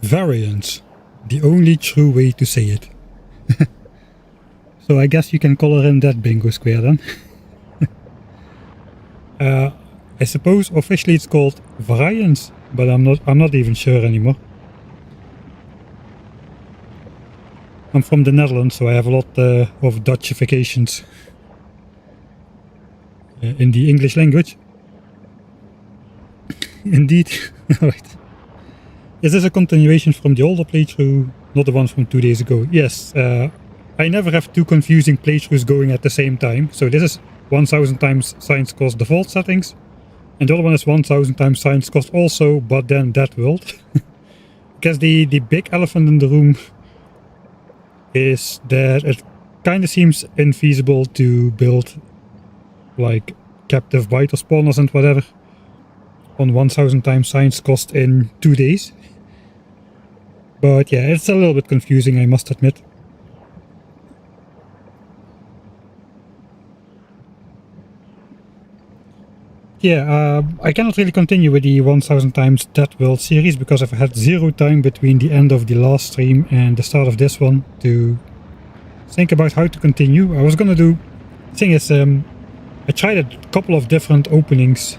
Variance, the only true way to say it. So I guess you can color in that bingo square then. I suppose officially it's called variance, but I'm not even sure anymore. I'm from the Netherlands, so I have a lot of Dutchifications in the English language. Indeed. Right. Is this a continuation from the older playthrough, not the ones from 2 days ago? Yes. I never have two confusing playthroughs going at the same time. So this is 1000 times science cost default settings, and the other one is 1000 times science cost also, but then that world. Because the big elephant in the room is that it kind of seems infeasible to build like captive biter spawners and whatever on 1000 times science cost in 2 days. But yeah, it's a little bit confusing, I must admit. Yeah, I cannot really continue with the 1000 times that world series because I've had zero time between the end of the last stream and the start of this one to think about how to continue. I was gonna do... The thing is, I tried a couple of different openings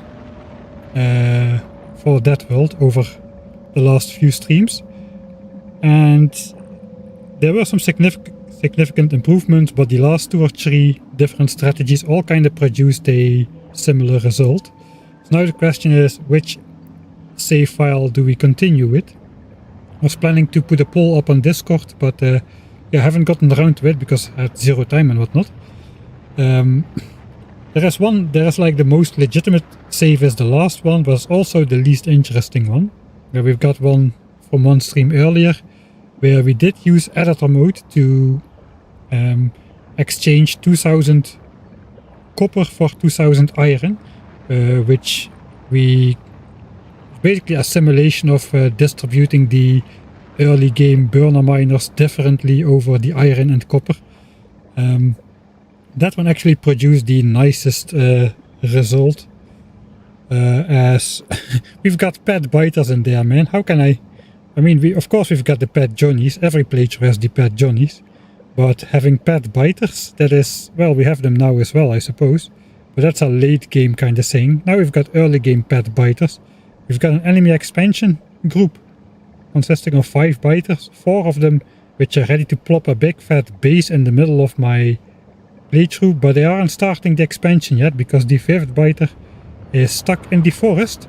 for that world over the last few streams, and there were some significant improvements, but the last 2 or 3 different strategies all kind of produced a similar result. So now the question is, which save file do we continue with? I was planning to put a poll up on Discord, but yeah, I haven't gotten around to it because I had zero time and whatnot. There is like the most legitimate save is the last one, but it's also the least interesting one. Where we've got one from one stream earlier, where we did use editor mode to exchange 2000 copper for 2000 iron, which we basically a simulation of distributing the early game burner miners differently over the iron and copper. That one actually produced the nicest result, as we've got pet biters in there, man. How can I mean, of course we've got the pet Johnnies, every playthrough has the pet Johnnies. But having pet biters, that is, well, we have them now as well, I suppose. But that's a late game kind of thing. Now we've got early game pet biters. We've got an enemy expansion group consisting of 5 biters. 4 of them which are ready to plop a big fat base in the middle of my playthrough. But they aren't starting the expansion yet because the 5th biter is stuck in the forest.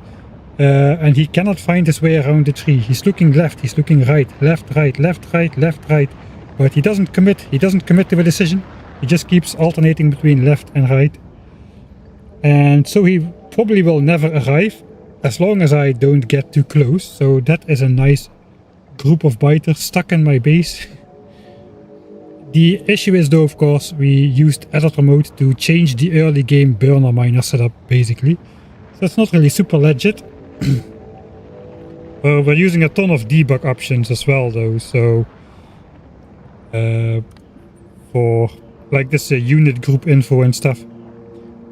And he cannot find his way around the tree. He's looking left, he's looking right, left, right, left, right, left, right. But he doesn't commit to a decision. He just keeps alternating between left and right. And so he probably will never arrive as long as I don't get too close. So that is a nice group of biters stuck in my base. The issue is though, of course, we used editor mode to change the early game burner miner setup basically. So it's not really super legit. We're using a ton of debug options as well though, so for like this unit group info and stuff,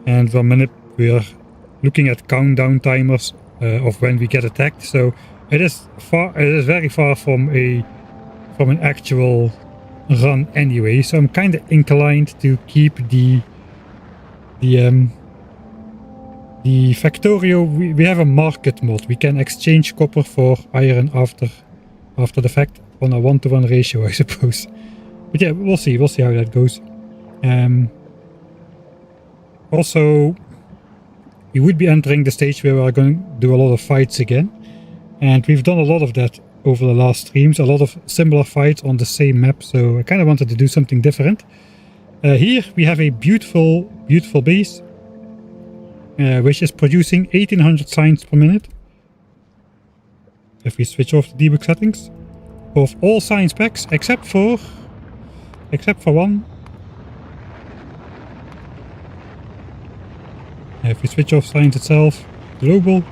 and we're looking at countdown timers of when we get attacked. So it is very far from an actual run anyway. So I'm kind of inclined to keep the Factorio. We have a market mod. We can exchange copper for iron after the fact on a 1-to-1 ratio, I suppose. But yeah, we'll see how that goes. Also, we would be entering the stage where we're going to do a lot of fights again, and we've done a lot of that over the last streams, a lot of similar fights on the same map, so I kind of wanted to do something different. Here we have a beautiful base, which is producing 1800 science per minute. If we switch off the debug settings of all science packs except for one. If we switch off science itself, global,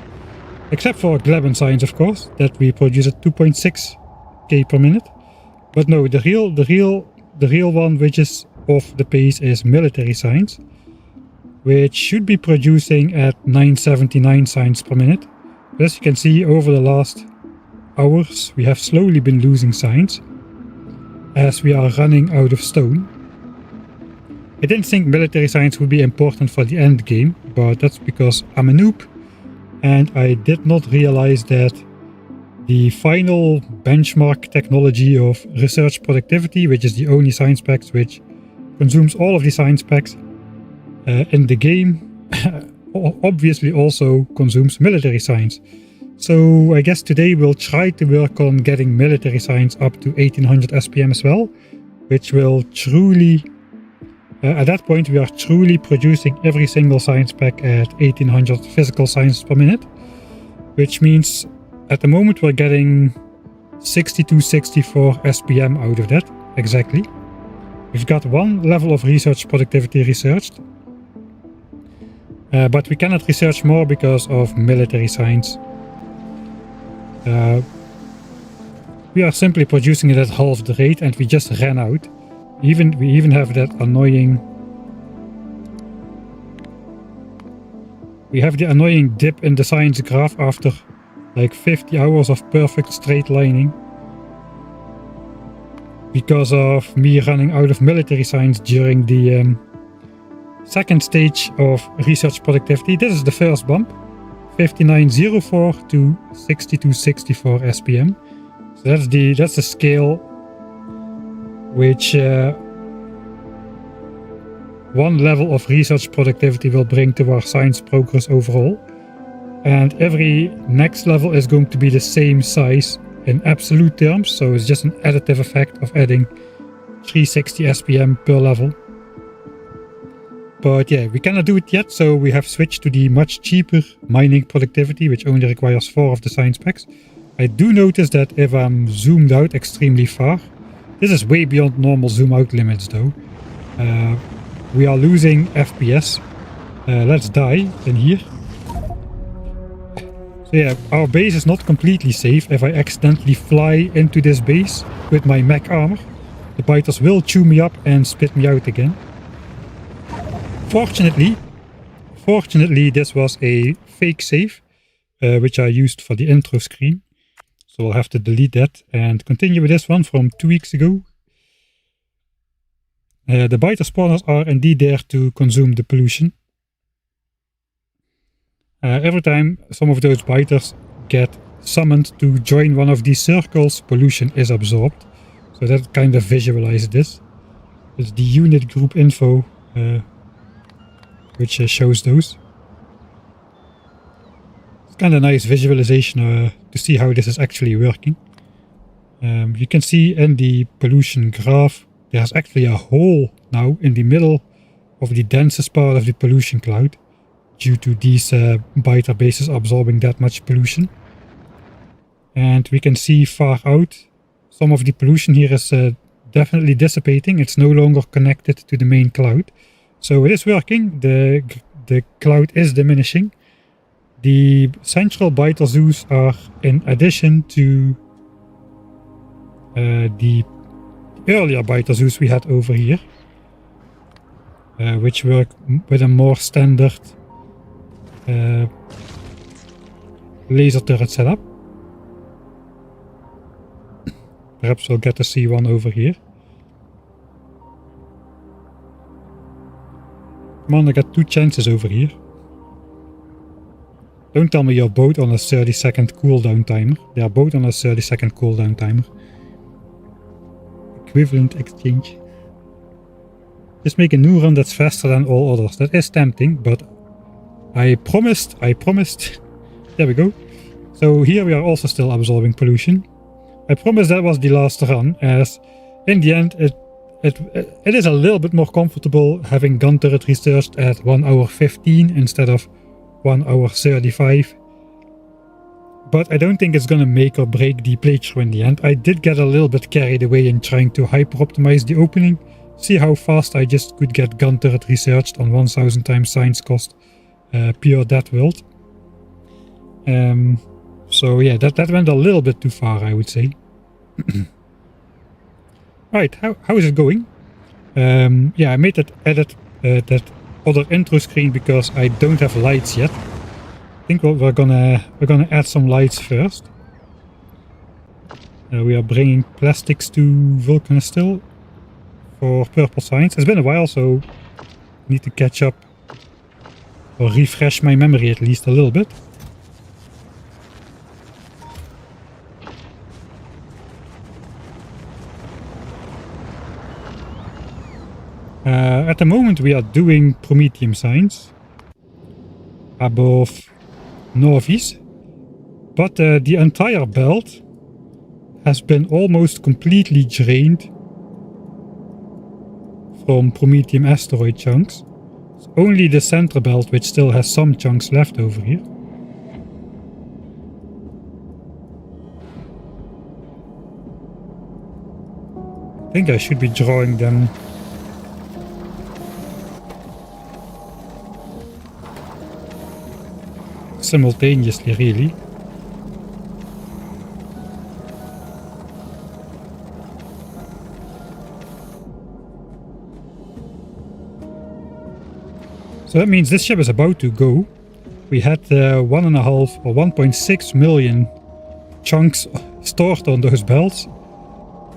except for Gleben science, of course, that we produce at 2.6k per minute. But no, the real one which is off the pace is military science, which should be producing at 979 science per minute. As you can see, over the last hours we have slowly been losing science as we are running out of stone. I didn't think military science would be important for the end game, but that's because I'm a noob and I did not realize that the final benchmark technology of research productivity, which is the only science packs which consumes all of the science packs in the game, obviously also consumes military science. So I guess today we'll try to work on getting military science up to 1800 SPM as well, which will truly, at that point we are truly producing every single science pack at 1800 physical science per minute, which means at the moment we're getting 6264 SPM out of that, exactly. We've got one level of research productivity researched, but we cannot research more because of military science. We are simply producing it at half the rate and we just ran out. We even have that annoying... We have the annoying dip in the science graph after like 50 hours of perfect straight lining. Because of me running out of military science during the second stage of research productivity. This is the first bump. 5904 to 6264 SPM. So that's the scale which one level of research productivity will bring to our science progress overall. And every next level is going to be the same size in absolute terms, so it's just an additive effect of adding 360 SPM per level. But yeah, we cannot do it yet, so we have switched to the much cheaper mining productivity, which only requires 4 of the science packs. I do notice that if I'm zoomed out extremely far, this is way beyond normal zoom out limits though. We are losing FPS. Let's die in here. So yeah, our base is not completely safe. If I accidentally fly into this base with my mech armor, the biters will chew me up and spit me out again. Fortunately, this was a fake save, which I used for the intro screen. So we'll have to delete that and continue with this one from 2 weeks ago. The biter spawners are indeed there to consume the pollution. Every time some of those biters get summoned to join one of these circles, pollution is absorbed. So that kind of visualizes this. It's the unit group info which shows those. It's kind of nice visualization to see how this is actually working. You can see in the pollution graph there's actually a hole now in the middle of the densest part of the pollution cloud, due to these biter bases absorbing that much pollution. And we can see far out, some of the pollution here is definitely dissipating. It's no longer connected to the main cloud. So it is working, the cloud is diminishing. The central biter zoos are in addition to the earlier biter zoos we had over here, which work with a more standard laser turret setup. Perhaps we'll get to see one over here. Come on, I got 2 chances over here. Don't tell me you're both on a 30-second cooldown timer. They are both on a 30-second cooldown timer. Equivalent exchange. Just make a new run that's faster than all others. That is tempting, but I promised. There we go. So here we are also still absorbing pollution. I promised that was the last run, as in the end it is a little bit more comfortable having gun turret researched at 1 hour 15 instead of 1 hour 35. But I don't think it's gonna make or break the playthrough in the end. I did get a little bit carried away in trying to hyper optimize the opening. See how fast I just could get gun turret researched on 1000 times science cost. Pure that world. So yeah, that went a little bit too far, I would say. Right, how is it going? Yeah, I made that edit, that other intro screen because I don't have lights yet. I think we're gonna add some lights first. We are bringing plastics to Vulcan still for purple signs. It's been a while, so I need to catch up or refresh my memory at least a little bit. At the moment we are doing Prometheum signs above Nauvis, but the entire belt has been almost completely drained from Prometheum asteroid chunks. It's only the center belt which still has some chunks left over here. I think I should be drawing them simultaneously, really. So that means this ship is about to go. We had 1.5 or 1.6 million chunks stored on those belts,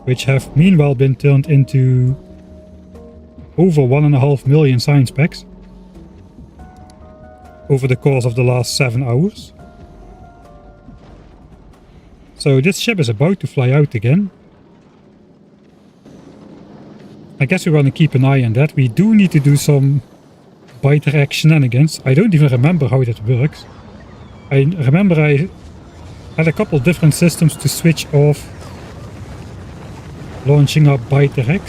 which have meanwhile been turned into over 1.5 million science packs over the course of the last 7 hours. So this ship is about to fly out again. I guess we want to keep an eye on that. We do need to do some biter shenanigans. I don't even remember how that works. I remember I had a couple different systems to switch off launching up biter.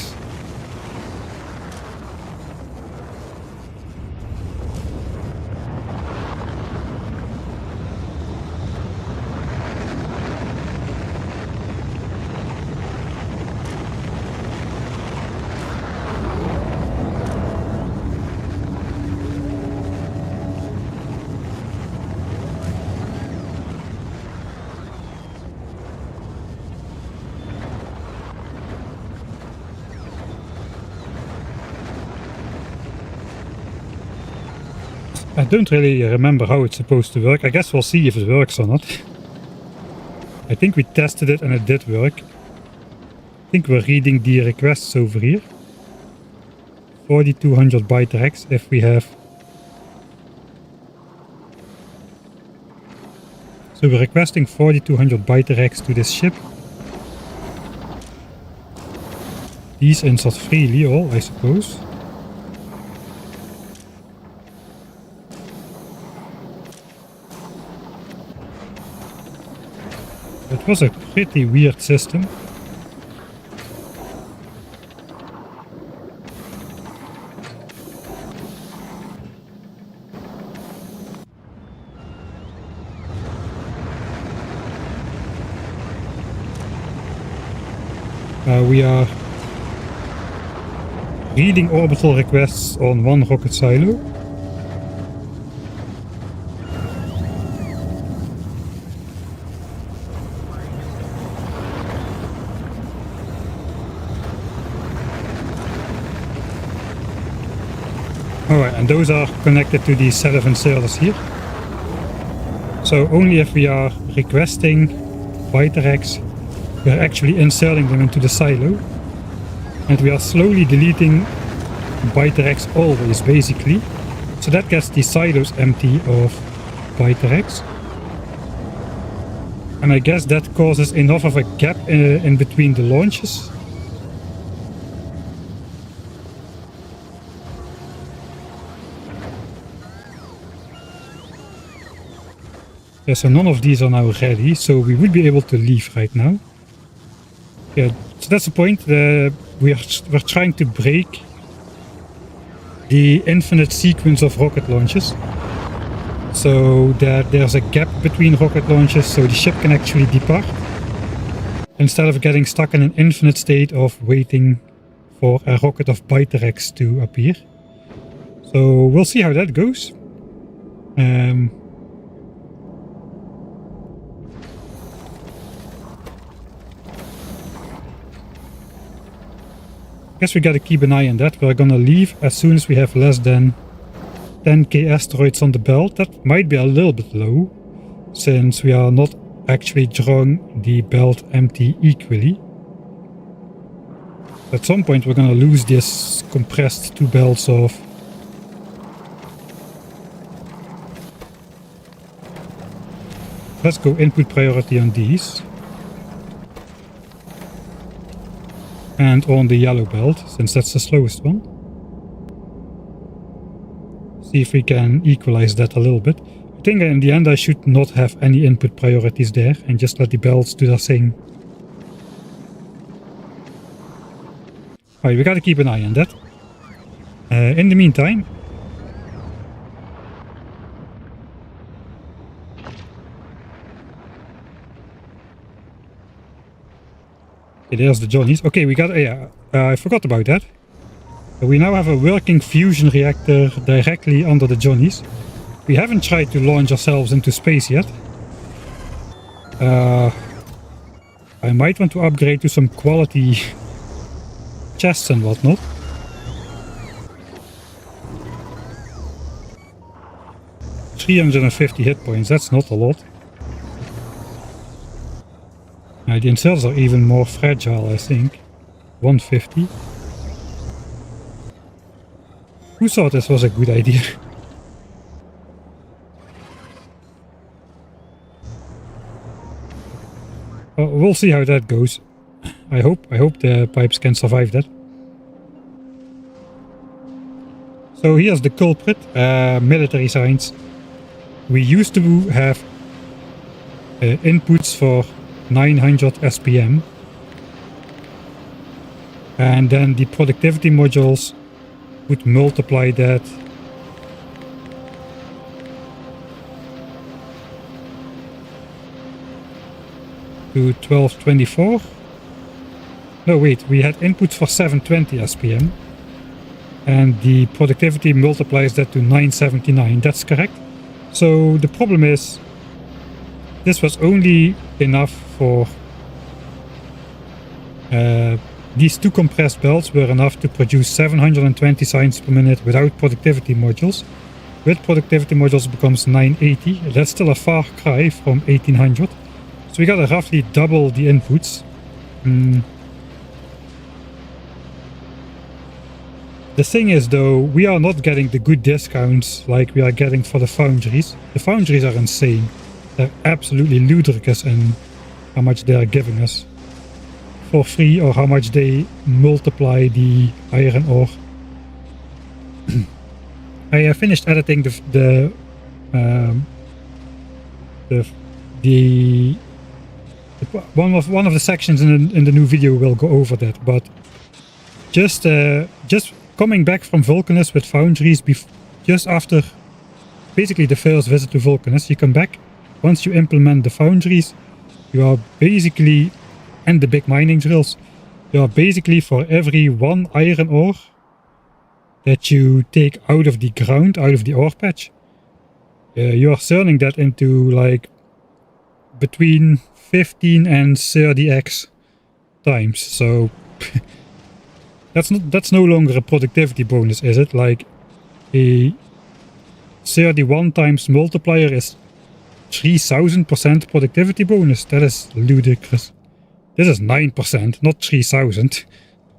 I don't really remember how it's supposed to work. I guess we'll see if it works or not. I think we tested it and it did work. I think we're reading the requests over here. 4200 biter if we have. So we're requesting 4200 biter to this ship. These insert freely all, I suppose. It was a pretty weird system. We are reading orbital requests on one rocket silo. Alright, and those are connected to the set of inserters here. So only if we are requesting biter, we are actually inserting them into the silo. And we are slowly deleting biter always, basically. So that gets the silos empty of biter. And I guess that causes enough of a gap in between the launches. Yeah, so none of these are now ready, so we would be able to leave right now. Yeah, so that's the point. We're trying to break the infinite sequence of rocket launches, so that there's a gap between rocket launches, so the ship can actually depart, instead of getting stuck in an infinite state of waiting for a rocket of biter to appear. So we'll see how that goes. Guess we gotta keep an eye on that. We're gonna leave as soon as we have less than 10k asteroids on the belt. That might be a little bit low, since we are not actually drawing the belt empty equally. At some point we're gonna lose this compressed 2 belts of let's go input priority on these. And on the yellow belt, since that's the slowest one. See if we can equalize that a little bit. I think in the end I should not have any input priorities there and just let the belts do their thing. Alright, we gotta keep an eye on that. In the meantime, okay, there's the Johnnies. Okay, we got, I forgot about that. We now have a working fusion reactor directly under the Johnnies. We haven't tried to launch ourselves into space yet. I might want to upgrade to some quality chests and whatnot. $350 hit points, that's not a lot. The inserters are even more fragile, I think. 150. Who thought this was a good idea? Well, we'll see how that goes. I hope the pipes can survive that. So here's the culprit, military science. We used to have inputs for 900 SPM. And then the productivity modules would multiply that to 1224. No, wait, we had inputs for 720 SPM. And the productivity multiplies that to 979. That's correct. So the problem is, this was only enough for these 2 compressed belts were enough to produce 720 signs per minute without productivity modules. With productivity modules it becomes 980. That's still a far cry from 1800. So we gotta roughly double the inputs. The thing is though, we are not getting the good discounts like we are getting for the foundries. The foundries are insane. They're absolutely ludicrous in how much they are giving us for free, or how much they multiply the iron ore. I finished editing one of the sections in the new video will go over that, but just coming back from Vulcanus with foundries just after basically the first visit to Vulcanus, you come back. Once you implement the foundries, you are basically, and the big mining drills, you are basically for every 1 iron ore that you take out of the ground, out of the ore patch, you are turning that into like between 15 and 30x times. So that's no longer a productivity bonus, is it? Like a 31 times multiplier is 3000% productivity bonus. That is ludicrous. This is 9%, not 3000.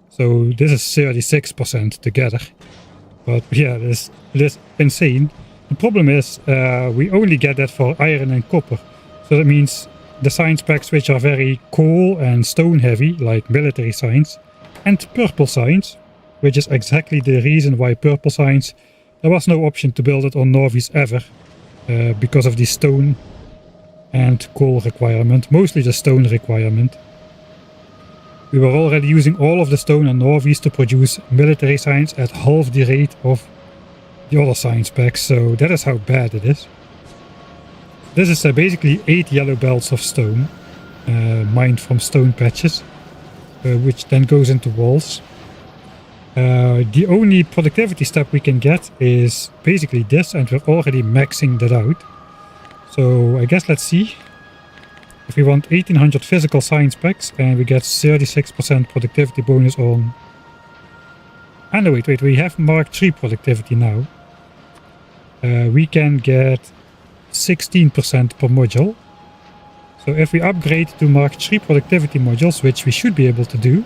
So this is 36% together. But yeah, this is insane. The problem is we only get that for iron and copper. So that means the science packs which are very coal and stone heavy, like military science, and purple science, which is exactly the reason why purple science, there was no option to build it on Nauvis ever, because of the stone and coal requirement, mostly the stone requirement. We were already using all of the stone and Nauvis to produce military science at half the rate of the other science packs, so that is how bad it is. This is basically 8 yellow belts of stone, mined from stone patches, which then goes into walls. The only productivity step we can get is basically this, and we're already maxing that out. So I guess let's see. If we want 1800 physical science packs and we get 36% productivity bonus on... And no, wait, we have Mark III productivity now. We can get 16% per module. So if we upgrade to Mark III productivity modules, which we should be able to do,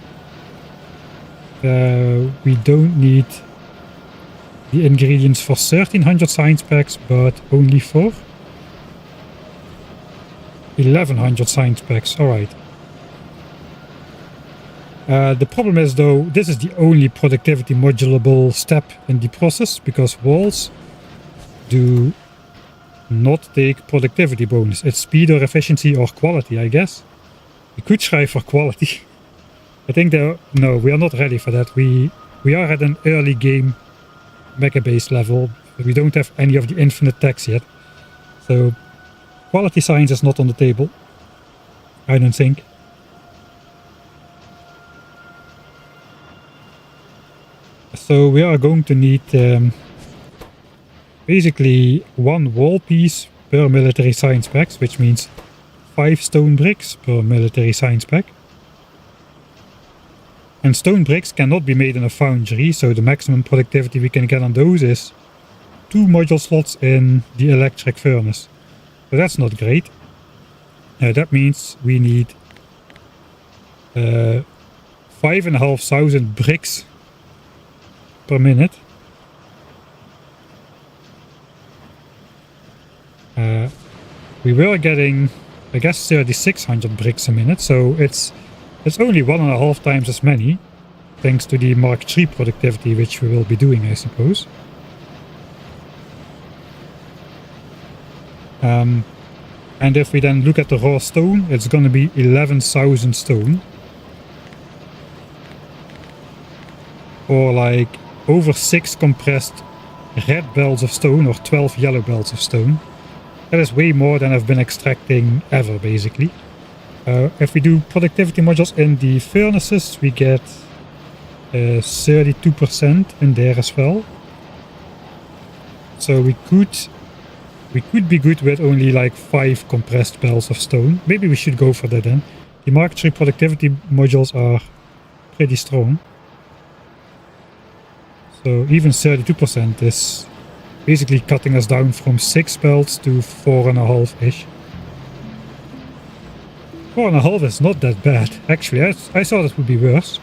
we don't need the ingredients for 1300 science packs, but only for 1100 science packs. Alright. The problem is though, this is the only productivity modulable step in the process, because walls do not take productivity bonus. It's speed or efficiency or quality, I guess. We could try for quality. I think no, we are not ready for that. We are at an early game mega base level. We don't have any of the infinite techs yet. So quality science is not on the table, I don't think. So we are going to need basically 1 wall piece per military science packs, which means 5 stone bricks per military science pack. And stone bricks cannot be made in a foundry, so the maximum productivity we can get on those is 2 module slots in the electric furnace. So that's not great. That means we need 5,500 bricks per minute. We were getting, I guess, 3,600 bricks a minute, so it's only 1.5 times as many, thanks to the Mark III productivity, which we will be doing, I suppose. And if we then look at the raw stone, it's gonna be 11,000 stone. Or like over 6 compressed red belts of stone or 12 yellow belts of stone. That is way more than I've been extracting ever, basically. If we do productivity modules in the furnaces, we get 32% in there as well. So we could be good with only like 5 compressed belts of stone. Maybe we should go for that then. The Mark III productivity modules are pretty strong. So even 32% is basically cutting us down from 6 belts to 4.5-ish. 4.5 is not that bad. Actually, I thought it would be worse.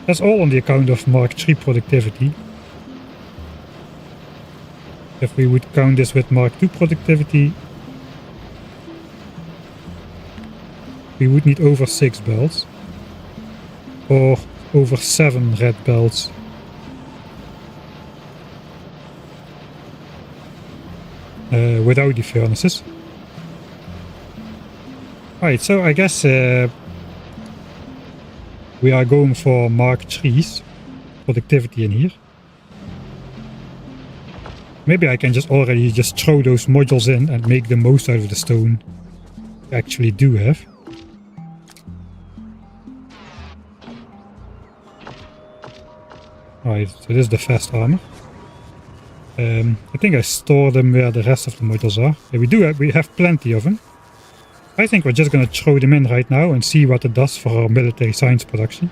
That's all on the account of Mark III productivity. If we would count this with Mark II productivity, we would need over 6 belts. Or over 7 red belts. Without the furnaces. Right, so I guess we are going for Mark III's productivity in here. Maybe I can just already throw those modules in and make the most out of the stone we actually do have. Right, so this is the fast armor. I think I store them where the rest of the modules are. Yeah, we have plenty of them. I think we're just gonna throw them in right now and see what it does for our military science production.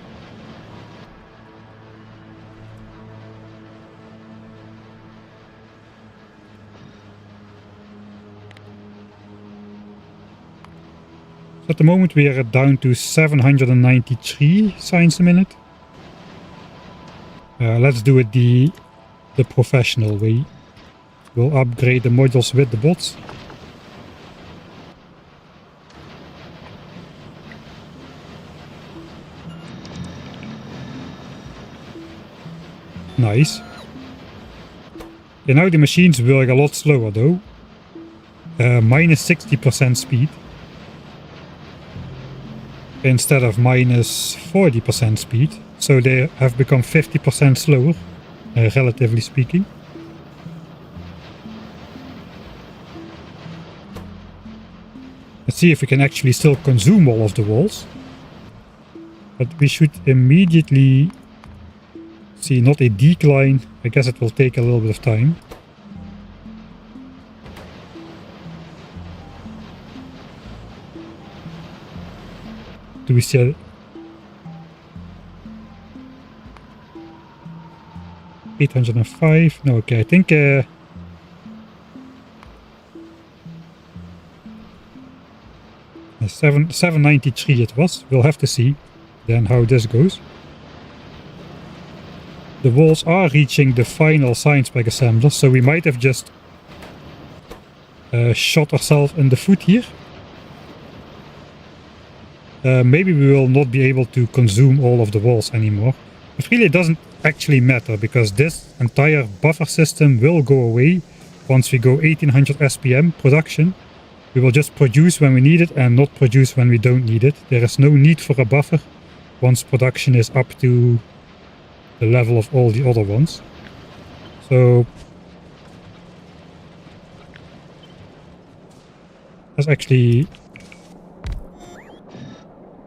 So at the moment we are down to 793 science a minute. Let's do it the professional way. We'll upgrade the modules with the bots. Nice. Yeah, now the machines work a lot slower though. Minus 60% speed. Instead of minus 40% speed. So they have become 50% slower, relatively speaking. Let's see if we can actually still consume all of the walls. But we should immediately see not a decline. I guess it will take a little bit of time. Do we see 805? No, okay, I think 793 it was. We'll have to see then how this goes. The walls are reaching the final science pack assembler, so we might have just shot ourselves in the foot here. Maybe we will not be able to consume all of the walls anymore. It really doesn't actually matter, because this entire buffer system will go away once we go 1800 SPM production. We will just produce when we need it and not produce when we don't need it. There is no need for a buffer once production is up to the level of all the other ones. So let's actually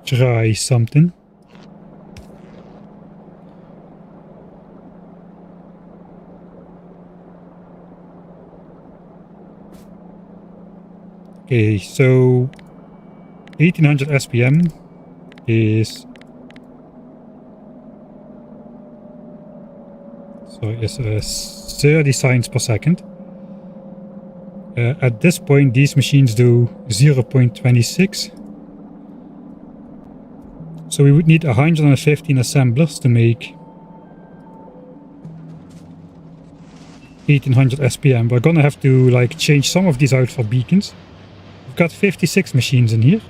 try something. Okay, so 1800 SPM is 30 signs per second. At this point, these machines do 0.26. So we would need 115 assemblers to make 1800 SPM. We're gonna have to like change some of these out for beacons. We've got 56 machines in here.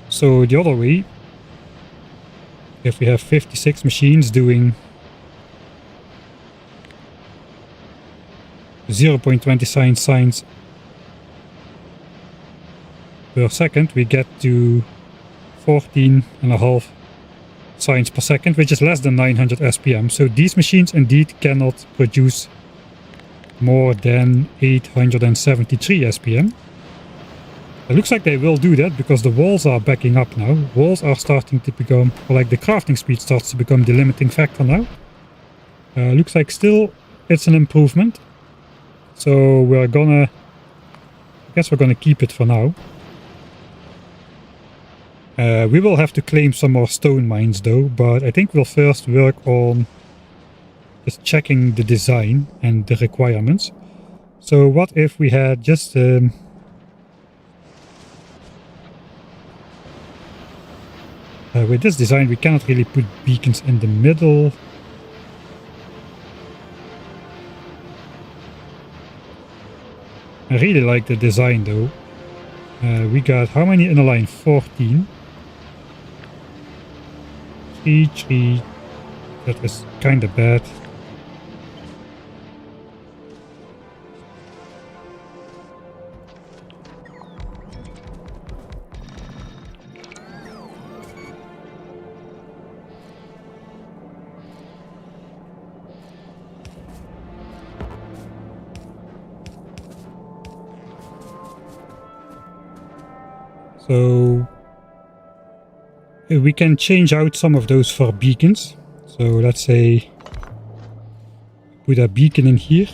So the other way, if we have 56 machines doing 0.20 signs per second, we get to 14.5 signs per second, which is less than 900 SPM. So these machines indeed cannot produce more than 873 SPM. It looks like they will do that because the walls are backing up now. Walls are starting to become, or like the crafting speed starts to become the limiting factor now. Looks like still it's an improvement. So we're gonna, I guess we're gonna keep it for now. We will have to claim some more stone mines though, but I think we'll first work on just checking the design and the requirements. So what if we had just with this design we cannot really put beacons in the middle. I really like the design though. We got how many in a line? 14. 3. That is kinda bad. So we can change out some of those for beacons. So let's say put a beacon in here.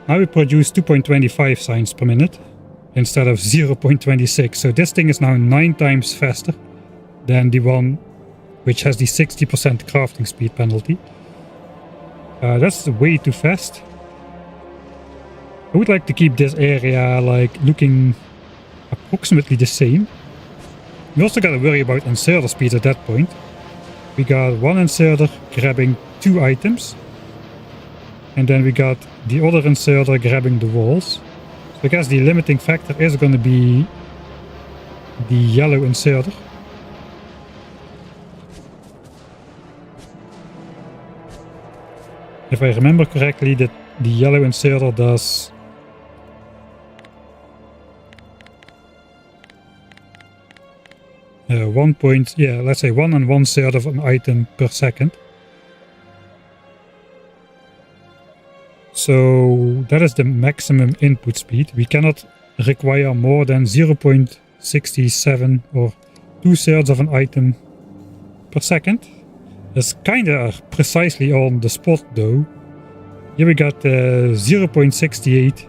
Now we produce 2.25 signs per minute instead of 0.26. So this thing is now 9 times faster than the one which has the 60% crafting speed penalty. That's way too fast. I would like to keep this area like looking approximately the same. We also gotta worry about inserter speed at that point. We got one inserter grabbing 2 items. And then we got the other inserter grabbing the walls. So I guess the limiting factor is gonna be the yellow inserter. If I remember correctly, that the yellow inserter does let's say 1 1/3 of an item per second. So that is the maximum input speed. We cannot require more than 0.67 or 2/3 of an item per second. That's kinda precisely on the spot though. Here we got 0.68.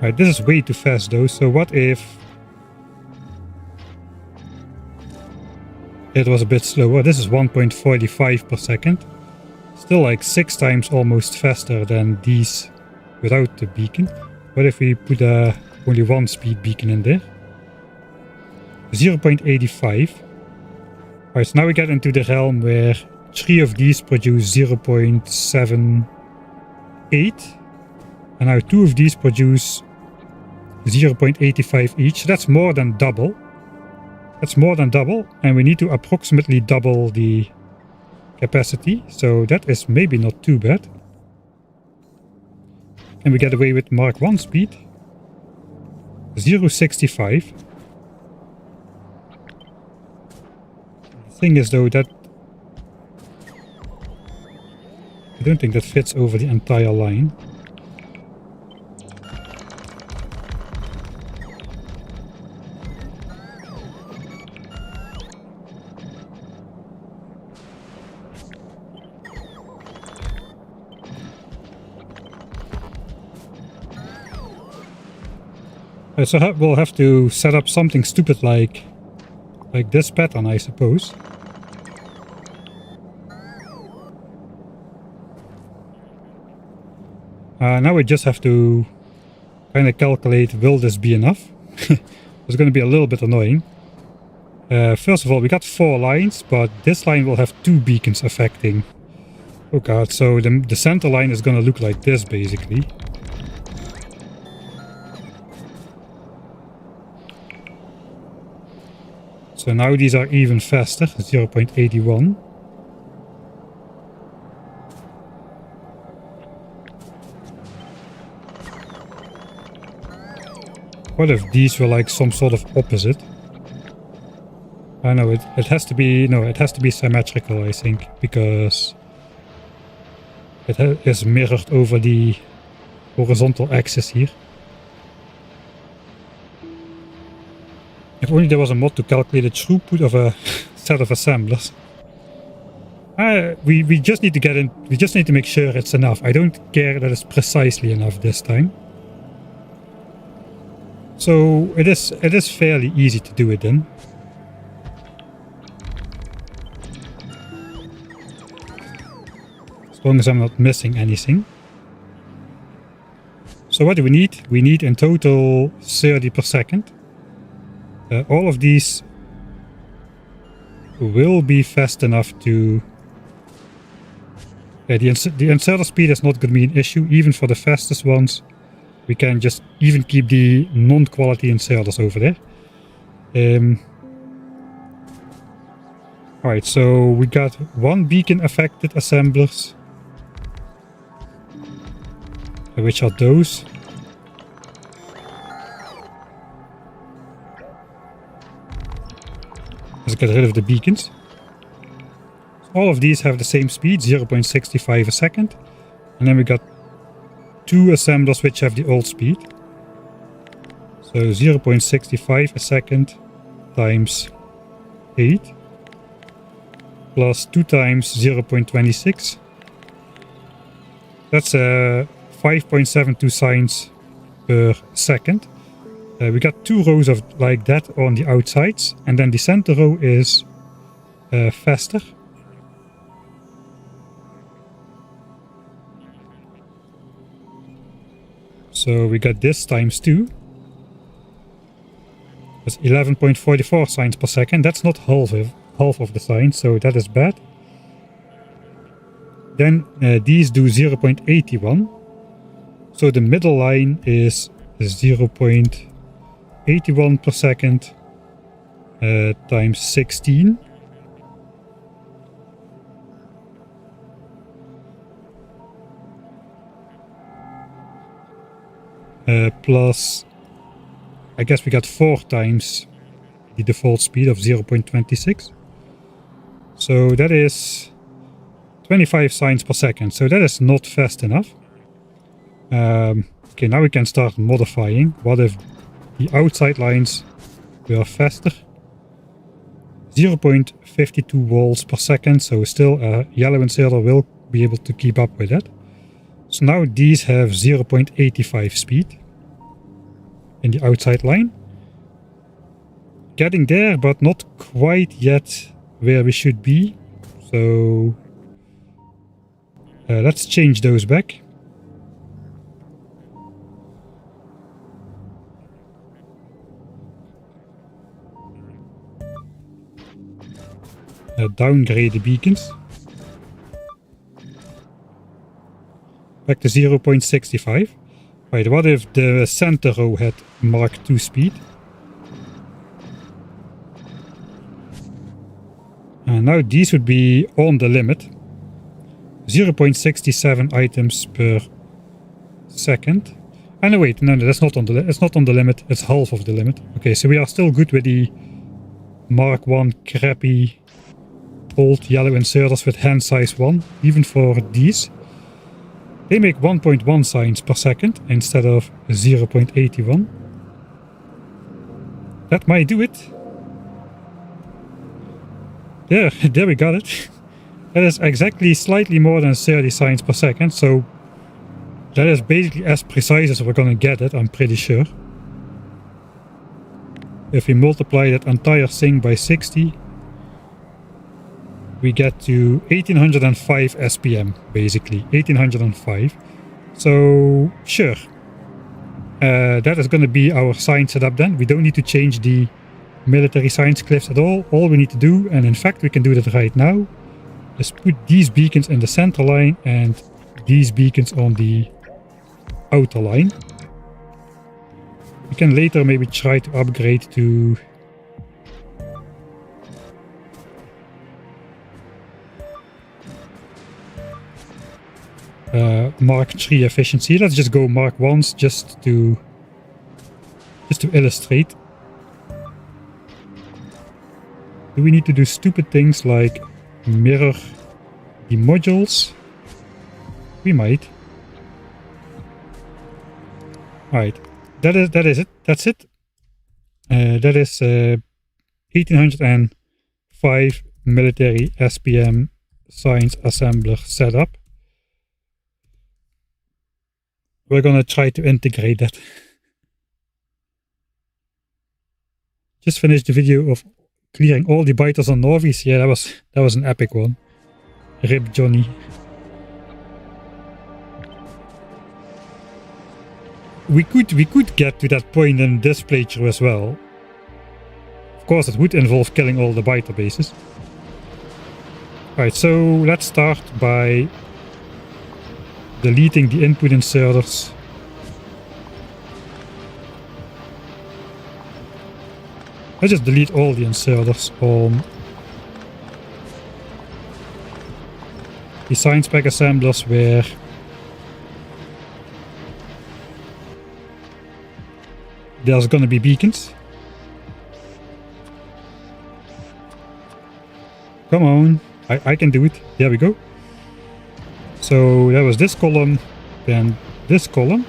Right, this is way too fast though, so what if it was a bit slower. This is 1.45 per second. Still like 6 times almost faster than these without the beacon. What if we put only one speed beacon in there? 0.85. Alright, so now we get into the realm where 3 of these produce 0.78. And now 2 of these produce 0.85 each. So that's more than double. That's more than double. And we need to approximately double the capacity. So that is maybe not too bad. And we get away with Mark 1 speed. 0.65. The thing is though that I don't think that fits over the entire line. So we'll have to set up something stupid like this pattern, I suppose. Now we just have to kind of calculate, will this be enough? It's going to be a little bit annoying. First of all, we got 4 lines, but this line will have 2 beacons affecting. Oh god, so the center line is going to look like this basically. So now these are even faster, 0.81. What if these were like some sort of opposite? I know it has to be, no, it has to be symmetrical, I think, because it is mirrored over the horizontal axis here. If only there was a mod to calculate the throughput of a set of assemblers. We just need to get in. We just need to make sure it's enough. I don't care that it's precisely enough this time. So it is fairly easy to do it then. As long as I'm not missing anything. So what do we need? We need in total 30 per second. All of these will be fast enough to... the inserter speed is not going to be an issue, even for the fastest ones. We can just even keep the non-quality inserters over there. Alright, so we got 1 beacon affected assemblers. Which are those? Let's get rid of the beacons. All of these have the same speed, 0.65 a second. And then we got 2 assemblers which have the old speed. So 0.65 a second times 8 plus 2 times 0.26. That's 5.72 signs per second. We got 2 rows of like that on the outsides, and then the center row is faster. So we got this times 2. That's 11.44 signs per second. That's not half of the signs, so that is bad. Then these do 0.81. So the middle line is 0.81 per second times 16. Plus, I guess we got 4 times the default speed of 0.26. So that is 25 signs per second. So that is not fast enough. Okay, now we can start modifying. What if the outside lines were faster? 0.52 volts per second, so still a yellow inserter will be able to keep up with that. So now these have 0.85 speed in the outside line. Getting there, but not quite yet where we should be. So let's change those back. Downgrade the beacons. Back to 0.65. Right, what if the center row had Mark II speed? And now these would be on the limit. 0.67 items per second. And no, wait, no, that's not on the it's not on the limit. It's half of the limit. Okay, so we are still good with the Mark I crappy old yellow inserters with hand size 1, even for these. They make 1.1 signs per second instead of 0.81. That might do it. There we got it. That is exactly slightly more than 30 signs per second, so that is basically as precise as we're gonna get it, I'm pretty sure. If we multiply that entire thing by 60, we get to 1805 SPM, basically. 1805. So, sure. That is going to be our sign setup then. We don't need to change the military signs cliffs at all. All we need to do, and in fact we can do that right now, is put these beacons in the center line and these beacons on the outer line. We can later maybe try to upgrade to Mark III efficiency. Let's just go Mark I's just to illustrate. Do we need to do stupid things like mirror the modules? We might. Alright, that is it. That's it. That is 1805 military SPM science assembler setup. We're gonna try to integrate that. Just finished the video of clearing all the biters on Nauvis. Yeah, that was an epic one. Rip Johnny. We could get to that point in this playthrough as well. Of course, it would involve killing all the biter bases. Alright, so let's start by deleting the input inserters. Let's just delete all the inserters on the science pack assemblers where there's gonna be beacons. Come on, I can do it. There we go. So that was this column, then this column.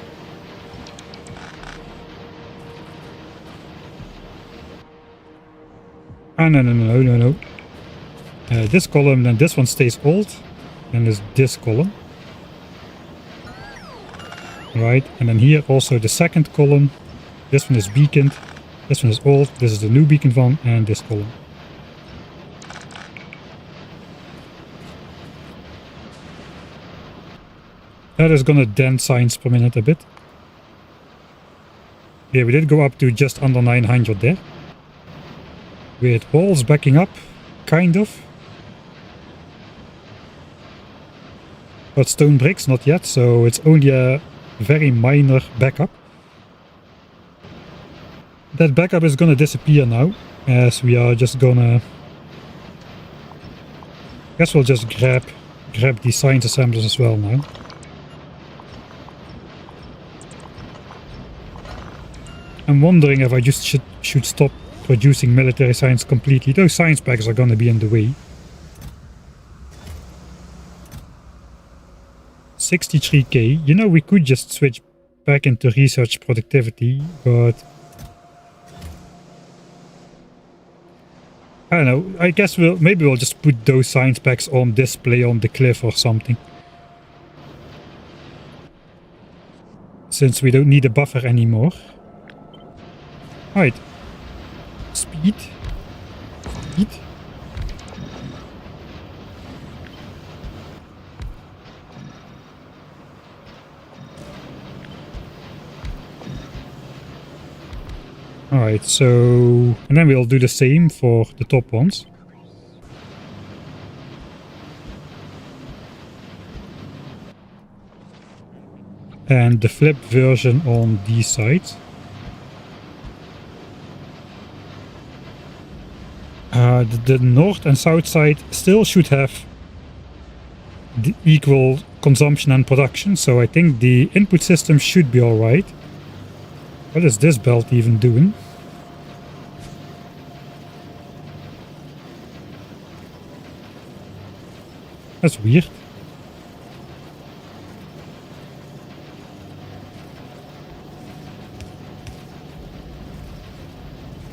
Ah, no. This column, then this one stays old. Then there's this column. Right, and then here also the second column. This one is beaconed. This one is old. This is the new beacon one, and this column. That is gonna dent signs per minute a bit. Yeah, we did go up to just under 900 there. With walls backing up, kind of. But stone bricks, not yet, so it's only a very minor backup. That backup is gonna disappear now, as we are just gonna... Guess we'll just grab these science assemblers as well now. I'm wondering if I just should stop producing military science completely. Those science packs are gonna be in the way. 63k. You know, we could just switch back into research productivity, but I don't know. I guess maybe we'll just put those science packs on display on the cliff or something. Since we don't need a buffer anymore. Right. Speed. Alright, so... and then we'll do the same for the top ones. And the flip version on these sides. The north and south side still should have the equal consumption and production, so I think the input system should be alright. What is this belt even doing? That's weird.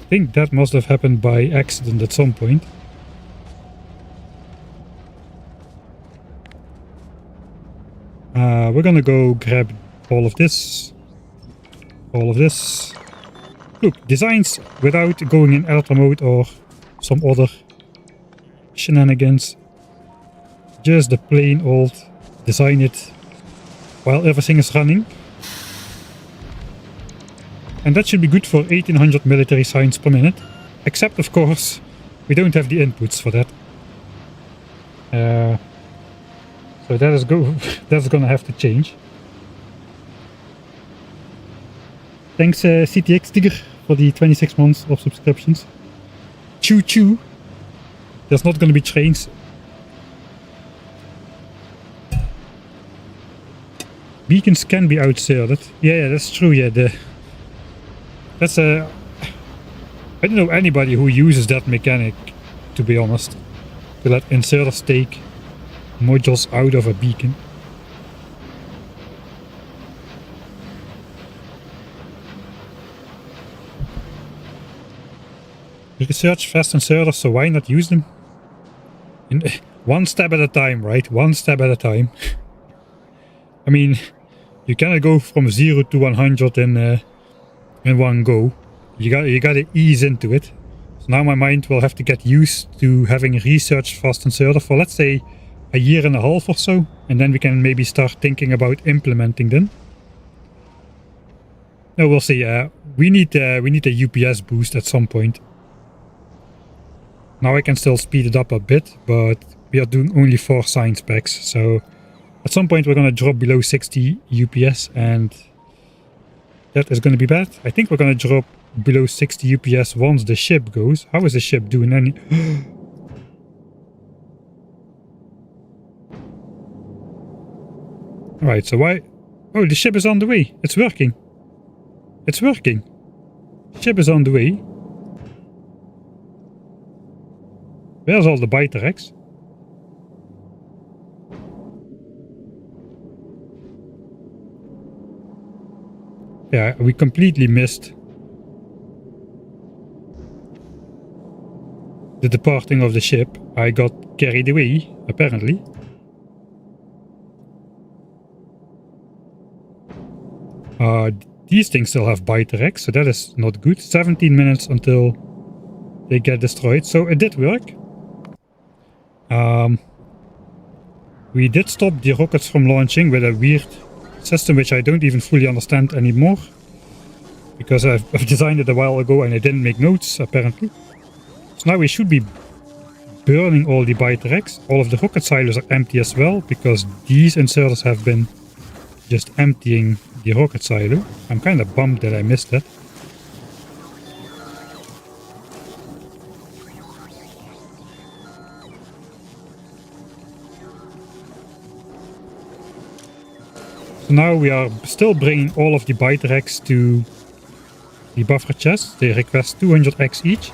I think that must have happened by accident at some point. We're gonna go grab all of this. All of this. Look, designs without going in editor mode or some other shenanigans. Just the plain old design it while everything is running. And that should be good for 1800 military signs per minute. Except, of course, we don't have the inputs for that. So that's gonna have to change. Thanks CTX Tiger for the 26 months of subscriptions. Choo choo! There's not gonna be trains. Beacons can be outserted. Yeah, that's true. Yeah, that's a... I don't know anybody who uses that mechanic, to be honest. To let inserters take modules out of a beacon. Research fast inserters, so why not use them? One step at a time, right? One step at a time. I mean, you cannot go from 0 to 100 in one go. You gotta ease into it. So now my mind will have to get used to having research fast inserter for, let's say, a year and a half or so, and then we can maybe start thinking about implementing them. No, we'll see. We need a UPS boost at some point. Now I can still speed it up a bit, but we are doing only 4 science packs, so at some point we're gonna drop below 60 UPS, and that is gonna be bad. I think we're gonna drop below 60 UPS once the ship goes. How is the ship doing any... Alright, so why... Oh, the ship is on the way. It's working. It's working. Ship is on the way. Where's all the Biterex? Yeah, we completely missed the departing of the ship. I got carried away, apparently. These things still have Biterex, so that is not good. 17 minutes until they get destroyed, so it did work. We did stop the rockets from launching with a weird system which I don't even fully understand anymore. Because I've designed it a while ago and I didn't make notes, apparently. So now we should be burning all the Biterex. All of the rocket silos are empty as well, because these inserters have been just emptying the rocket silo. I'm kind of bummed that I missed that. So now we are still bringing all of the Biterex to the buffer chests. They request 200x each,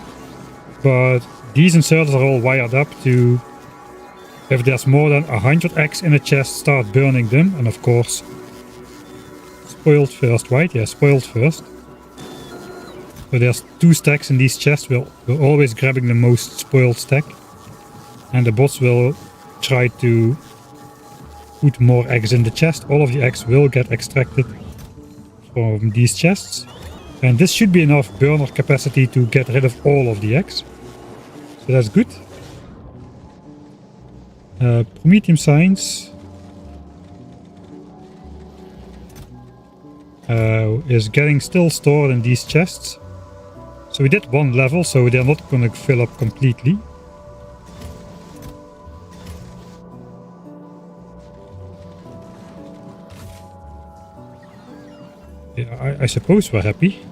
but these inserters are all wired up to, if there's more than 100x in a chest, start burning them. And of course, spoiled first, right? Yeah, spoiled first. So there's 2 stacks in these chests. We're always grabbing the most spoiled stack. And the bots will try to put more eggs in the chest. All of the eggs will get extracted from these chests. And this should be enough burner capacity to get rid of all of the eggs. So that's good. Prometheum science is getting still stored in these chests. So we did one level, so they're not going to fill up completely. Yeah, I suppose we're happy.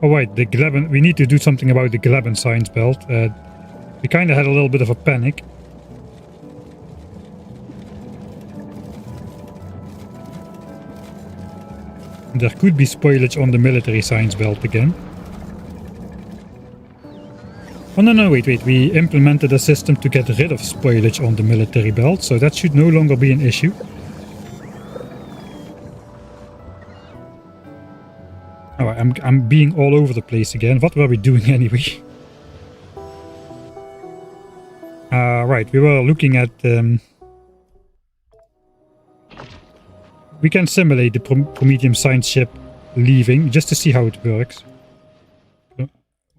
Oh wait, the Gleben, we need to do something about the Gleben science belt. We kind of had a little bit of a panic. There could be spoilage on the military science belt again. Oh no, wait, we implemented a system to get rid of spoilage on the military belt, so that should no longer be an issue. Oh, I'm being all over the place again. What were we doing anyway? Right, we were looking at... we can simulate the Prometheum science ship leaving, just to see how it works.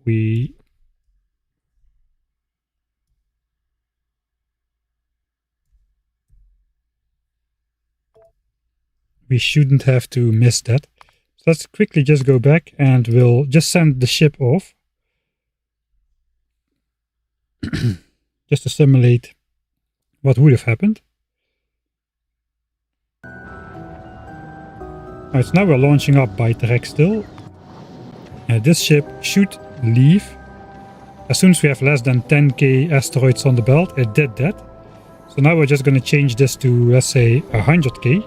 We shouldn't have to miss that. So let's quickly just go back and we'll just send the ship off. Just to simulate what would have happened. Alright, so now we're launching up by Trek still. This ship should leave as soon as we have less than 10k asteroids on the belt. It did that. So now we're just going to change this to, let's say, 100k.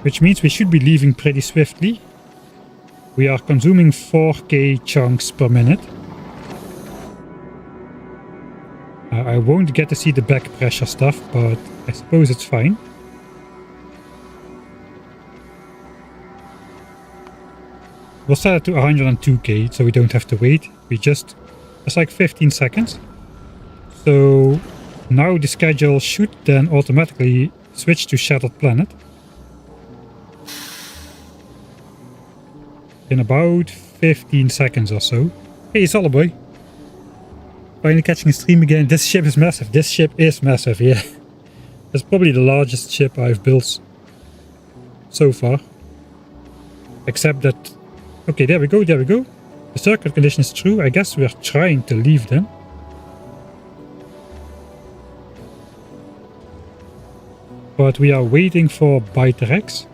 Which means we should be leaving pretty swiftly. We are consuming 4k chunks per minute. I won't get to see the back pressure stuff, but I suppose it's fine. We'll set it to 102k, so we don't have to wait. It's like 15 seconds. So now the schedule should then automatically switch to Shattered Planet. In about 15 seconds or so. Hey, Solid finally catching a stream again. This ship is massive. This ship is massive, yeah. It's probably the largest ship I've built so far. Except that... Okay, there we go. The circuit condition is true. I guess we're trying to leave then. But we are waiting for Byterex.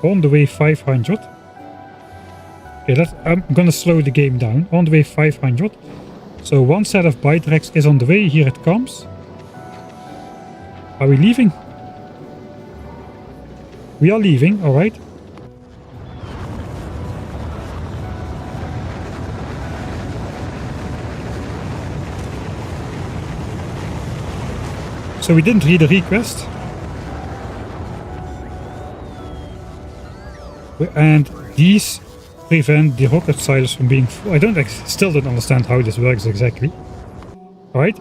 On the way 500. Okay, I'm gonna slow the game down. On the way 500. So one set of Byterex is on the way. Here it comes. Are we leaving? We are leaving, alright. So we didn't read the request. And these prevent the rocket silos from being full. Still don't understand how this works exactly. Alright.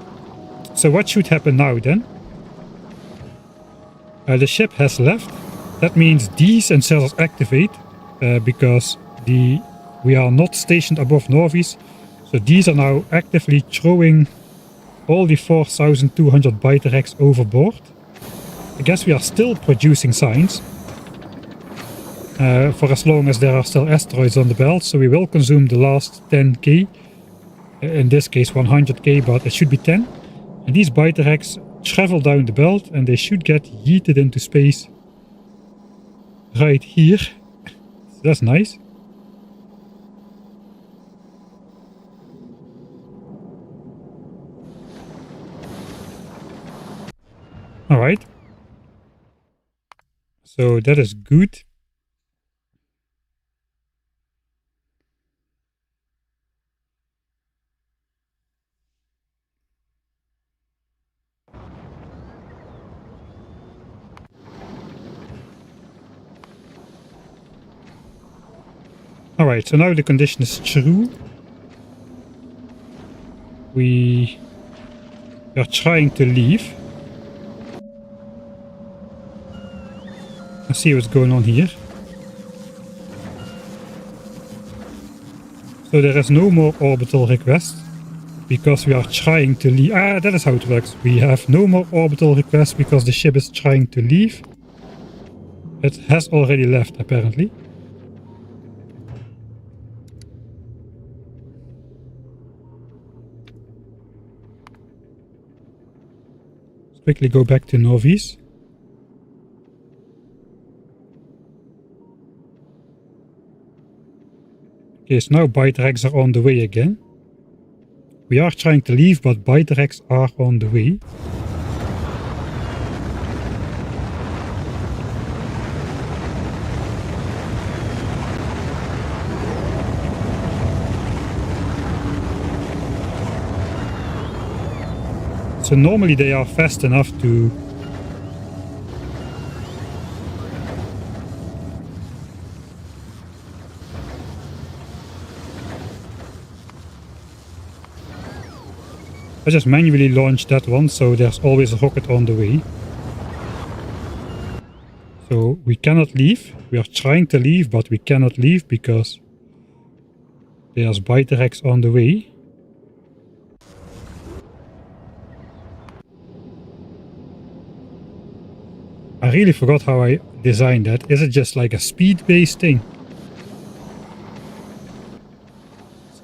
So what should happen now then? The ship has left. That means these inserters activate because we are not stationed above Nauvis. So these are now actively throwing all the 4,200 Byterex overboard. I guess we are still producing signs. For as long as there are still asteroids on the belt, so we will consume the last 10k, in this case 100k, but it should be 10. And these Byterex travel down the belt and they should get yeeted into space right here. So that's nice. Alright. So that is good. Alright, so now the condition is true. We are trying to leave. Let's see what's going on here. So there is no more orbital request. because we are trying to leave. Ah, that is how it works. We have no more orbital requests because the ship is trying to leave. It has already left, apparently. Let's quickly go back to Nauvis. Okay, so now Biterex are on the way again. We are trying to leave, but Biterex are on the way. So normally they are fast enough to I just manually launched that one, so there's always a rocket on the way. So we cannot leave. We are trying to leave, but we cannot leave because there's Biterex on the way. I really forgot how I designed that. Is it just like a speed-based thing?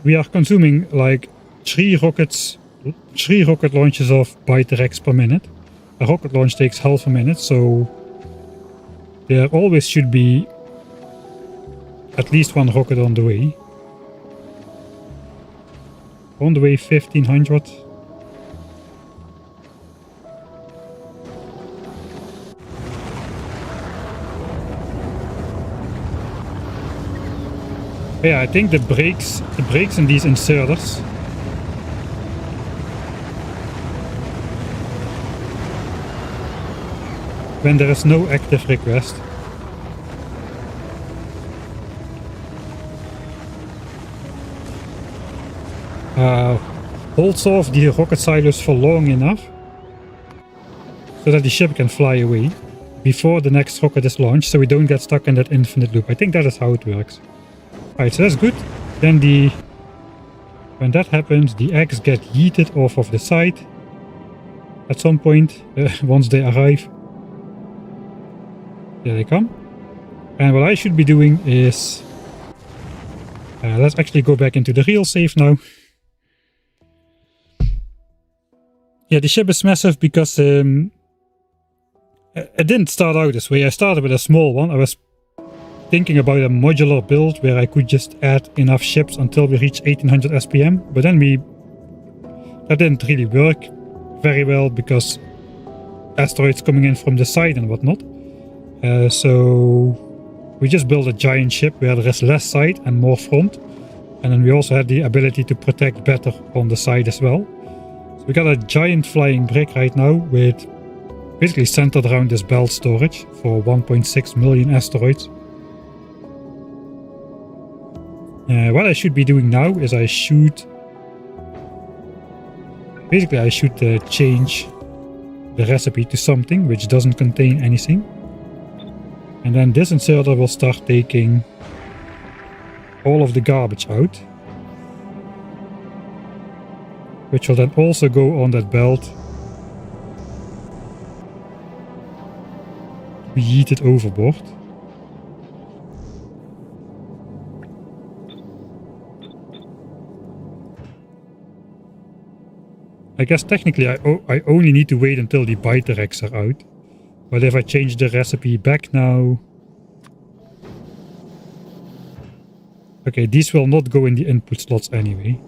We are consuming like 3 rocket launches of Biterex per minute. A rocket launch takes half a minute, so there always should be at least 1 rocket on the way. On the way 1500. Yeah, I think the brakes in these inserters when there is no active request. Holds off the rocket silos for long enough so that the ship can fly away before the next rocket is launched, so we don't get stuck in that infinite loop. I think that is how it works. Alright, so that's good. Then when that happens, the eggs get yeeted off of the side at some point once they arrive. There they come. And what I should be doing is let's actually go back into the real save now. Yeah, the ship is massive because it didn't start out this way. I started with a small one. I was thinking about a modular build where I could just add enough ships until we reach 1800 SPM, but then that didn't really work very well because asteroids coming in from the side and whatnot. So we just built a giant ship where there is less side and more front, and then we also had the ability to protect better on the side as well. So we got a giant flying brick right now with basically centered around this belt storage for 1.6 million asteroids. What I should be doing now is I should change the recipe to something which doesn't contain anything. And then this inserter will start taking all of the garbage out, which will then also go on that belt, be yeeted overboard. I guess technically I only need to wait until the Biterex are out. But if I change the recipe back now... Okay, these will not go in the input slots anyway.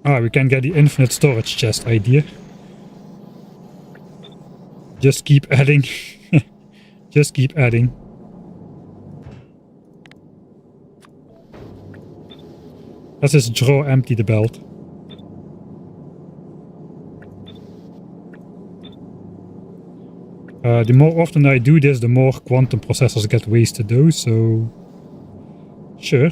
Ah, we can get the infinite storage chest idea. Just keep adding. Just keep adding. Let's just draw empty the belt. The more often I do this, the more quantum processors get wasted though, so... Sure.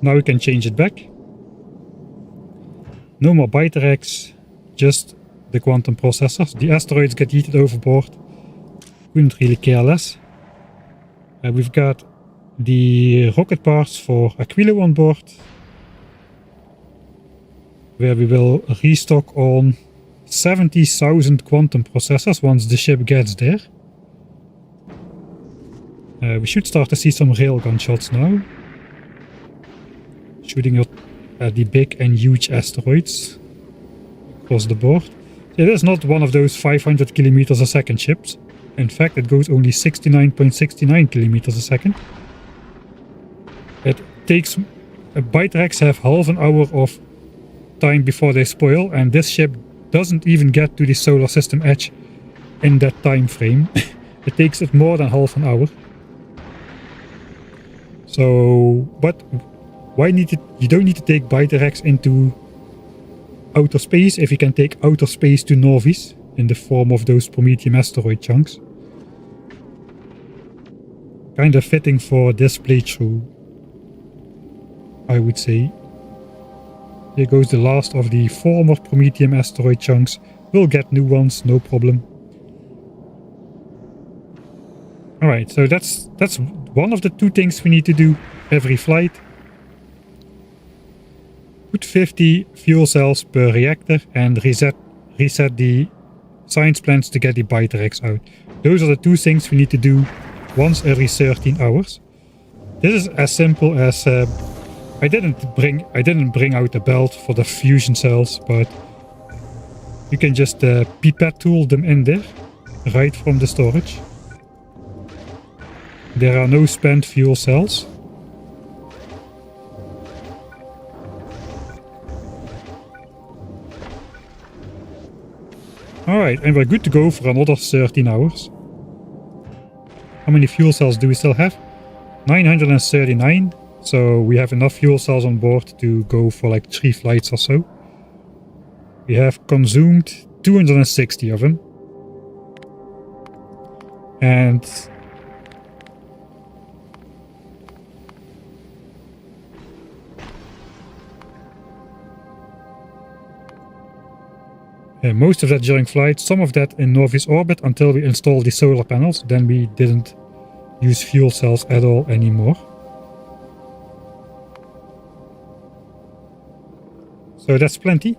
Now we can change it back. No more Byterex, just the quantum processors. The asteroids get yeeted overboard. Couldn't really care less. We've got the rocket parts for Aquilo on board, where we will restock on 70,000 quantum processors once the ship gets there. We should start to see some railgun shots now. Shooting at the big and huge asteroids across the board. It is not one of those 500 kilometers a second ships. In fact, it goes only 69.69 kilometers a second. It takes... Byterex have half an hour of time before they spoil, and this ship doesn't even get to the solar system edge in that time frame. It takes it more than half an hour. So, but why you don't need to take Byterex into outer space if you can take outer space to Nauvis in the form of those Prometheum asteroid chunks. Kind of fitting for this playthrough, I would say. Here goes the last of the former Prometheum asteroid chunks. We'll get new ones, no problem. Alright, so that's one of the two things we need to do every flight. Put 50 fuel cells per reactor and reset the science plants to get the Byterex out. Those are the two things we need to do once every 13 hours. This is as simple as I didn't bring out the belt for the fusion cells, but you can just pipette tool them in there right from the storage. There are no spent fuel cells. Alright, and we're good to go for another 13 hours. How many fuel cells do we still have? 939. So we have enough fuel cells on board to go for like 3 flights or so. We have consumed 260 of them. And most of that during flight, some of that in Nauvis orbit until we install the solar panels. Then we didn't use fuel cells at all anymore. So that's plenty.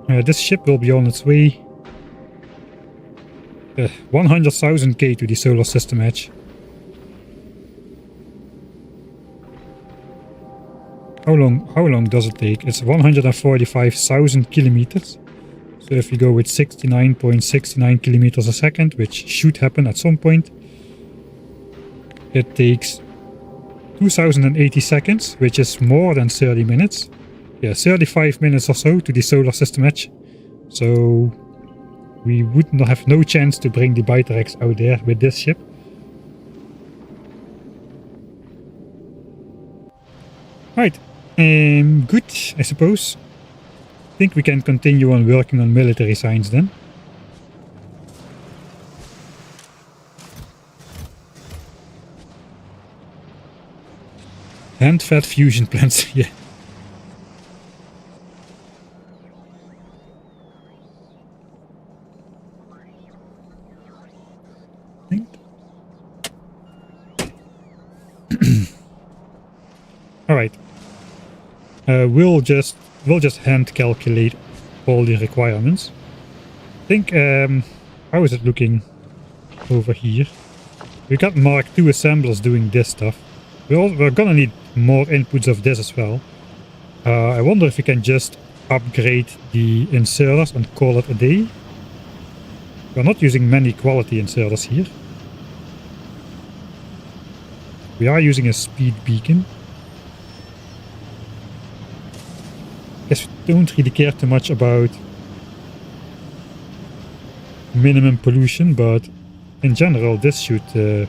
This ship will be on its way 100,000 K to the solar system edge. How long does it take? It's 145,000 kilometers. So if we go with 69.69 kilometers a second, which should happen at some point, it takes 2080 seconds, which is more than 30 minutes. Yeah, 35 minutes or so to the solar system edge. So we would not have no chance to bring the Byterex out there with this ship. Right. Good, I suppose. I think we can continue on working on military science then. Hand-fed fusion plants, yeah. All right. We'll just hand calculate all the requirements. I think how is it looking over here? We got Mark II assemblers doing this stuff. We're gonna need more inputs of this as well. I wonder if we can just upgrade the inserters and call it a day. We're not using many quality inserters here. We are using a speed beacon. Guess we don't really care too much about minimum pollution, but in general this should that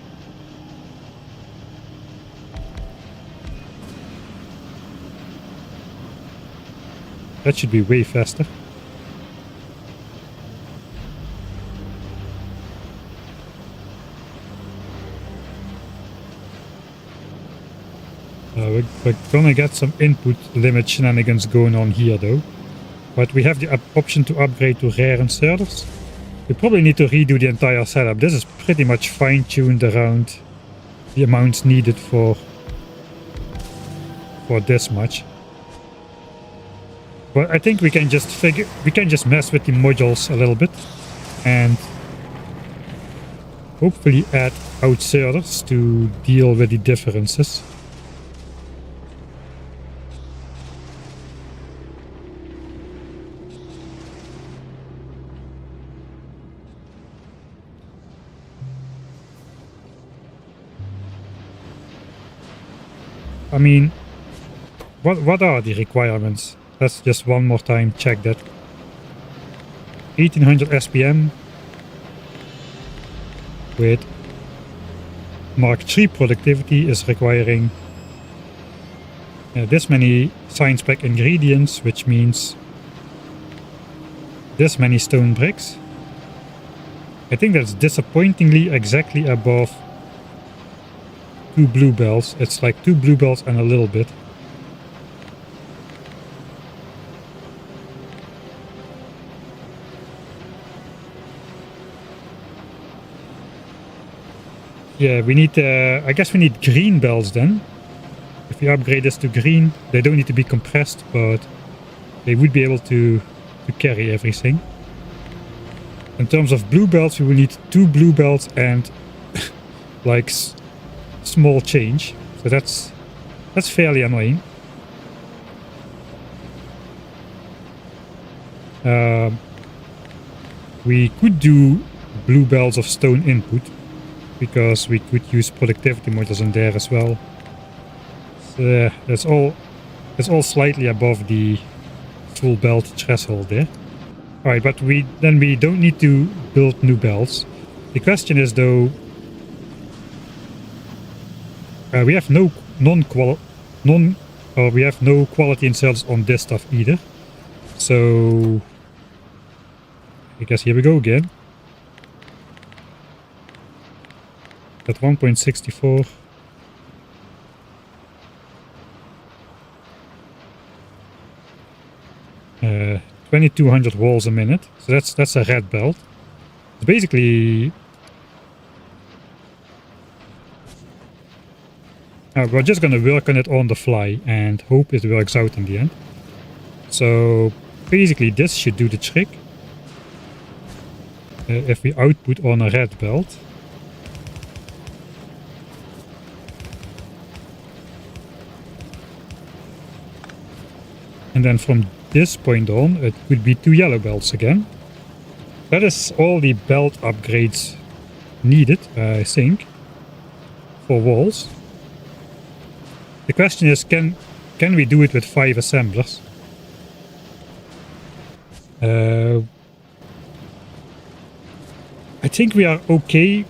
should be way faster. We're gonna get some input limit shenanigans going on here though. But we have the option to upgrade to rare inserters. We probably need to redo the entire setup. This is pretty much fine-tuned around the amounts needed for this much. But I think we can just mess with the modules a little bit and hopefully add outserters to deal with the differences. I mean, what are the requirements? Let's just one more time check that. 1800 SPM with Mark III productivity is requiring this many science spec ingredients, which means this many stone bricks. I think that's disappointingly exactly above 2 bluebells. It's like 2 bluebells and a little bit. Yeah, we need, I guess we need green bells then. If we upgrade this to green, they don't need to be compressed, but they would be able to carry everything. In terms of blue bells, we will need 2 blue bells and like small change. So that's fairly annoying. We could do blue bells of stone input, because we could use productivity modules in there as well. So that's all slightly above the full belt threshold there. Alright, but we don't need to build new belts. The question is though, we have no quality inserts on this stuff either. So I guess here we go again. At 1.64. 2200 walls a minute. So that's a red belt. It's basically we're just gonna work on it on the fly and hope it works out in the end. So basically this should do the trick. If we output on a red belt. And then from this point on, it would be 2 yellow belts again. That is all the belt upgrades needed, I think, for walls. The question is, can we do it with 5 assemblers? I think we are okay.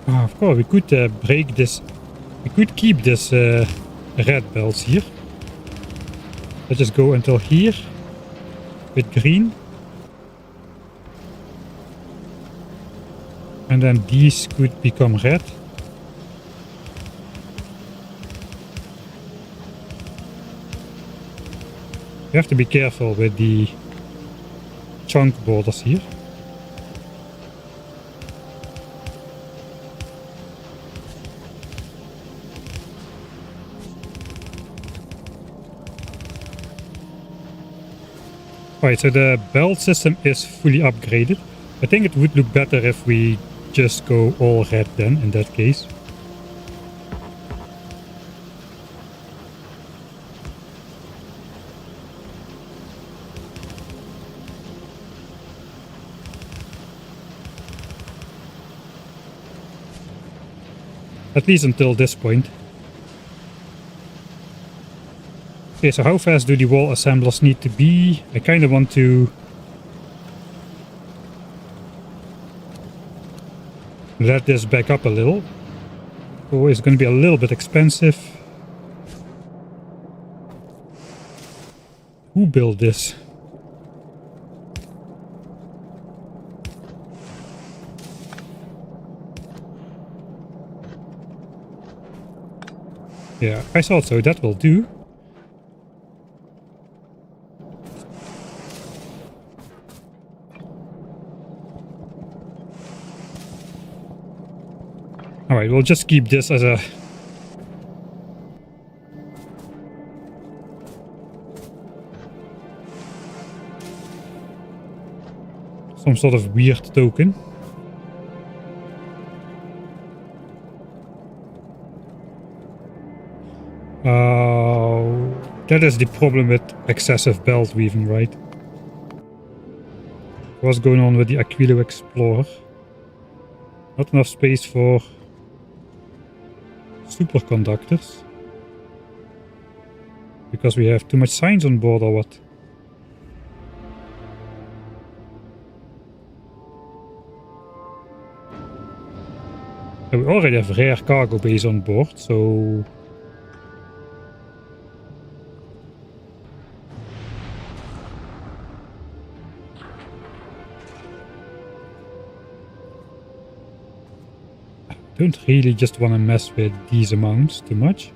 Of course, we could break this. We could keep this red belts here. Let's just go until here with green. And then these could become red. You have to be careful with the chunk borders here. Alright, so the belt system is fully upgraded. I think it would look better if we just go all red then, in that case. At least until this point. Okay, so how fast do the wall assemblers need to be? I kind of want to let this back up a little. Oh, it's going to be a little bit expensive. Who built this? Yeah, I thought so. That will do. Alright, we'll just keep this as a... some sort of weird token. That is the problem with excessive belt weaving, right? What's going on with the Aquilo Explorer? Not enough space for superconductors. Because we have too much science on board or what? We already have rare cargo base on board, so... I don't really just want to mess with these amounts too much.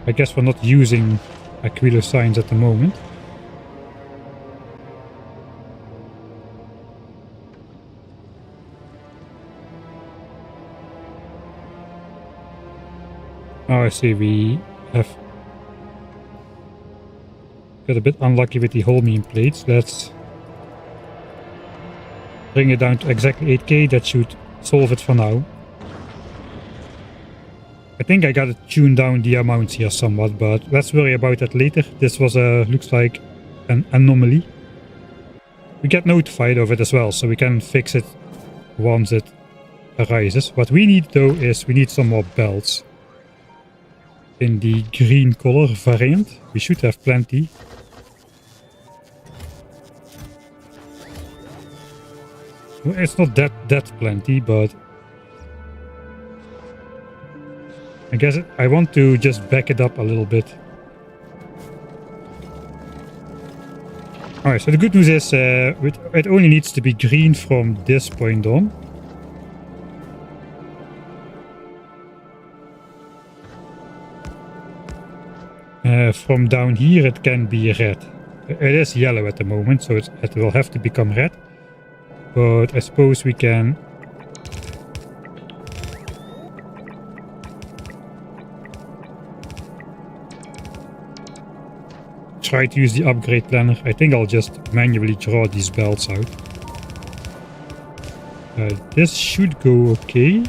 I guess we're not using Aquilo signs at the moment. Oh, I see, we have got a bit unlucky with the Holmium plates. Let's bring it down to exactly 8k. That should solve it for now. I think I gotta tune down the amounts here somewhat, but let's worry about that later. This was looks like an anomaly. We get notified of it as well, so we can fix it once it arises. What we need though is we need some more belts. In the green color variant. We should have plenty. Well, it's not that plenty, but I guess I want to just back it up a little bit. Alright, so the good news is it only needs to be green from this point on. From down here it can be red. It is yellow at the moment, so it will have to become red. But I suppose we can... try to use the upgrade planner. I think I'll just manually draw these belts out. This should go okay.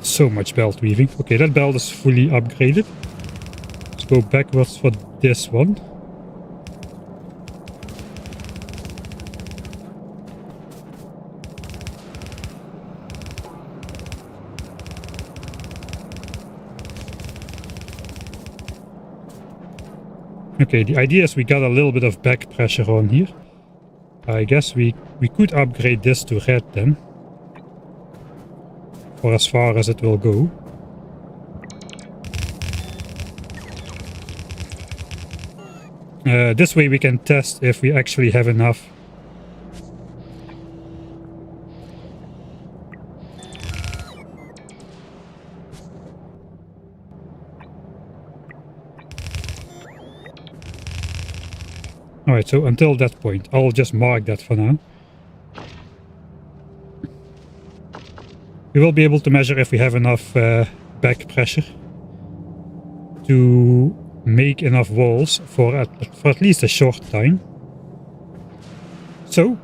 So much belt weaving. Okay, that belt is fully upgraded. Let's go backwards for this one. Okay, the idea is we got a little bit of back pressure on here. I guess we could upgrade this to red then. For as far as it will go. This way we can test if we actually have enough. Alright, so until that point, I'll just mark that for now. We will be able to measure if we have enough back pressure to make enough walls for at least a short time. So,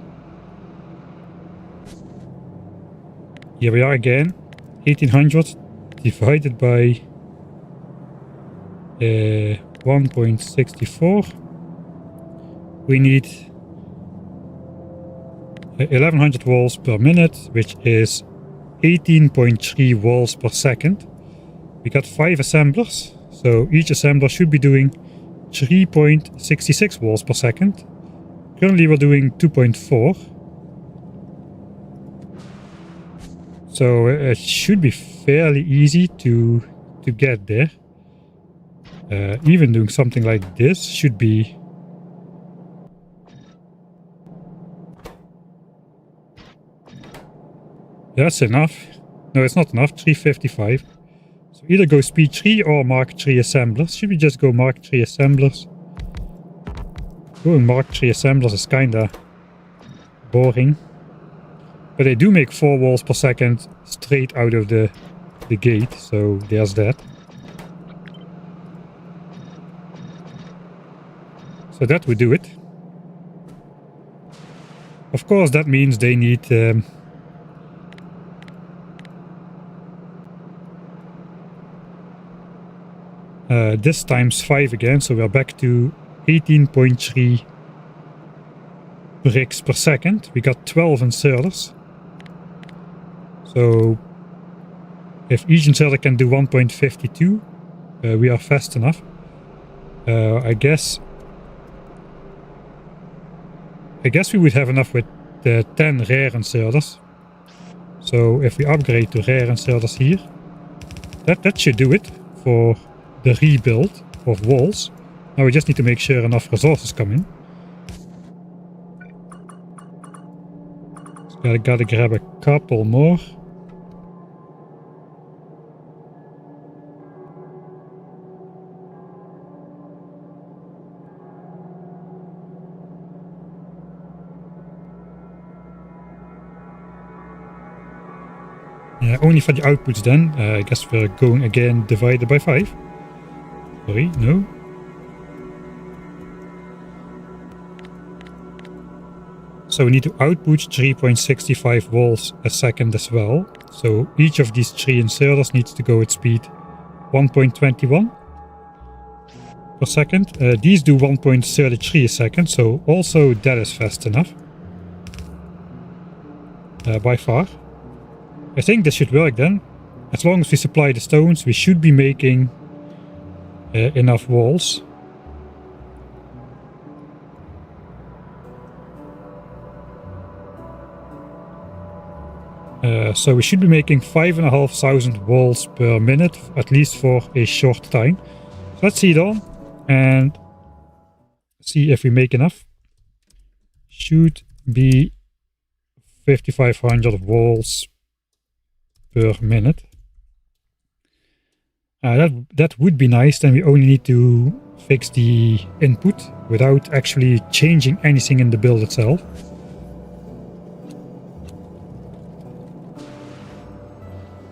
here we are again, 1800 divided by 1.64. We need 1100 walls per minute, which is 18.3 walls per second. We got 5 assemblers, so each assembler should be doing 3.66 walls per second. Currently we're doing 2.4. So it should be fairly easy to get there. Even doing something like this should be that's enough. No, it's not enough. 355. So either go speed 3 or Mark 3 assemblers. Should we just go Mark 3 assemblers? Going Mark 3 assemblers is kinda boring. But they do make 4 walls per second straight out of the gate, so there's that. So that would do it. Of course that means they need this times 5 again, so we're back to 18.3 bricks per second. We got 12 inserters. So if each inserter can do 1.52, we are fast enough. I guess we would have enough with 10 rare inserters. So if we upgrade to rare inserters here, that should do it for the rebuild of walls. Now we just need to make sure enough resources come in. So gotta grab a couple more. Only for the outputs then. I guess we're going again divided by 5. Sorry, no. So we need to output 3.65 walls a second as well. So each of these 3 inserters needs to go at speed 1.21 per second. These do 1.33 a second, so also that is fast enough. By far. I think this should work then. As long as we supply the stones, we should be making enough walls. So we should be making 5,500 walls per minute, at least for a short time. So let's see it on and see if we make enough. Should be 5,500 walls per minute. That would be nice. Then we only need to fix the input without actually changing anything in the build itself.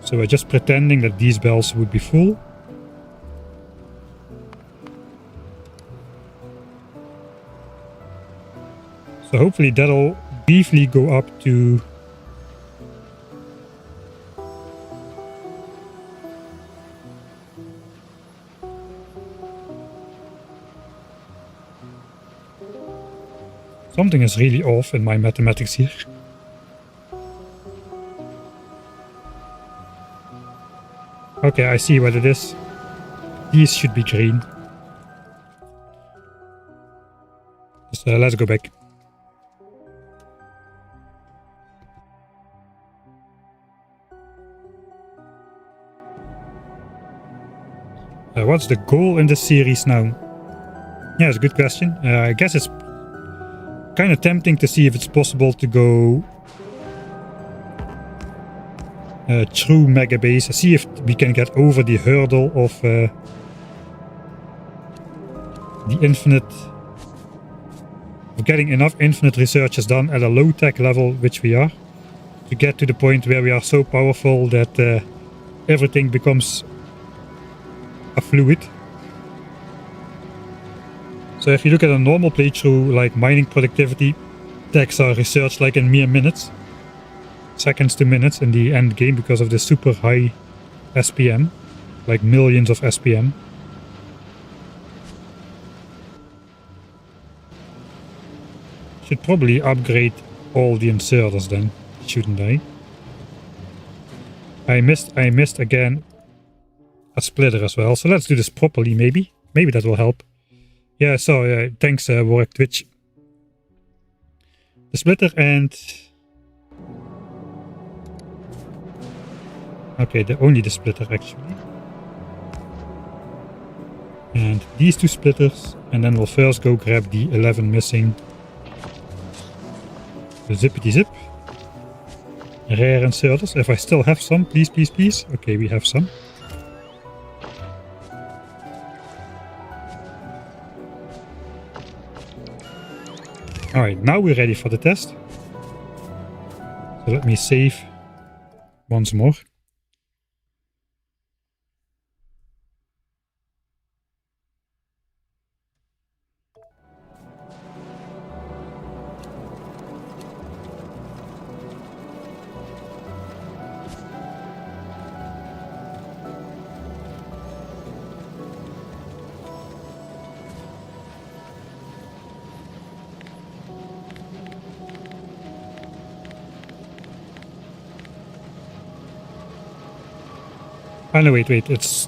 So we're just pretending that these bells would be full. So hopefully that'll briefly go up to something is really off in my mathematics here. Okay, I see what it is. These should be green. So let's go back. What's the goal in this series now? Yeah, it's a good question. I guess it's kind of tempting to see if it's possible to go through Megabase. See if we can get over the hurdle of the infinite, of getting enough infinite researches done at a low tech level, which we are, to get to the point where we are so powerful that everything becomes a fluid. So if you look at a normal playthrough, like mining productivity, techs are researched like in mere minutes, seconds to minutes in the end game because of the super high SPM, like millions of SPM. Should probably upgrade all the inserters then, shouldn't I? I missed again a splitter as well, so let's do this properly maybe. Maybe that will help. Yeah, so thanks Warwick Twitch. The splitter and... Okay, only the splitter actually. And these two splitters, and then we'll first go grab the 11 missing. The zippity zip. Rare inserters, if I still have some, please, please, please. Okay, we have some. Alright, now we're ready for the test. So let me save once more. Oh no, wait, it's...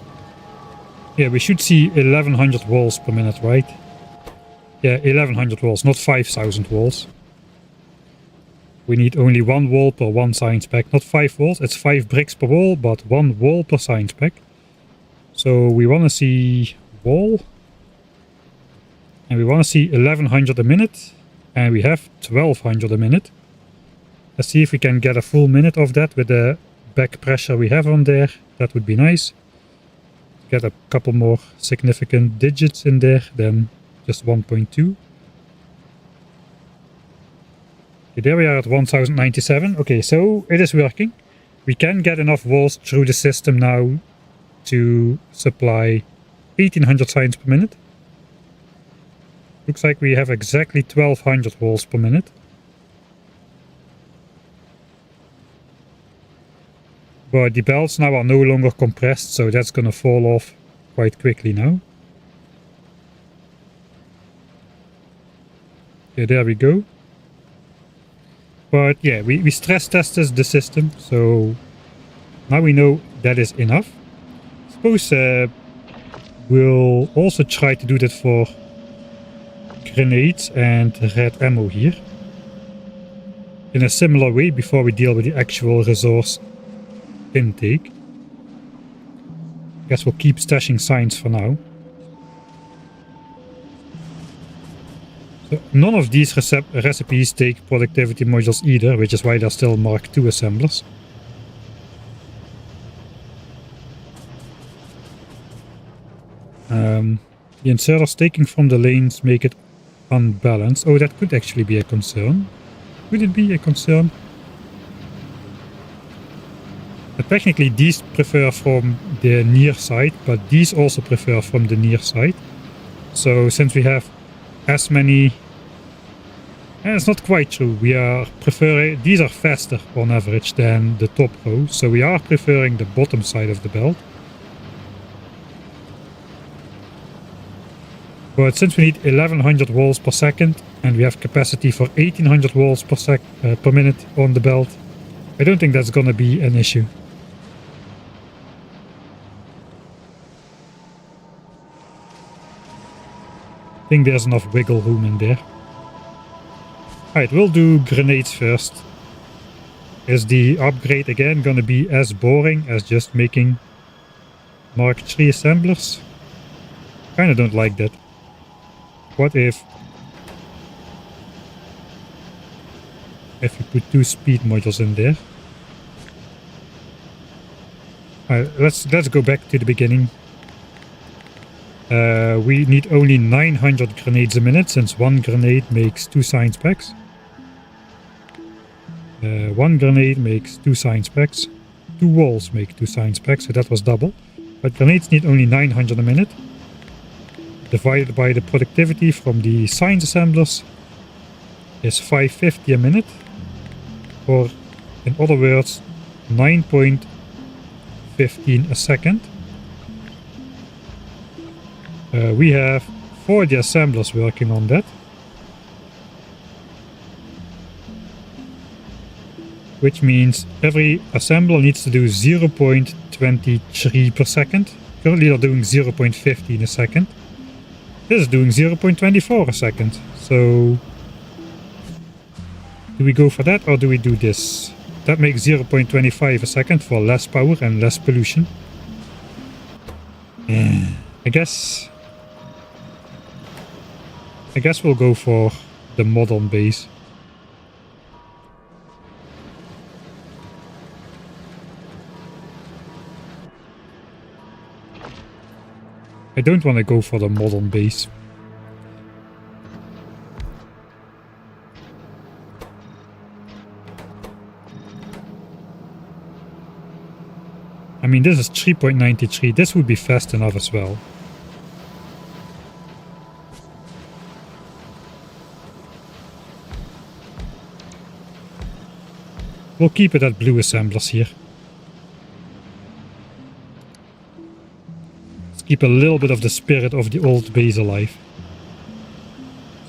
Yeah, we should see 1100 walls per minute, right? Yeah, 1100 walls, not 5000 walls. We need only 1 wall per 1 science pack, not 5 walls. It's 5 bricks per wall, but 1 wall per science pack. So we want to see wall. And we want to see 1100 a minute. And we have 1200 a minute. Let's see if we can get a full minute of that with the back pressure we have on there. That would be nice. Get a couple more significant digits in there than just 1.2. Okay, there we are at 1097. Okay, so it is working. We can get enough walls through the system now to supply 1800 science per minute. Looks like we have exactly 1200 walls per minute. But the belts now are no longer compressed, so that's gonna fall off quite quickly now. Okay, there we go. But yeah, we stress tested the system, so now we know that is enough. Suppose we'll also try to do that for grenades and red ammo here. In a similar way before we deal with the actual resource intake. Guess we'll keep stashing science for now. So none of these recipes take productivity modules either, which is why they're still Mark II assemblers. The inserters taking from the lanes make it unbalanced. Oh, that could actually be a concern. Would it be a concern? Technically these prefer from the near side, but these also prefer from the near side. So since we have as many... it's not quite true. We are preferring... These are faster on average than the top row. So we are preferring the bottom side of the belt. But since we need 1100 walls per second and we have capacity for 1800 walls per minute on the belt, I don't think that's gonna be an issue. I think there's enough wiggle room in there. Alright, we'll do grenades first. Is the upgrade again gonna be as boring as just making Mark III assemblers? Kinda don't like that. What if you put 2 speed modules in there? Alright, let's go back to the beginning. We need only 900 grenades a minute, since 1 grenade makes 2 science packs. 1 grenade makes 2 science packs. 2 walls make 2 science packs, so that was double. But grenades need only 900 a minute. Divided by the productivity from the science assemblers is 550 a minute. Or, in other words, 9.15 a second. We have 40 assemblers working on that. which means every assembler needs to do 0.23 per second. Currently they're doing 0.15 a second. This is doing 0.24 a second. So do we go for that or do we do this? That makes 0.25 a second for less power and less pollution. I guess we'll go for the modern base. I don't want to go for the modern base. I mean, this is 3.93. This would be fast enough as well. We'll keep it at blue assemblers here. Let's keep a little bit of the spirit of the old base alive.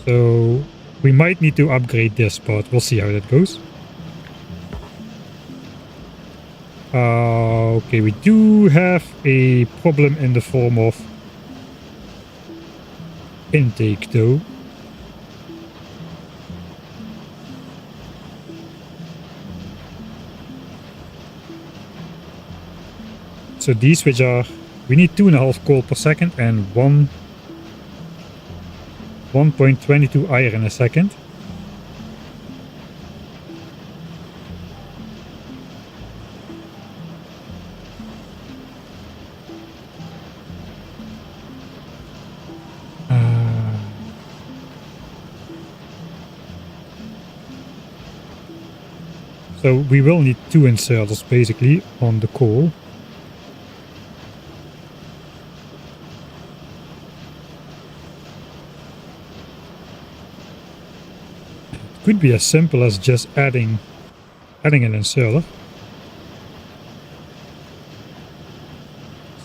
So we might need to upgrade this, but we'll see how that goes. Okay, we do have a problem in the form of intake though. So these, which are, we need 2.5 coal per second and 1.22 iron a second. So we will need 2 inserters basically on the coal. It could be as simple as just adding an inserter.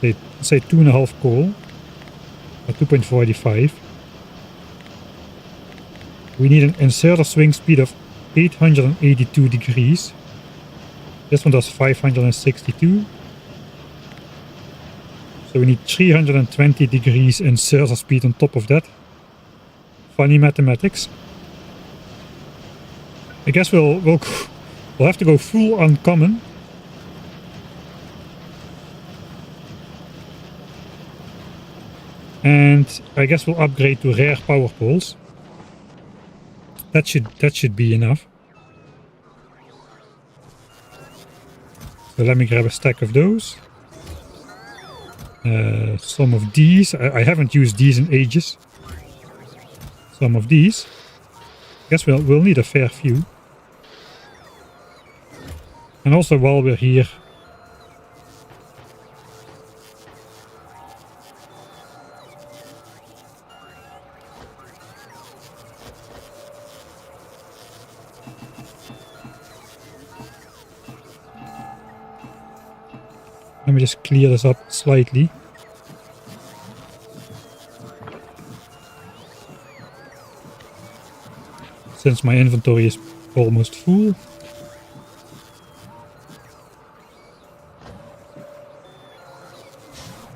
Say 2.5 coal or 2.45. We need an inserter swing speed of 882 degrees. This one does 562. So we need 320 degrees inserter speed on top of that. Funny mathematics. I guess we'll have to go full uncommon. And I guess we'll upgrade to rare power poles. That should be enough. So let me grab a stack of those. Some of these. I haven't used these in ages. Some of these. I guess we'll need a fair few. And also while we're here, let me just clear this up slightly. Since my inventory is almost full.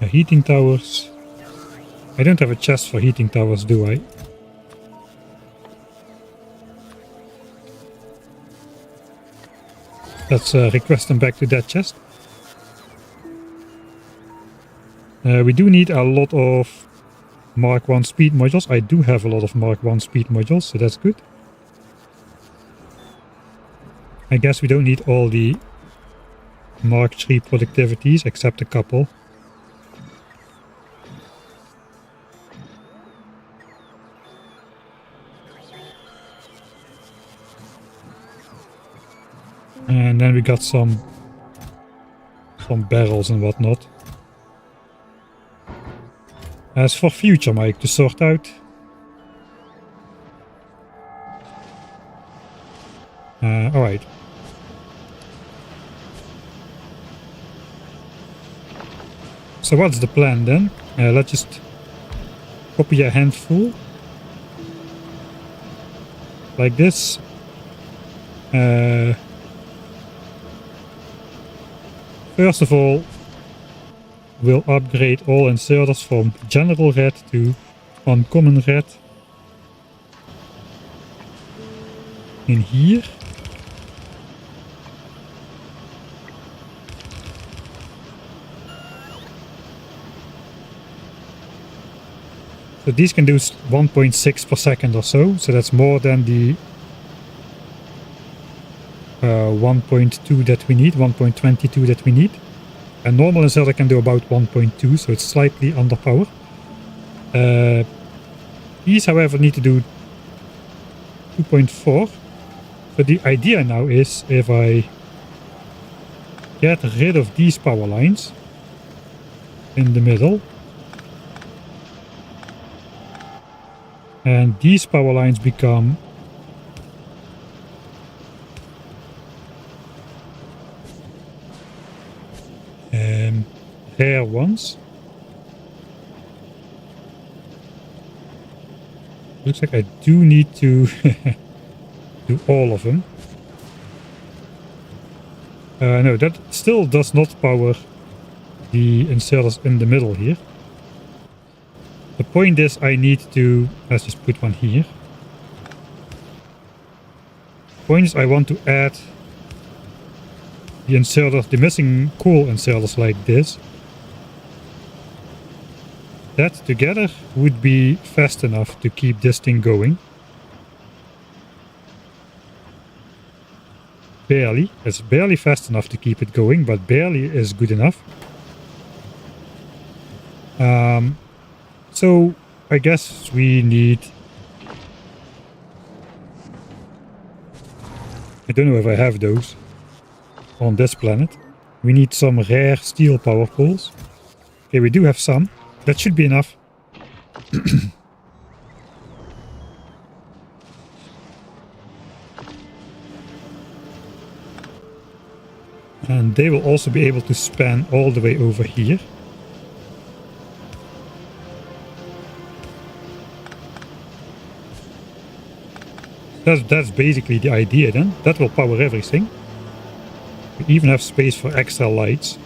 Heating towers. I don't have a chest for heating towers, do I? Let's request them back to that chest. We do need a lot of Mark 1 speed modules. I do have a lot of Mark 1 speed modules, so that's good. I guess we don't need all the Mark 3 productivities, except a couple. And then we got some barrels and whatnot. As for future, Mike, to sort out. Alright. So what's the plan then? Let's just copy a handful. Like this. first of all, we'll upgrade all inserters from general red to uncommon red. In here. So these can do 1.6 per second or so that's more than the 1.2 that we need, 1.22 that we need. A normal inserter can do about 1.2, so it's slightly underpowered. These, however, need to do 2.4. So the idea now is, if I get rid of these power lines in the middle, and these power lines become rare ones. Looks like I do need to do all of them. No, that still does not power the inserters in the middle here. The point is I need to, let's just put one here. The point is I want to add the inserters, the missing coal inserters like this. That together would be fast enough to keep this thing going. Barely. It's barely fast enough to keep it going, but barely is good enough. So I guess we need... I don't know if I have those on this planet. We need some rare steel power poles. Okay, we do have some. That should be enough. And they will also be able to span all the way over here. That's basically the idea then. That will power everything. We even have space for extra lights.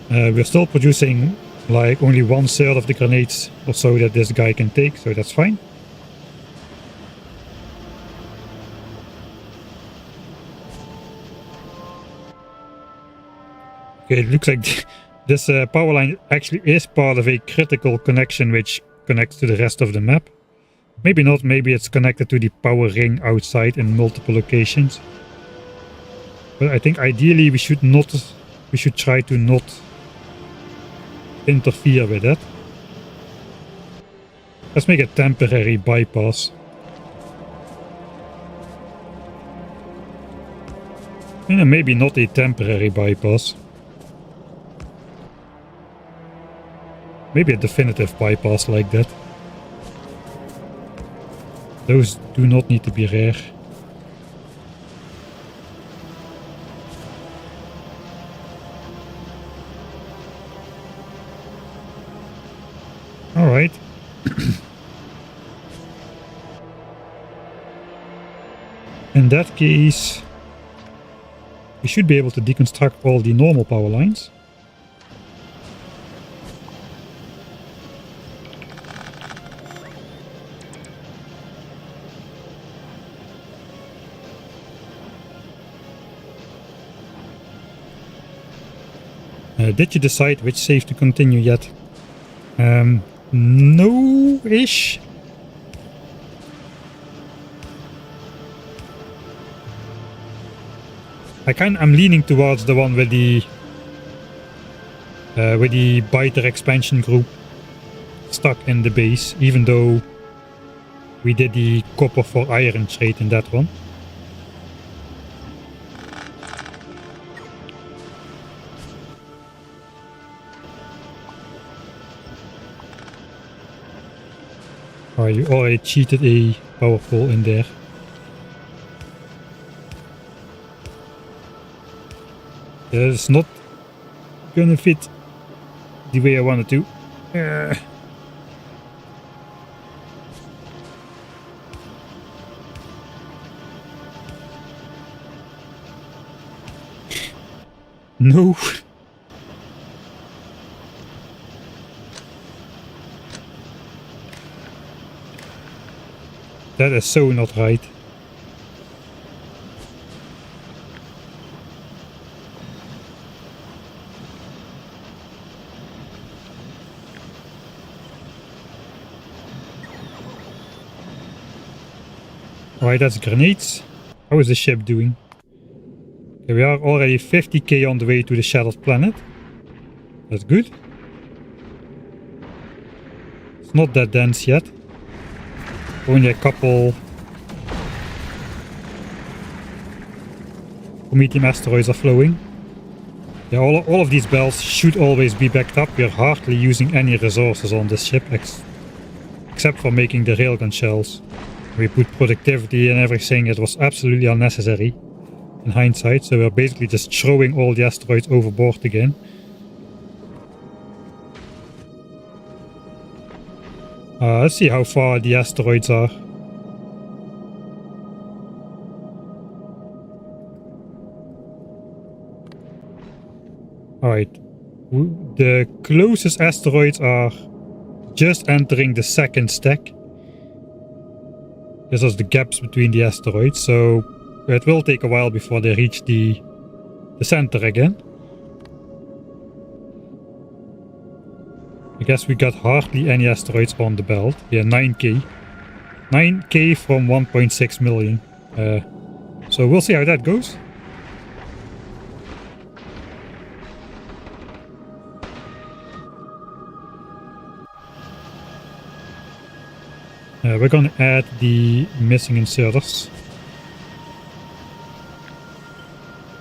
We're still producing like only 1/3 of the grenades or so that this guy can take, so that's fine. Okay, it looks like this power line actually is part of a critical connection which connects to the rest of the map. Maybe not, maybe it's connected to the power ring outside in multiple locations. But I think ideally we should try to not interfere with that. Let's make a temporary bypass. And maybe not a temporary bypass. Maybe a definitive bypass like that. Those do not need to be rare. Alright. In that case, we should be able to deconstruct all the normal power lines. Did you decide which save to continue yet? No-ish. I'm leaning towards the one with the biter expansion group stuck in the base, even though we did the copper for iron trade in that one. Oh, you already cheated a power pole in there. It's not gonna fit the way I wanted to. No. That is so not right. Alright, that's grenades. How is the ship doing? Okay, we are already 50k on the way to the Shattered Planet. That's good. It's not that dense yet. Only a couple Prometheum asteroids are flowing. Yeah, all of these belts should always be backed up. We are hardly using any resources on this ship except for making the railgun shells. We put productivity and everything. It was absolutely unnecessary in hindsight, so we're basically just throwing all the asteroids overboard again. Let's see how far the asteroids are. Alright, the closest asteroids are just entering the second stack. This is the gaps between the asteroids, so it will take a while before they reach the center again. I guess we got hardly any asteroids on the belt. Yeah, 9k. 9k from 1.6 million. So we'll see how that goes. We're gonna add the missing inserters.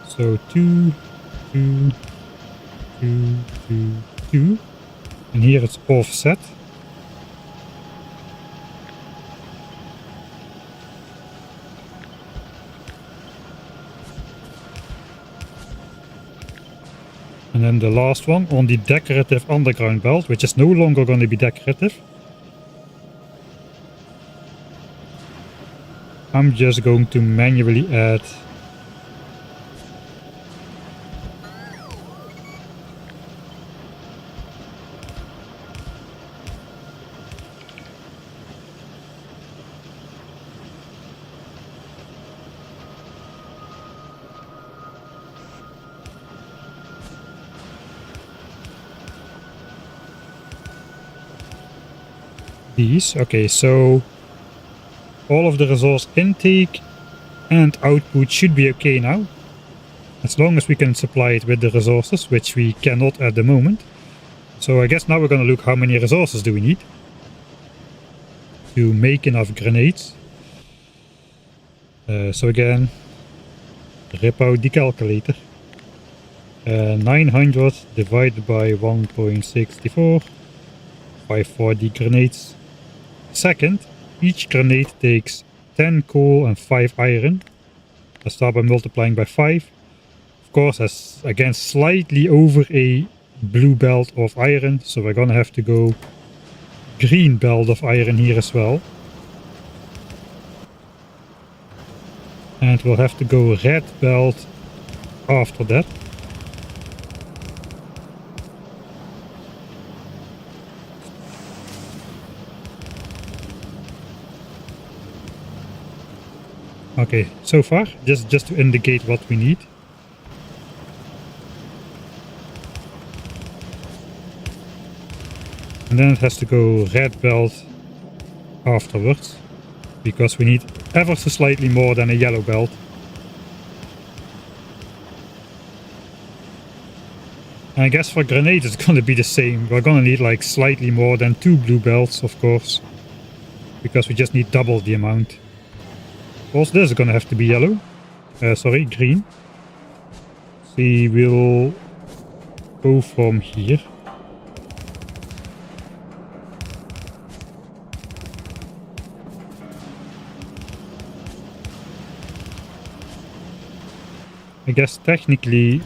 So 2, 2, 2, 2, 2. And here it's offset. And then the last one on the decorative underground belt, which is no longer going to be decorative. I'm just going to manually add these. Okay, so all of the resource intake and output should be okay now. As long as we can supply it with the resources, which we cannot at the moment. So I guess now we're going to look how many resources do we need to make enough grenades. So again, rip out the calculator. 900 divided by 1.64. 540 grenades. Second, each grenade takes 10 coal and 5 iron. Let's start by multiplying by 5. Of course, that's again slightly over a blue belt of iron, so we're gonna have to go green belt of iron here as well. And we'll have to go red belt after that. Okay, so far, just to indicate what we need. And then it has to go red belt afterwards, because we need ever so slightly more than a yellow belt. And I guess for grenades it's gonna be the same. We're gonna need like slightly more than 2 blue belts, of course, because we just need double the amount. Also, this is gonna have to be yellow. Sorry, green. See, we'll go from here. I guess technically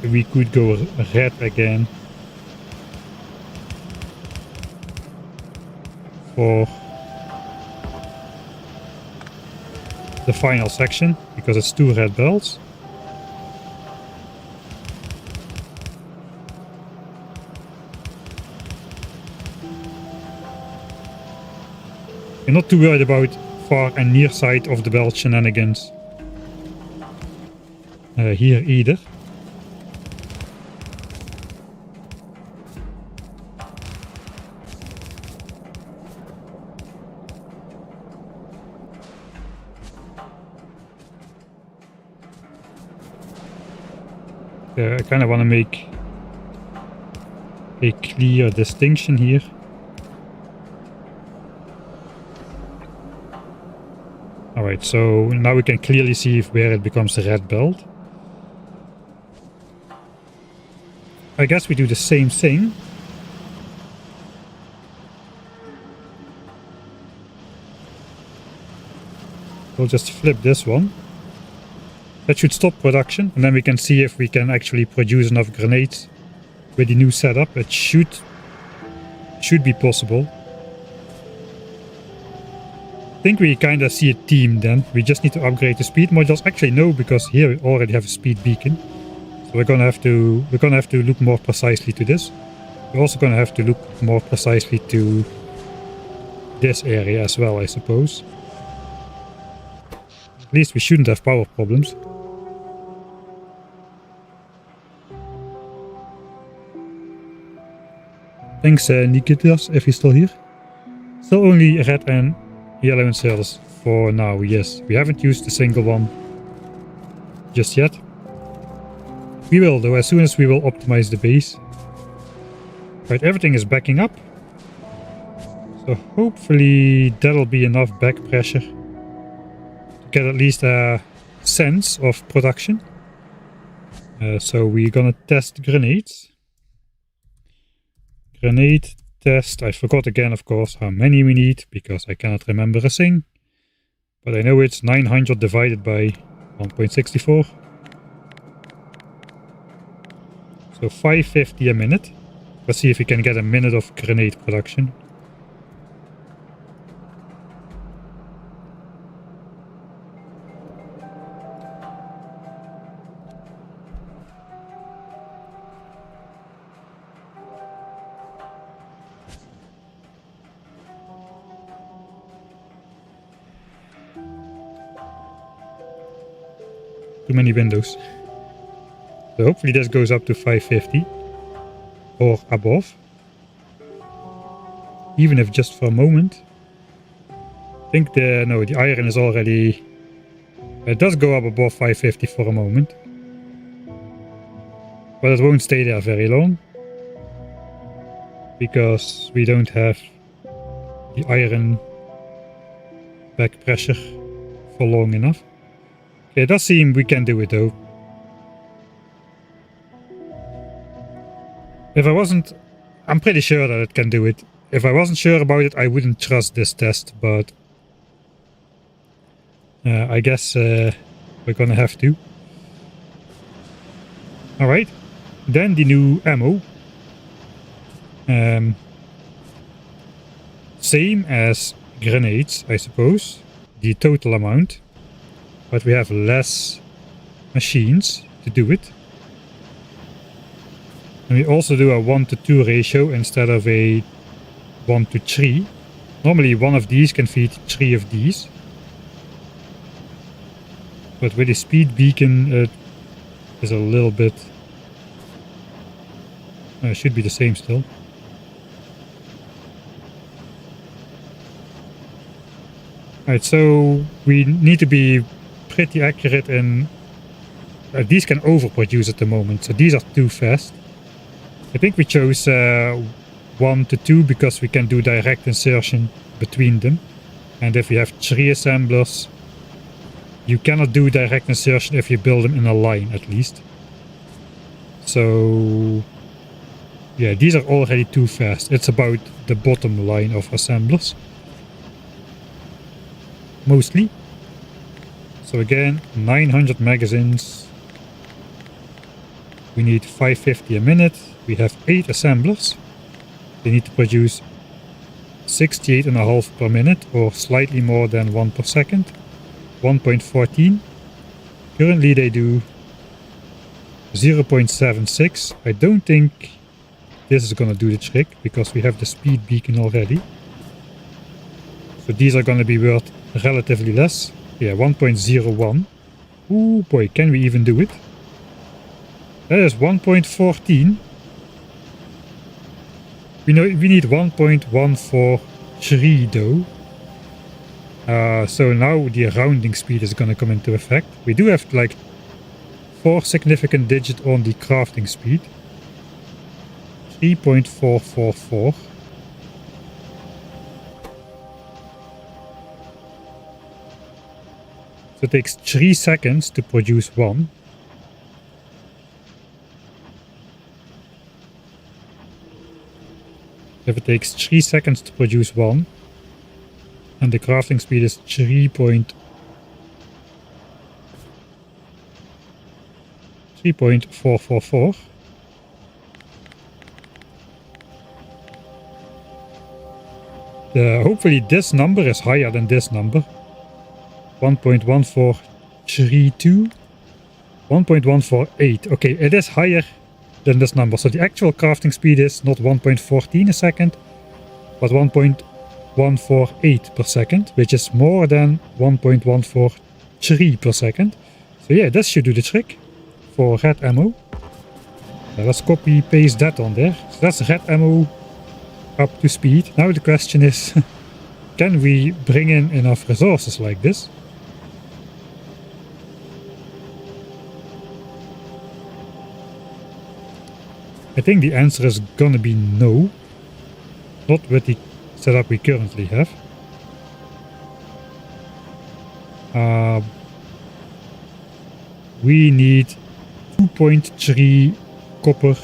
we could go red again for the final section, because it's 2 red belts. We're not too worried about far and near side of the belt shenanigans here either. I kind of want to make a clear distinction here. Alright, so now we can clearly see where it becomes a red belt. I guess we do the same thing. We'll just flip this one. That should stop production, and then we can see if we can actually produce enough grenades with the new setup. It should be possible. I think we kind of see a theme then. We just need to upgrade the speed modules. Actually no, because here we already have a speed beacon. So we're gonna have to look more precisely to this. We're also gonna have to look more precisely to this area as well, I suppose. At least we shouldn't have power problems. Thanks Nikitas, if he's still here. Still only red and yellow inserters for now, yes. We haven't used a single one just yet. We will though, as soon as we will optimize the base. Right, everything is backing up. So hopefully that'll be enough back pressure to get at least a sense of production. So we're gonna test grenades. Grenade test. I forgot again, of course, how many we need, because I cannot remember a thing. But I know it's 900 divided by 1.64. So 550 a minute. Let's see if we can get a minute of grenade production. Too many windows. So hopefully this goes up to 550 or above. Even if just for a moment. I think the iron is already... It does go up above 550 for a moment. But it won't stay there very long. Because we don't have the iron back pressure for long enough. Okay, it does seem we can do it though. If I wasn't... I'm pretty sure that it can do it. If I wasn't sure about it, I wouldn't trust this test, but... I guess we're gonna have to. Alright. Then the new ammo. Same as grenades, I suppose. The total amount. But we have less machines to do it. And we also do a 1:2 ratio instead of a 1:3. Normally one of these can feed 3 of these. But with the speed beacon it is a little bit... it should be the same still. Alright, so we need to be pretty accurate in... these can overproduce at the moment, so these are too fast. I think we chose 1 to 2 because we can do direct insertion between them. And if you have 3 assemblers, you cannot do direct insertion if you build them in a line at least. So yeah, these are already too fast. It's about the bottom line of assemblers. Mostly. So again, 900 magazines. We need 550 a minute. We have 8 assemblers. They need to produce 68.5 per minute, or slightly more than 1 per second. 1.14. Currently they do 0.76. I don't think this is gonna do the trick, because we have the speed beacon already. So these are going to be worth relatively less. Yeah, 1.01. Ooh boy, can we even do it? That is 1.14. We need 1.143 though. So now the rounding speed is going to come into effect. We do have like 4 significant digits on the crafting speed. 3.444. So it takes 3 seconds to produce one. If it takes 3 seconds to produce one, and the crafting speed is 3.444. Hopefully this number is higher than this number. 1.1432. 1.148. Okay, it is higher than this number. So the actual crafting speed is not 1.14 a second, but 1.148 per second, which is more than 1.143 per second. So yeah, this should do the trick for red ammo. Let's copy paste that on there. So that's red ammo up to speed. Now the question is, can we bring in enough resources like this? I think the answer is gonna be no. Not with the setup we currently have. We need 2.3 copper.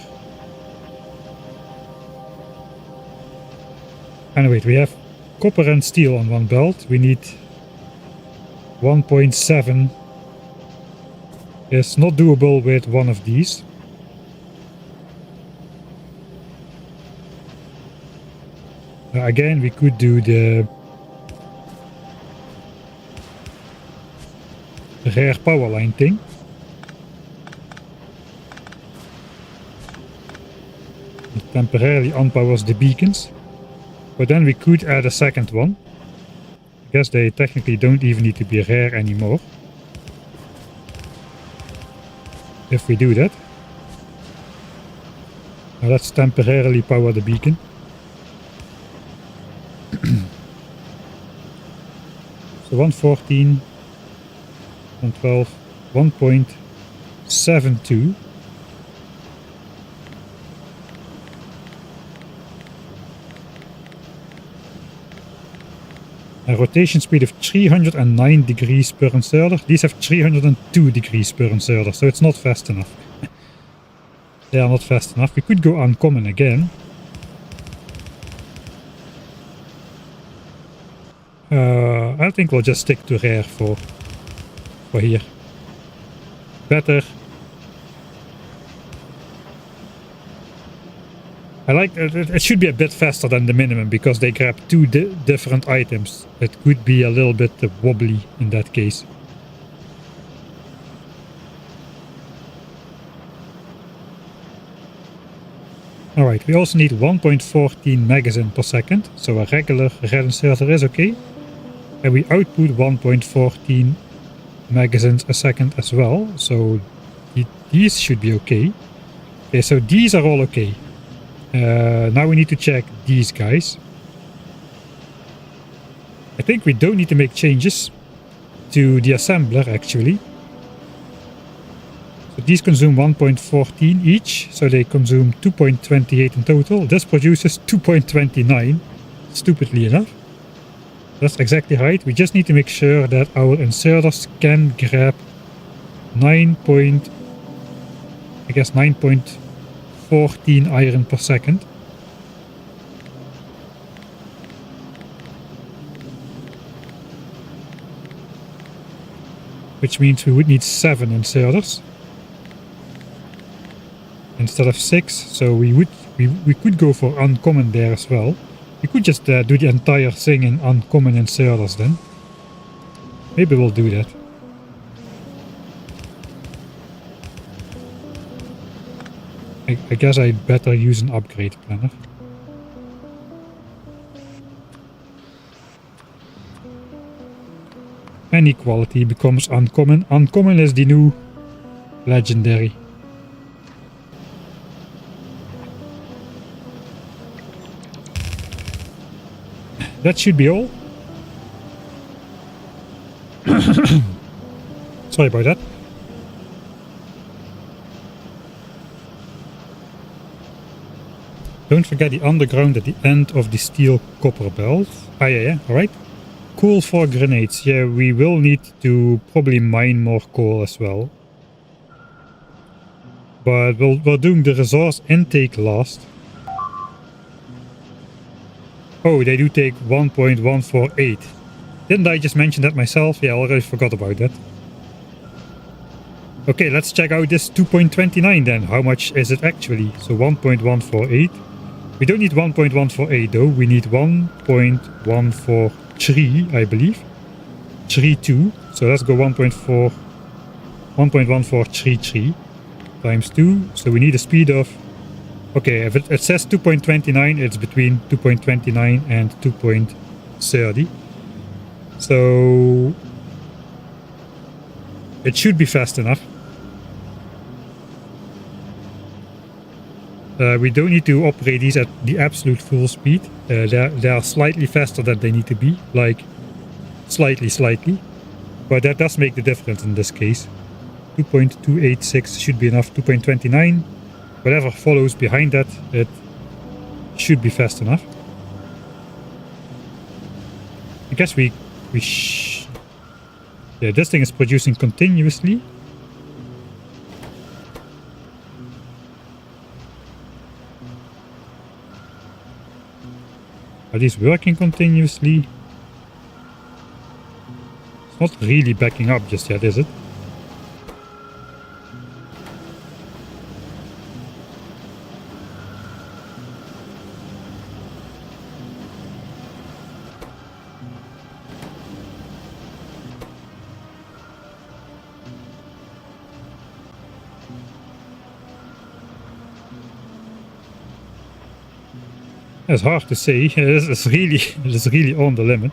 And wait, we have copper and steel on one belt. We need 1.7. It's not doable with one of these. Again, we could do the rare power line thing. It temporarily unpowers the beacons. But then we could add a second one. I guess they technically don't even need to be rare anymore. If we do that. Now let's temporarily power the beacon. So 114, 112, 1.72. A rotation speed of 309 degrees per inserter. These have 302 degrees per inserter, so it's not fast enough. They are not fast enough. We could go uncommon again. I think we'll just stick to rare for here. Better. I like it should be a bit faster than the minimum because they grab two different items. It could be a little bit wobbly in that case. Alright, we also need 1.14 magazine per second, so a regular red inserter is okay. And we output 1.14 magazines a second as well, so these should be okay. Okay, so these are all okay. Now we need to check these guys. I think we don't need to make changes to the assembler actually. So these consume 1.14 each, so they consume 2.28 in total. This produces 2.29, stupidly enough. That's exactly right. We just need to make sure that our inserters can grab 9.14 iron per second. Which means we would need 7 inserters instead of 6. So we could go for uncommon there as well. We could just do the entire thing in uncommon inserters then. Maybe we'll do that. I guess I'd better use an upgrade planner. Any quality becomes uncommon. Uncommon is the new legendary. That should be all. Sorry about that. Don't forget the underground at the end of the steel copper belt. Ah, yeah, alright. Coal for grenades. Yeah, we will need to probably mine more coal as well. But we're doing the resource intake last. Oh, they do take 1.148. Didn't I just mention that myself? Yeah, I already forgot about that. Okay, let's check out this 2.29 then. How much is it actually? So 1.148. We don't need 1.148 though. We need 1.143, I believe. 32. So let's go 1.1433 times 2. So we need a speed of... Okay, if it says 2.29, it's between 2.29 and 2.30. So it should be fast enough. We don't need to operate these at the absolute full speed. They are slightly faster than they need to be, like slightly. But that does make the difference in this case. 2.286 should be enough. 2.29, whatever follows behind that, it should be fast enough. I guess yeah, this thing is producing continuously. Are these working continuously? It's not really backing up just yet, is it? It's hard to say. It is really on the limit.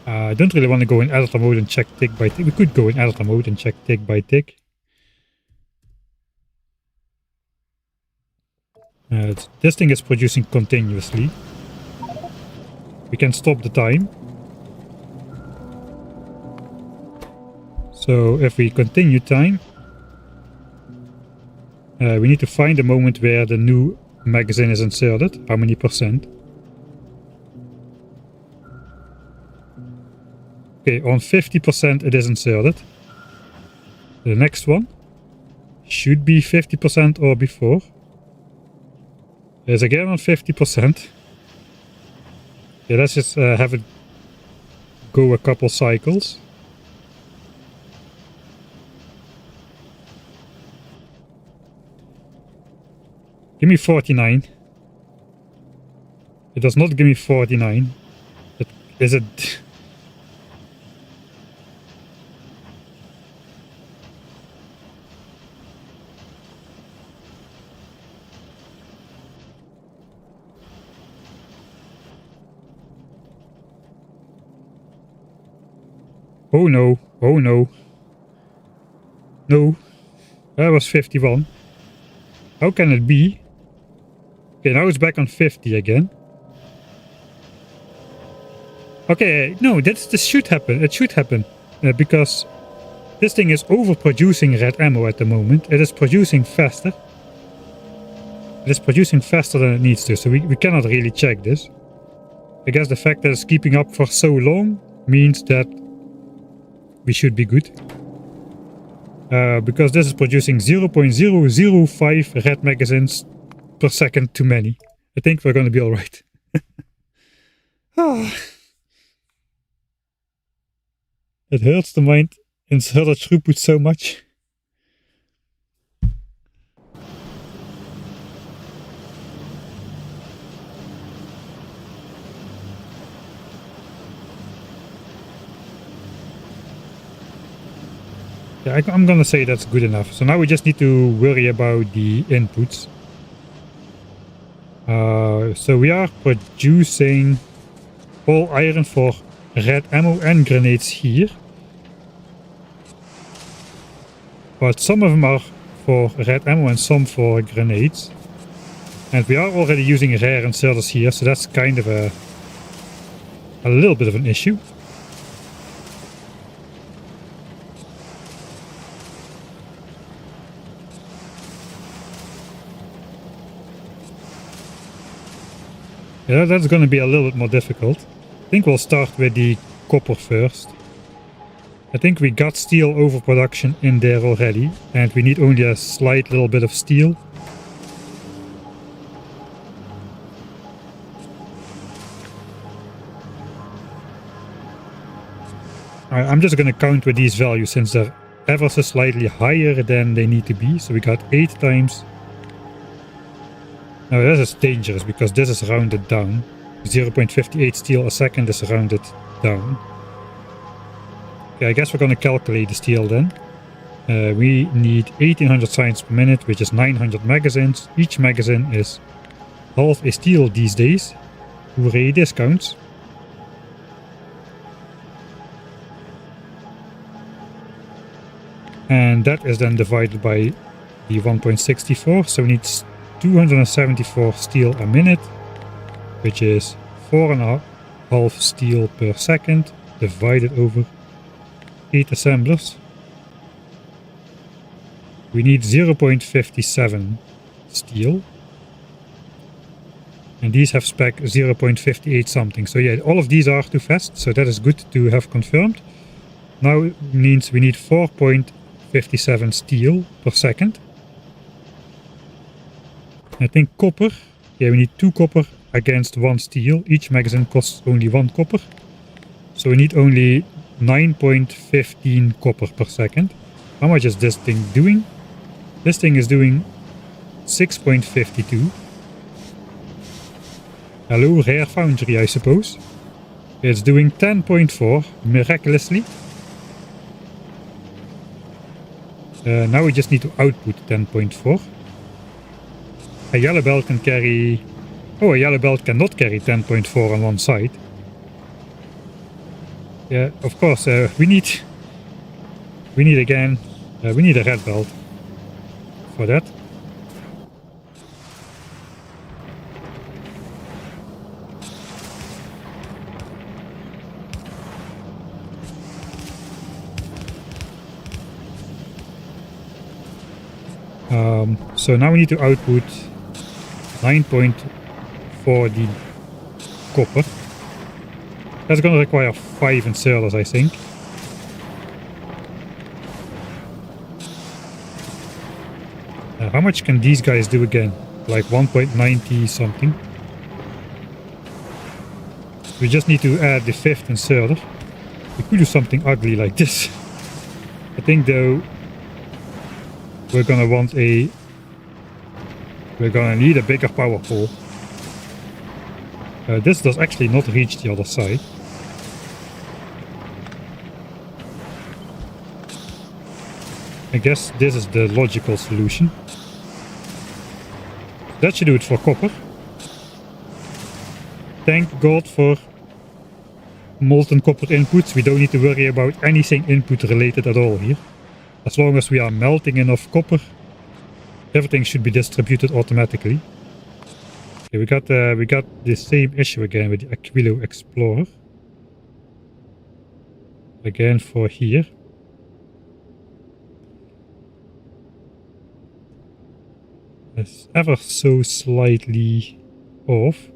I don't really want to go in editor mode and check tick by tick. We could go in editor mode and check tick by tick. This thing is producing continuously. We can stop the time. So if we continue time, we need to find a moment where the new magazine is inserted. How many percent? Okay, on 50% it is inserted. The next one should be 50% or before. It's again on 50%. Yeah, let's just have it go a couple cycles. Give me 49. It does not give me 49. Is it... Oh no, oh no. No, that was 51. How can it be? Okay, now it's back on 50 again. Okay, no, this should happen. It should happen. Because this thing is overproducing red ammo at the moment. It is producing faster. It is producing faster than it needs to, so we cannot really check this. I guess the fact that it's keeping up for so long means that we should be good. Because this is producing 0.005 red magazines per second too many. I think we're going to be alright. It hurts the mind insert throughput so much. Yeah, I'm gonna say that's good enough. So now we just need to worry about the inputs. So we are producing all iron for red ammo and grenades here. But some of them are for red ammo and some for grenades. And we are already using rare inserters here, so that's kind of a little bit of an issue. Yeah, that's going to be a little bit more difficult. I think we'll start with the copper first. I think we got steel overproduction in there already, and we need only a slight little bit of steel. I'm just going to count with these values since they're ever so slightly higher than they need to be. So we got 8 times. Now this is dangerous because this is rounded down. 0.58 steel a second is rounded down. Okay, I guess we're going to calculate the steel then. We need 1800 science per minute, which is 900 magazines. Each magazine is half a steel these days. Hooray, discounts. And that is then divided by the 1.64, so we need 274 steel a minute, which is 4.5 steel per second, divided over 8 assemblers. We need 0.57 steel. And these have spec 0.58 something. So yeah, all of these are too fast, so that is good to have confirmed. Now it means we need 4.57 steel per second. I think copper, yeah, we need 2 copper against 1 steel. Each magazine costs only 1 copper. So we need only 9.15 copper per second. How much is this thing doing? This thing is doing 6.52. Hello, Rare Foundry, I suppose. It's doing 10.4, miraculously. Now we just need to output 10.4. A yellow belt can carry... Oh, a yellow belt cannot carry 10.4 on one side. Yeah, of course, we need again, we need a red belt for that. So now we need to output 9.4D copper. That's going to require 5 inserters, I think. How much can these guys do again? Like 1.90 something. We just need to add the 5th inserter. We could do something ugly like this. I think though we're gonna need a bigger power pole. This does actually not reach the other side. I guess this is the logical solution. That should do it for copper. Thank God for molten copper inputs. We don't need to worry about anything input related at all here. As long as we are melting enough copper, everything should be distributed automatically. Okay, we got the same issue again with the Aquilo Explorer. Again for here. It's ever so slightly off.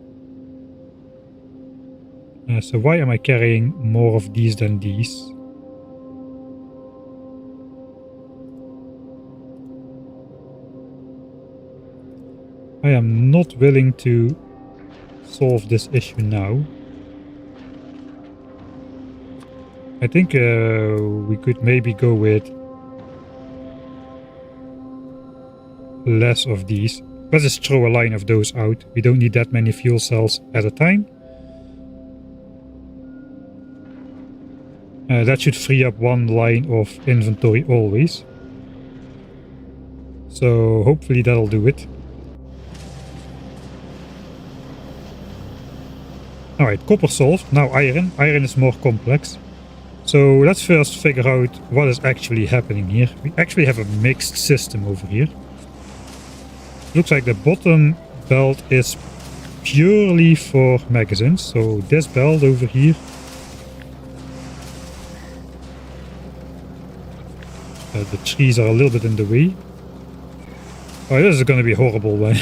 So why am I carrying more of these than these? I am not willing to solve this issue now. I think we could maybe go with less of these. Let's just throw a line of those out. We don't need that many fuel cells at a time. That should free up 1 line of inventory always. So hopefully that'll do it. Alright, copper solved. Now iron. Iron is more complex. So let's first figure out what is actually happening here. We actually have a mixed system over here. Looks like the bottom belt is purely for magazines. So this belt over here. The trees are a little bit in the way. Oh, this is going to be horrible then.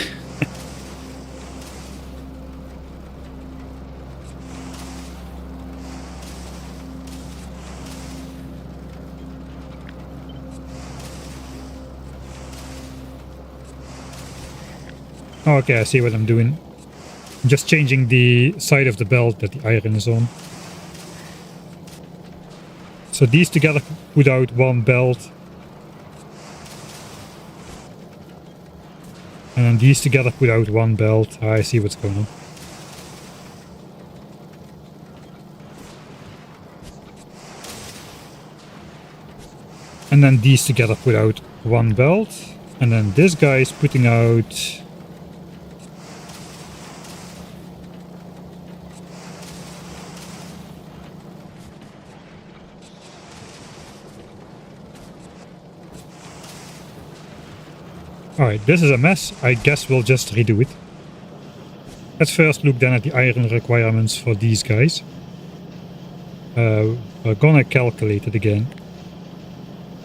Okay, I see what I'm doing. I'm just changing the side of the belt that the iron is on. So these together put out one belt. And then these together put out one belt. I see what's going on. And then these together put out one belt. And then this guy is putting out... Alright, this is a mess. I guess we'll just redo it. Let's first look then at the iron requirements for these guys. We're gonna calculate it again.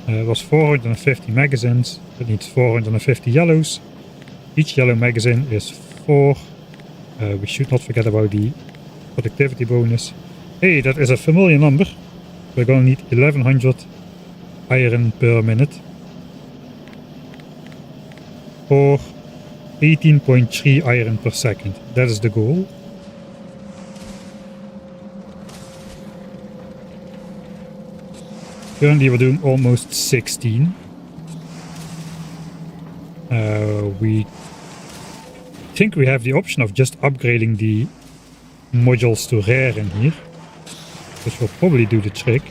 It was 450 magazines. It needs 450 yellows. Each yellow magazine is 4. We should not forget about the productivity bonus. Hey, that is a familiar number. We're gonna need 1100 iron per minute. Or 18.3 iron per second. That is the goal. Currently we're doing almost 16. We think we have the option of just upgrading the modules to rare in here, which will probably do the trick.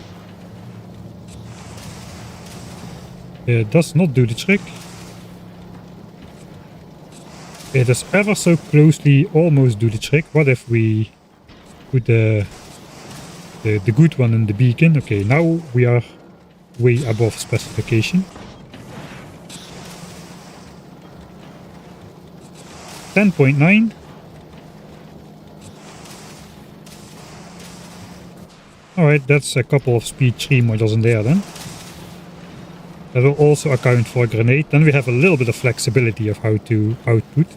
It does not do the trick. It does ever so closely almost do the trick. What if we put the good one in the beacon? Okay, now we are way above specification. 10.9. Alright, that's a couple of speed 3 modules in there then. That will also account for a grenade. Then we have a little bit of flexibility of how to output.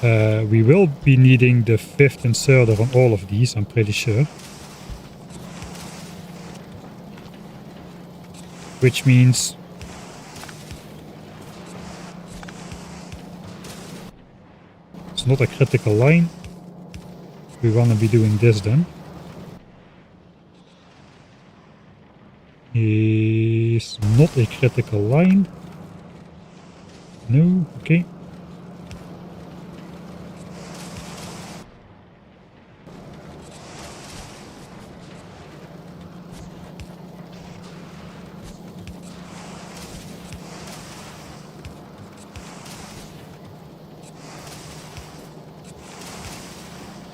We will be needing the 5th inserter on all of these, I'm pretty sure. Which means... it's not a critical line. We want to be doing this then. Is not a critical line. No, okay.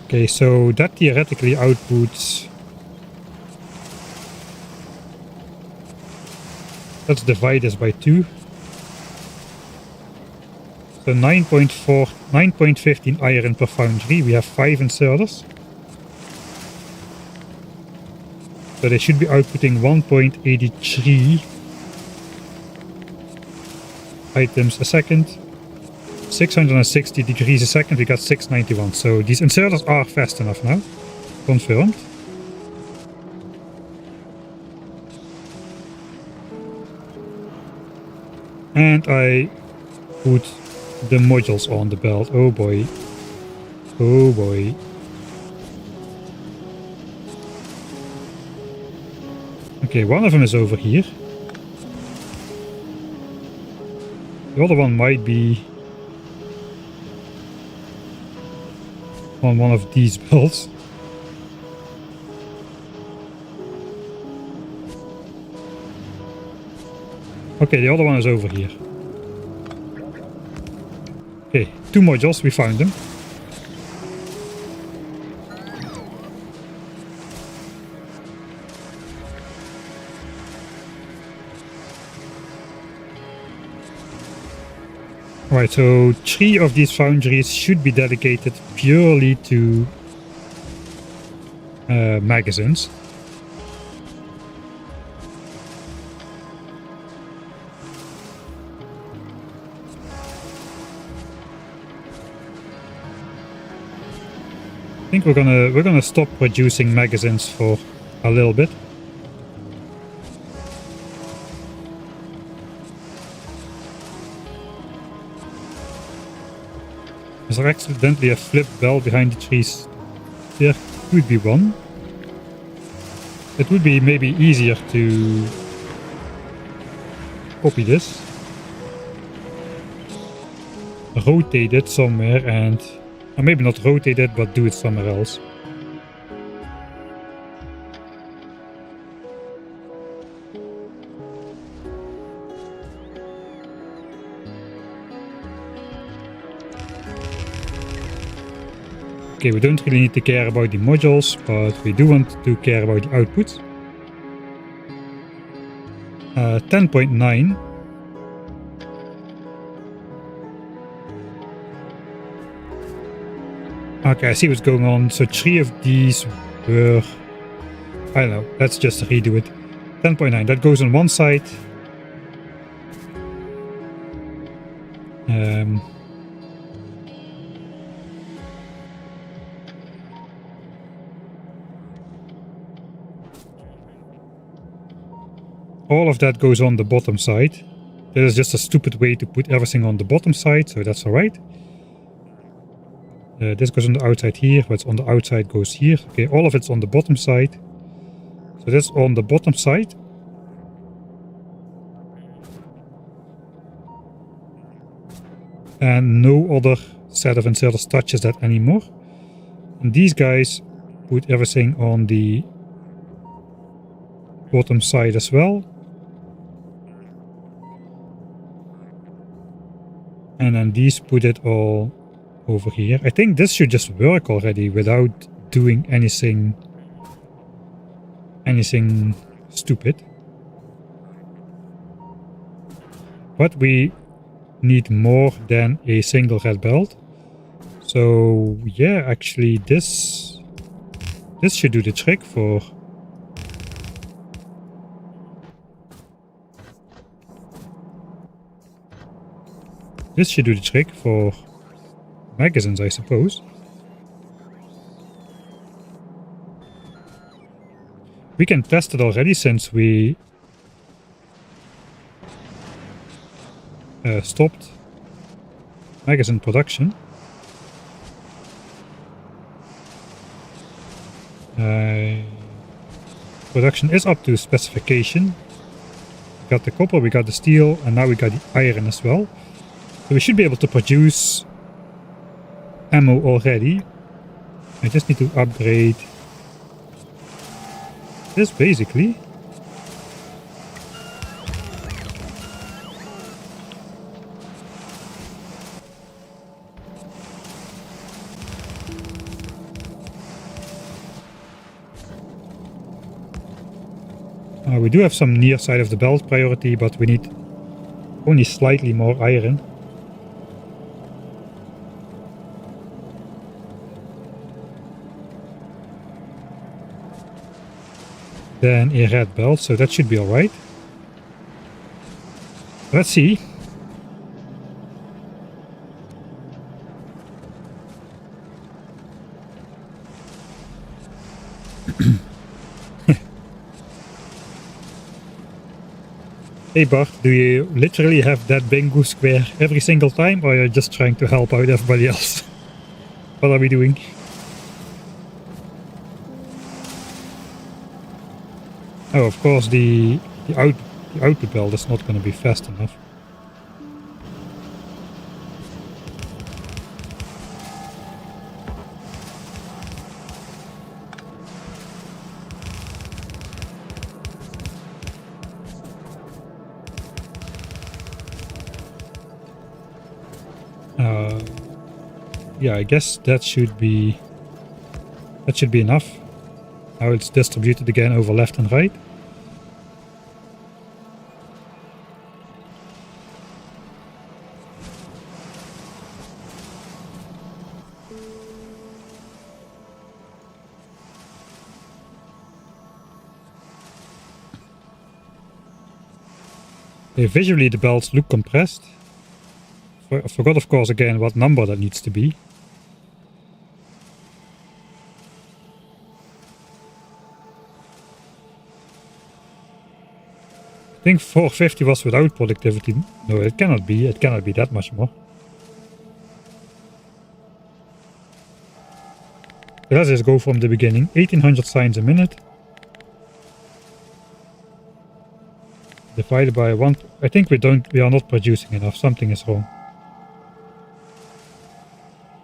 Okay, so that theoretically outputs... let's divide this by 2. So 9.15 iron per foundry. We have 5 inserters. So they should be outputting 1.83 items a second. 660 degrees a second, we got 691. So these inserters are fast enough now. Confirmed. And I put the modules on the belt. Oh boy. Oh boy. Okay, one of them is over here. The other one might be on one of these belts. Okay, the other one is over here. Okay, 2 modules, we found them. Right, so 3 of these foundries should be dedicated purely to magazines. I think we're gonna stop producing magazines for a little bit. Is there accidentally a flip bell behind the trees? There could be one. It would be maybe easier to copy this, rotate it somewhere, and or maybe not rotate it, but do it somewhere else. Okay, we don't really need to care about the modules, but we do want to care about the output. 10.9. Okay, I see what's going on. So 3 of these were... I don't know, let's just redo it. 10.9, that goes on one side. All of that goes on the bottom side. That is just a stupid way to put everything on the bottom side, so that's alright. This goes on the outside here, what's on the outside goes here. Okay, all of it's on the bottom side. So that's on the bottom side. And no other set of inserters touches that anymore. And these guys put everything on the bottom side as well. And then these put it all over here. I think this should just work already without doing anything stupid. But we need more than a single red belt. So yeah, actually this should do the trick for... This should do the trick for magazines, I suppose. We can test it already since we stopped magazine production. Production is up to specification. We got the copper, we got the steel, and now we got the iron as well. So we should be able to produce ammo already. I just need to upgrade this basically. We do have some near side of the belt priority, but we need only slightly more iron. Than a red belt, so that should be alright. Let's see. Hey Bart, do you literally have that bingo square every single time, or are you just trying to help out everybody else? What are we doing? Oh, of course the output belt is not going to be fast enough. Yeah, I guess that should be enough. Now it's distributed again over left and right. Okay, visually the belts look compressed. I forgot of course again what number that needs to be. I think 450 was without productivity. No, it cannot be. It cannot be that much more. Let's just go from the beginning. 1800 signs a minute. Divided by 1. I think we are not producing enough. Something is wrong.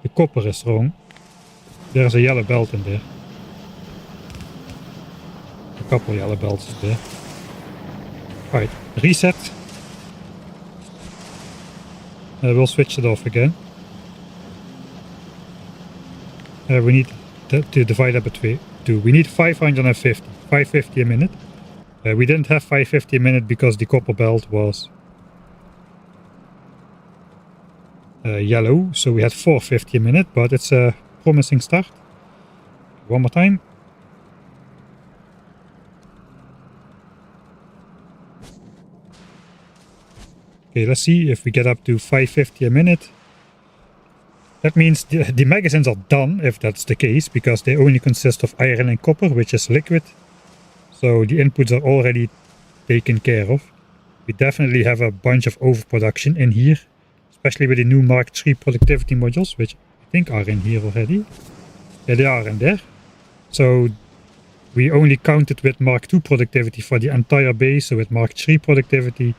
The copper is wrong. There's a yellow belt in there. A couple yellow belts is there. Alright, reset. We'll switch it off again. We need to divide that between two. We need 550. 550 a minute. We didn't have 550 a minute because the copper belt was yellow. So we had 450 a minute, but it's a promising start. One more time. Okay, let's see if we get up to 550 a minute. That means the magazines are done, if that's the case, because they only consist of iron and copper, which is liquid. So the inputs are already taken care of. We definitely have a bunch of overproduction in here, especially with the new Mark III productivity modules, which I think are in here already. Yeah, they are in there. So we only counted with Mark II productivity for the entire base, so with Mark III productivity,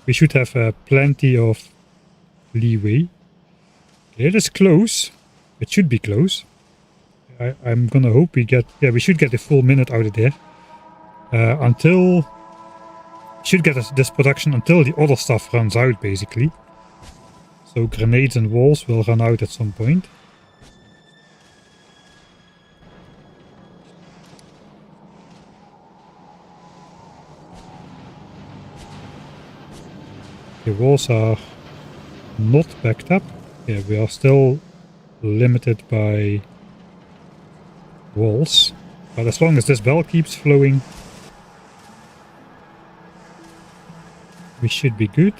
we should have plenty of leeway. Okay, it is close. It should be close. I'm gonna hope we get... Yeah, we should get a full minute out of there. Until... Should get this production until the other stuff runs out, basically. So grenades and walls will run out at some point. The walls are not backed up. Yeah, we are still limited by walls. But as long as this bell keeps flowing, we should be good.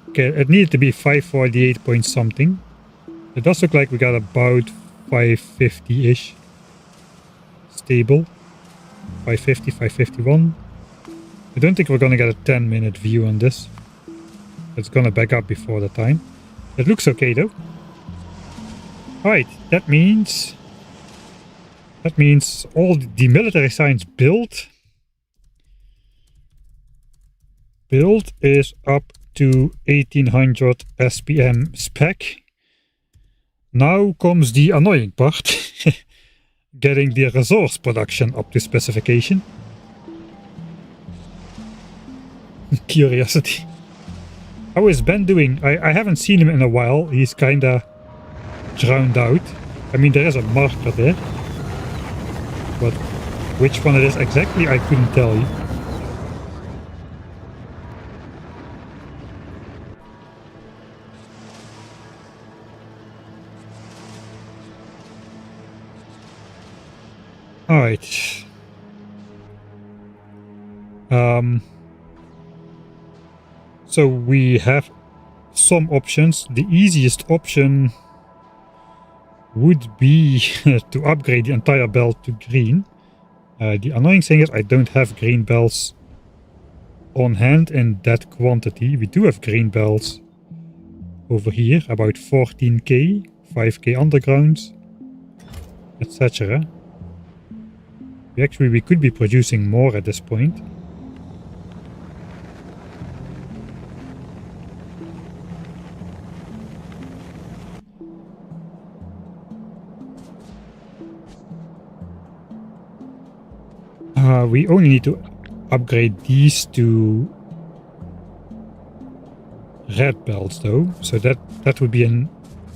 Okay, it needed to be 548 point something. It does look like we got about 550-ish. Stable. 550, 551. I don't think we're gonna get a 10-minute view on this. It's gonna back up before the time. It looks okay though. Alright, that means all the military science build is up to 1800 SPM spec. Now comes the annoying part. Getting the resource production up to specification. Curiosity. How is Ben doing? I haven't seen him in a while. He's kinda drowned out. I mean, there is a marker there. But which one it is exactly, I couldn't tell you. Alright. So we have some options. The easiest option would be to upgrade the entire belt to green. The annoying thing is I don't have green belts on hand in that quantity. We do have green belts over here, about 14k, 5k undergrounds, etc. We could be producing more at this point. We only need to upgrade these to red belts though, so that would be a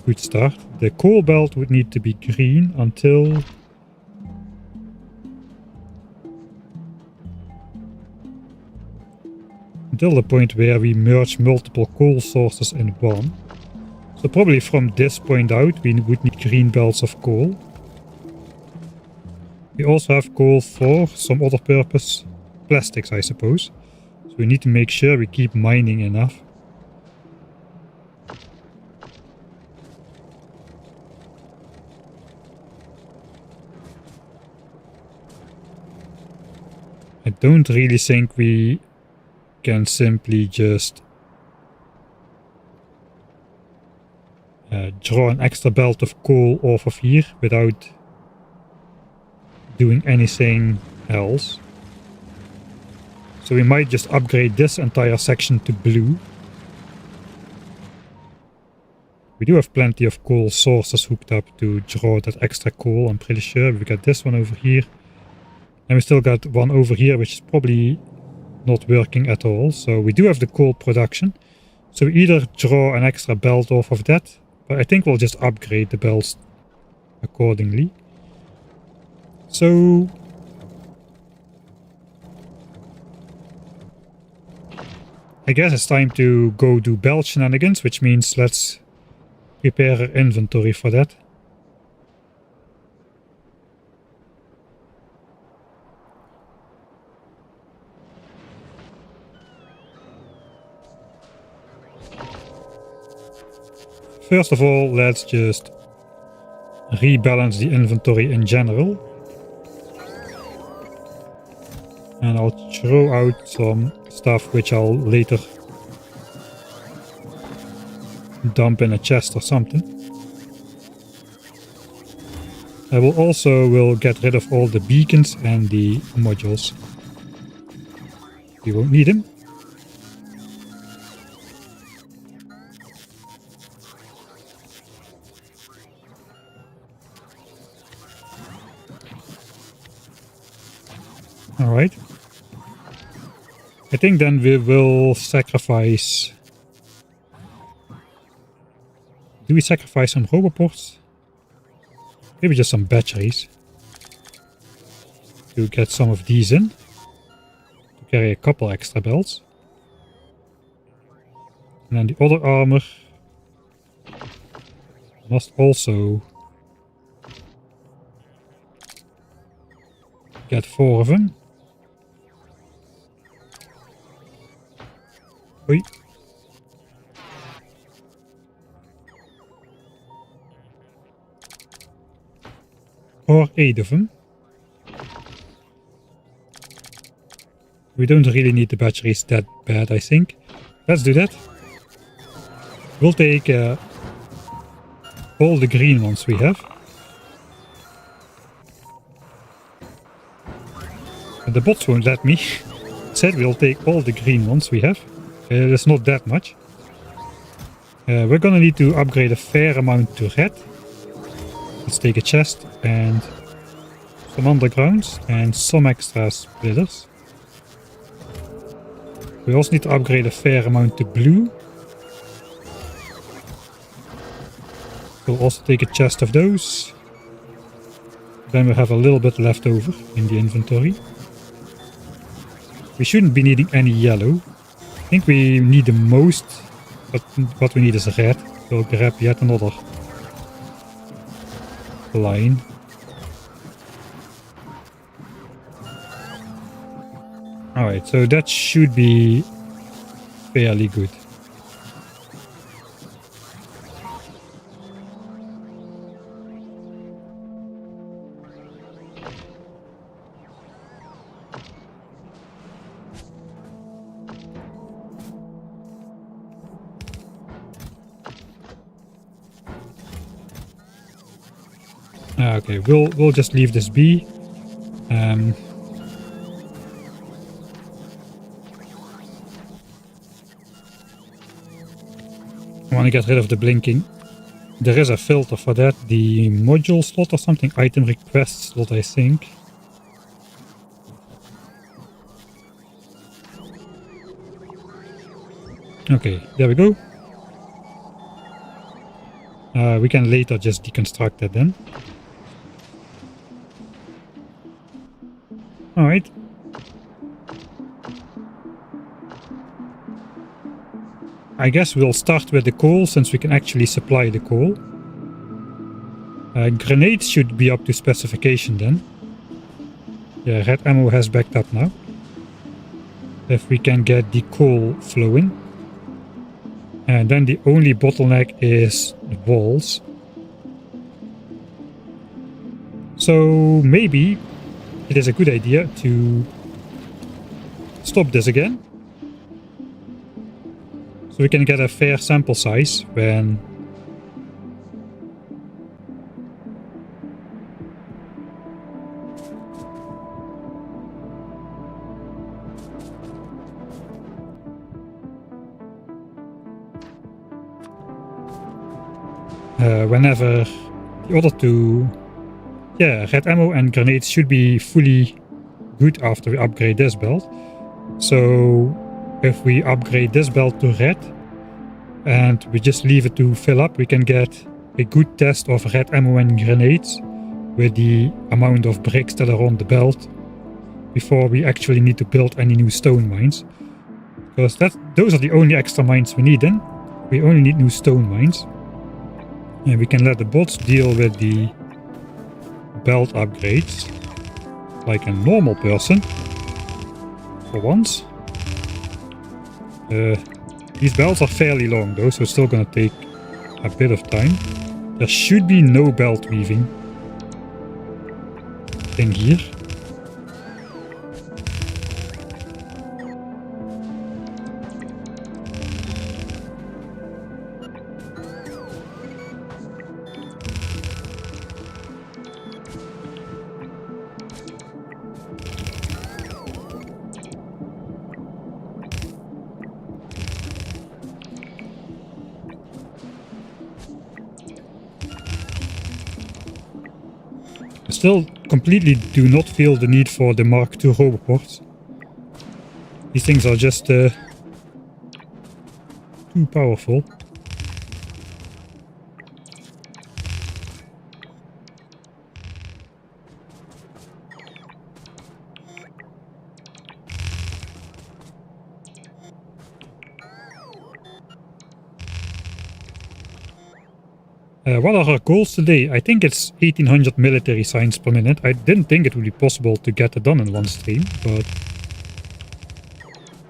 good start. The coal belt would need to be green until the point where we merge multiple coal sources in one. So probably from this point out we would need green belts of coal. We also have coal for some other purpose. Plastics, I suppose. So we need to make sure we keep mining enough. I don't really think we can simply just draw an extra belt of coal off of here without doing anything else. So we might just upgrade this entire section to blue. We do have plenty of coal sources hooked up to draw that extra coal, I'm pretty sure. We've got this one over here. And we still got one over here, which is probably not working at all. So we do have the coal production. So we either draw an extra belt off of that, but I think we'll just upgrade the belts accordingly. So I guess it's time to go do belt shenanigans, which means let's prepare our inventory for that. First of all, let's just rebalance the inventory in general. And I'll throw out some stuff which I'll later dump in a chest or something. I will get rid of all the beacons and the modules. We won't need them. Alright. I think then we will sacrifice... Do we sacrifice some roboports? Maybe just some batteries. To get some of these in. To carry a couple extra belts. And then the other armor must also get 4 of them. Oi. Or 8 of them. We don't really need the batteries that bad, I think. Let's do that. We'll take all the green ones we have. And the bots won't let me. Said we'll take all the green ones we have. It's not that much. We're gonna need to upgrade a fair amount to red. Let's take a chest and some undergrounds and some extra splitters. We also need to upgrade a fair amount to blue. We'll also take a chest of those. Then we have a little bit left over in the inventory. We shouldn't be needing any yellow. I think we need the most, but what we need is red. We'll grab yet another line. Alright, so that should be fairly good. Okay, we'll just leave this be. I want to get rid of the blinking. There is a filter for that. The module slot or something. Item request slot, I think. Okay, there we go. We can later just deconstruct that then. Alright. I guess we'll start with the coal, since we can actually supply the coal. Grenades should be up to specification then. Yeah, red ammo has backed up now. If we can get the coal flowing. And then the only bottleneck is the walls. So maybe it is a good idea to stop this again. So we can get a fair sample size when whenever the other two, yeah, red ammo and grenades should be fully good after we upgrade this belt. So if we upgrade this belt to red and we just leave it to fill up, we can get a good test of red ammo and grenades with the amount of bricks that are on the belt before we actually need to build any new stone mines. Because those are the only extra mines we need then. We only need new stone mines. And we can let the bots deal with the belt upgrades like a normal person for once. These belts are fairly long though, so it's still gonna take a bit of time. There should be no belt weaving in here. Still completely do not feel the need for the Mark II roboports. These things are just too powerful. What are our goals today? I think it's 1800 military signs per minute. I didn't think it would be possible to get it done in one stream, but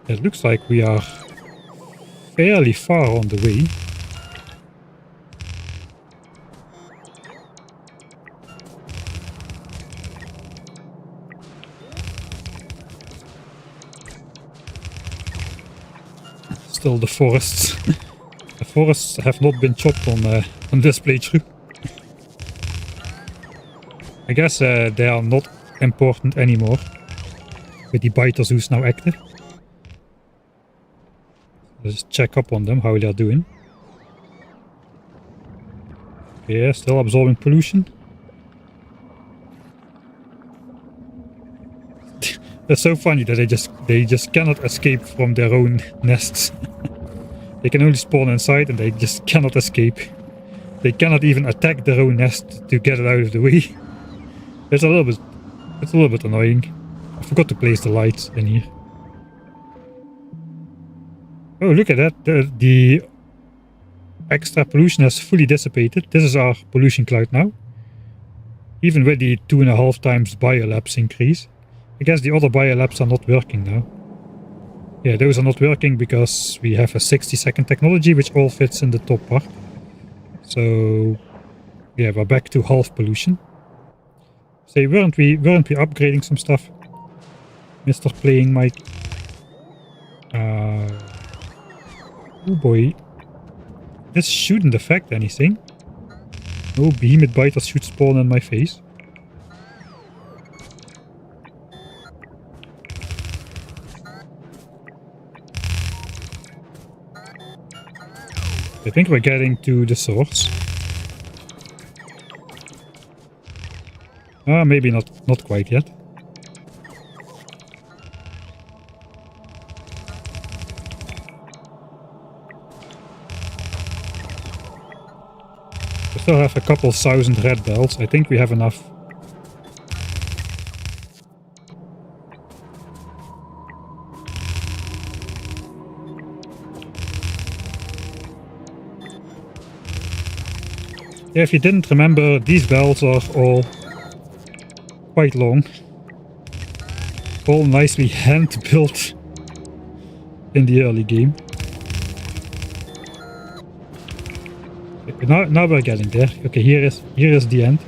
it looks like we are fairly far on the way. Still the forests. The forests have not been chopped on this playthrough. I guess they are not important anymore with the biter zoos now active. Let's check up on them, how they're doing. Yeah, still absorbing pollution. It's so funny that they just cannot escape from their own nests. They can only spawn inside and they just cannot escape. They cannot even attack their own nest to get it out of the way. It's a little bit annoying. I forgot to place the lights in here. Oh, look at that. The extra pollution has fully dissipated. This is our pollution cloud now. Even with the 2.5 times biolabs increase. I guess the other biolabs are not working now. Yeah, those are not working because we have a 60-second technology which all fits in the top part. So yeah, we're back to half pollution. Say, weren't we upgrading some stuff, Mr. Playing Mike? Oh boy, this shouldn't affect anything. No behemoth biters should spawn in my face. I think we're getting to the source. Maybe not quite yet. We still have a couple thousand red belts. I think we have enough. Yeah, if you didn't remember, these belts are all quite long. All nicely hand-built in the early game. Okay, now we're getting there. Okay, here is the end.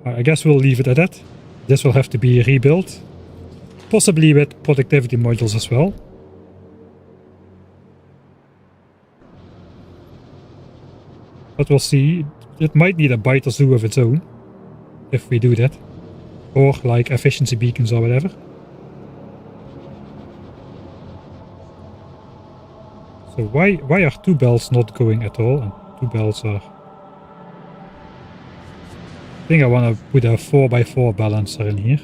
I guess we'll leave it at that. This will have to be rebuilt. Possibly with productivity modules as well. But we'll see. It might need a byte or two of its own if we do that. Or like efficiency beacons or whatever. So why are 2 belts not going at all? And 2 belts are... I think I want to put a 4x4 balancer in here.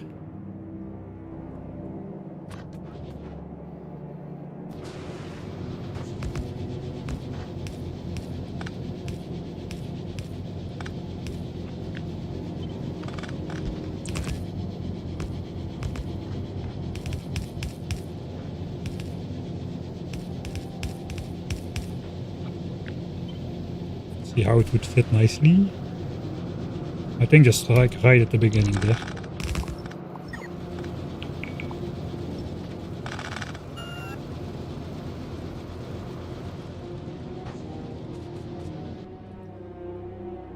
See how it would fit nicely. I think just like right at the beginning there.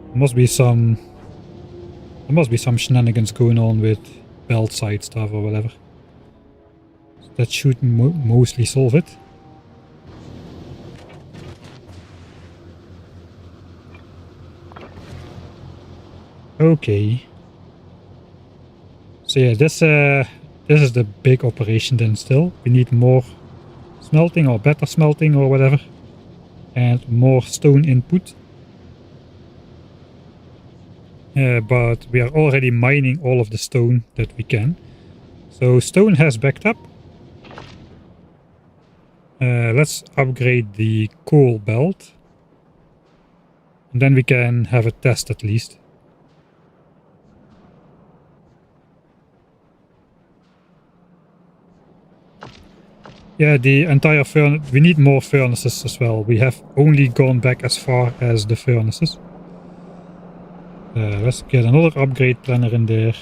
There must be some shenanigans going on with belt side stuff or whatever. That should mostly solve it. Okay. So yeah, this is the big operation then still. We need more smelting or better smelting or whatever. And more stone input. But we are already mining all of the stone that we can. So stone has backed up. Let's upgrade the coal belt. And then we can have a test at least. Yeah, the entire furnace, we need more furnaces as well. We have only gone back as far as the furnaces. Let's get another upgrade planner in there.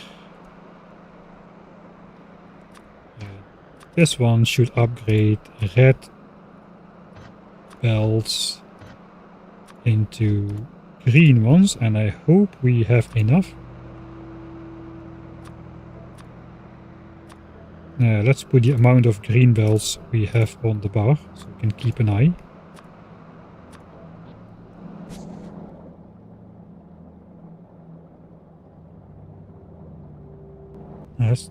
This one should upgrade red belts into green ones, and I hope we have enough. Let's put the amount of green belts we have on the bar, so we can keep an eye. Let's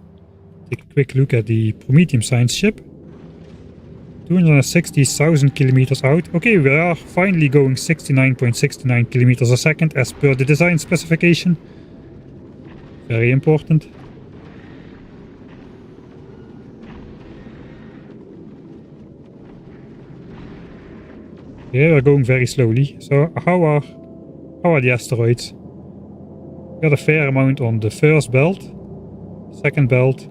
take a quick look at the Prometheum science ship. 260,000 kilometers out. Okay, we are finally going 69.69 kilometers a second as per the design specification. Very important. Yeah, we're going very slowly. So how are the asteroids? Got a fair amount on the first belt, second belt,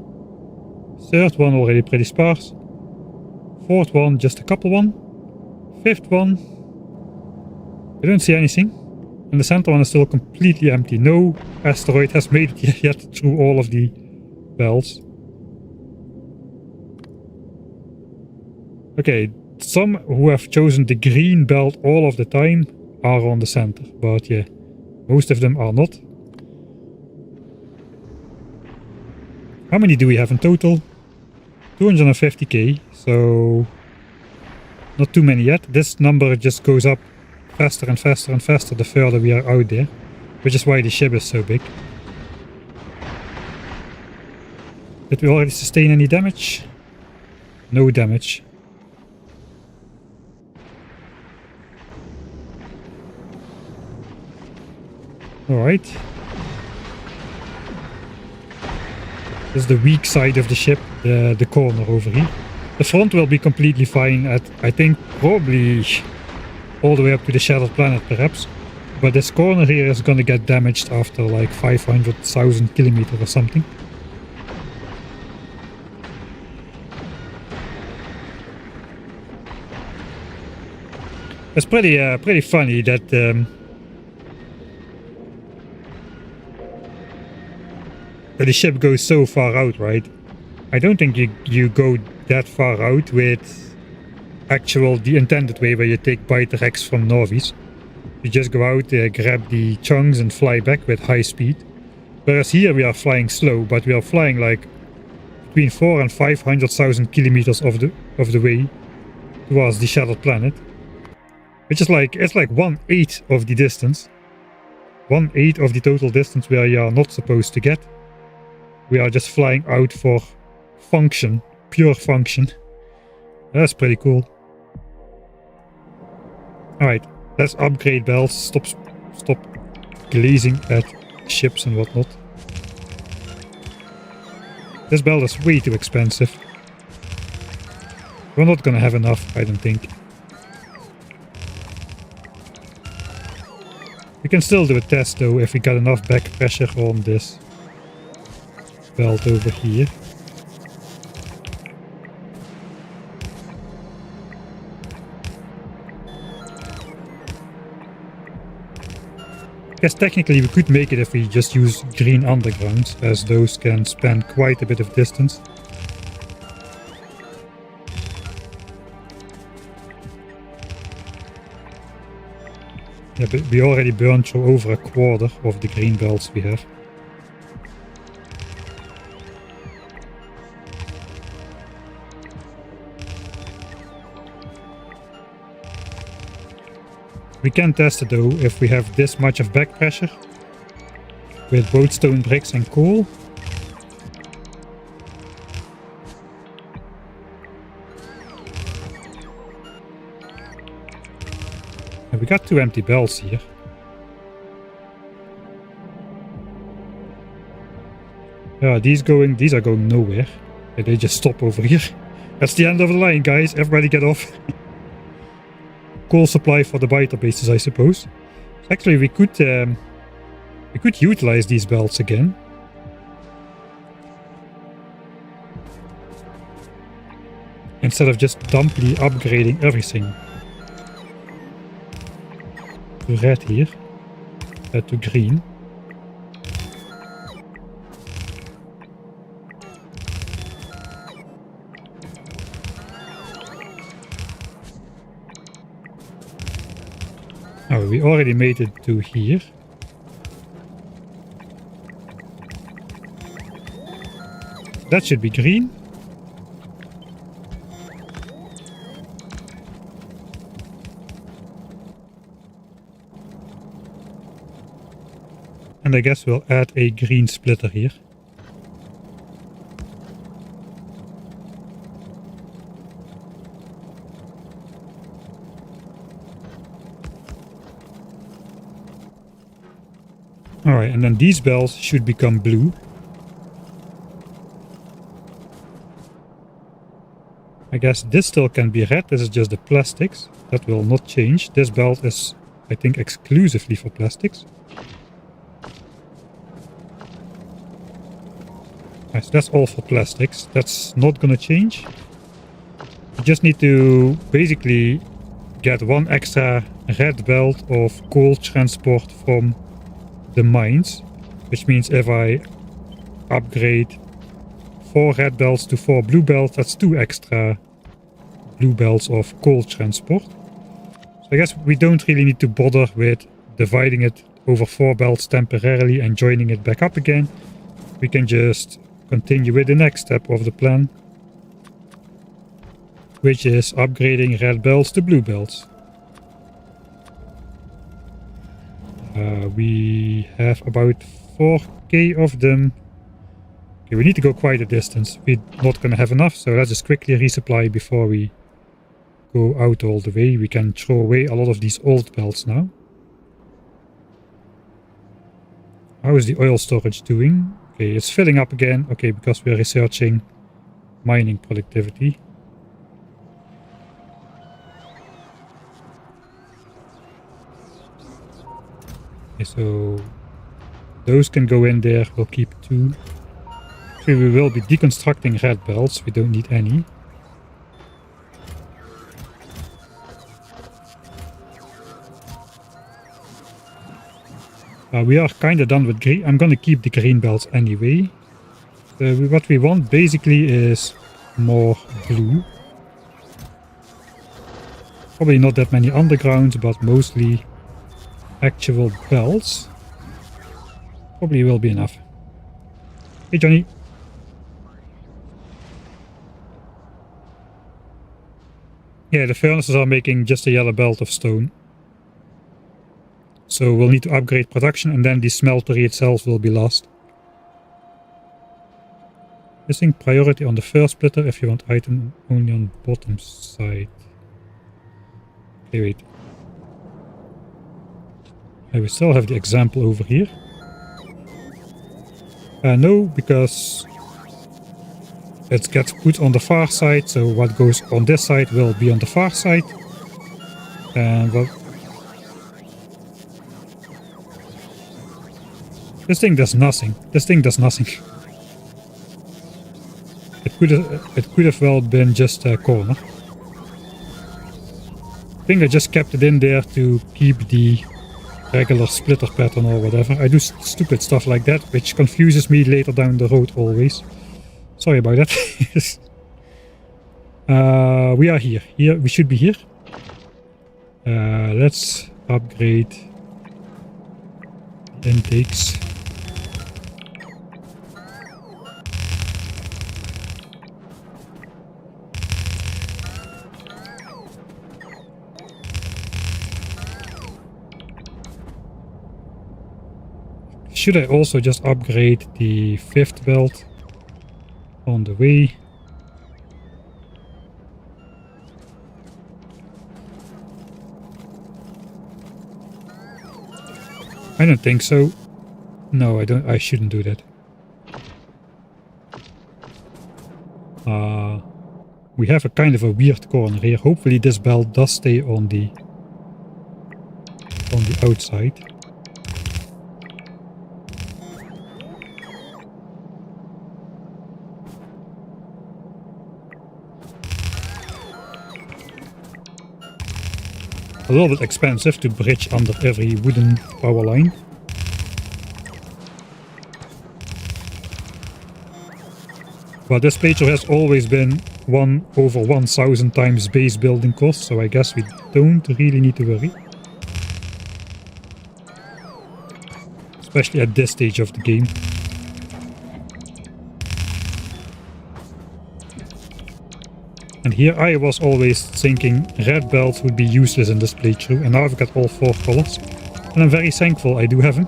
third one already pretty sparse, fourth one just a couple one, fifth one I don't see anything, and the center one is still completely empty. No asteroid has made it yet through all of the belts. Okay. Some who have chosen the green belt all of the time are on the center, but yeah, most of them are not. How many do we have in total? 250k, so not too many yet. This number just goes up faster and faster and faster the further we are out there, which is why the ship is so big. Did we already sustain any damage? No damage. Alright. This is the weak side of the ship, the corner over here. The front will be completely fine at, I think, probably all the way up to the Shattered Planet perhaps. But this corner here is gonna get damaged after like 500,000 kilometers or something. It's pretty funny that the ship goes so far out, right? I don't think you go that far out with the intended way where you take biter X from Nauvis. You just go out there, grab the chunks and fly back with high speed. Whereas here we are flying slow, but we are flying like between 400,000 and 500,000 kilometers of the way towards the shattered planet. Which is like, it's like 1/8 of the distance. 1/8 of the total distance where you are not supposed to get. We are just flying out for function, pure function. That's pretty cool. Alright, let's upgrade belts. Stop glazing at ships and whatnot. This belt is way too expensive. We're not gonna have enough, I don't think. We can still do a test though if we got enough back pressure on this belt over here. I guess technically we could make it if we just use green undergrounds, as those can span quite a bit of distance. Yeah, but we already burned through over a quarter of the green belts we have. We can test it though if we have this much of back pressure with both stone bricks and coal. And we got 2 empty belts here. Yeah, these are going nowhere. Yeah, they just stop over here. That's the end of the line, guys. Everybody get off. Coal supply for the biter bases, I suppose. Actually, we could utilize these belts again. Instead of just dumpily upgrading everything. To red here. To green. Oh, we already made it to here. That should be green. And I guess we'll add a green splitter here. Alright, and then these bells should become blue. I guess this still can be red, this is just the plastics. That will not change. This belt is, I think, exclusively for plastics. Right, so that's all for plastics. That's not gonna change. You just need to basically get 1 extra red belt of coal transport from the mines, which means if I upgrade 4 red belts to 4 blue belts, that's 2 extra blue belts of coal transport. So I guess we don't really need to bother with dividing it over 4 belts temporarily and joining it back up again. We can just continue with the next step of the plan, which is upgrading red belts to blue belts. We have about 4k of them. Okay, we need to go quite a distance. We're not gonna have enough, so let's just quickly resupply before we go out all the way. We can throw away a lot of these old belts now. How is the oil storage doing? Okay, it's filling up again. Okay, because we're researching mining productivity. Okay, so those can go in there. We'll keep 2. Okay, we will be deconstructing red belts. We don't need any. We are kind of done with green. I'm gonna keep the green belts anyway. what we want basically is more glue. Probably not that many undergrounds, but mostly actual belts. Probably will be enough. Hey Johnny. Yeah, the furnaces are making just a yellow belt of stone. So we'll need to upgrade production and then the smeltery itself will be lost. Missing priority on the first splitter if you want item only on bottom side. Okay, wait. We still have the example over here. No, because it gets put on the far side, so what goes on this side will be on the far side. And what... This thing does nothing. This thing does nothing. It could have well been just a corner. I think I just kept it in there to keep the regular splitter pattern or whatever. I do stupid stuff like that, which confuses me later down the road always. Sorry about that. We are here. Here we should be here. Let's upgrade intakes. Should I also just upgrade the 5th belt on the way? I don't think so. No, I don't. I shouldn't do that. We have a kind of a weird corner here. Hopefully this belt does stay on the outside. A little bit expensive to bridge under every wooden power line. But this playthrough has always been over 1000 times base building cost, so I guess we don't really need to worry. Especially at this stage of the game. And here I was always thinking red belts would be useless in this playthrough, and now I've got all 4 colors. And I'm very thankful I do have them.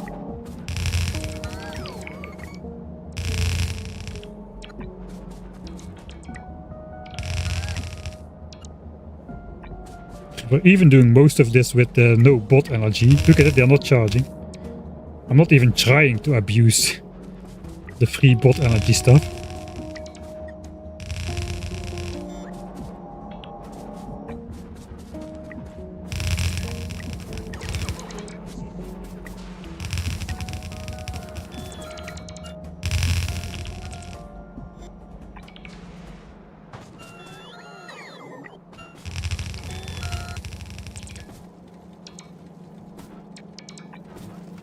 We're even doing most of this with no bot energy. Look at it, they're not charging. I'm not even trying to abuse the free bot energy stuff.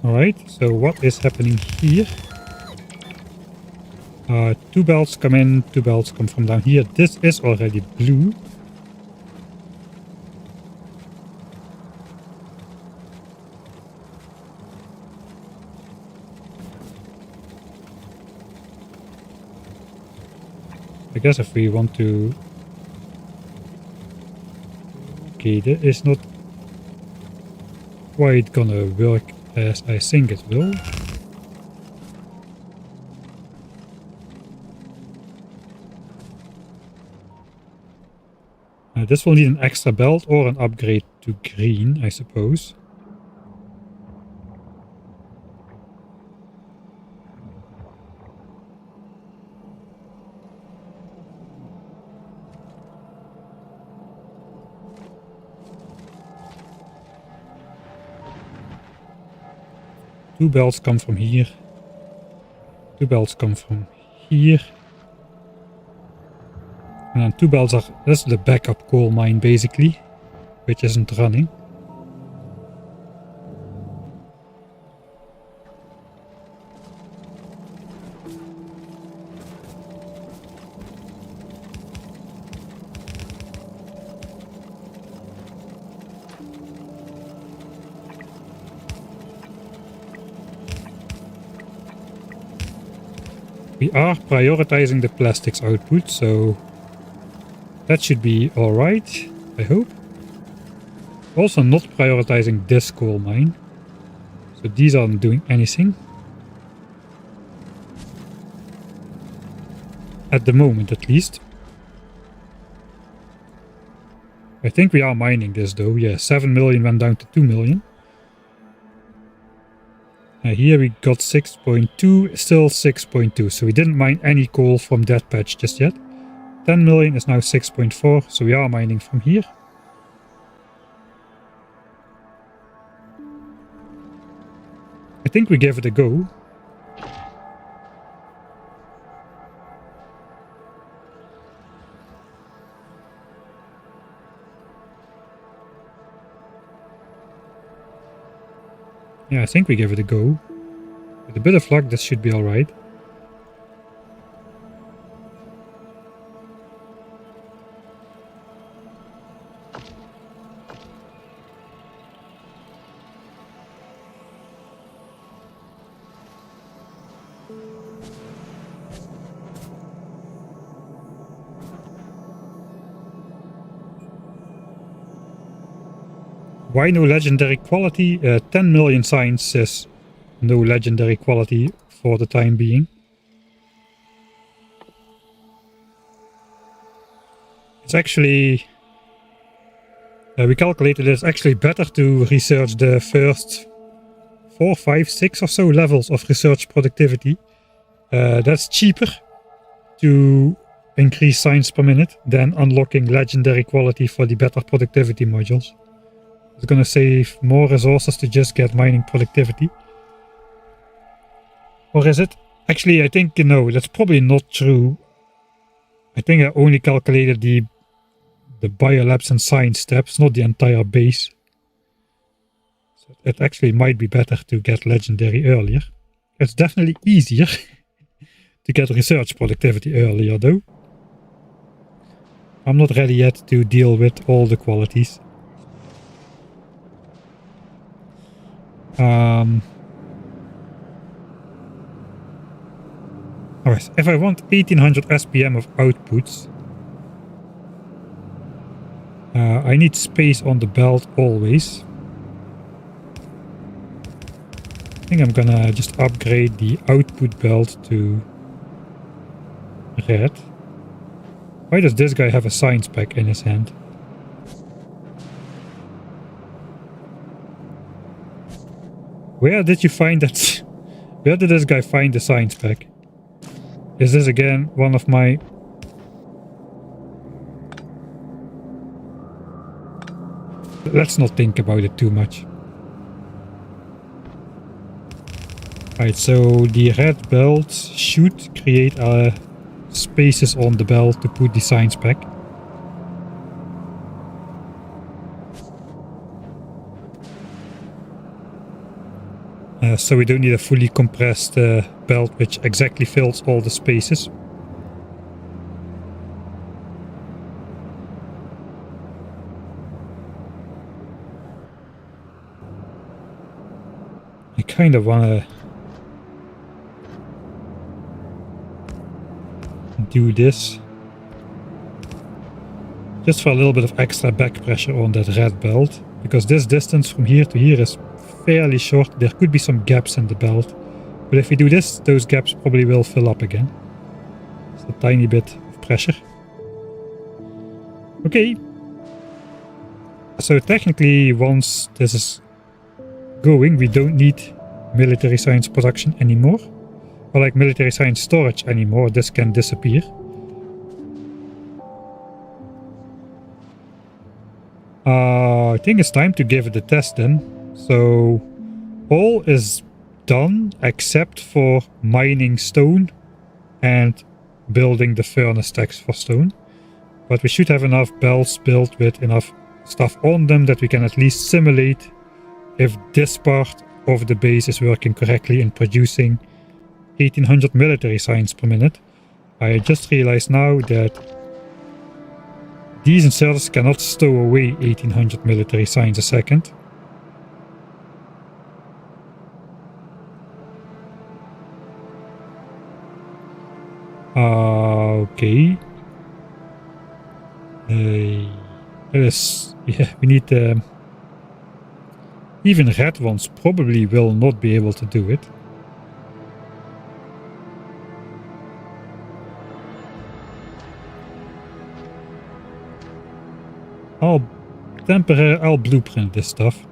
Alright, so what is happening here? 2 belts come in, 2 belts come from down here. This is already blue. I guess if we want to... Okay, that is not quite gonna work as I think it will. This will need an extra belt or an upgrade to green, I suppose. Two belts come from here. 2 belts come from here. And then 2 belts are... That's the backup coal mine basically, which isn't running. We are prioritizing the plastics output, so that should be alright, I hope. Also not prioritizing this coal mine. So these aren't doing anything. At the moment, at least. I think we are mining this though. Yeah, 7 million went down to 2 million. Here we got 6.2, still 6.2. So we didn't mine any coal from that patch just yet. 10 million is now 6.4, so we are mining from here. I think we give it a go. Yeah, I think we give it a go. With a bit of luck, this should be alright. Why no legendary quality? 10 million signs says no legendary quality for the time being. It's actually... we calculated it's actually better to research the first 4, 5, 6 or so levels of research productivity. That's cheaper to increase signs per minute than unlocking legendary quality for the better productivity modules. It's gonna save more resources to just get mining productivity. Or is it? Actually, I think, no, that's probably not true. I think I only calculated the biolabs and science steps, not the entire base. So it actually might be better to get legendary earlier. It's definitely easier to get research productivity earlier though. I'm not ready yet to deal with all the qualities. Alright, if I want 1800 SPM of outputs, I need space on the belt always. I think I'm gonna just upgrade the output belt to red. Why does this guy have a science pack in his hand? Where did you find that? Where did this guy find the science pack? Is this again one of my... Let's not think about it too much. Right, so the red belt should create spaces on the belt to put the science pack. So we don't need a fully compressed belt which exactly fills all the spaces. I kind of want to do this just for a little bit of extra back pressure on that red belt, because this distance from here to here is fairly short. There could be some gaps in the belt, but if we do this, those gaps probably will fill up again. It's a tiny bit of pressure. Okay, so technically once this is going, we don't need military science production anymore, or like military science storage anymore. This can disappear. I think it's time to give it a test then. So all is done except for mining stone and building the furnace stacks for stone. But we should have enough belts built with enough stuff on them that we can at least simulate if this part of the base is working correctly in producing 1800 military science per minute. I just realized now that these inserters cannot stow away 1800 military science a second. Okay. Yeah, we need even red ones probably will not be able to do it. I'll blueprint this stuff.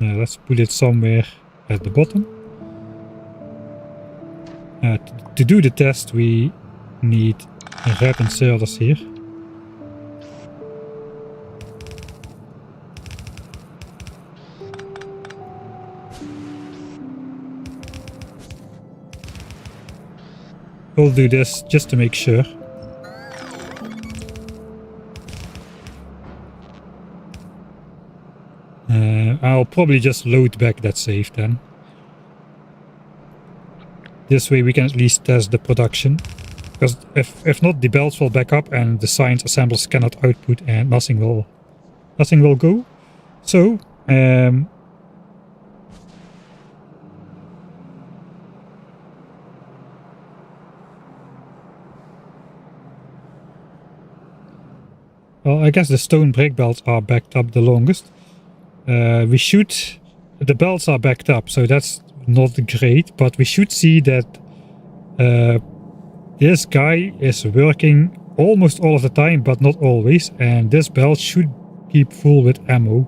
Let's put it somewhere at the bottom. To do the test, we need red inserters here. We'll do this just to make sure. I'll probably just load back that save then. This way we can at least test the production. Because if not, the belts will back up and the science assemblers cannot output and nothing will go. So, well, I guess the stone brake belts are backed up the longest. The belts are backed up, so that's not great, but we should see that this guy is working almost all of the time, but not always, and this belt should keep full with ammo.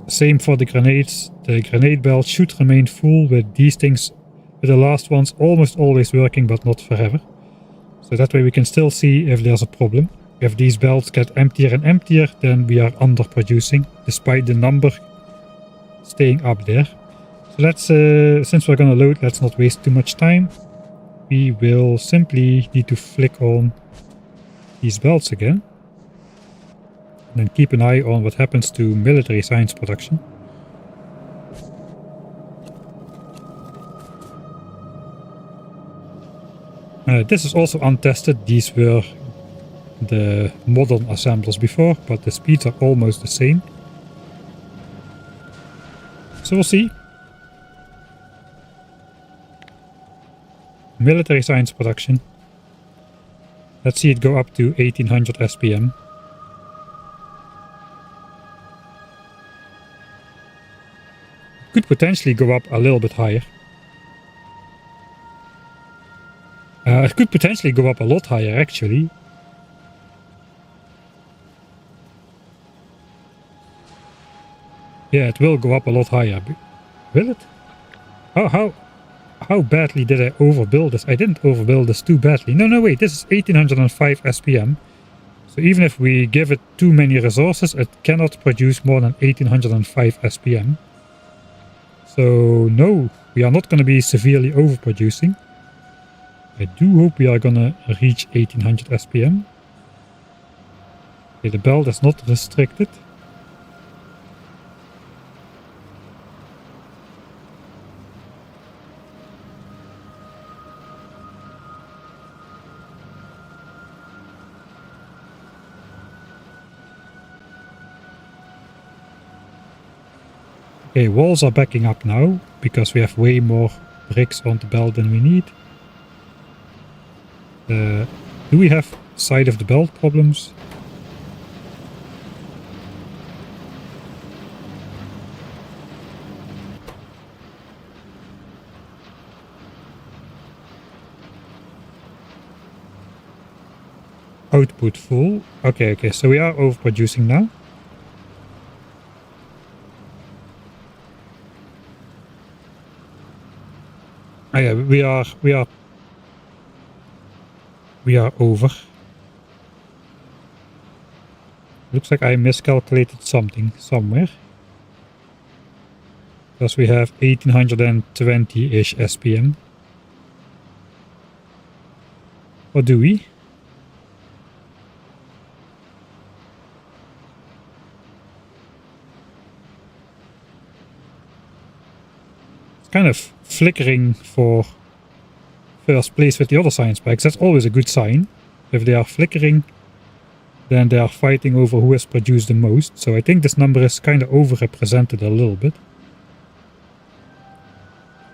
Same for the grenades. The grenade belt should remain full with these things, with the last ones almost always working, but not forever. So that way we can still see if there's a problem. If these belts get emptier and emptier, then we are underproducing, despite the number staying up there. So let's, since we're gonna load, let's not waste too much time. We will simply need to flick on these belts again. And then keep an eye on what happens to military science production. This is also untested. These were the modern assemblers before, but the speeds are almost the same. So we'll see. Military science production. Let's see it go up to 1800 SPM. Could potentially go up a little bit higher. It could potentially go up a lot higher, actually. Yeah, it will go up a lot higher. Will it? How badly did I overbuild this? I didn't overbuild this too badly. No, wait, this is 1805 SPM. So even if we give it too many resources, it cannot produce more than 1805 SPM. So no, we are not going to be severely overproducing. I do hope we are going to reach 1800 SPM. Okay, the belt is not restricted. Okay, walls are backing up now, because we have way more bricks on the belt than we need. Do we have side of the belt problems? Output full. Okay, so we are overproducing now. Oh yeah, we are over. Looks like I miscalculated something somewhere. Because we have 1820-ish SPM. Or do we? Kind of flickering for first place with the other science packs. That's always a good sign. If they are flickering, then they are fighting over who has produced the most. So I think this number is kind of overrepresented a little bit.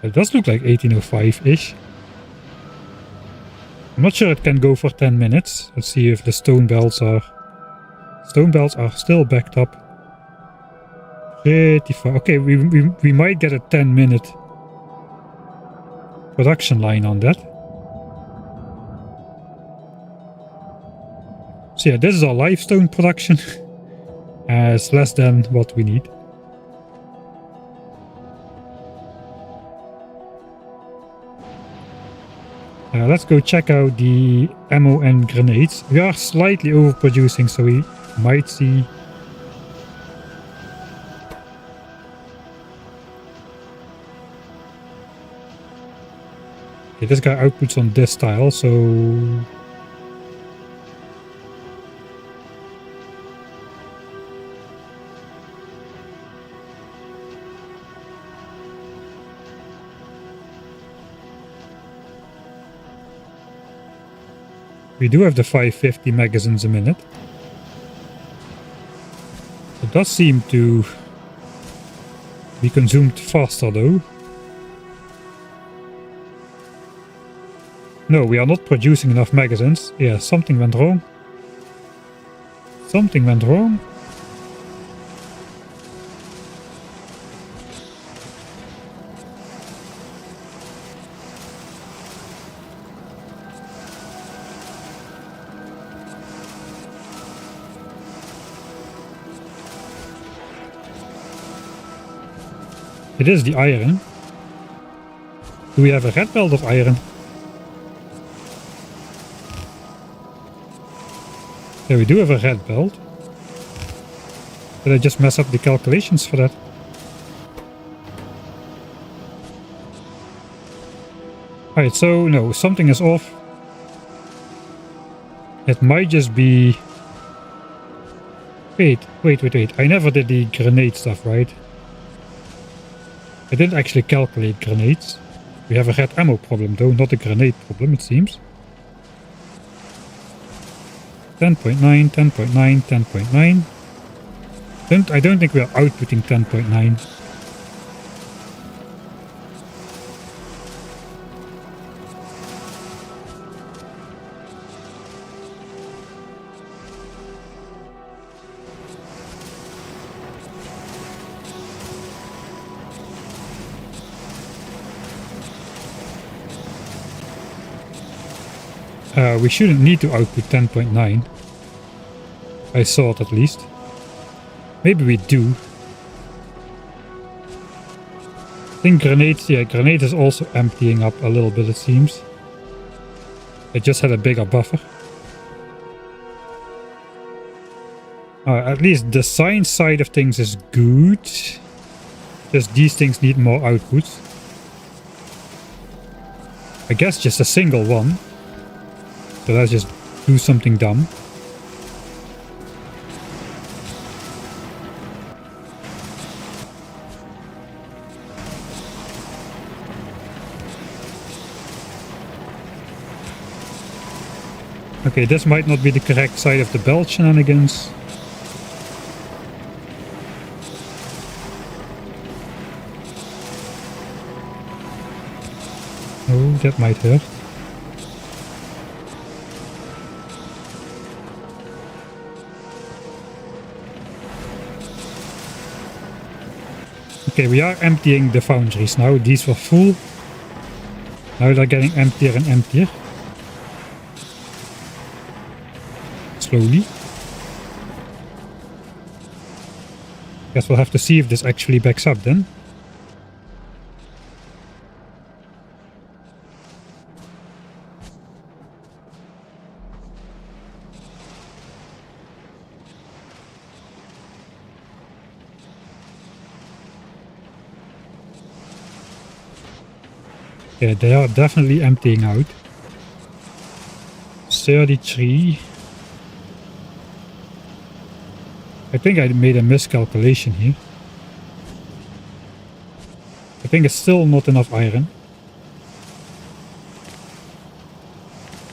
It does look like 1805-ish. I'm not sure it can go for 10 minutes. Let's see if the stone belts are... Stone belts are still backed up. Pretty far. Okay, we might get a 10-minute production line on that. So yeah, this is our live stone production. It's less than what we need. Let's go check out the ammo and grenades. We are slightly overproducing, so we might see... Okay, this guy outputs on this tile, so... We do have the 550 magazines a minute. It does seem to be consumed faster though. No, we are not producing enough magazines. Yeah, something went wrong. Something went wrong. It is the iron. Do we have a red belt of iron? Yeah, we do have a red belt. Did I just mess up the calculations for that? Alright, so no, something is off. It might just be... Wait. I never did the grenade stuff, right? I didn't actually calculate grenades. We have a red ammo problem though, not a grenade problem it seems. 10.9, 10.9, 10.9. I don't think we are outputting 10.9. We shouldn't need to output 10.9. I thought at least. Maybe we do. I think grenades, yeah, grenade is also emptying up a little bit it seems. It just had a bigger buffer. At least the science side of things is good. Just these things need more outputs. I guess just a single one. So let's just do something dumb. Okay, this might not be the correct side of the belt shenanigans. Oh, that might hurt. Okay, we are emptying the foundries now. These were full. Now they're getting emptier and emptier. Slowly. Guess we'll have to see if this actually backs up then. Yeah, they are definitely emptying out. 33. I think I made a miscalculation here. I think it's still not enough iron.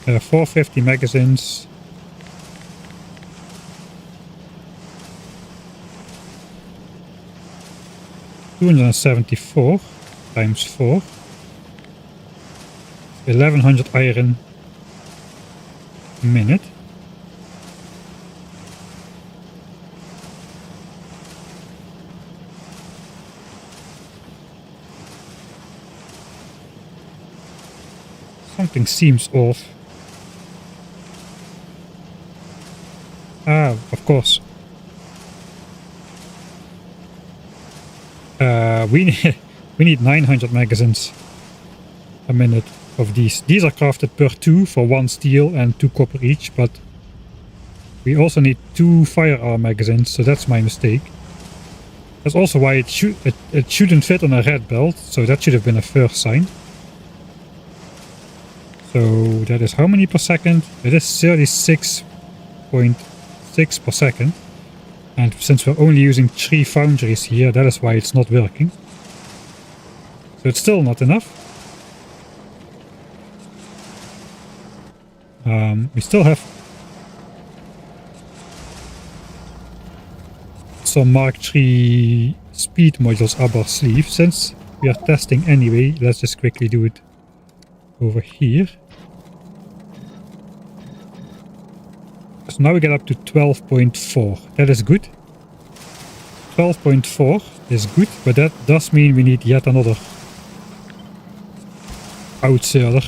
450 magazines. $274. times 4. 1100 iron a minute. Something seems off. Ah, of course. We need 900 magazines a minute of these. These are crafted per 2 for 1 steel and 2 copper each, but we also need 2 firearm magazines, so that's my mistake. That's also why it shouldn't fit on a red belt, so that should have been a first sign. So that is how many per second? It is 36.6 per second. And since we're only using 3 foundries here, that is why it's not working. So it's still not enough. We still have some Mark III speed modules up our sleeve. Since we are testing anyway, let's just quickly do it over here. So now we get up to 12.4. That is good. 12.4 is good, but that does mean we need yet another outsider.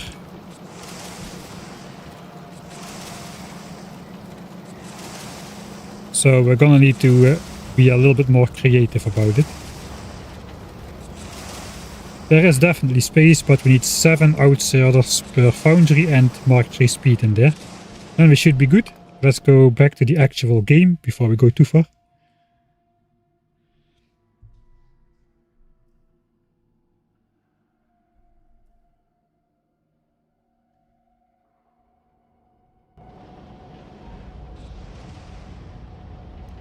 So we're gonna need to be a little bit more creative about it. There is definitely space, but we need 7 outsiders per foundry and Mark III speed in there. And we should be good. Let's go back to the actual game before we go too far.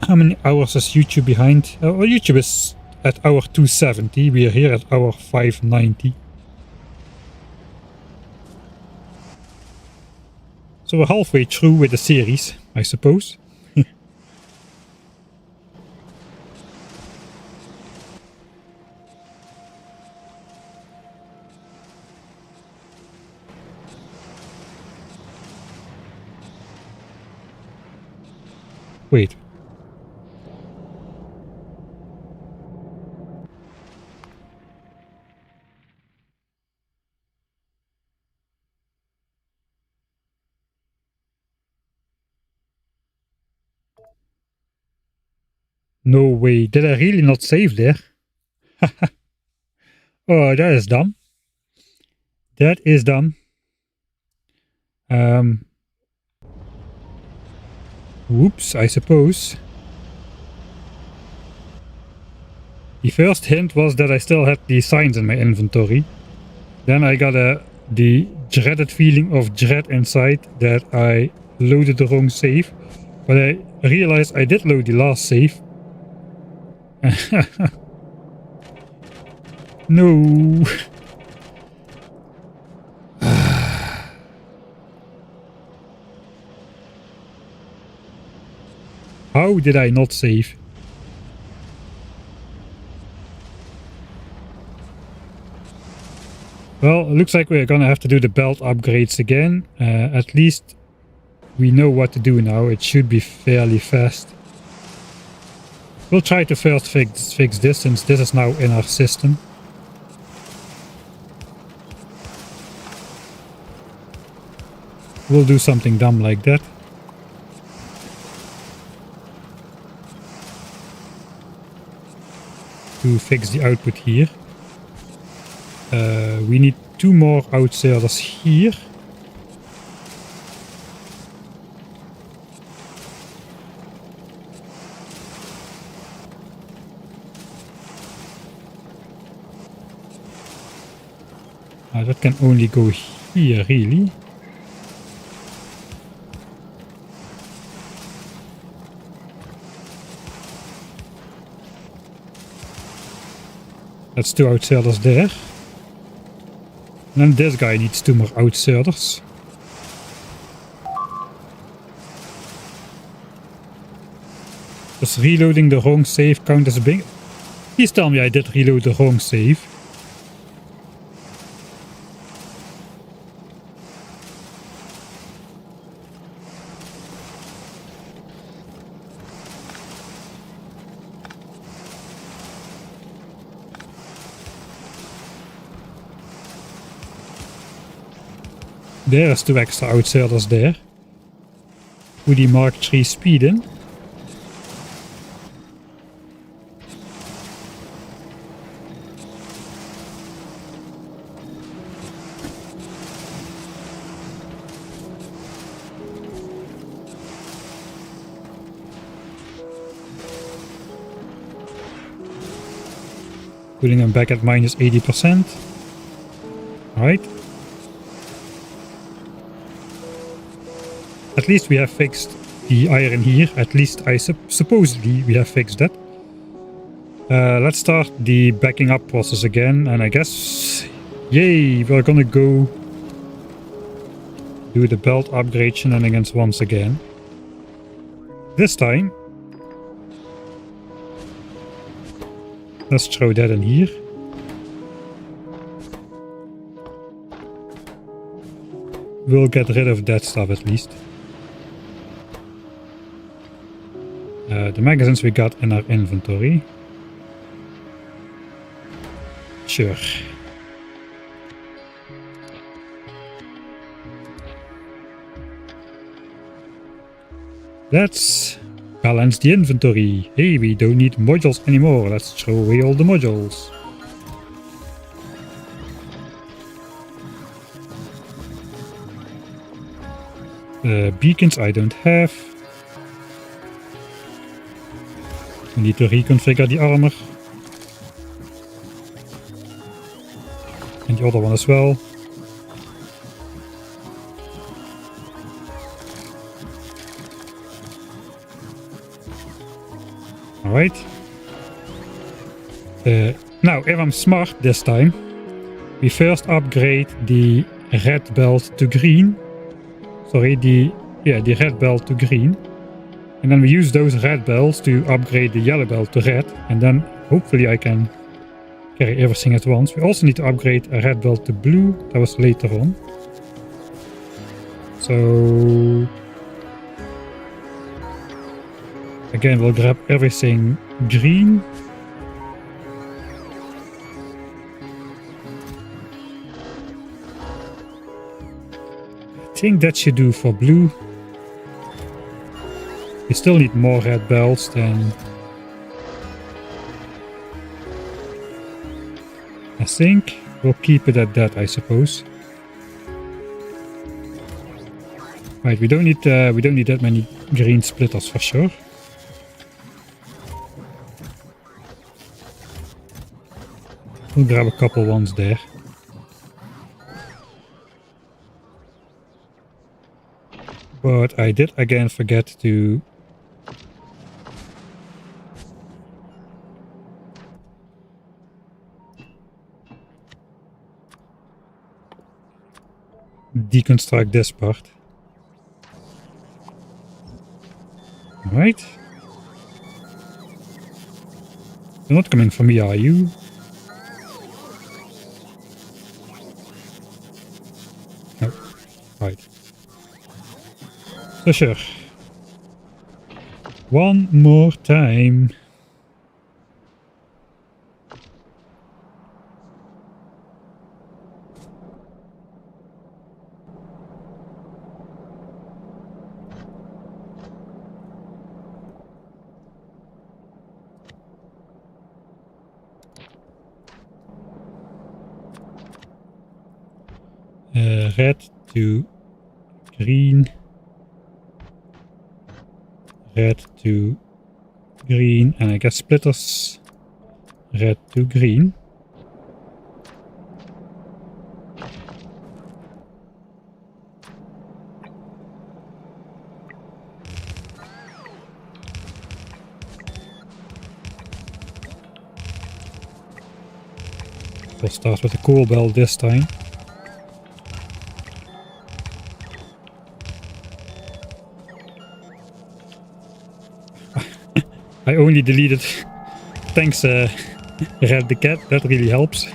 How many hours is YouTube behind? Well, YouTube is at hour 270. We are here at hour 590. So we're halfway through with the series, I suppose. Wait. No way, did I really not save there? Oh, that is dumb. That is dumb. Whoops, I suppose. The first hint was that I still had the signs in my inventory. Then I got the dreaded feeling of dread inside that I loaded the wrong save. But I realized I did load the last save. No. How did I not save? Well, it looks like we're gonna have to do the belt upgrades again. At least we know what to do now. It should be fairly fast. We'll try to first fix this, since this is now in our system. We'll do something dumb like that. To fix the output here. We need 2 more outsiders here. That can only go here, really. That's 2 outsiders there. And then this guy needs 2 more outsiders. Does reloading the wrong save count as a big... Please tell me I did reload the wrong save. There's 2 extra outsiders there. Woody Mark III speeding. Putting them back at minus 80%. Alright. At least we have fixed the iron here. At least supposedly we have fixed that. Let's start the backing up process again. And I guess, yay, we're gonna go do the belt upgrade shenanigans once again. This time, let's throw that in here. We'll get rid of that stuff at least. The magazines we got in our inventory. Sure. Let's balance the inventory. Hey, we don't need modules anymore. Let's throw away all the modules. Beacons I don't have. We need to reconfigure the armor. And the other one as well. Alright. Now, if I'm smart this time, we first upgrade the red belt to green. Sorry, the red belt to green. And then we use those red belts to upgrade the yellow belt to red. And then hopefully I can carry everything at once. We also need to upgrade a red belt to blue. That was later on. So again, we'll grab everything green. I think that should do for blue. We still need more red belts than I think. We'll keep it at that, I suppose. Right, we don't need that many green splitters for sure. We'll grab a couple ones there. But I did again forget to deconstruct this part. Alright. You're not coming for me, are you? No. Right. So sure. One more time. Red to green. Red to green, and I guess splitters. Red to green. We'll start with the cool belt this time. I only deleted, thanks Red the Cat, that really helps.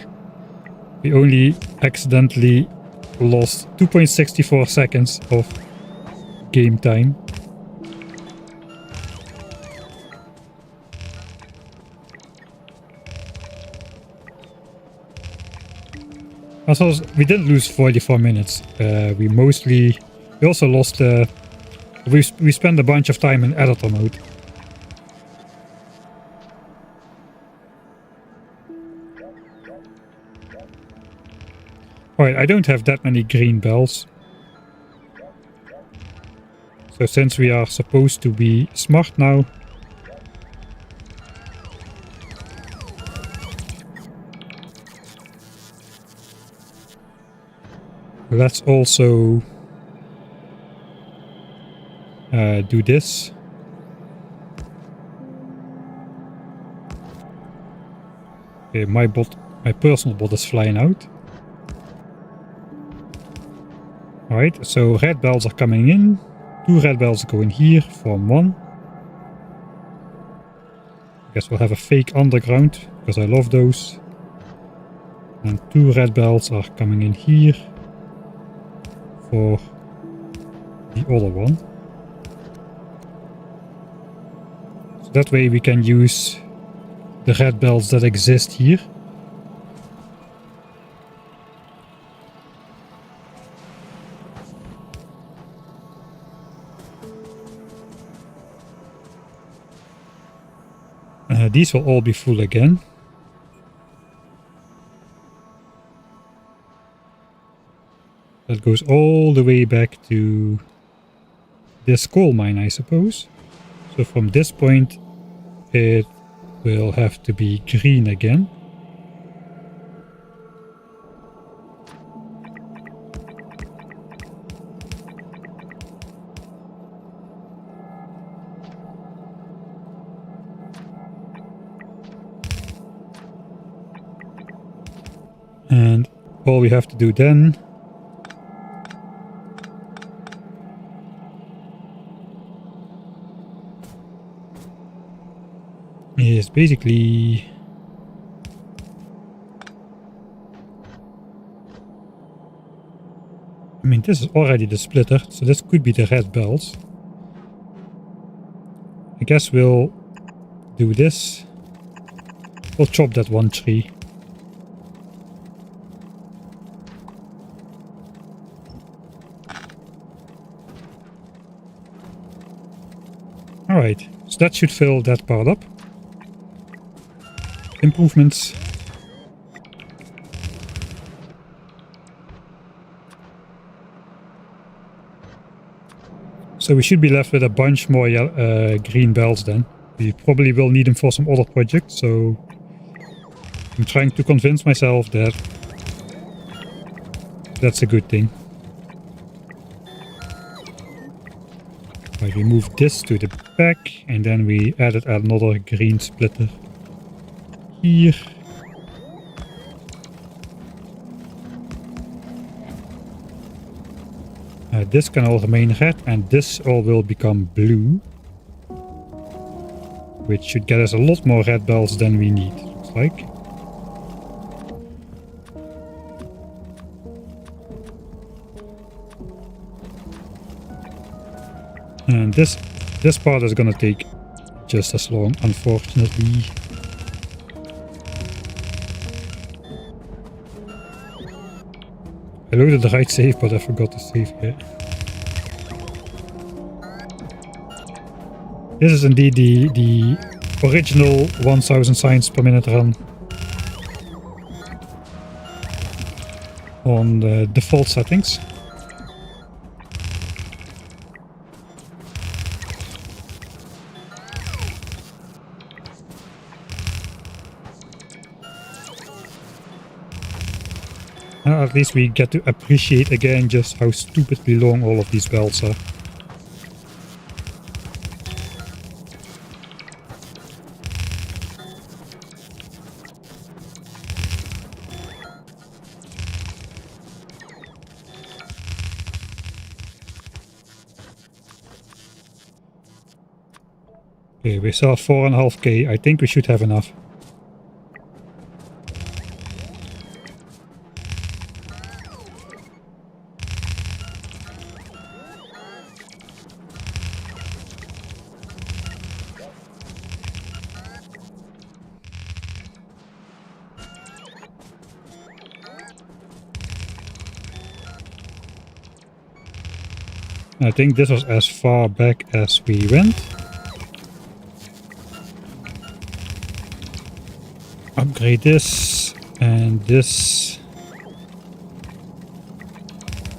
We only accidentally lost 2.64 seconds of game time. Also, we didn't lose 44 minutes. We also lost, we spent a bunch of time in editor mode. Alright, I don't have that many green bells. So since we are supposed to be smart now, let's also do this. Okay, my personal bot is flying out. Alright, so red bells are coming in. 2 red bells go in here, form 1. I guess we'll have a fake underground, because I love those. And 2 red bells are coming in here for the other one. So that way we can use the red bells that exist here. These will all be full again. That goes all the way back to this coal mine, I suppose. So from this point, it will have to be green again. And all we have to do then is basically I mean, this is already the splitter, so this could be the red bells. I guess we'll do this. We'll chop that one tree. Alright, so that should fill that part up. Improvements. So we should be left with a bunch more green bells then. We probably will need them for some other projects, so I'm trying to convince myself that that's a good thing. Right, we move this to the back and then we added another green splitter here. This can all remain red and this all will become blue, which should get us a lot more red bells than we need, looks like. And this part is gonna take just as long, unfortunately. I loaded the right save, but I forgot to save here. This is indeed the original 1000 signs per minute run on the default settings. At least we get to appreciate again just how stupidly long all of these bells are. Okay, we saw 4.5k. I think we should have enough. I think this was as far back as we went. Upgrade this, and this,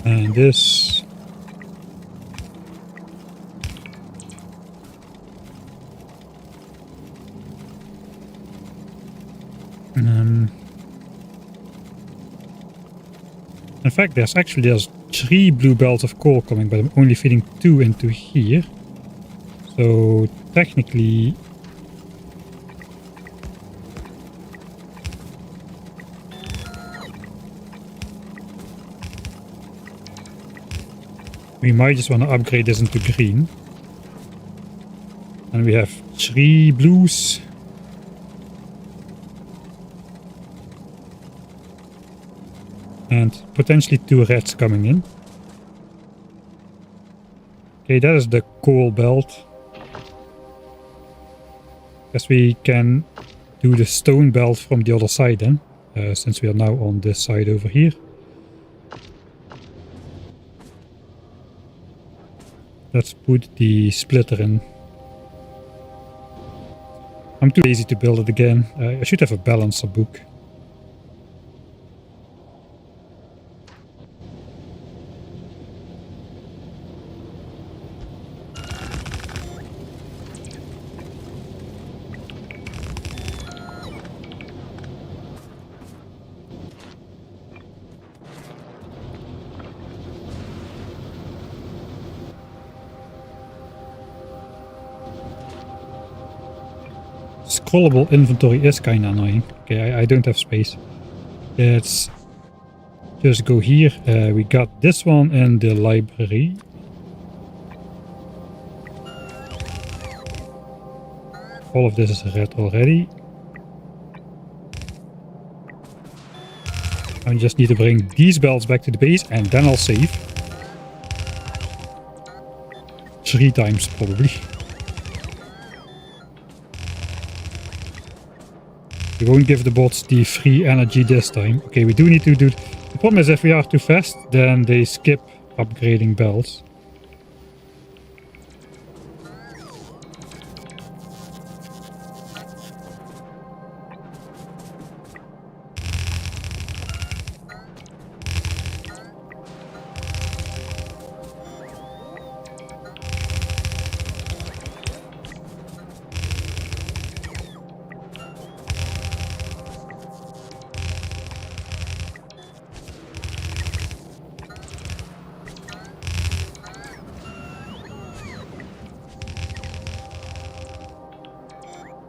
and this. In fact, there's 3 blue belts of coal coming, but I'm only feeding 2 into here. So technically, we might just want to upgrade this into green. And we have 3 blues. And potentially 2 reds coming in. Okay, that is the coal belt. Guess we can do the stone belt from the other side then. Since we are now on this side over here. Let's put the splitter in. I'm too lazy to build it again. I should have a balancer book. Scrollable inventory is kinda annoying. Okay, I don't have space. Let's just go here. We got this one in the library. All of this is red already. I just need to bring these belts back to the base and then I'll save. 3 times probably. We won't give the bots the free energy this time. Okay, we do need to do... The problem is if we are too fast, then they skip upgrading belts.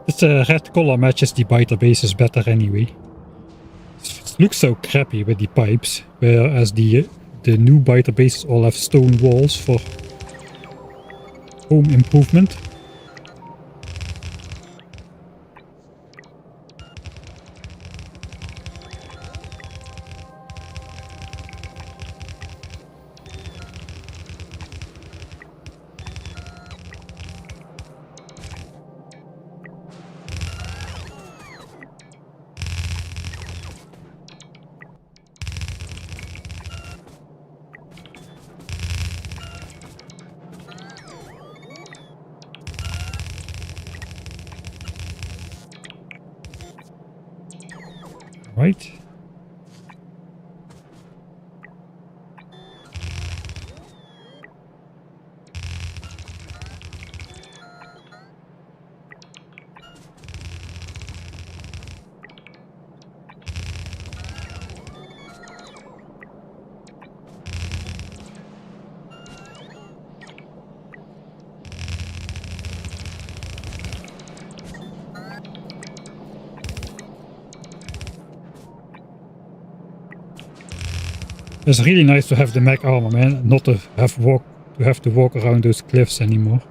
This red color matches the biter bases better anyway. It looks so crappy with the pipes, whereas the new biter bases all have stone walls for home improvement. Right. It's really nice to have the mech armor, man, not to have to walk around those cliffs anymore.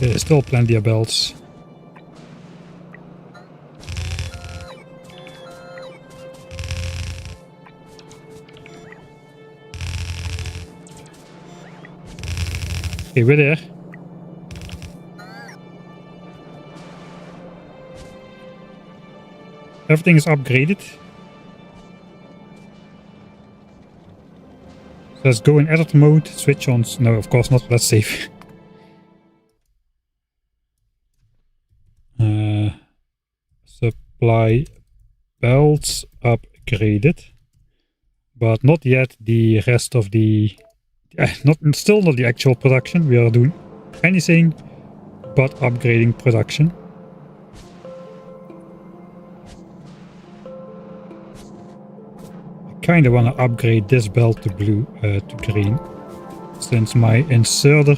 There's still plenty of belts. Okay, we're there. Everything is upgraded. So let's go in edit mode, switch on. No, of course not. Let's save. Supply belts upgraded, but not yet the rest of the. Still not the actual production. We are doing anything but upgrading production. I kind of want to upgrade this belt to blue, to green, since my inserter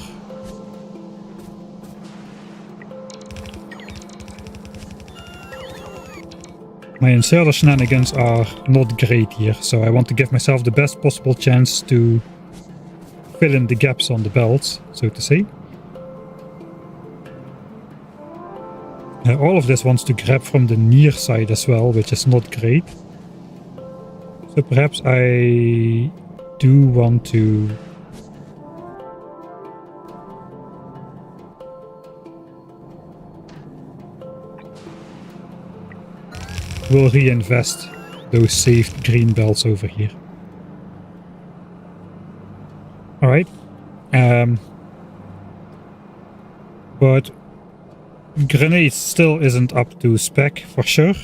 shenanigans are not great here, so I want to give myself the best possible chance to fill in the gaps on the belts, so to say. All of this wants to grab from the near side as well, which is not great. So perhaps I do want to will reinvest those saved green belts over here. Alright. But grenades still isn't up to spec for sure.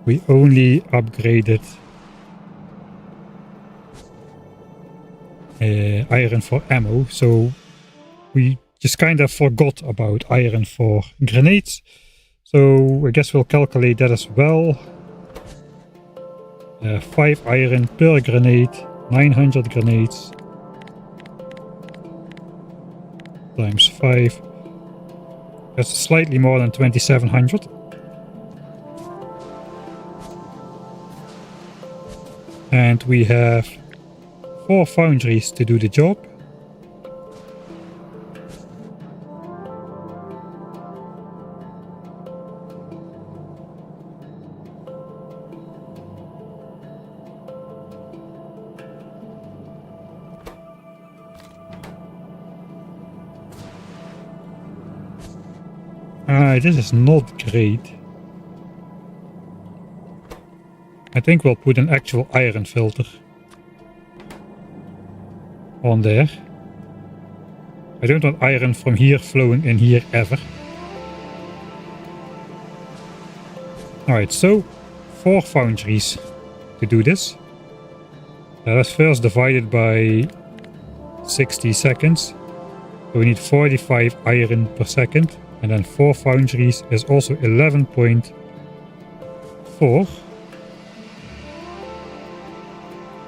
We only upgraded iron for ammo, so we just kind of forgot about iron for grenades. So I guess we'll calculate that as well. 5 iron per grenade, 900 grenades times 5. That's slightly more than 2700. And we have 4 foundries to do the job. This is not great. I think we'll put an actual iron filter on there. I don't want iron from here flowing in here ever. Alright, so 4 foundries to do this. Let's first divide it by 60 seconds. So we need 45 iron per second. And then 4 foundries is also 11.4.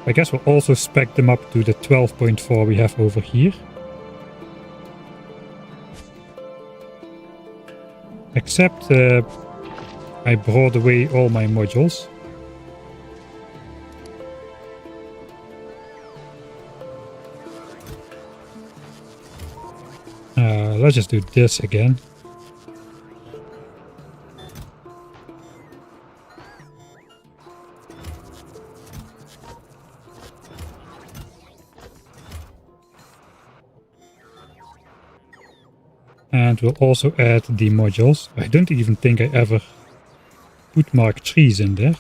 I guess we'll also spec them up to the 12.4 we have over here. Except I brought away all my modules. Let's just do this again. And we'll also add the modules. I don't even think I ever put Mark 3s in there.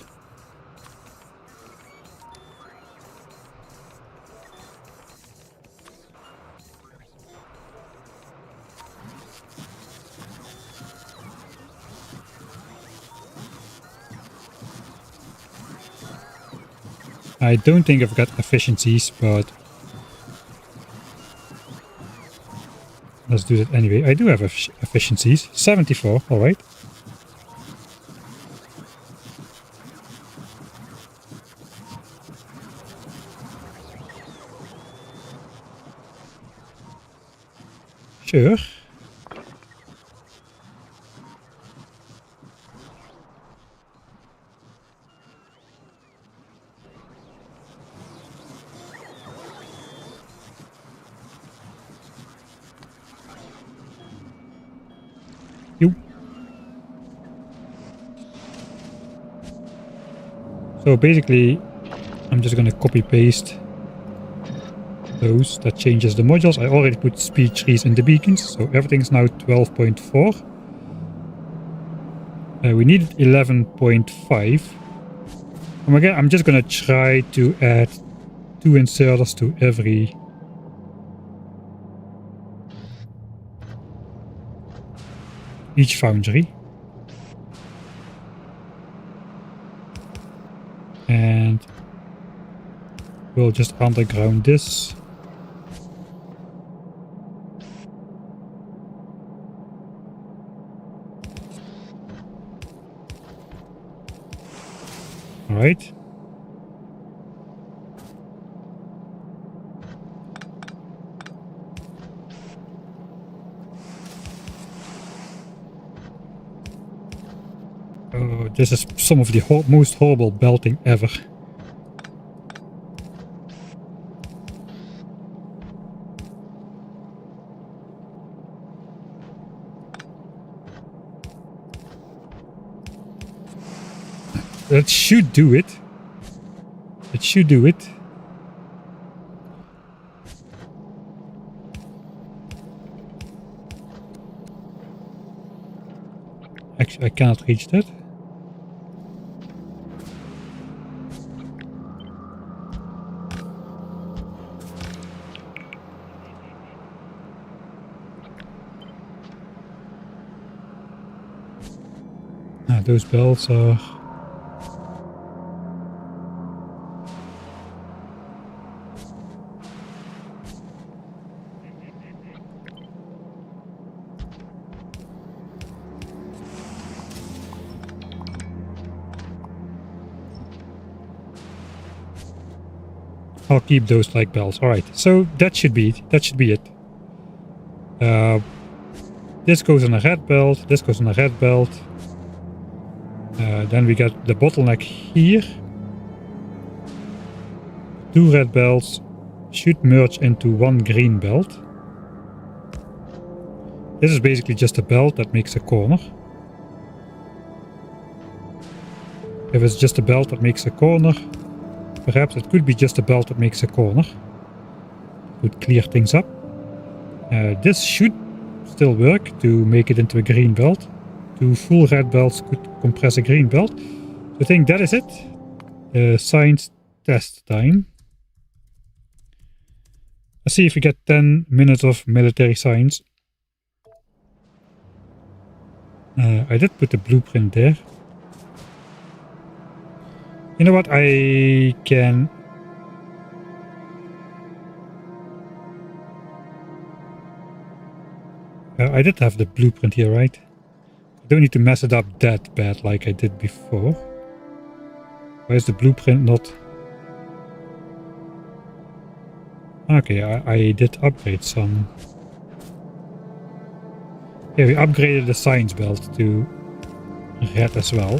I don't think I've got efficiencies, but let's do that anyway. I do have efficiencies. 74, alright. Sure. So basically, I'm just going to copy paste those. That changes the modules. I already put speed trees in the beacons, so everything's now 12.4. We needed 11.5. I'm just gonna try to add 2 inserters to each foundry. And we'll just underground this. All right. Oh, this is some of the most horrible belting ever. That should do it. It should do it. Actually, I cannot reach that. Those belts are... I'll keep those like bells. All right, so that should be it. That should be it. This goes on a red belt. This goes on a red belt. Then we get the bottleneck here. 2 red belts should merge into 1 green belt. This is basically just a belt that makes a corner. If it's just a belt that makes a corner, perhaps it could be just a belt that makes a corner. Would clear things up. This should still work to make it into a green belt. 2 full red belts could compress a green belt. So I think that is it. Science test time. Let's see if we get 10 minutes of military science. I did put the blueprint there. You know what? I can... I did have the blueprint here, right? I don't need to mess it up that bad like I did before. Why is the blueprint not... Okay, I did upgrade some. Yeah, we upgraded the science belt to red as well.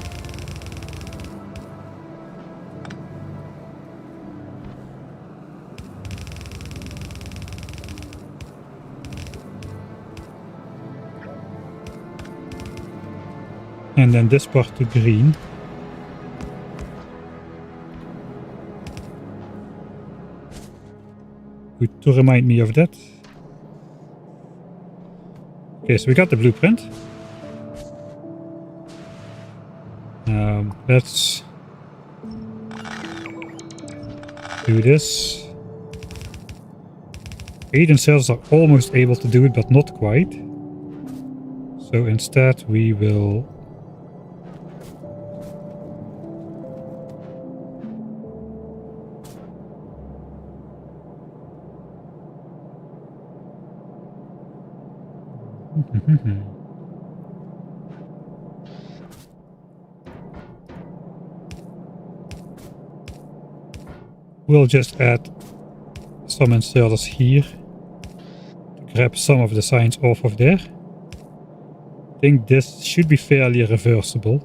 And then this part to green. Good to remind me of that. Okay, so we got the blueprint. Let's do this. 8 inserters are almost able to do it, but not quite. So instead we will... We'll just add some inserters here to grab some of the signs off of there. I think this should be fairly reversible.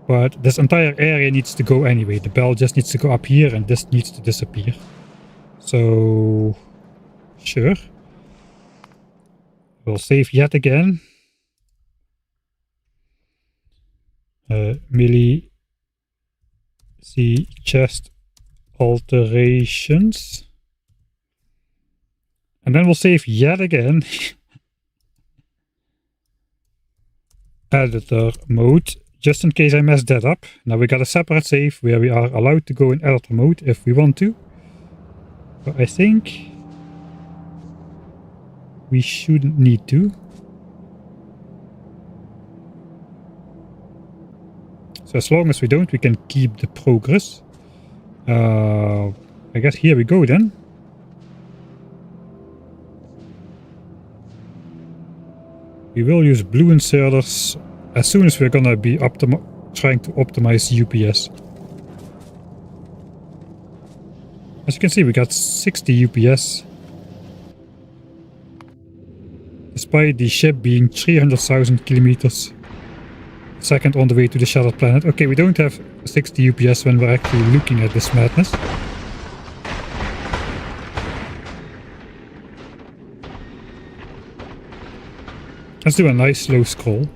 But this entire area needs to go anyway. The bell just needs to go up here and this needs to disappear. So, sure. We'll save yet again. Melee C chest alterations. And then we'll save yet again. editor mode, just in case I messed that up. Now we got a separate save where we are allowed to go in editor mode if we want to. But I think we shouldn't need to. So as long as we don't, we can keep the progress. I guess here we go then. We will use blue inserters as soon as we're gonna be trying to optimize UPS. As you can see, we got 60 UPS. Despite the ship being 300,000 kilometers a second on the way to the shattered planet. Okay, we don't have 60 UPS when we're actually looking at this madness. Let's do a nice slow scroll.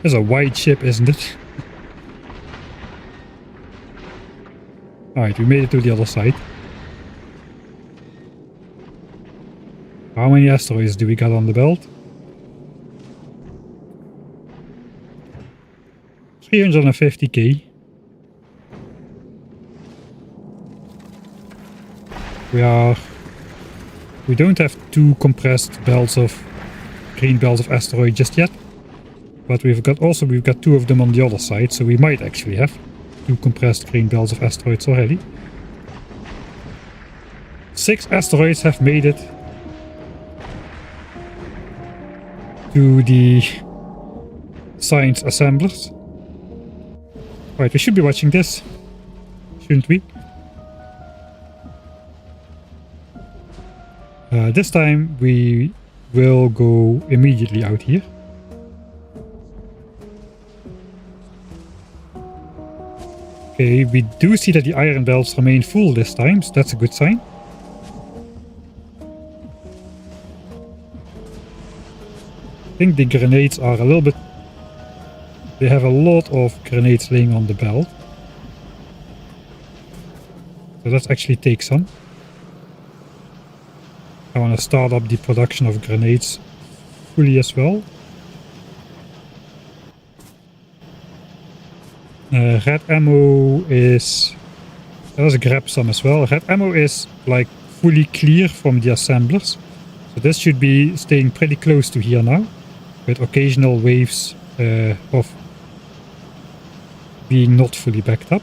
It's a wide ship, isn't it? Alright, we made it to the other side. How many asteroids do we got on the belt? 350k. We don't have two compressed belts of green belts of asteroid just yet, but we've got two of them on the other side, so we might actually have two compressed green belts of asteroids already. 6 asteroids have made it to the science assemblers. Right, we should be watching this, shouldn't we? This time we will go immediately out here. Okay, we do see that the iron belts remain full this time, so that's a good sign. I think the grenades are a little bit... They have a lot of grenades laying on the belt. So let's actually take some. I want to start up the production of grenades fully as well. Red ammo is... Let's grab some as well. Red ammo is like fully clear from the assemblers. So this should be staying pretty close to here now, with occasional waves of being not fully backed up.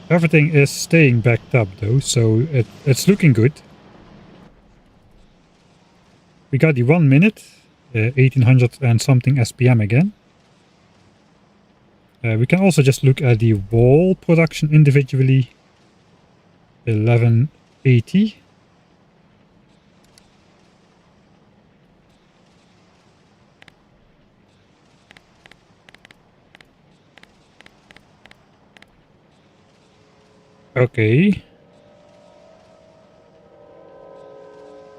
Everything is staying backed up though, so it's looking good. We got the 1 minute, 1800 and something SPM again. We can also just look at the wall production individually. 1180. Okay.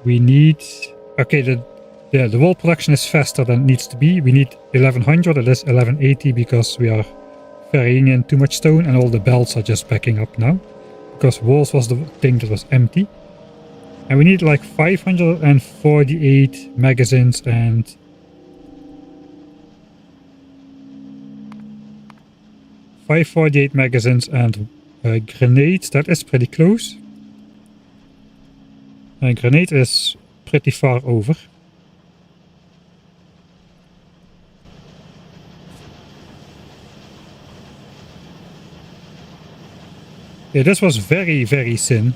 We need... Okay, the wall production is faster than it needs to be. We need 1100, it is 1180 because we are ferrying in too much stone and all the belts are just backing up now. Because walls was the thing that was empty. And we need like 548 magazines and... 548 magazines and grenades, that is pretty close. And grenade is pretty far over. Yeah, this was very, very thin.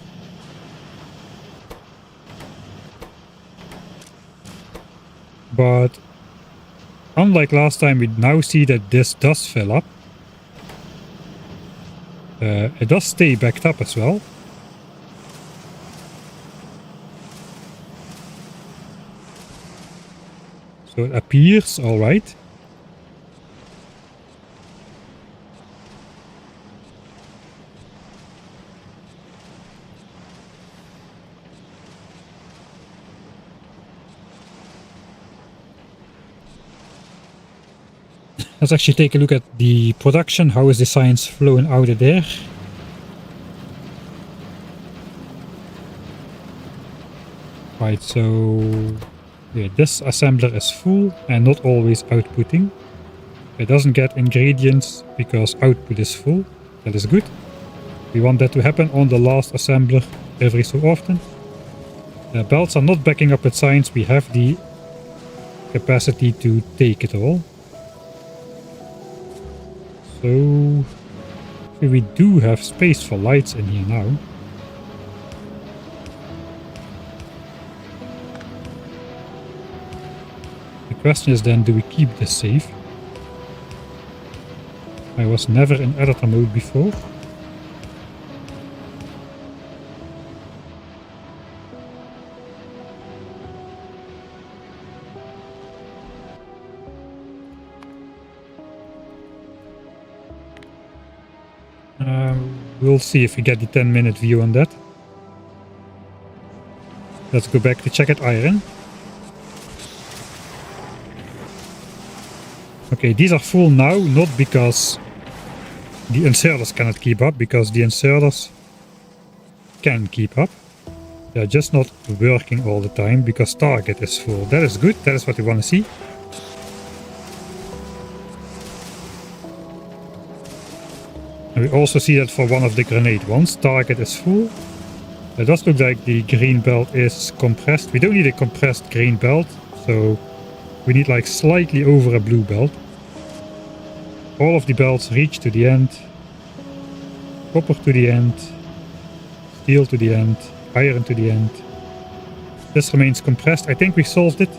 But unlike last time, we now see that this does fill up. It does stay backed up as well. So it appears alright. Let's actually take a look at the production. How is the science flowing out of there? Right, so yeah, this assembler is full and not always outputting. It doesn't get ingredients because output is full. That is good. We want that to happen on the last assembler every so often. Belts are not backing up with science. We have the capacity to take it all. So we do have space for lights in here now. The question is then, do we keep this safe? I was never in editor mode before. We'll see if we get the 10-minute view on that. Let's go back to check at iron. Okay, these are full now, not because the inserters cannot keep up, because the inserters can keep up. They're just not working all the time because target is full. That is good, that is what we want to see. And we also see that for one of the grenade ones, target is full. It does look like the green belt is compressed. We don't need a compressed green belt, so we need like slightly over a blue belt. All of the belts reach to the end. Copper to the end. Steel to the end. Iron to the end. This remains compressed. I think we solved it.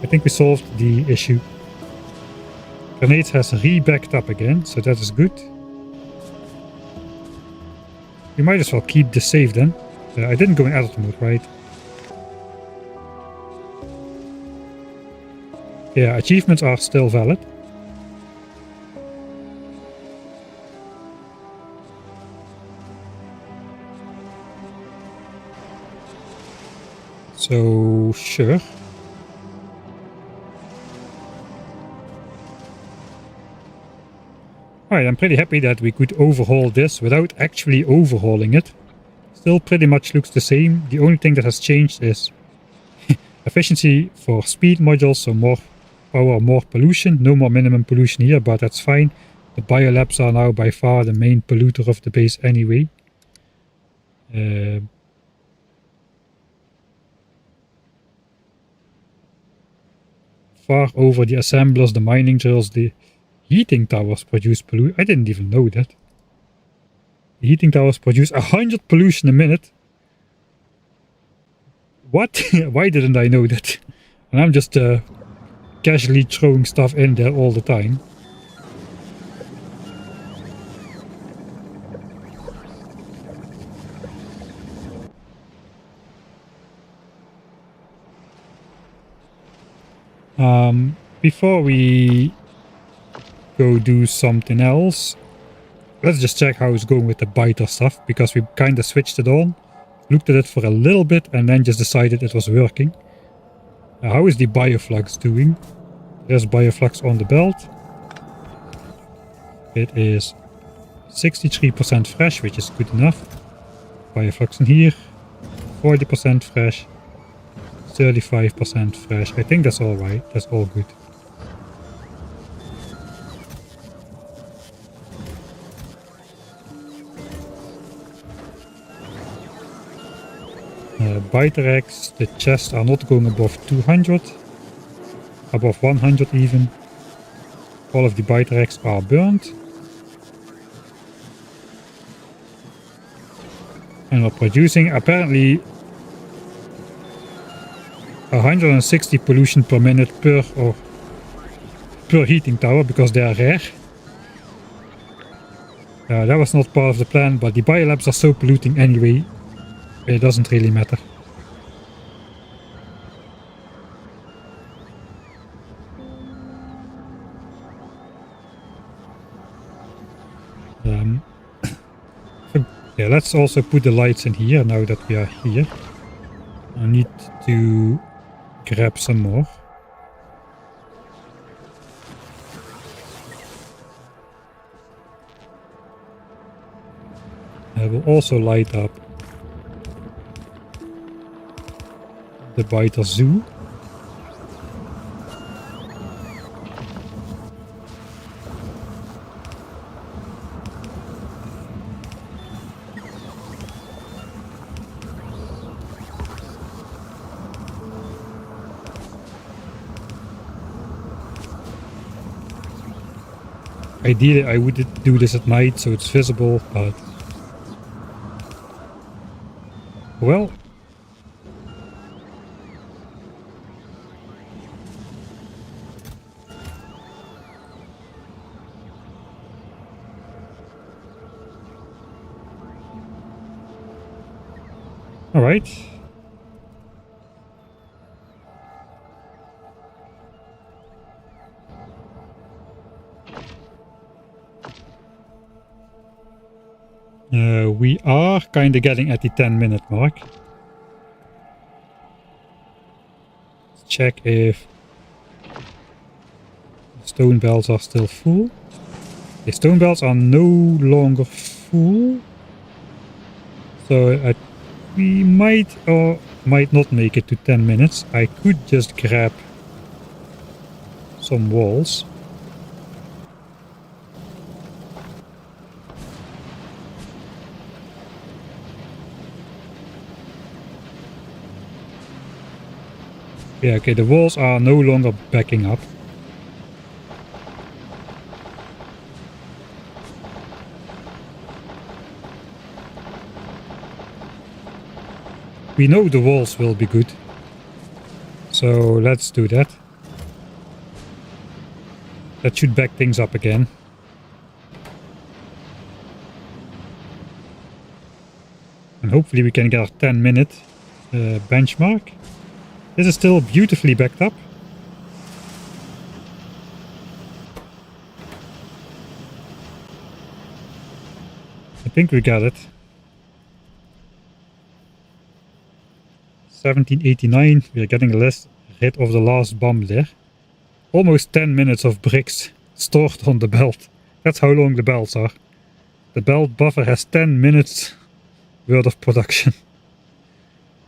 I think we solved the issue. Grenades has re-backed up again, so that is good. We might as well keep this safe then. I didn't go in editor mode, right? Yeah, achievements are still valid. So, sure. Alright, I'm pretty happy that we could overhaul this without actually overhauling it. Still pretty much looks the same. The only thing that has changed is efficiency for speed modules, so more power, more pollution. No more minimum pollution here, but that's fine. The biolabs are now by far the main polluter of the base anyway. Far over the assemblers, the mining drills, the heating towers produce pollution. I didn't even know that. The heating towers produce 100 pollution a minute. What? Why didn't I know that? And I'm just casually throwing stuff in there all the time. Before we go do something else, let's just check how it's going with the biter stuff, because we kind of switched it on, looked at it for a little bit, and then just decided it was working. How is the bioflux doing? There's bioflux on the belt. It is 63% fresh, which is good enough. Bioflux in here, 40% fresh, 35% fresh. I think that's all right. That's all good. Biterex, the chests are not going above 200, above 100 even. All of the biterex are burned. And we're producing apparently 160 pollution per minute per heating tower, because they are rare. That was not part of the plan, but the biolabs are so polluting anyway, it doesn't really matter. Yeah, let's also put the lights in here now that we are here. I need to grab some more. will also light up the Biter Zoo. Ideally, I would do this at night so it's visible, but well, all right. We are kind of getting at the 10-minute mark. Let's check if the stone belts are still full. The stone belts are no longer full. So we might or might not make it to 10 minutes. I could just grab some walls. Yeah, okay, the walls are no longer backing up. We know the walls will be good. So let's do that. That should back things up again. And hopefully we can get our 10-minute benchmark. This is still beautifully backed up. I think we got it. 1789, we are getting rid of the last bomb there. Almost 10 minutes of bricks stored on the belt. That's how long the belts are. The belt buffer has 10 minutes worth of production.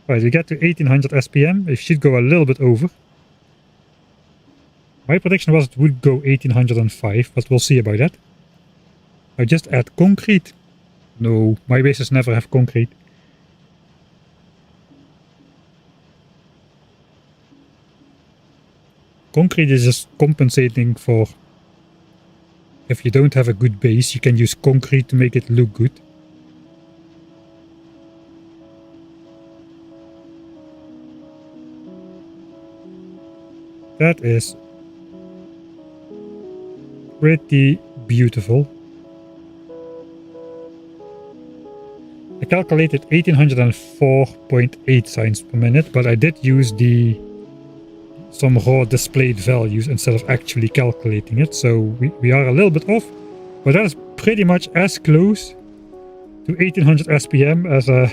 Right, we get to 1800 SPM. It should go a little bit over. My prediction was it would go 1805, but we'll see about that. I just add concrete. No, my bases never have concrete. Concrete is just compensating for if you don't have a good base, you can use concrete to make it look good. That is pretty beautiful. I calculated 1804.8 signs per minute, but I did use some raw displayed values instead of actually calculating it, so we are a little bit off, but that is pretty much as close to 1800 SPM as I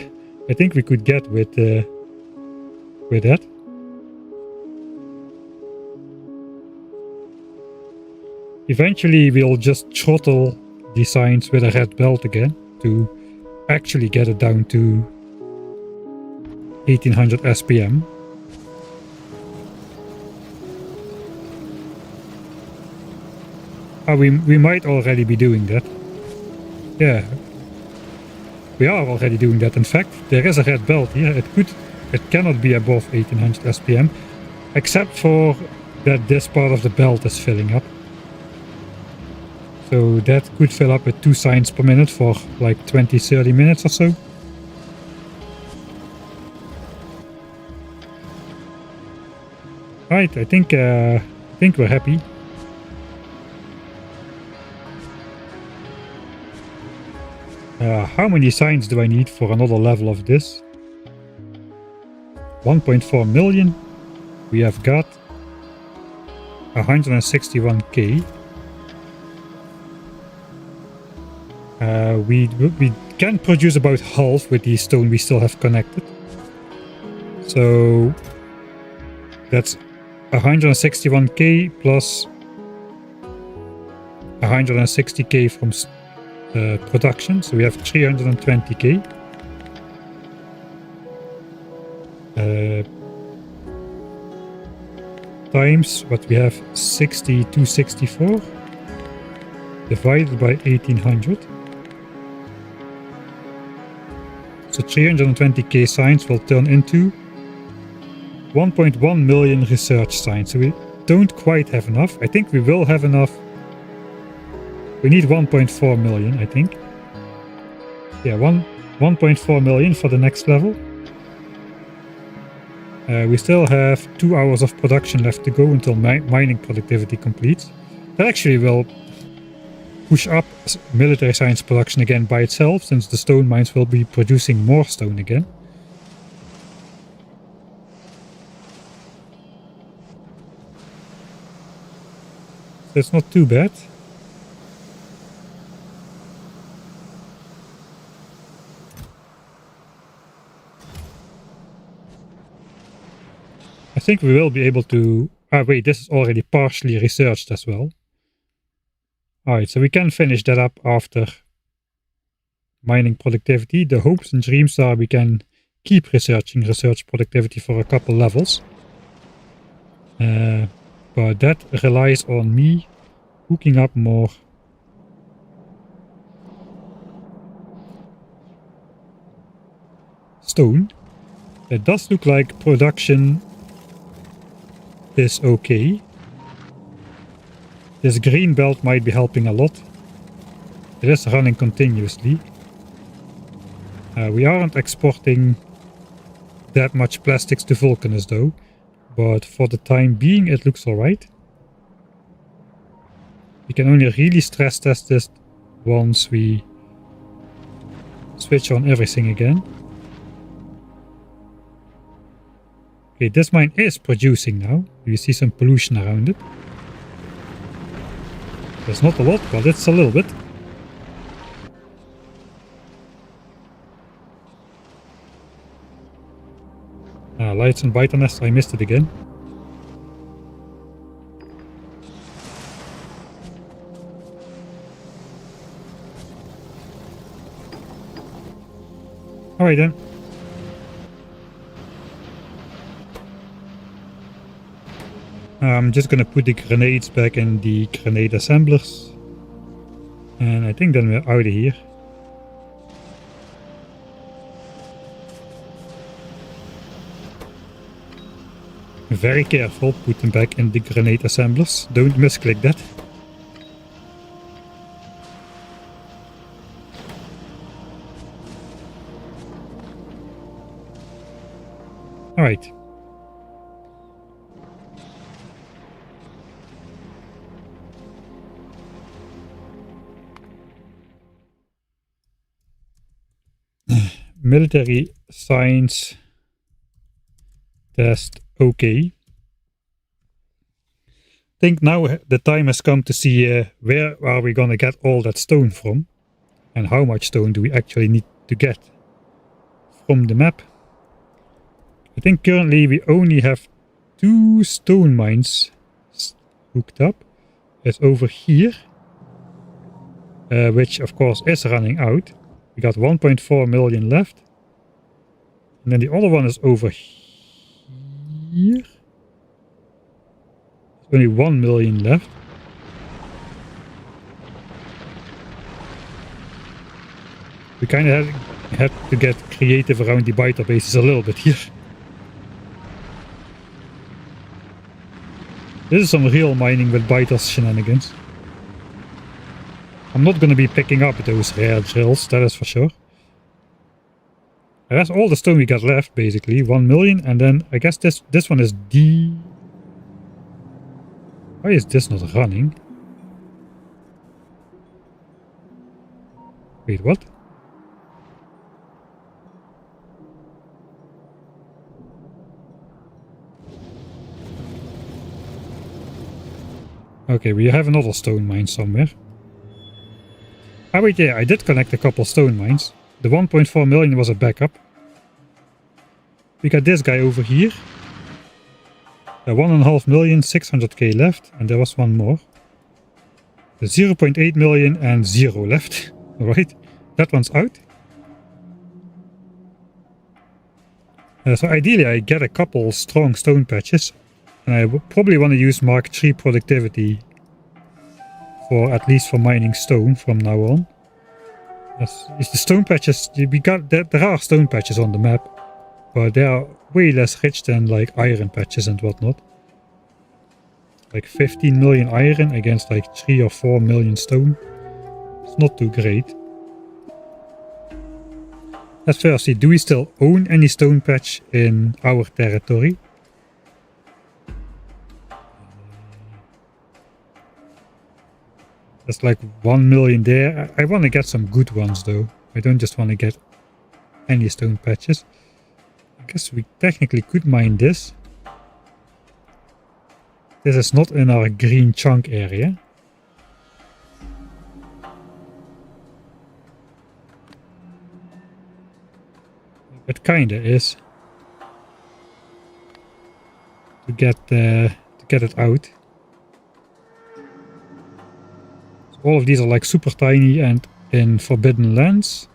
think we could get with that. Eventually we'll just throttle the signs with a red belt again to actually get it down to 1800 SPM. We might already be doing that. Yeah, we are already doing that. In fact, there is a red belt here. It cannot be above 1800 SPM, except for that this part of the belt is filling up. So that could fill up with 2 signs per minute for like 20-30 minutes or so. Right, I think we're happy. How many signs do I need for another level of this? 1.4 million. We have got 161k. We can produce about half with the stone we still have connected. So that's 161k plus 160k from production. So we have 320k. Times what we have, 6264 divided by 1800. So 320k signs will turn into 1.1 million research signs. So we don't quite have enough. I think we will have enough. We need 1.4 million, I think. Yeah, 1.4 million for the next level. We still have 2 hours of production left to go until mining productivity completes. That actually will push up military science production again by itself, since the stone mines will be producing more stone again. So it's not too bad. I think we will be able to... Ah, wait, this is already partially researched as well. Alright, so we can finish that up after mining productivity. The hopes and dreams are we can keep researching research productivity for a couple levels. But that relies on me hooking up more stone. It does look like production is okay. This green belt might be helping a lot. It is running continuously. We aren't exporting that much plastics to Vulcanus though, but for the time being it looks alright. We can only really stress test this once we switch on everything again. Okay, this mine is producing now. You see some pollution around it. There's not a lot, but it's a little bit. Lights and biter nest, I missed it again. Alright then. I'm just gonna put the grenades back in the grenade assemblers. And I think then we're out of here. Very careful, put them back in the grenade assemblers. Don't misclick that. Alright. Military science test okay. I think now the time has come to see where are we gonna get all that stone from, and how much stone do we actually need to get from the map. I think currently we only have 2 stone mines hooked up. It's over here, which of course is running out. We got 1.4 million left. And then the other one is over here. There's only 1 million left. We kind of had to get creative around the biter bases a little bit here. This is some real mining with biters shenanigans. I'm not going to be picking up those rare drills, that is for sure. That's all the stone we got left, basically. 1 million, and then I guess this one is D. Why is this not running? Wait, what? Okay, we have another stone mine somewhere. Ah wait, yeah, I did connect a couple stone mines. The 1.4 million was a backup. We got this guy over here. 1.5 million, 600k left, and there was one more. 0.8 million and 0 left. Right, that one's out. So ideally I get a couple strong stone patches, and I would probably want to use Mark III productivity for at least for mining stone from now on. Is the stone patches, there are stone patches on the map, but they are way less rich than like iron patches and whatnot. Like 15 million iron against like 3 or 4 million stone. It's not too great. Let's first see, do we still own any stone patch in our territory? There's like 1 million there. I want to get some good ones though. I don't just want to get any stone patches. I guess we technically could mine this. This is not in our green chunk area. It kinda is. To get it out. So all of these are like super tiny and in forbidden lands.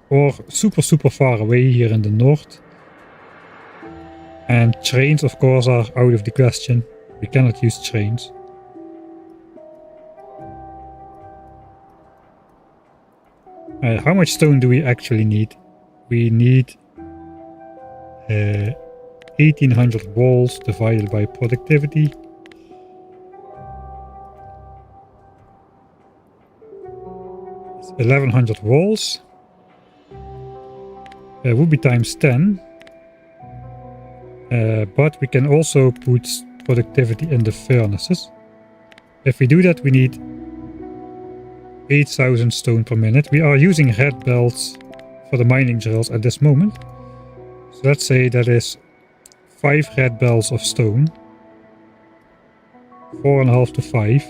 Or super far away here in the north. And trains of course are out of the question. We cannot use trains. How much stone do we actually need? We need 1800 walls divided by productivity. It's 1100 walls. Would be times 10. But we can also put productivity in the furnaces. If we do that, we need 8000 stone per minute. We are using red belts for the mining drills at this moment. So let's say that is 5 red belts of stone. 4.5 to 5.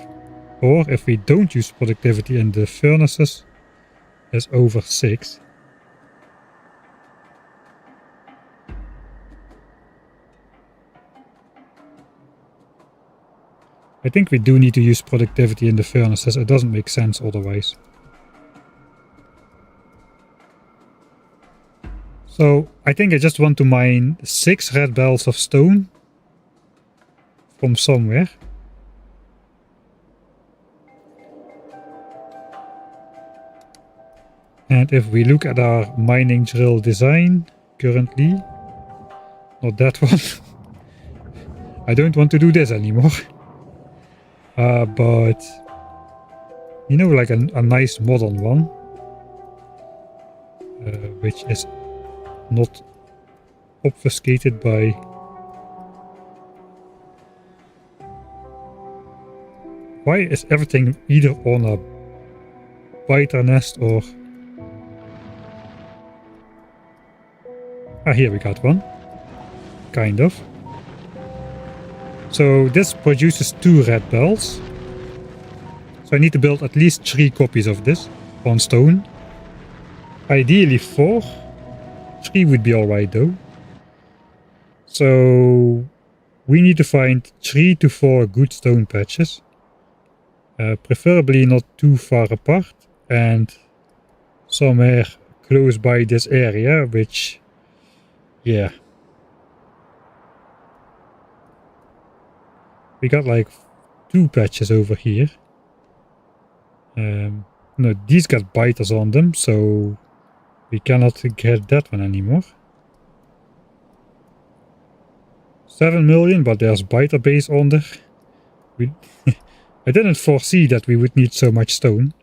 Or if we don't use productivity in the furnaces, it's over 6. I think we do need to use productivity in the furnaces. It doesn't make sense otherwise. So I think I just want to mine 6 red belts of stone from somewhere. And if we look at our mining drill design currently, not that one. I don't want to do this anymore. But you know, like a nice modern one, which is not obfuscated by why is everything either on a biter nest or here we got one, kind of. So this produces 2 red belts. So I need to build at least 3 copies of this on stone. Ideally 4. 3 would be alright though. So we need to find 3 to 4 good stone patches. Preferably not too far apart and somewhere close by this area, which, yeah. We got like 2 patches over here. No, these got biters on them, so we cannot get that one anymore. 7 million, but there's biter base on there. I didn't foresee that we would need so much stone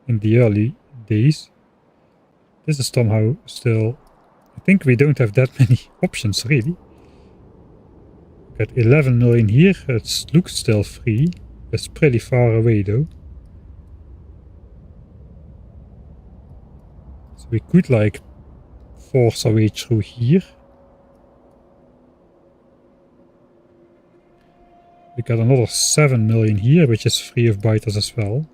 in the early days. This is somehow still... I think we don't have that many options really. Got 11 million here. It looks still free. It's pretty far away though. So we could like force our way through here. We got another 7 million here, which is free of biters as well.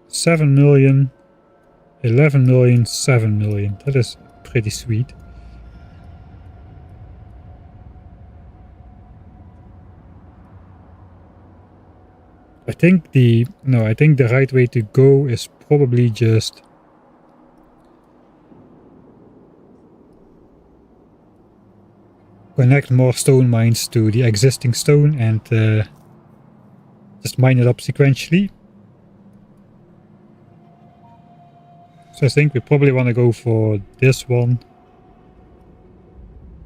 $7 million, 11 million, 7 million. That is pretty sweet. I think the right way to go is probably just connect more stone mines to the existing stone and just mine it up sequentially. So I think we probably want to go for this one,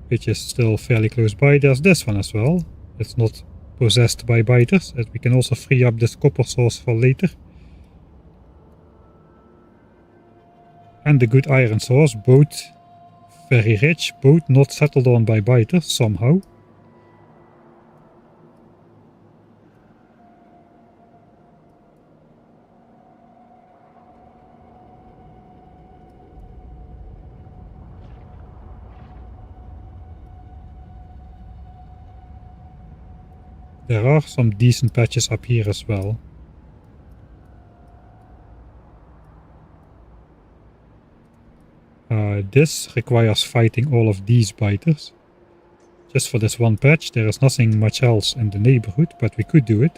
which is still fairly close by. There's this one as well. It's not possessed by biters, and we can also free up this copper source for later. And the good iron source, both very rich, both not settled on by biters somehow. There are some decent patches up here as well. This requires fighting all of these biters. Just for this one patch, there is nothing much else in the neighborhood, but we could do it.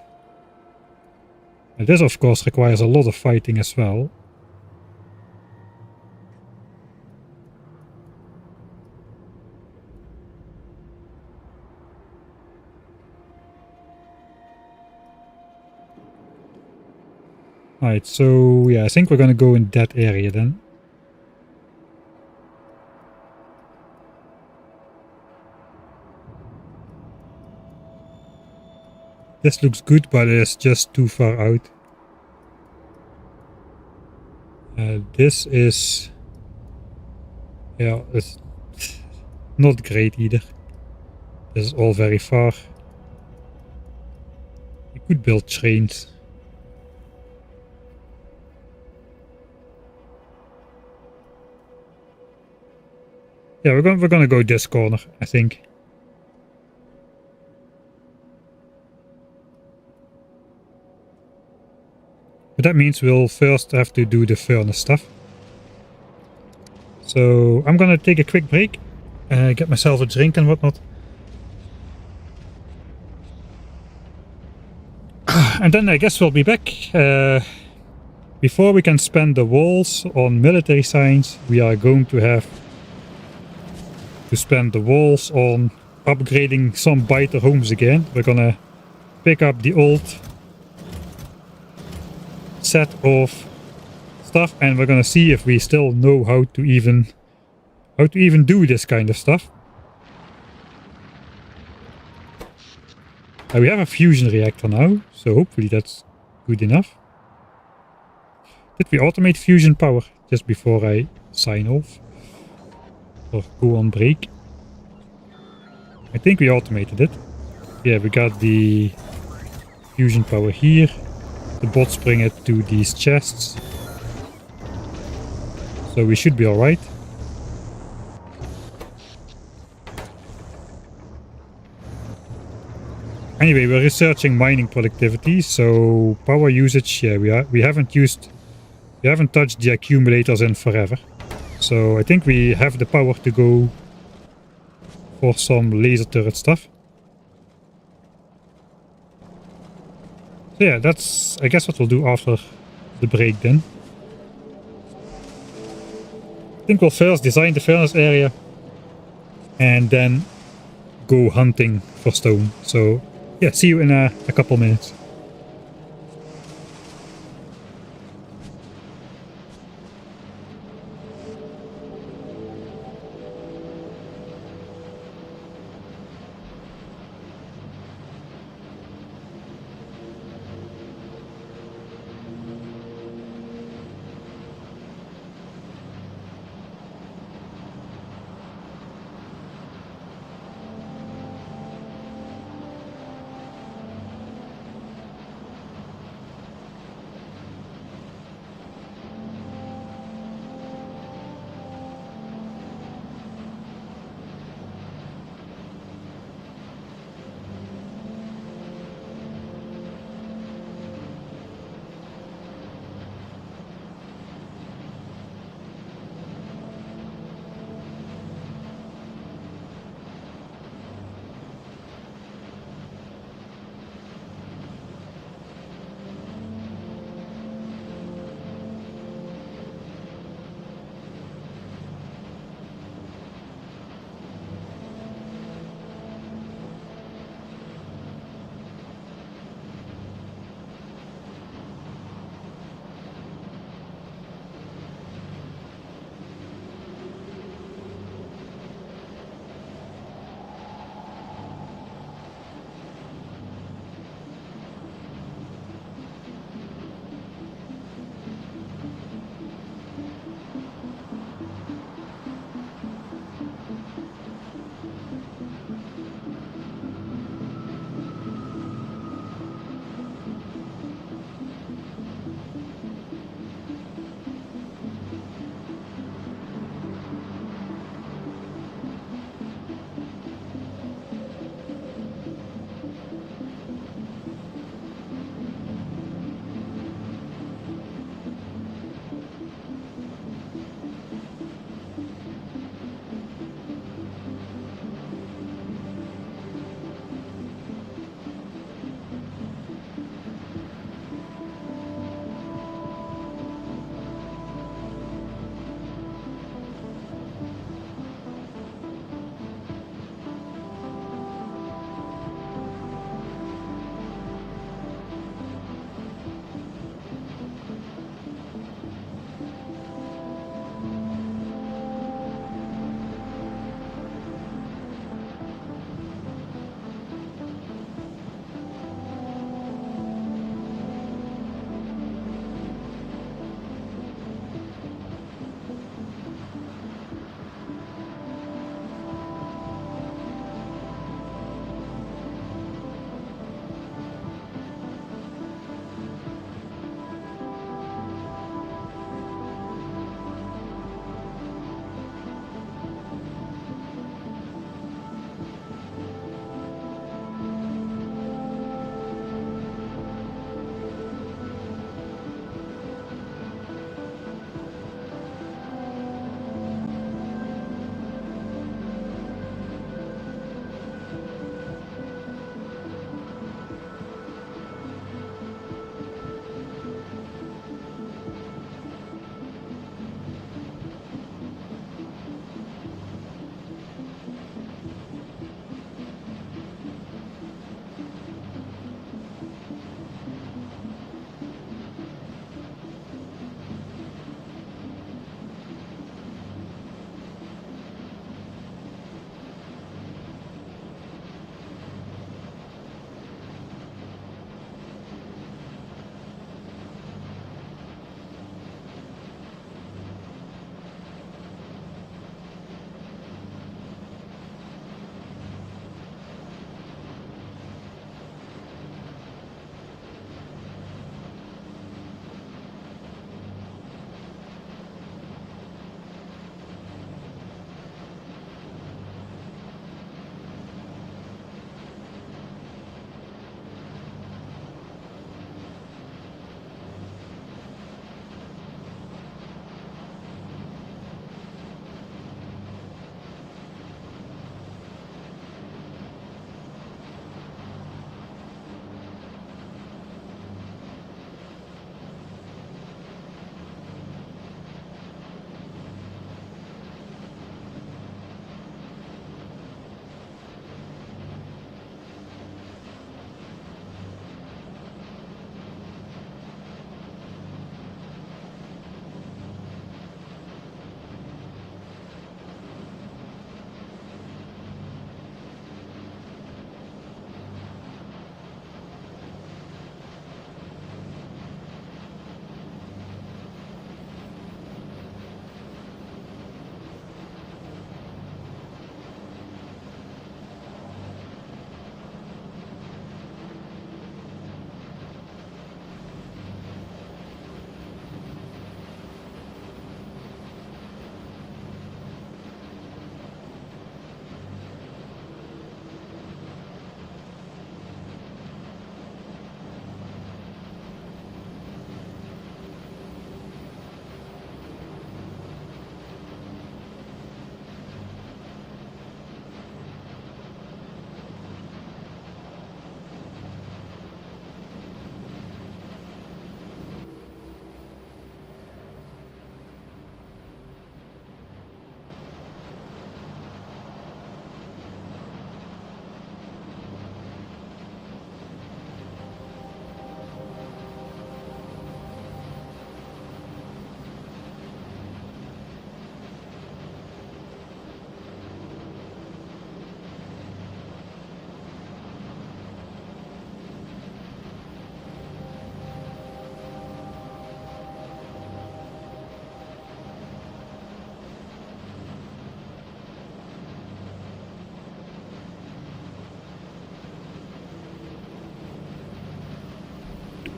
And this of course requires a lot of fighting as well. Alright, so yeah, I think we're gonna go in that area then. This looks good, but it's just too far out. This is... yeah, it's not great either. This is all very far. You could build trains. Yeah, we're gonna go this corner, I think. But that means we'll first have to do the furnace stuff. So I'm gonna take a quick break, get myself a drink and whatnot. And then I guess we'll be back. Before we can spend the walls on military signs, we are going to have to spend the walls on upgrading some biter homes again. We're gonna pick up the old set of stuff and we're gonna see if we still know how to even do this kind of stuff. We have a fusion reactor now, so hopefully that's good enough. Did we automate fusion power just before I sign off? Or go on break? I think we automated it. Yeah, we got the fusion power here. The bots bring it to these chests. So we should be alright. Anyway, we're researching mining productivity, so power usage, yeah, we haven't touched the accumulators in forever. So I think we have the power to go for some laser turret stuff. So yeah, that's I guess what we'll do after the break then. I think we'll first design the furnace area and then go hunting for stone. So yeah, see you in a couple minutes.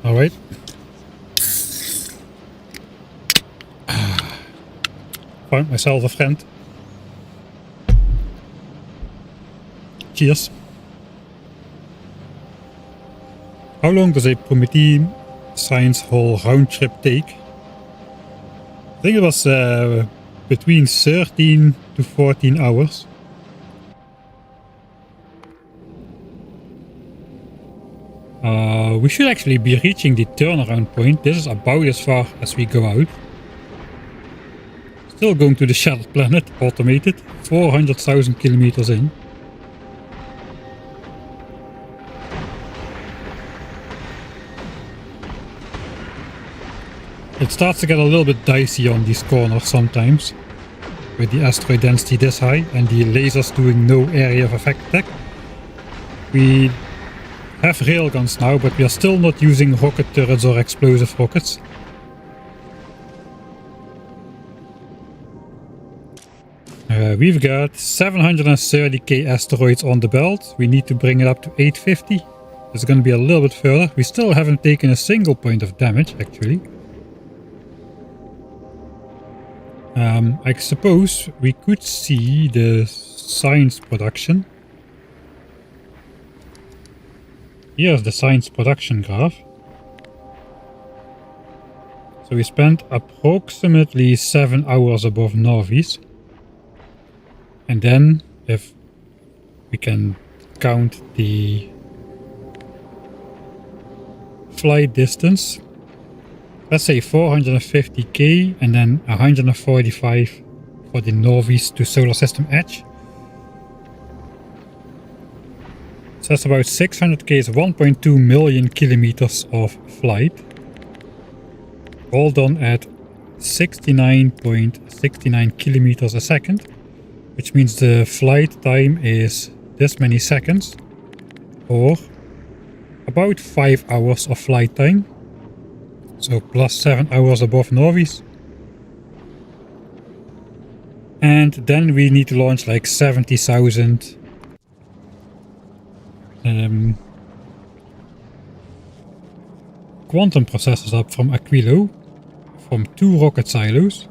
Alright. Found myself a friend. Cheers. How long does a Prometheum science hall round trip take? I think it was between 13 to 14 hours. We should actually be reaching the turnaround point. This is about as far as we go out. Still going to the shattered planet, automated, 400,000 kilometers in. It starts to get a little bit dicey on these corners sometimes, with the asteroid density this high and the lasers doing no area of effect attack. We have railguns now, but we are still not using rocket turrets or explosive rockets. We've got 730k asteroids on the belt. We need to bring it up to 850. It's going to be a little bit further. We still haven't taken a single point of damage, actually. I suppose we could see the science production. Here's the science production graph. So we spent approximately 7 hours above Nauvis. And then, if we can count the flight distance, let's say 450k and then 145 for the Nauvis to solar system edge. So that's about 600k, is 1.2 million kilometers of flight. All done at 69.69 kilometers a second, which means the flight time is this many seconds, or about 5 hours of flight time. So plus 7 hours above Nauvis. And then we need to launch like 70,000 quantum processors up from Aquilo, from 2 rocket silos.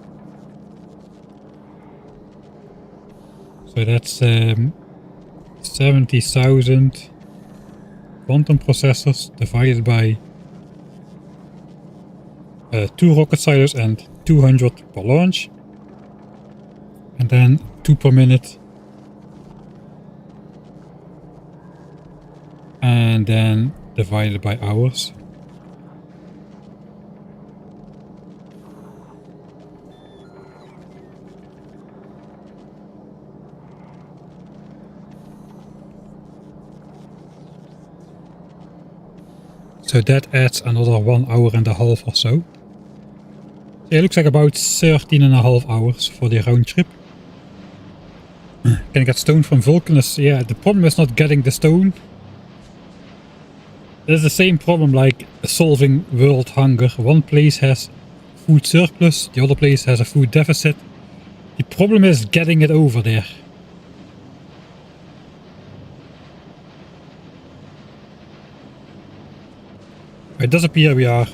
So that's 70,000 quantum processors divided by 2 rocket silos and 200 per launch. And then 2 per minute. And then divided by hours. So that adds another 1 hour and a half or so. So it looks like about 13.5 hours for the round trip. Can I get stone from Vulcanus? Yeah, the problem is not getting the stone. It's the same problem like solving world hunger. One place has food surplus, the other place has a food deficit. The problem is getting it over there. It does appear we are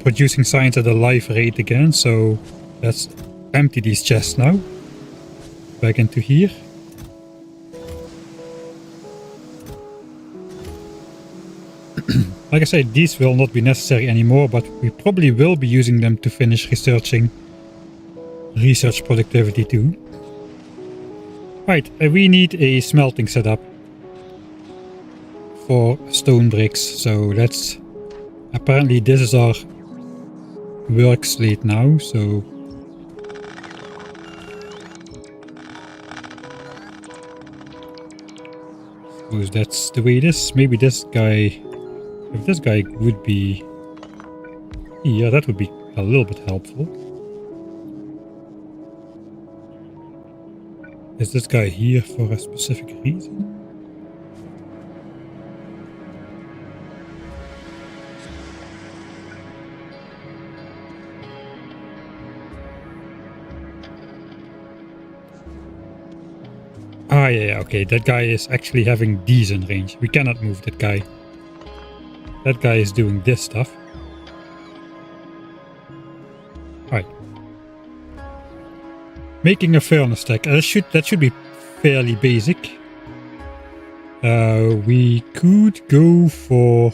producing science at a live rate again, so let's empty these chests now. Back into here. Like I said, these will not be necessary anymore, but we probably will be using them to finish researching research productivity too. Right, we need a smelting setup for stone bricks, so let's... Apparently this is our work slate now, so... Suppose that's the way it is. Maybe this guy... If this guy would be here, that would be a little bit helpful. Is this guy here for a specific reason? Ah, yeah, okay, that guy is actually having decent range. We cannot move that guy. That guy is doing this stuff. Alright. Making a furnace stack. That should be fairly basic. We could go for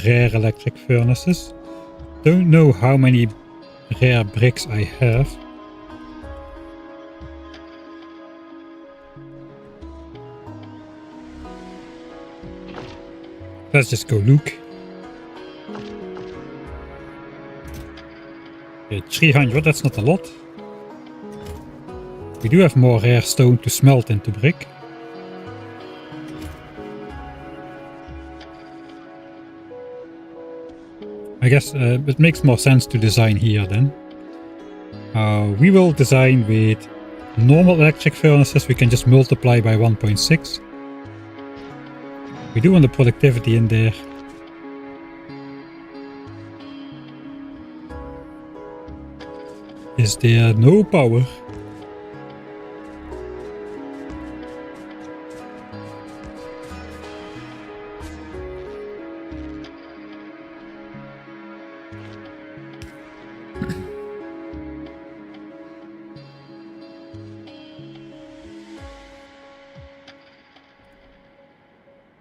rare electric furnaces. Don't know how many rare bricks I have. Let's just go look. Okay, 300, that's not a lot. We do have more rare stone to smelt into brick. I guess it makes more sense to design here then. We will design with normal electric furnaces. We can just multiply by 1.6. We do want the productivity in there. Is there no power?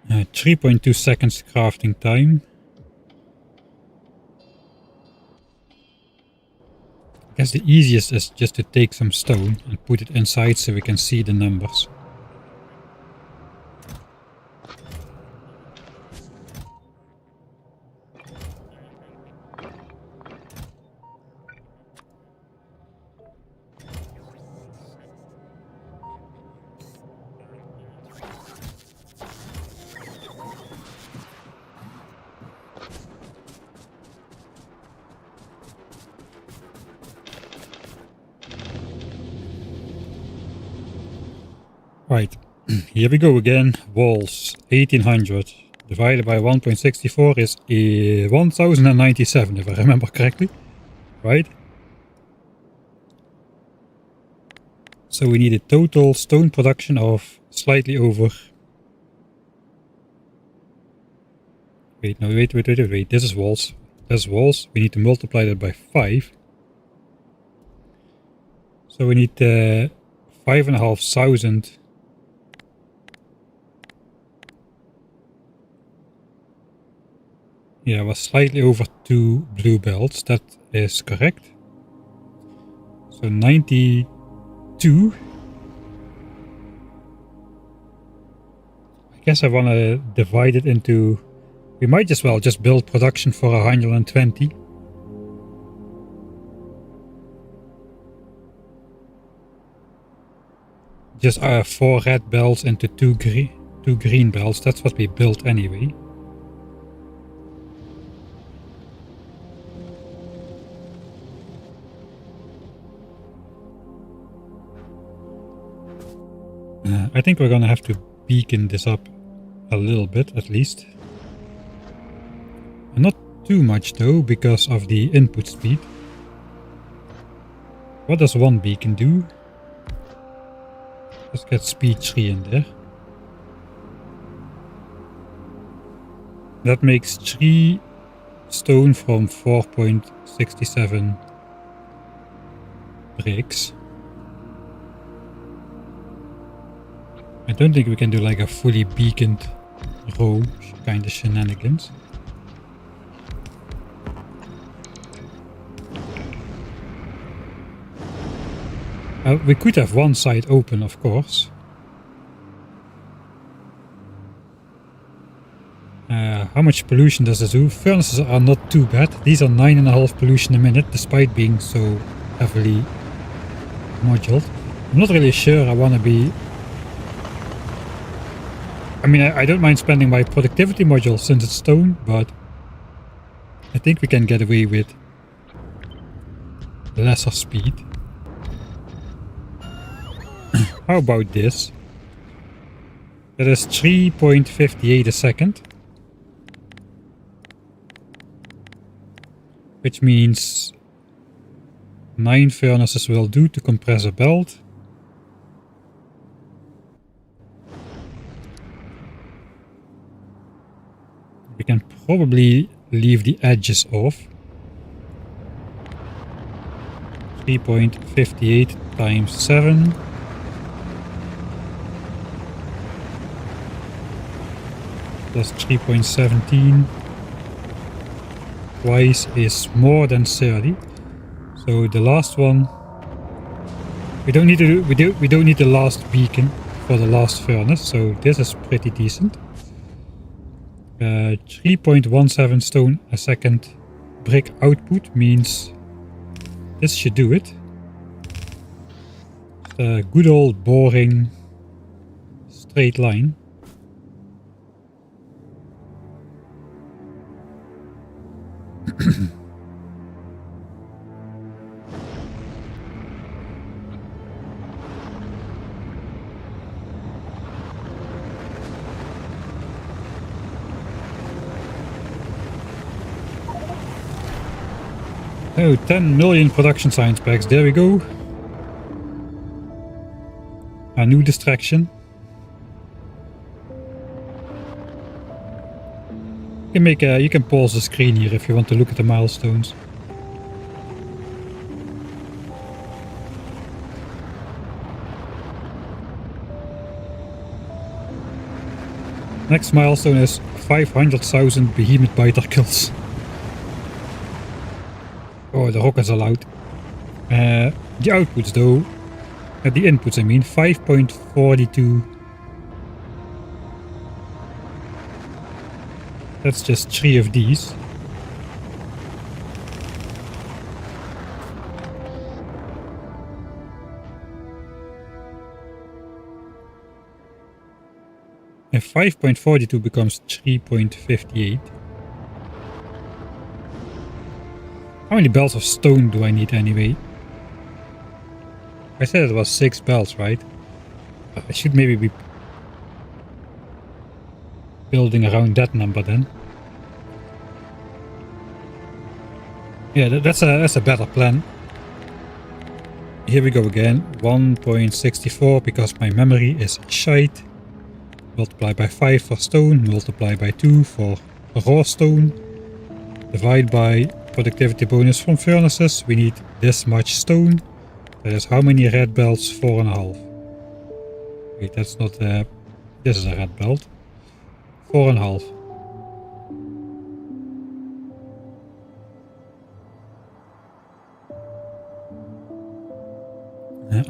Uh, 3.2 seconds crafting time. I guess the easiest is just to take some stone and put it inside so we can see the numbers. Right, here we go again. Walls, 1800 divided by 1.64 is 1097 if I remember correctly. Right? So we need a total stone production of slightly over... Wait, no, wait, this is walls. This is walls. We need to multiply that by 5. So we need 5,500. Yeah, it was slightly over 2 blue belts. That is correct. So 92. I guess I want to divide it into... We might as well just build production for 120. Just 4 red belts into 2 green belts. That's what we built anyway. I think we're gonna have to beacon this up a little bit at least. Not too much though, because of the input speed. What does one beacon do? Let's get speed 3 in there. That makes 3 stone from 4.67 bricks. I don't think we can do like a fully beaconed row kind of shenanigans. We could have one side open, of course. How much pollution does this do? Furnaces are not too bad. These are 9.5 pollution a minute, despite being so heavily moduled. I'm not really sure I want to be... I mean, I don't mind spending my productivity module since it's stone, but I think we can get away with lesser speed. How about this? That is 3.58 a second. Which means 9 furnaces will do to compress a belt. probably leave the edges off. 3.58 times 7. Plus 3.17. Twice is more than 30. So the last one, we don't need to do, we don't need the last beacon for the last furnace, so this is pretty decent. 3.17 stone a second brick output means this should do it. Just a good old boring straight line. Oh, 10 million production science packs, there we go. A new distraction. You can pause the screen here if you want to look at the milestones. Next milestone is 500,000 behemoth biter kills. Oh, the rockets are loud. The outputs though, the inputs I mean, 5.42. That's just 3 of these. And 5.42 becomes 3.58. How many belts of stone do I need anyway? I said it was 6 belts, right? I should maybe be building around that number then. Yeah, that's a better plan. Here we go again. 1.64 because my memory is shite. Multiply by 5 for stone, multiply by 2 for raw stone. Divide by productivity bonus from furnaces. We need this much stone. That is how many red belts? 4.5. Wait, that's not this is a red belt. 4.5.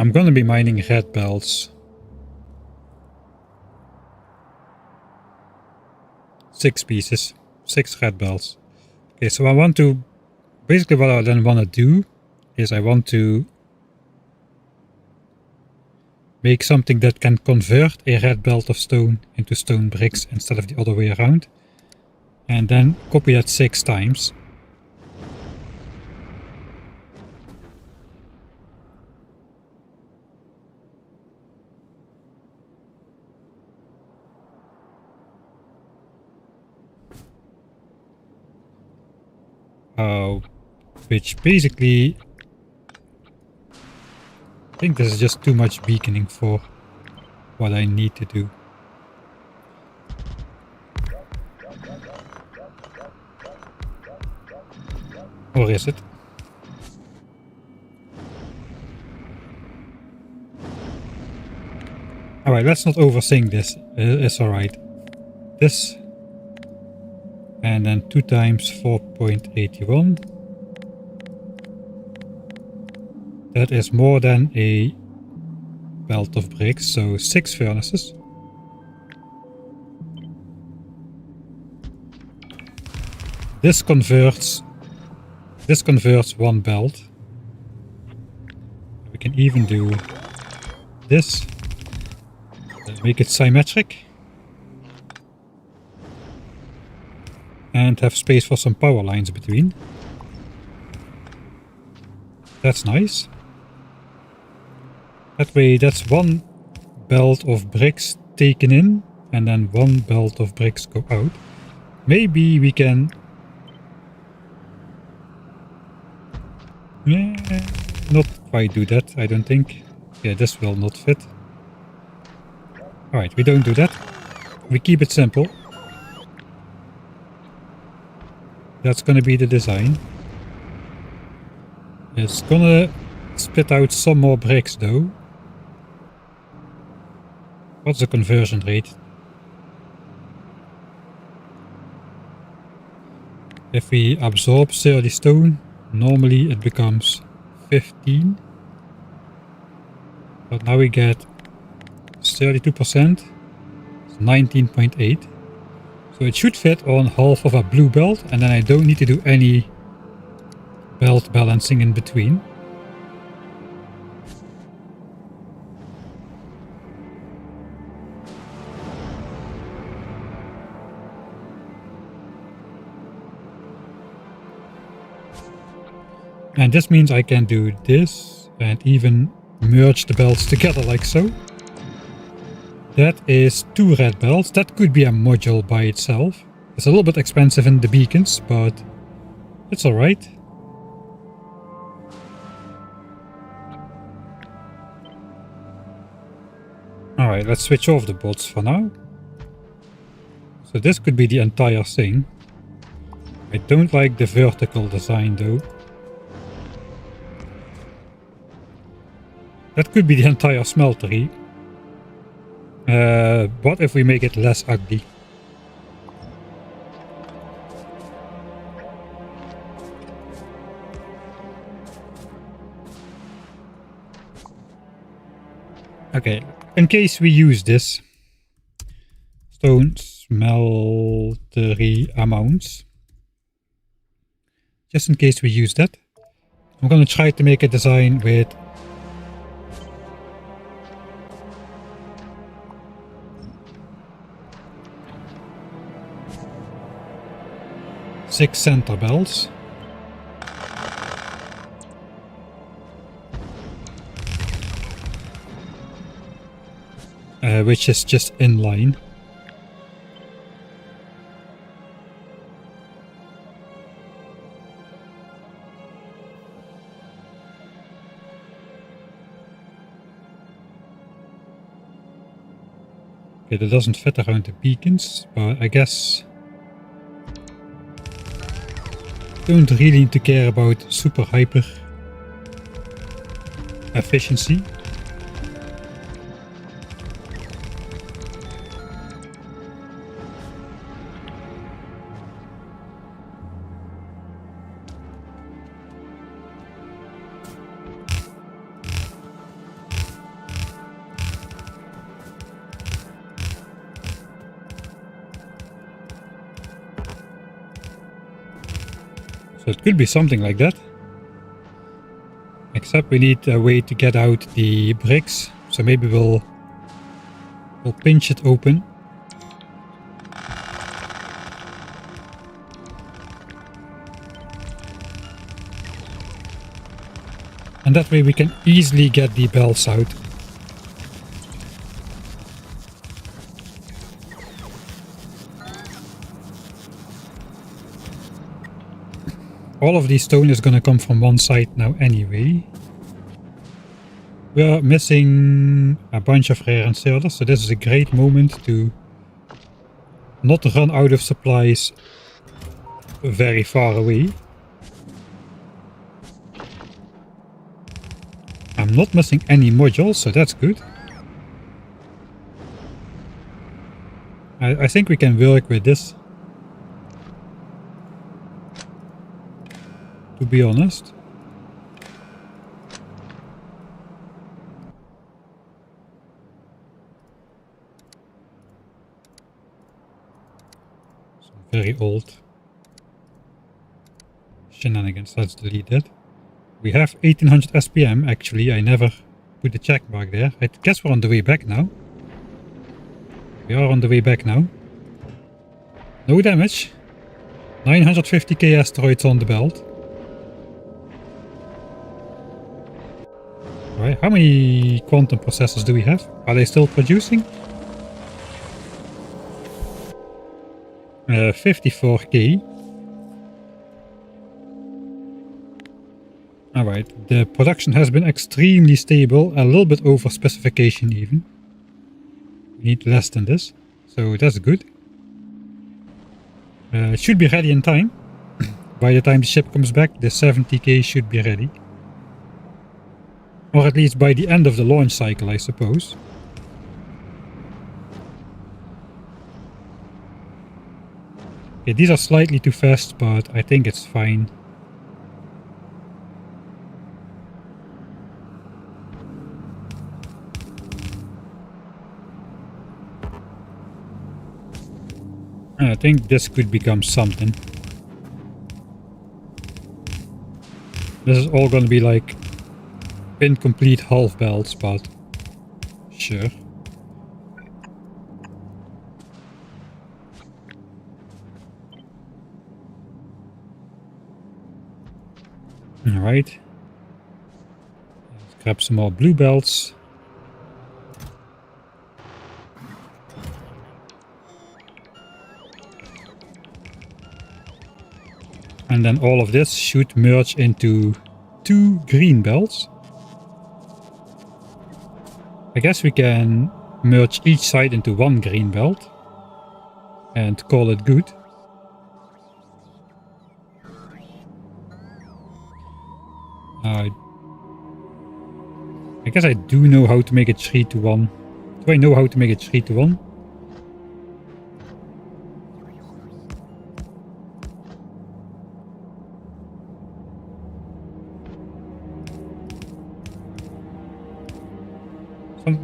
I'm gonna be mining red belts. 6 pieces. 6 red belts. Okay, so I want to... Basically what I then want to do is I want to make something that can convert a red belt of stone into stone bricks instead of the other way around. And then copy that 6 times. Which basically, I think this is just too much beaconing for what I need to do. Or is it? Alright, let's not overthink this. It's alright. This. And then 2 times 4.81. That is more than a belt of bricks, so 6 furnaces. This converts 1 belt. We can even do this. Make it symmetric. And have space for some power lines between. That's nice. That way that's 1 belt of bricks taken in and then 1 belt of bricks go out. Maybe we can... not quite do that, I don't think. Yeah, this will not fit. Alright, we don't do that. We keep it simple. That's gonna be the design. It's gonna spit out some more bricks though. What's the conversion rate? If we absorb 30 stone, normally it becomes 15. But now we get 32%, it's 19.8. So it should fit on half of a blue belt, and then I don't need to do any belt balancing in between. And this means I can do this and even merge the belts together like so. That is 2 red belts. That could be a module by itself. It's a little bit expensive in the beacons, but it's alright. Alright, let's switch off the bots for now. So this could be the entire thing. I don't like the vertical design though. That could be the entire smeltery. What if we make it less ugly? Okay, in case we use this stone smeltery amounts, just in case we use that, I'm gonna try to make a design with six center belts. Which is just in line. Okay, that doesn't fit around the beacons, but I guess don't really need to care about super hyper efficiency. So it could be something like that. Except we need a way to get out the bricks. So maybe we'll pinch it open. And that way we can easily get the belts out. All of the stone is gonna come from one side now anyway. We are missing a bunch of rare inserters, so this is a great moment to not run out of supplies very far away. I'm not missing any modules, so that's good. I think we can work with this, to be honest. Some very old shenanigans. Let's delete that. We have 1800 SPM actually. I never put the check mark there. I guess we're on the way back now. We are on the way back now. No damage. 950k asteroids on the belt. Right, how many quantum processors do we have? Are they still producing? 54k. Alright, the production has been extremely stable, a little bit over specification even. We need less than this, so that's good. It should be ready in time. by the time the ship comes back, the 70k should be ready. Or at least by the end of the launch cycle, I suppose. Okay, these are slightly too fast, but I think it's fine. I think this could become something. This is all gonna be like incomplete half belts, but sure. Alright. Let's grab some more blue belts. And then all of this should merge into 2 green belts. I guess we can merge each side into 1 green belt and call it good. I guess I do know how to make it 3 to 1. Do I know how to make it 3 to 1?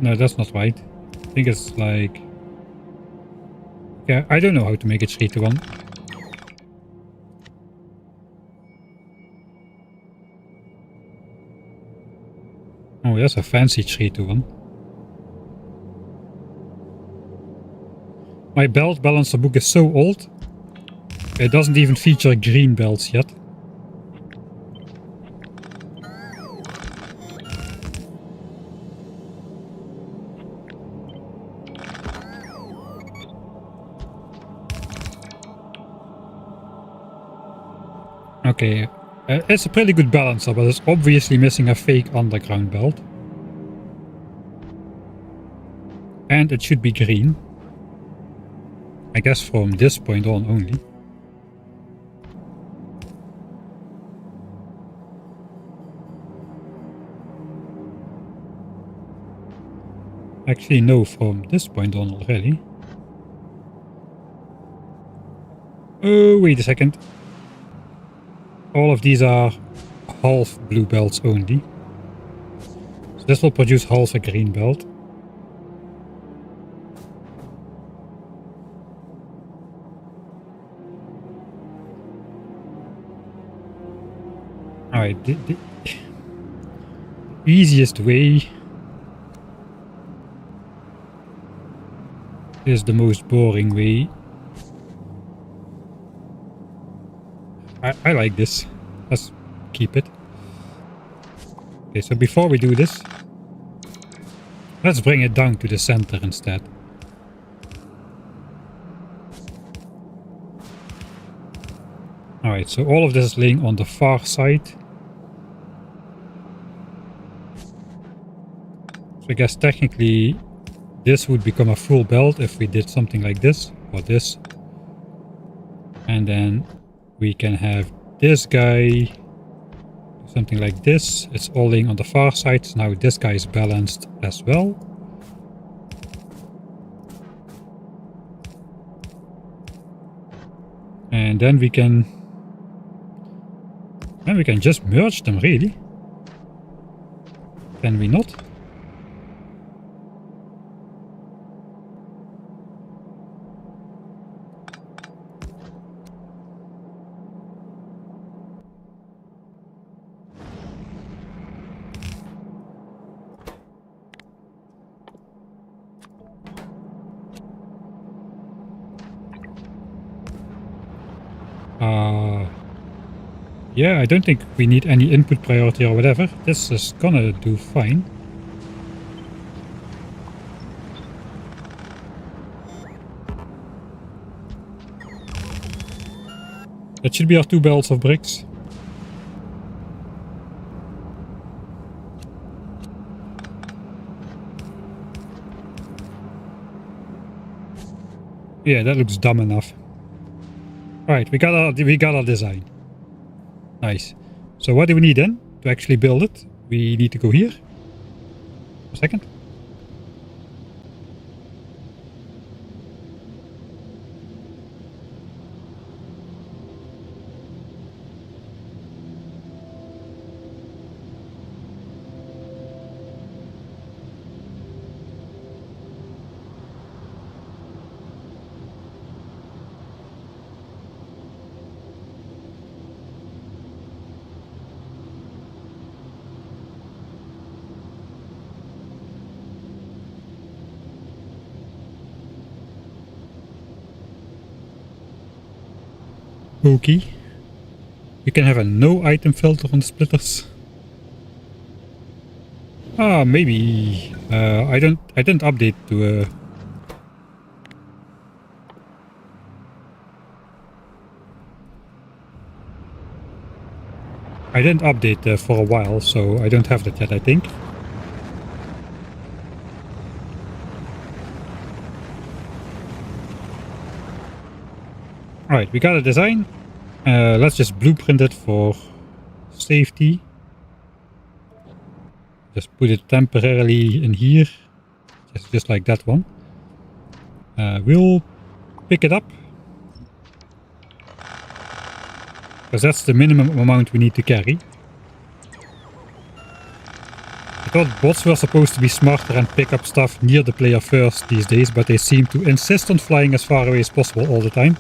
No, that's not right. I think it's like... Yeah, I don't know how to make it 3 to 1. Oh, that's a fancy 3 to 1. My belt balancer book is so old, it doesn't even feature green belts yet. Okay, it's a pretty good balancer, but it's obviously missing a fake underground belt. And it should be green. I guess from this point on only. Actually, no, from this point on already. Oh, wait a second. All of these are half blue belts only. So this will produce half a green belt. Alright, the easiest way is the most boring way. I like this. Let's keep it. Okay, so before we do this, let's bring it down to the center instead. Alright, so all of this is laying on the far side. So I guess technically this would become a full belt if we did something like this or this. And then we can have this guy do something like this. It's all laying on the far side. So now this guy is balanced as well. And then we can just merge them, really. Can we not? Yeah, I don't think we need any input priority or whatever. This is gonna do fine. That should be our 2 belts of bricks. Yeah, that looks dumb enough. Alright, we got our design. Nice. So what do we need then to actually build it? We need to go here. A second. Okay. You can have a no item filter on the splitters. Ah, maybe. I didn't update to I didn't update for a while, so I don't have that yet, I think. Alright, we got a design. Let's just blueprint it for safety. Just put it temporarily in here. Just like that one. We'll pick it up. Because that's the minimum amount we need to carry. I thought bots were supposed to be smarter and pick up stuff near the player first these days, but they seem to insist on flying as far away as possible all the time.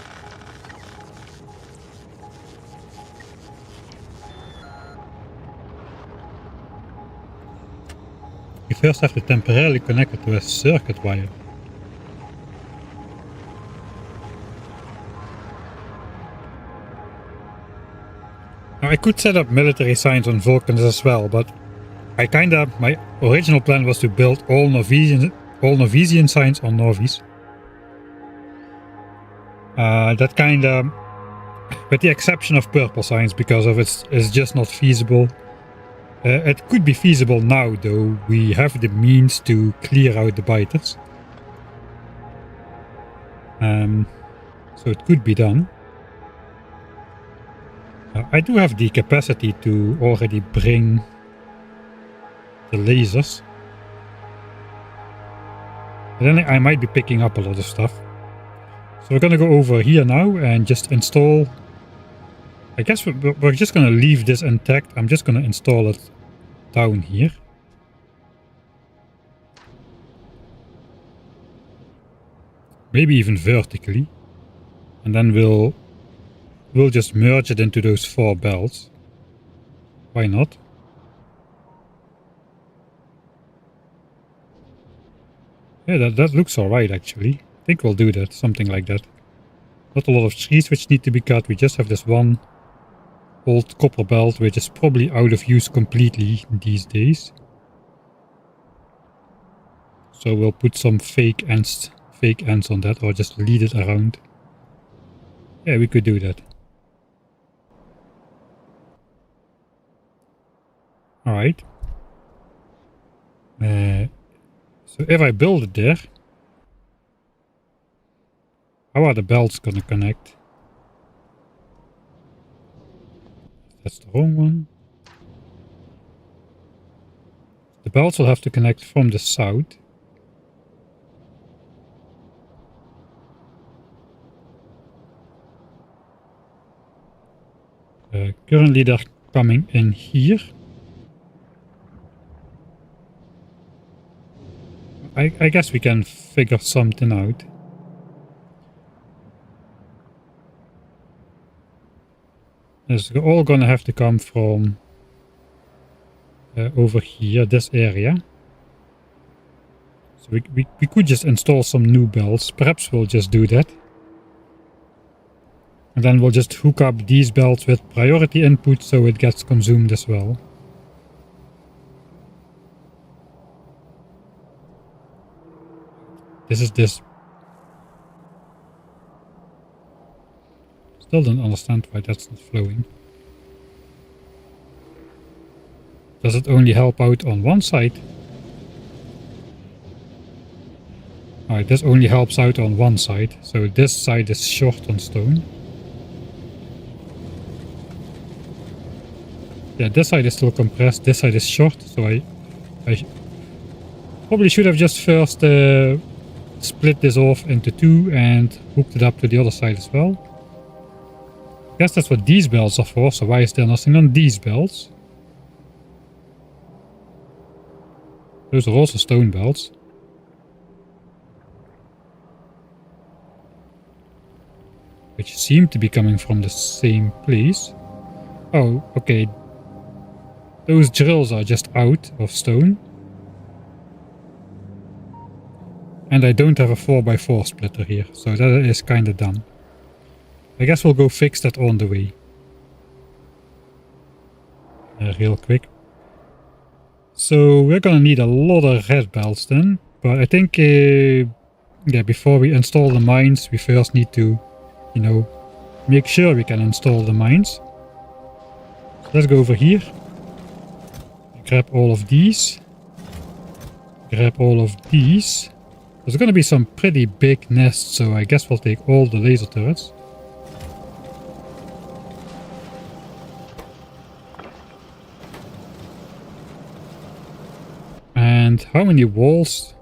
We first have to temporarily connect it to a circuit wire. Now I could set up military signs on Vulcans as well, but my original plan was to build all Nauvian signs on Nauvis. That kinda, with the exception of purple signs, because of it's just not feasible. It could be feasible now though. We have the means to clear out the biters. So it could be done. I do have the capacity to already bring the lasers. But then I might be picking up a lot of stuff. So we're gonna go over here now and just install. I guess we're just gonna leave this intact. I'm just gonna install it down here. Maybe even vertically. And then we'll just merge it into those 4 belts. Why not? Yeah, that looks alright actually. I think we'll do that, something like that. Not a lot of trees which need to be cut. We just have this one old copper belt which is probably out of use completely these days. So we'll put some fake ends on that, or just lead it around. Yeah, we could do that. Alright. So if I build it there, how are the belts gonna connect? That's the wrong one. The belts will have to connect from the south. Currently they're coming in here. I guess we can figure something out. It's all gonna have to come from over here, this area. So we could just install some new belts. Perhaps we'll just do that. And then we'll just hook up these belts with priority input so it gets consumed as well. This. Still don't understand why that's not flowing. Does it only help out on one side? Alright, this only helps out on one side, so this side is short on stone. Yeah, this side is still compressed, this side is short, so I probably should have just first split this off into two and hooked it up to the other side as well. I guess that's what these belts are for, so why is there nothing on these belts? Those are also stone belts. Which seem to be coming from the same place. Oh, okay. Those drills are just out of stone. And I don't have a 4x4 splitter here, so that is kinda dumb. I guess we'll go fix that on the way. Real quick. So we're gonna need a lot of red belts then. But I think, yeah, before we install the mines, we first need to, you know, make sure we can install the mines. So let's go over here. Grab all of these. Grab all of these. There's gonna be some pretty big nests, so I guess we'll take all the laser turrets. And how many walls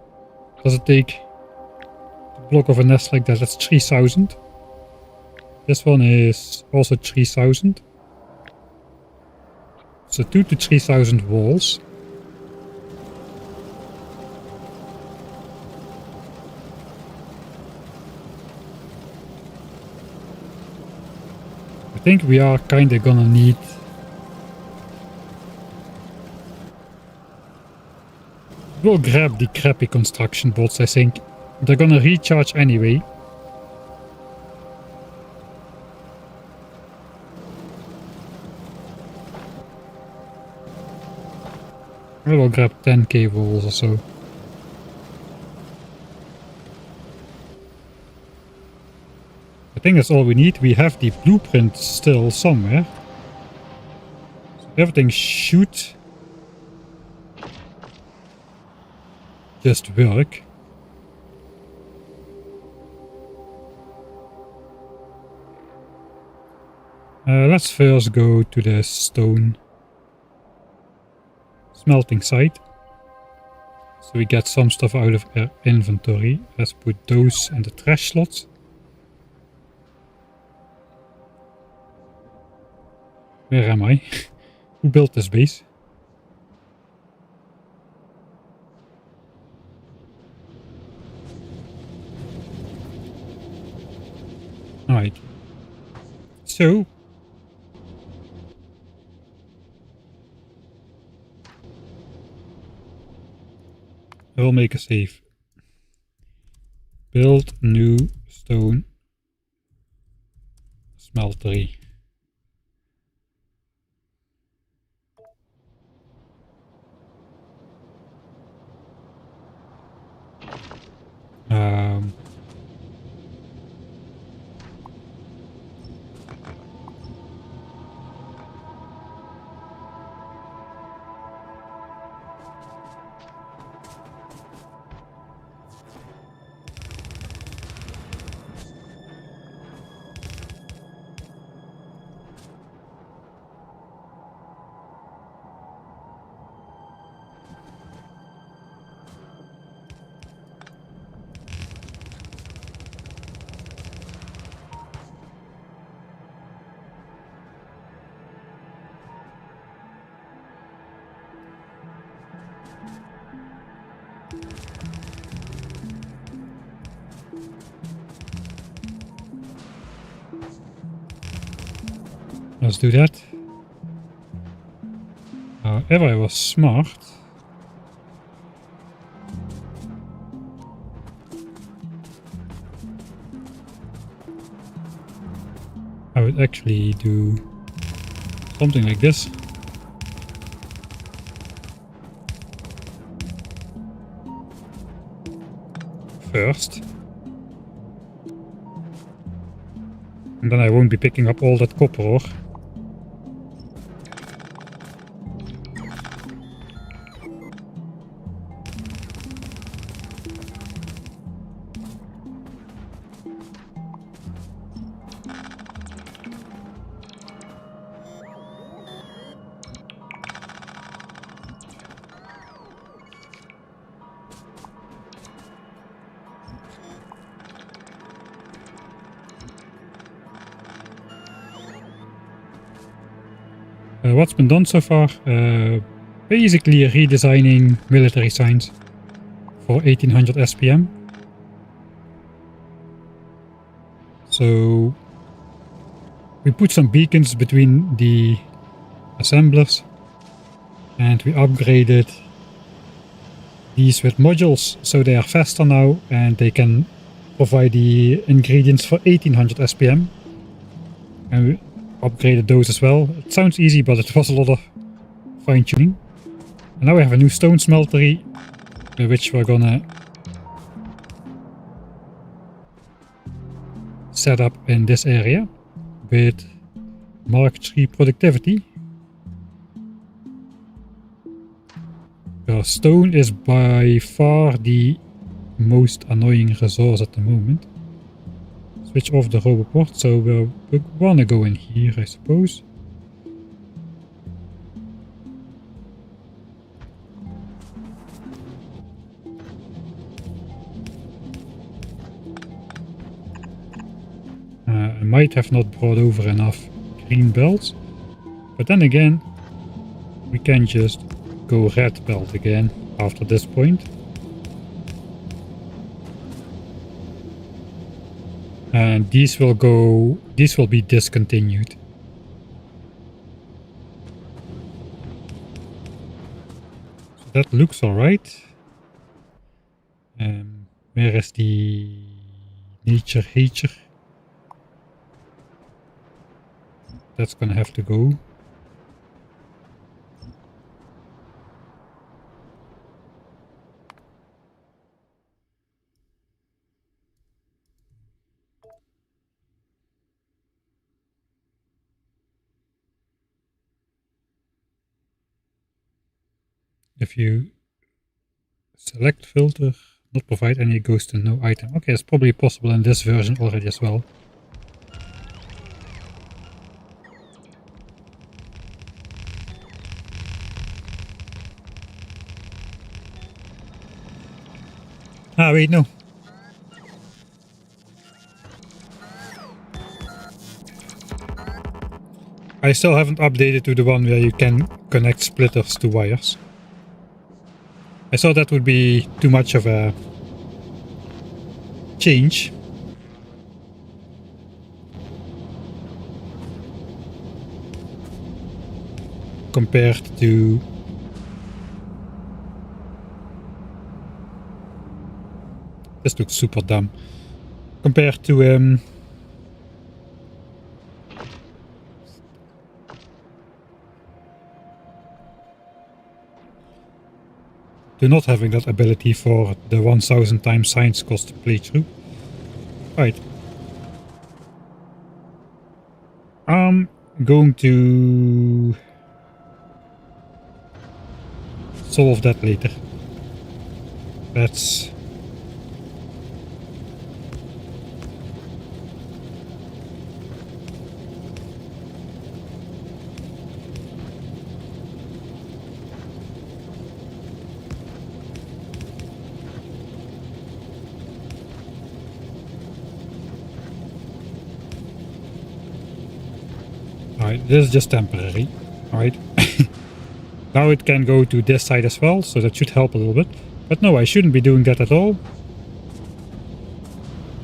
does it take to block off a nest like that? That's 3000. This one is also 3000. So 2 to 3000 walls. I think we are kinda gonna need we'll grab the crappy construction bots, I think. They're gonna recharge anyway. I will grab 10k walls or so. I think that's all we need. We have the blueprint still somewhere. So everything should just work. Let's first go to the stone smelting site. So we get some stuff out of our inventory. Let's put those in the trash slots. Where am I? Who built this base? Alright. So I will make a save. Build new stone smeltery. Let's do that. If I was smart, I would actually do something like this. First. And then I won't be picking up all that copper ore. What's been done so far? Basically redesigning military signs for 1800 SPM. So we put some beacons between the assemblers and we upgraded these with modules so they are faster now and they can provide the ingredients for 1800 SPM. And we upgraded those as well. It sounds easy, but it was a lot of fine-tuning. And now we have a new stone smeltery, which we're gonna set up in this area with Mark III productivity. Stone is by far the most annoying resource at the moment. Switch off the roboport, so we wanna go in here, I suppose. I might have not brought over enough green belts, but then again, we can just go red belt again after this point. And these will be discontinued. So that looks alright. Where is the nature hater? That's gonna have to go. If you select filter, not provide any, it goes to no item. Okay, it's probably possible in this version already as well. Ah, wait, no. I still haven't updated to the one where you can connect splitters to wires. I thought that would be too much of a change. Compared to this looks super dumb. Compared to not having that ability for the 1000 times science cost playthrough. Right. I'm going to solve that later. Let's Alright, this is just temporary. Alright. Now it can go to this side as well, so that should help a little bit. But no, I shouldn't be doing that at all.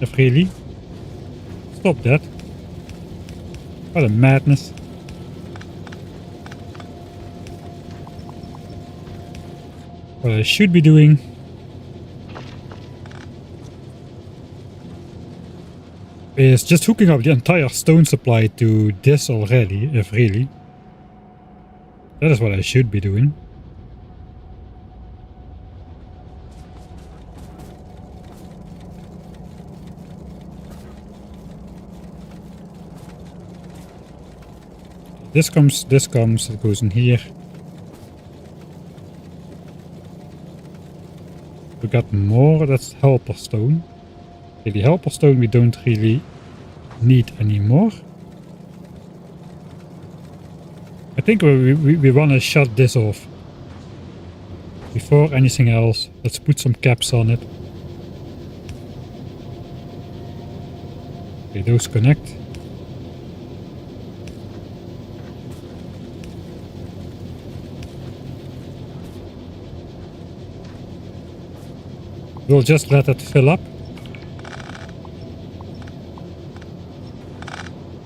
If really. Stop that. What a madness. What I should be doing is just hooking up the entire stone supply to this already, if really. That is what I should be doing. This comes, it goes in here. We got more, that's helper stone. Okay, the helper stone we don't really need anymore. I think we want to shut this off. Before anything else, let's put some caps on it. Okay, those connect. We'll just let it fill up.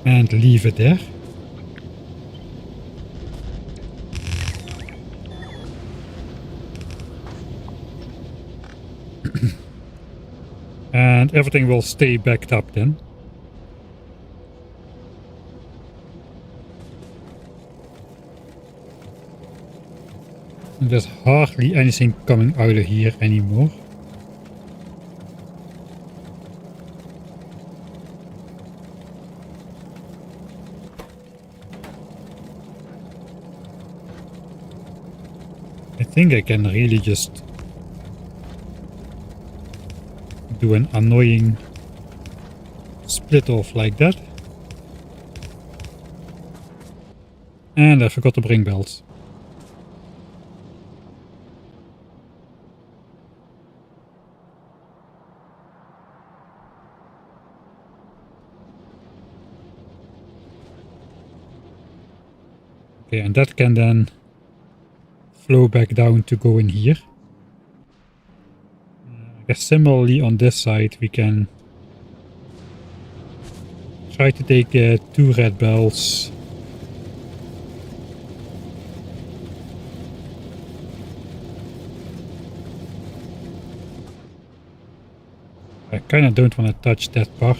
And leave it there. And everything will stay backed up then. And there's hardly anything coming out of here anymore. I think I can really just do an annoying split off like that. And I forgot to bring belts. Okay, and that can then flow back down to go in here. I guess similarly on this side we can try to take 2 red belts. I kinda don't want to touch that part.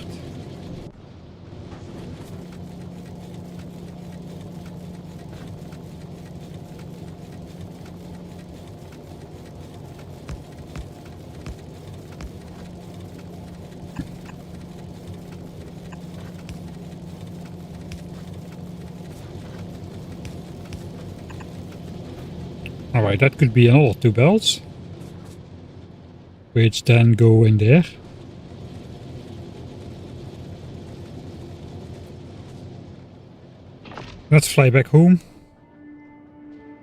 Alright, that could be another 2 belts, which then go in there. Let's fly back home.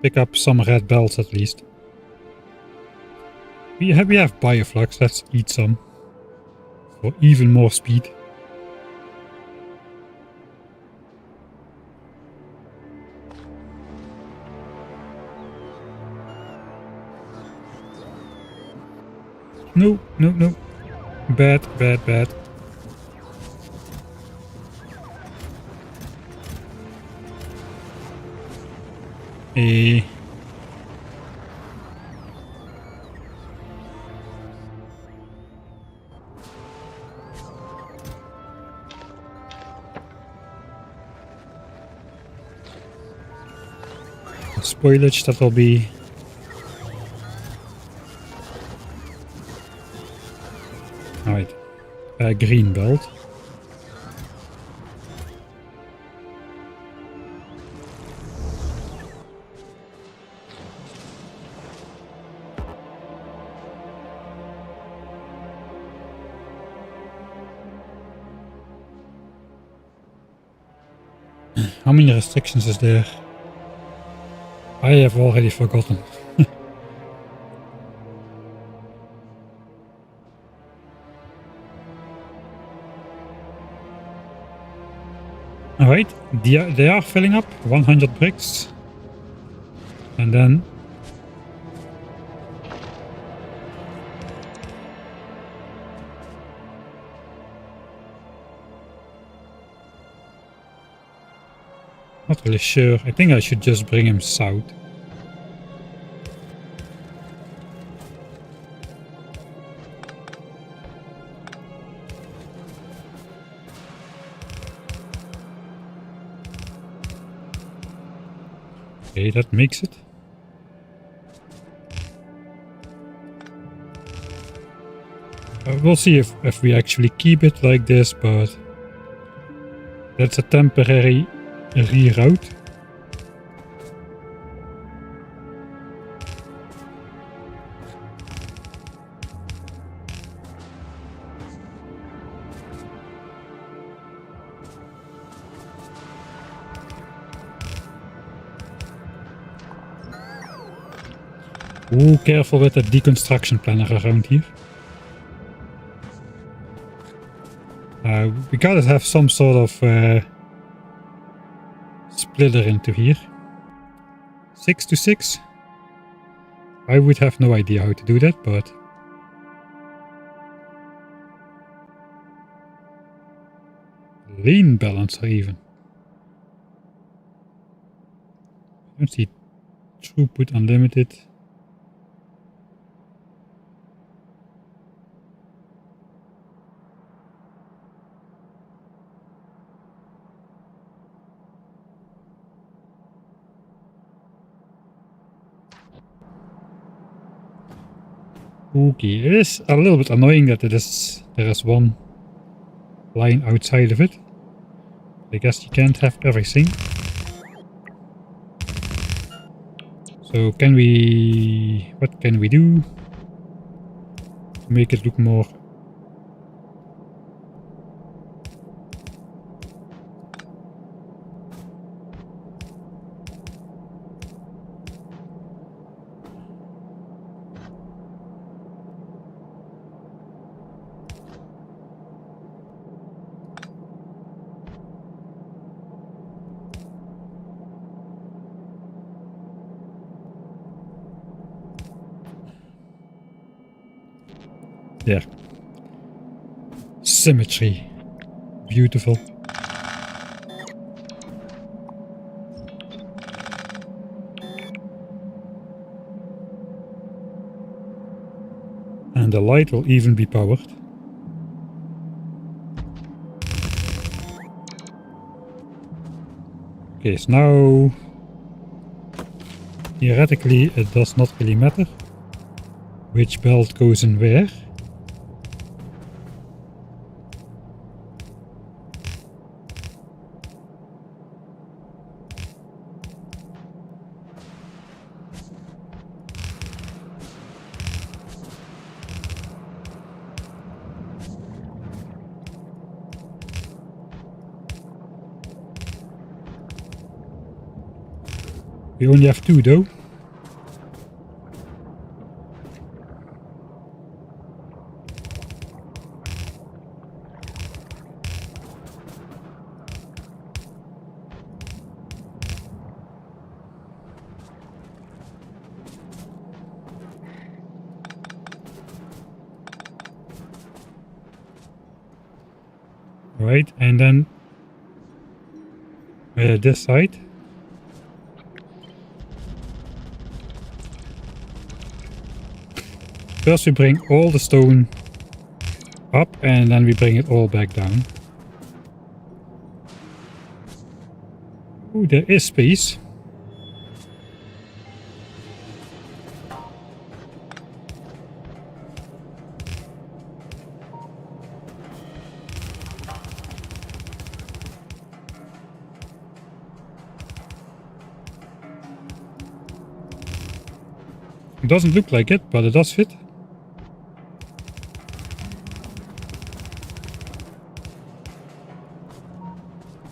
Pick up some red belts at least. We have bioflux, let's eat some. For even more speed. No, no, no. Bad, bad, bad. Spoilage, that'll be. Alright, green belt. How many restrictions is there? I have already forgotten. Alright, they are filling up 100 bricks. And then not really sure. I think I should just bring him south. Okay, that makes it. We'll see if we actually keep it like this, but that's a temporary reroute. Ooh, careful with the deconstruction planner around here. We gotta have some sort of splitter into here. 6 to 6. I would have no idea how to do that, but lane balancer even. I don't see throughput unlimited. Okay, it is a little bit annoying that there is one line outside of it. I guess you can't have everything. So what can we do to make it look more? There. Symmetry. Beautiful. And the light will even be powered. Okay, so now theoretically it does not really matter which belt goes in where. We only have 2 though. Right, and then this side. First we bring all the stone up and then we bring it all back down. Oh, there is space. It doesn't look like it, but it does fit.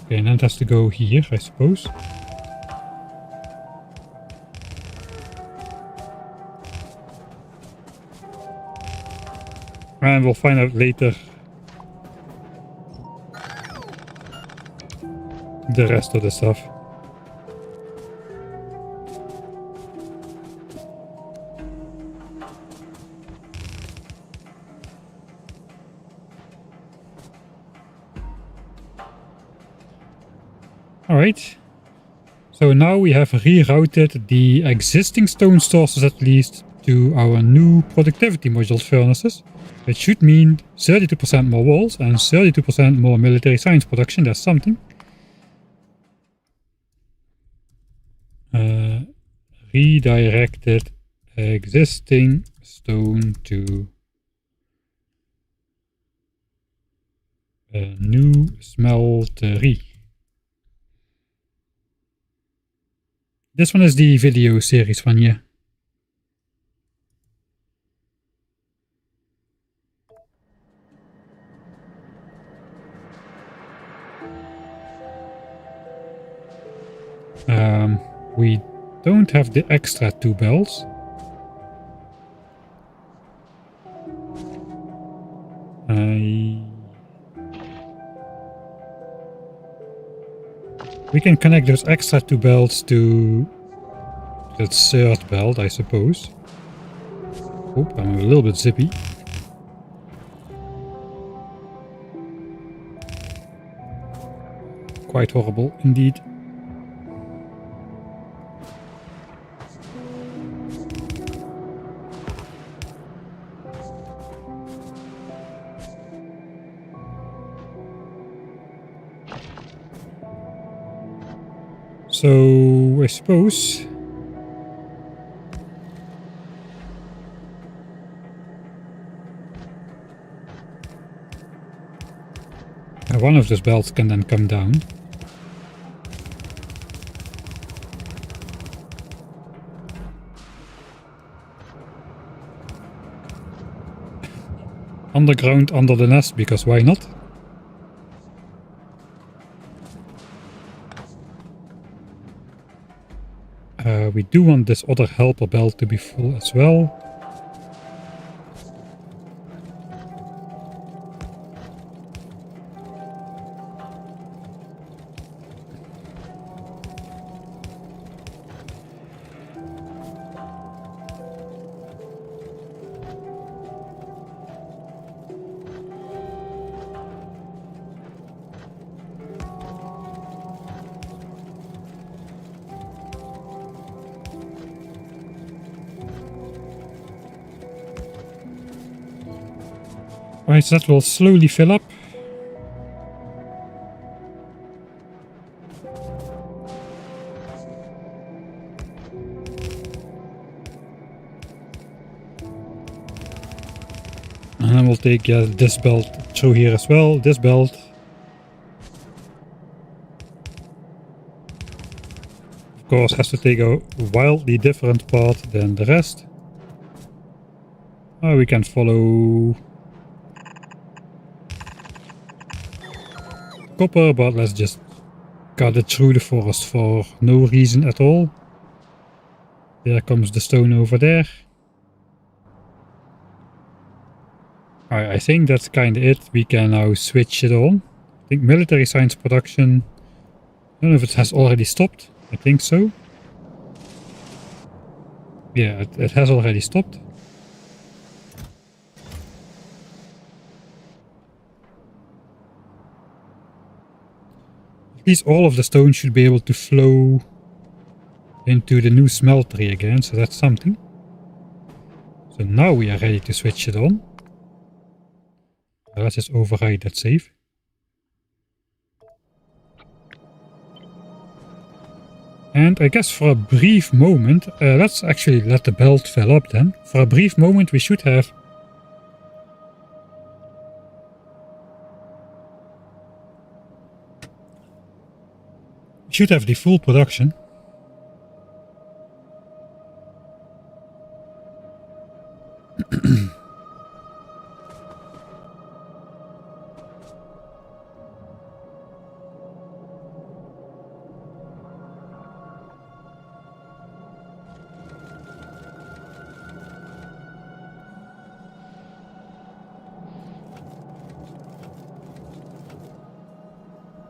Okay, and then it has to go here, I suppose. And we'll find out later the rest of the stuff. Alright, so now we have rerouted the existing stone sources at least to our new productivity module furnaces, which should mean 32% more walls and 32% more military science production. That's something. Redirected existing stone to a new smeltery. This one is the video series one, yeah. We don't have the extra 2 bells. We can connect those extra 2 belts to the 3rd belt, I suppose. Oh, I'm a little bit zippy. quite horrible indeed. So I suppose one of those belts can then come down. Underground under the nest, because why not? We do want this other helper belt to be full as well. Right, so that will slowly fill up. And then we'll take this belt through here as well, this belt. Of course, has to take a wildly different path than the rest. We can follow copper, but let's just cut it through the forest for no reason at all. There comes the stone over there. Alright, I think that's kinda it. We can now switch it on. I think military science production. I don't know if it has already stopped. I think so. Yeah, it has already stopped. At least all of the stone should be able to flow into the new smeltery again, so that's something. So now we are ready to switch it on. Let's just override that save. And I guess for a brief moment, let's actually let the belt fill up then. For a brief moment we should have the full production.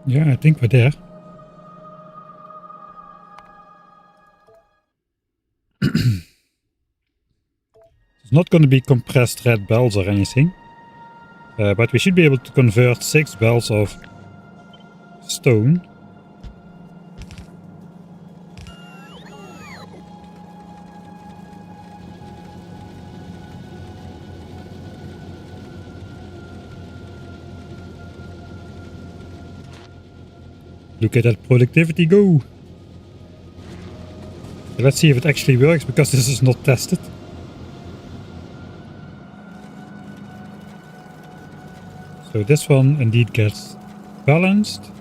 Yeah, I think we're there. It's not going to be compressed red belts or anything. But we should be able to convert 6 belts of stone. Look at that productivity go! Let's see if it actually works, because this is not tested. So this one indeed gets balanced.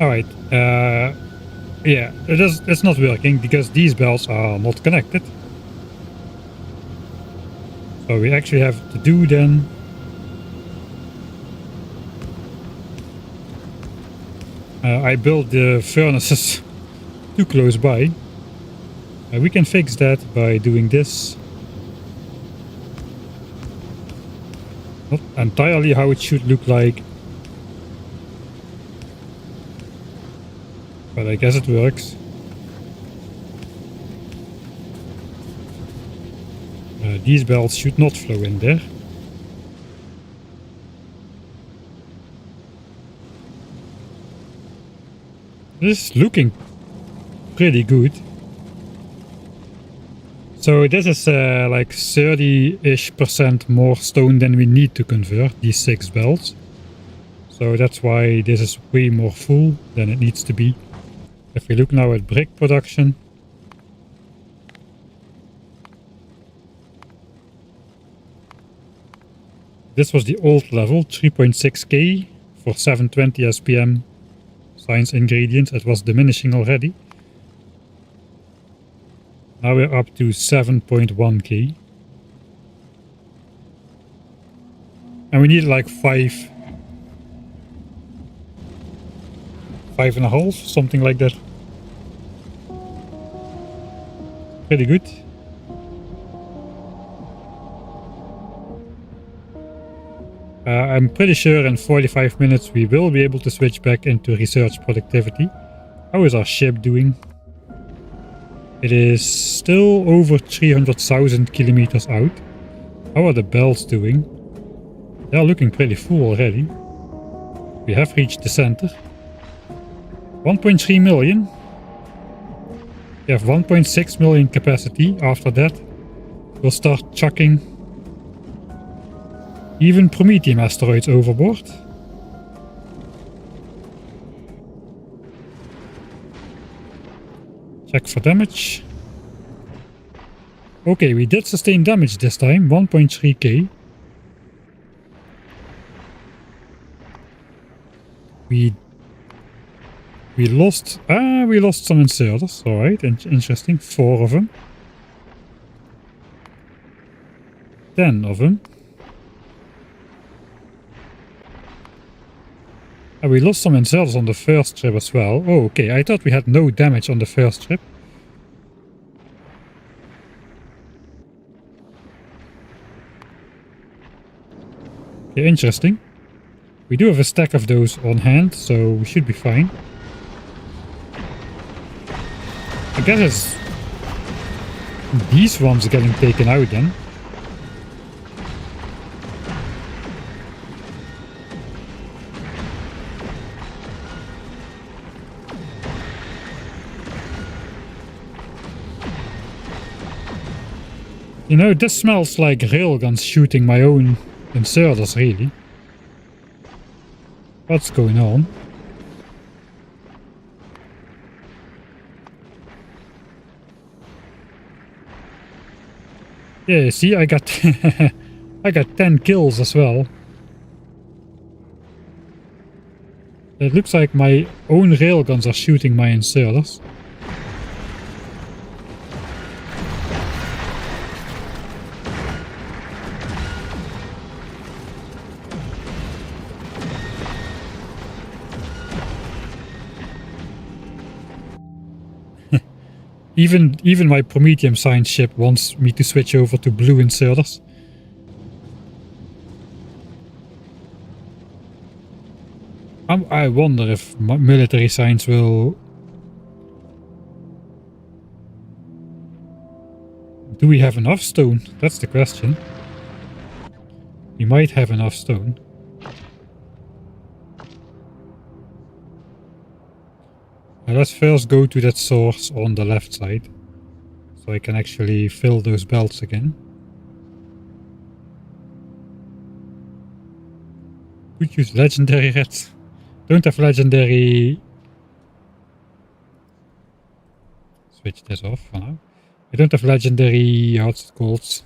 Alright, yeah, it's not working because these belts are not connected. So we actually have to do then I built the furnaces too close by. We can fix that by doing this. Not entirely how it should look like. But I guess it works. These belts should not flow in there. This is looking pretty good. So this is like 30-ish% more stone than we need to convert these 6 belts. So that's why this is way more full than it needs to be. If we look now at brick production. This was the old level, 3.6k for 720 SPM science ingredients. It was diminishing already. Now we're up to 7.1k. And we need like 5.5, something like that. Pretty good. I'm pretty sure in 45 minutes we will be able to switch back into research productivity. How is our ship doing? It is still over 300,000 kilometers out. How are the belts doing? They are looking pretty full already. We have reached the center. 1.3 million. We have 1.6 million capacity. After that, we'll start chucking even Prometheum asteroids overboard. Check for damage. Okay, we did sustain damage this time, 1.3k. We lost some inserters, alright, interesting, 4 of them. 10 of them. And we lost some inserters on the first trip as well. Oh, okay, I thought we had no damage on the first trip. Okay, interesting. We do have a stack of those on hand, so we should be fine. I guess it's these ones getting taken out then. You know, this smells like railguns shooting my own inserters, really. What's going on? Yeah, see, I got I got 10 kills as well. It looks like my own railguns are shooting my inserters. Even my Prometheum science ship wants me to switch over to blue inserters. I wonder if military science will... Do we have enough stone? That's the question. We might have enough stone. Let's first go to that source on the left side, so I can actually fill those belts again. Could use legendary reds. Don't have legendary... Switch this off for now. I don't have legendary... what's it called?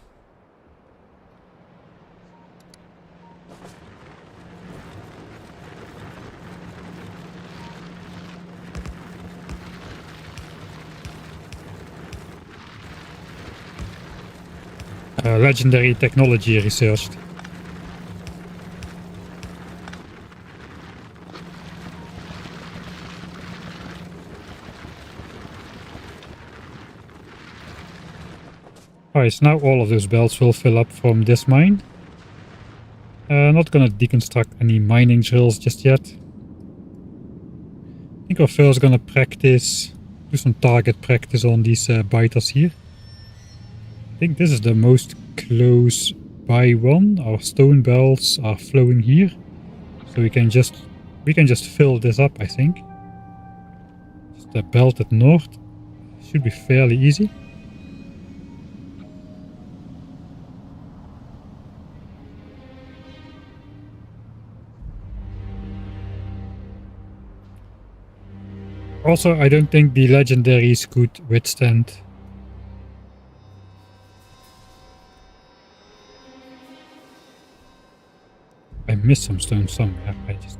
Legendary technology researched. Alright, so now all of those belts will fill up from this mine. Not gonna deconstruct any mining drills just yet. I think we're first gonna practice, do some target practice on these biters here. I think this is the most close by one. Our stone bells are flowing here, so we can just fill this up. I think just belt it north. Should be fairly easy. Also, I don't think the legendaries could withstand. I missed some stone somewhere. I just...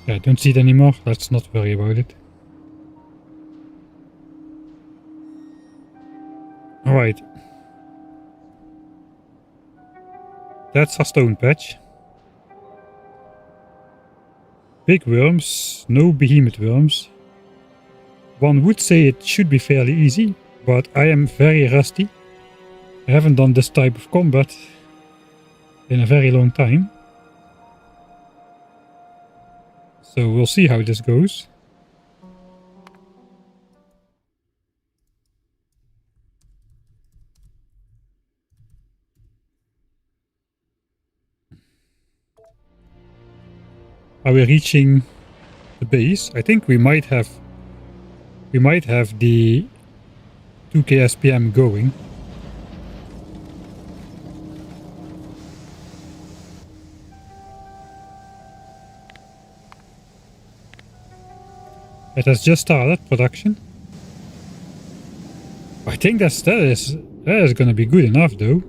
Yeah, I don't see it anymore. Let's not worry about it. Alright. That's our stone patch. Big worms, no behemoth worms. One would say it should be fairly easy, but I am very rusty. I haven't done this type of combat in a very long time. So we'll see how this goes. Are we reaching the base? I think we might have the 2k SPM going. It has just started production. I think that is gonna be good enough though.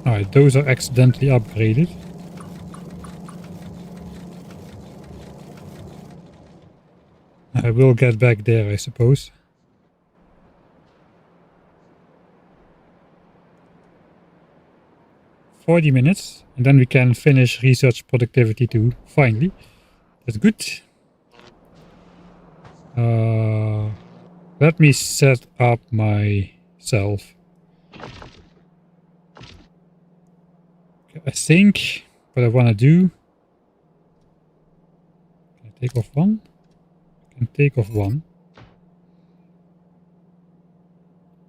Alright, those are accidentally upgraded. I will get back there, I suppose. "40 minutes, and then we can finish research productivity 2, finally. That's good. Let me set up myself. I think what I want to do... Can I take off one? I can take off one.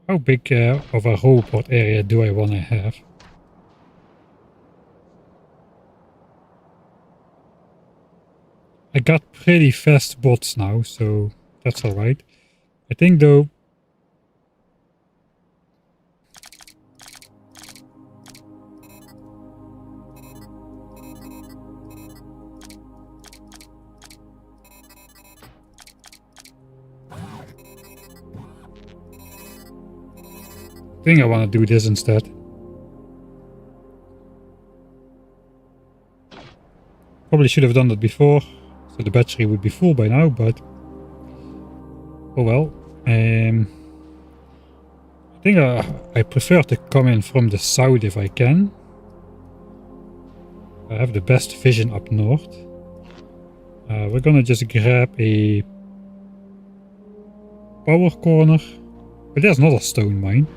How big of a robot area do I want to have? I got pretty fast bots now, so that's alright. I think though... I think I want to do this instead. Probably should have done that before, so the battery would be full by now, but... Oh well. I think I prefer to come in from the south if I can. I have the best vision up north. We're gonna just grab a power corner. But there's not a stone mine.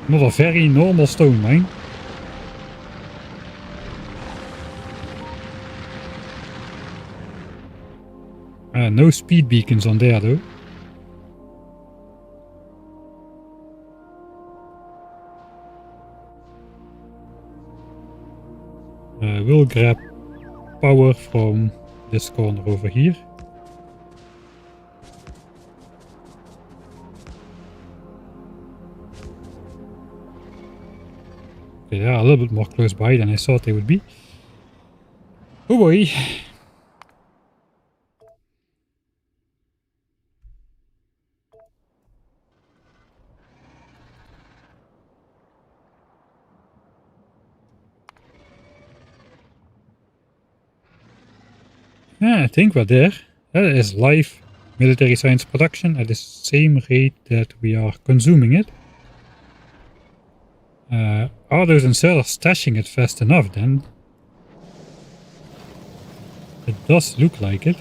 Not a very normal stone mine. No speed beacons on there though. We'll grab power from this corner over here. Okay, they are a little bit more close by than I thought they would be. Oh boy. Yeah, I think we're there. That is live military science production at the same rate that we are consuming it. Are those inserters stashing it fast enough then? It does look like it.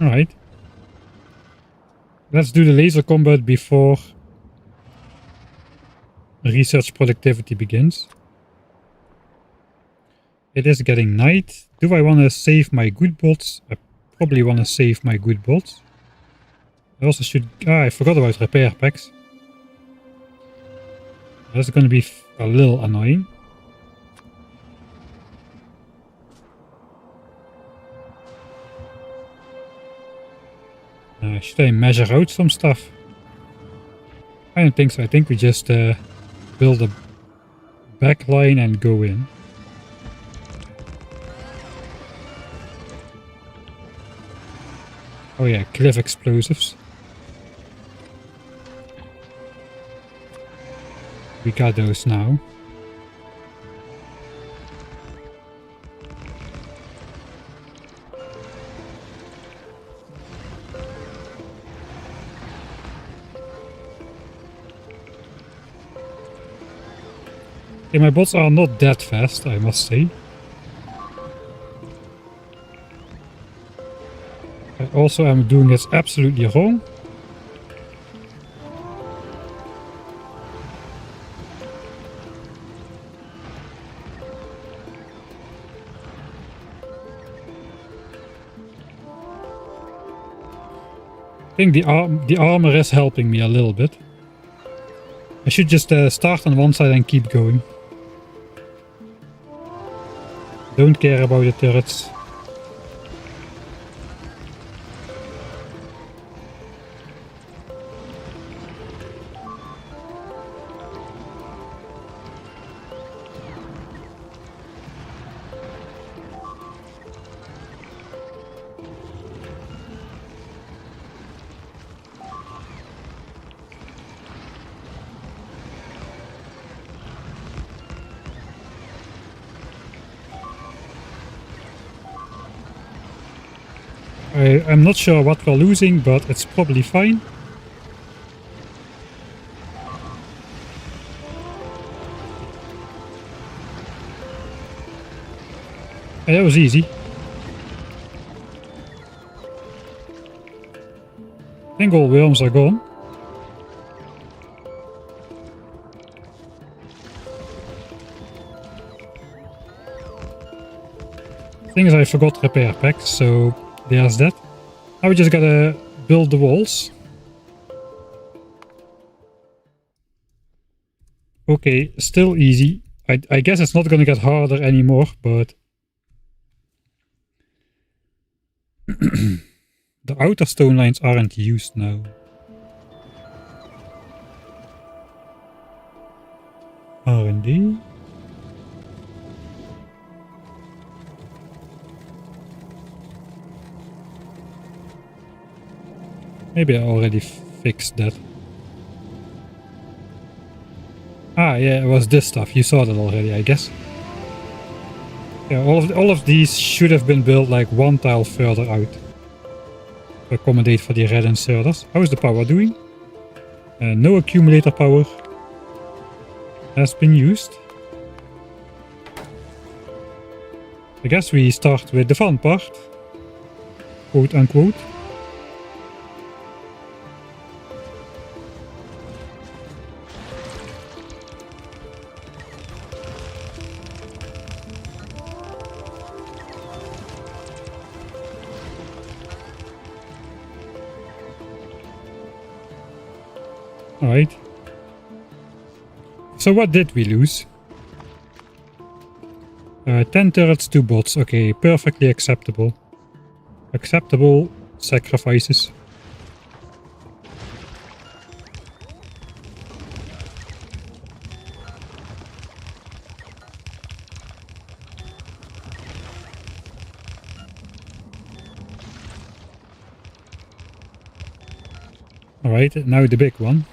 Alright. Let's do the laser combat before research productivity begins. It is getting night. Do I want to save my good bots? I probably want to save my good bots. I also should... I forgot about repair packs. That's going to be a little annoying. Should I measure out some stuff? I don't think so. I think we just build a backline and go in. Oh yeah, cliff explosives. We got those now. Okay, my bots are not that fast, I must say. I also am doing this absolutely wrong. I think the armor is helping me a little bit. I should just start on one side and keep going. Don't care about the turrets. I'm not sure what we're losing, but it's probably fine. That was easy. I think all worms are gone. Thing is, I forgot repair packs, so there's that. Now we just gotta build the walls. Okay, still easy. I guess it's not gonna get harder anymore, but... the outer stone lines aren't used now. R&D. Maybe I already fixed that. Ah, yeah, it was this stuff. You saw that already, I guess. Yeah, all of these should have been built like one tile further out to accommodate for the red inserters. How is the power doing? No accumulator power has been used. I guess we start with the fun part, quote unquote. Alright. So what did we lose? 10 turrets, 2 bots. Okay, perfectly acceptable. Acceptable sacrifices. Alright, now the big one.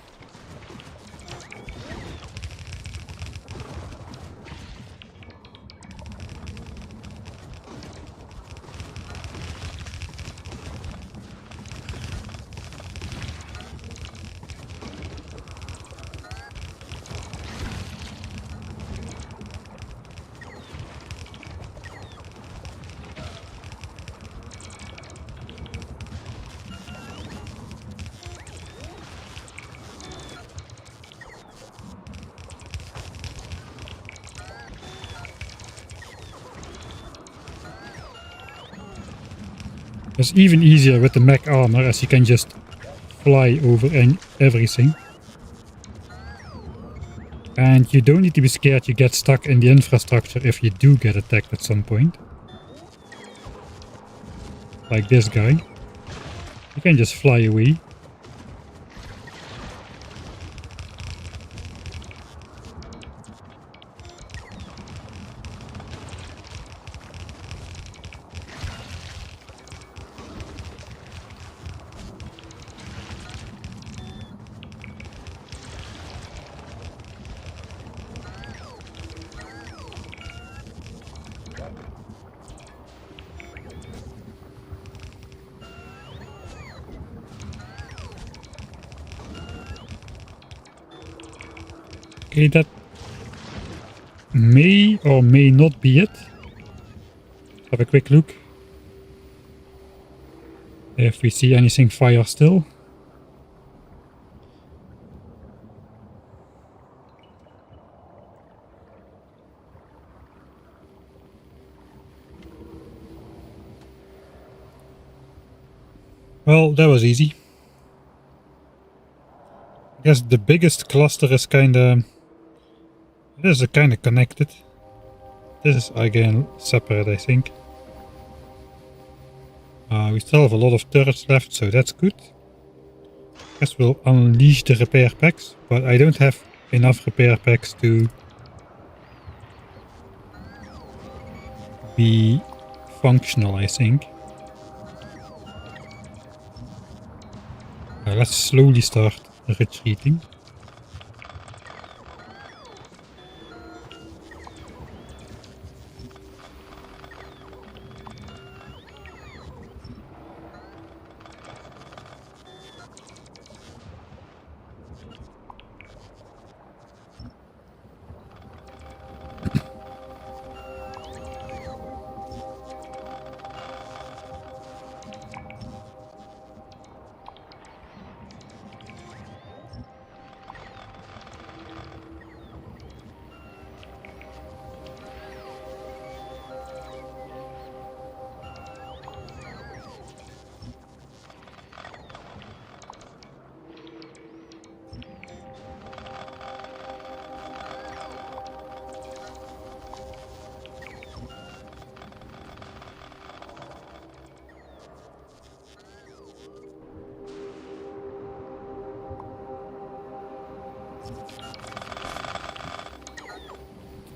It's even easier with the mech armor, as you can just fly over everything. And you don't need to be scared you get stuck in the infrastructure if you do get attacked at some point. Like this guy. You can just fly away. Okay, that may or may not be it. Have a quick look. If we see anything fire still. Well, that was easy. I guess the biggest cluster is kinda... This is kinda connected. This is again separate, I think. We still have a lot of turrets left, so that's good. Guess we'll unleash the repair packs, but I don't have enough repair packs to be functional, I think. Let's slowly start retreating.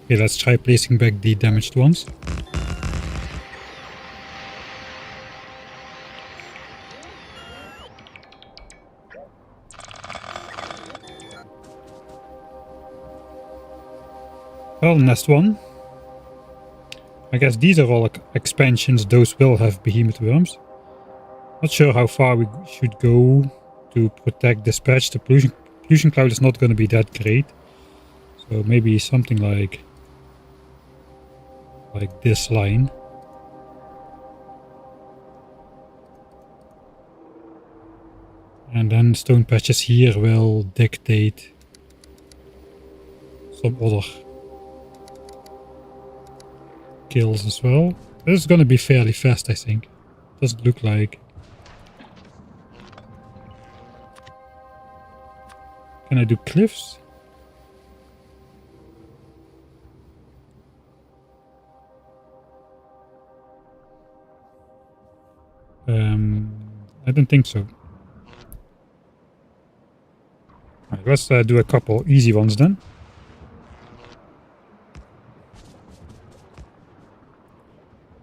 Okay, let's try placing back the damaged ones. Well, nest one. I guess these are all expansions, those will have behemoth worms. Not sure how far we should go to protect dispatch. The pollution cloud is not going to be that great. So maybe something like this line. And then stone patches here will dictate some other kills as well. This is going to be fairly fast, I think. Doesn't look like. Can I do cliffs? I don't think so. Right, let's do a couple easy ones then.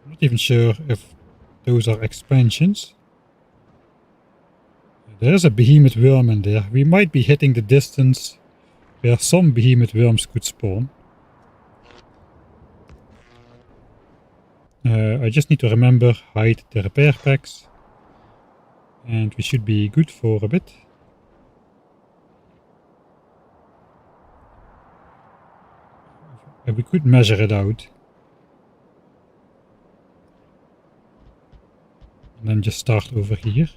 I'm not even sure if those are expansions. There's a behemoth worm in there. We might be hitting the distance where some behemoth worms could spawn. I just need to remember, hide the repair packs. And we should be good for a bit. We could measure it out. And then just start over here.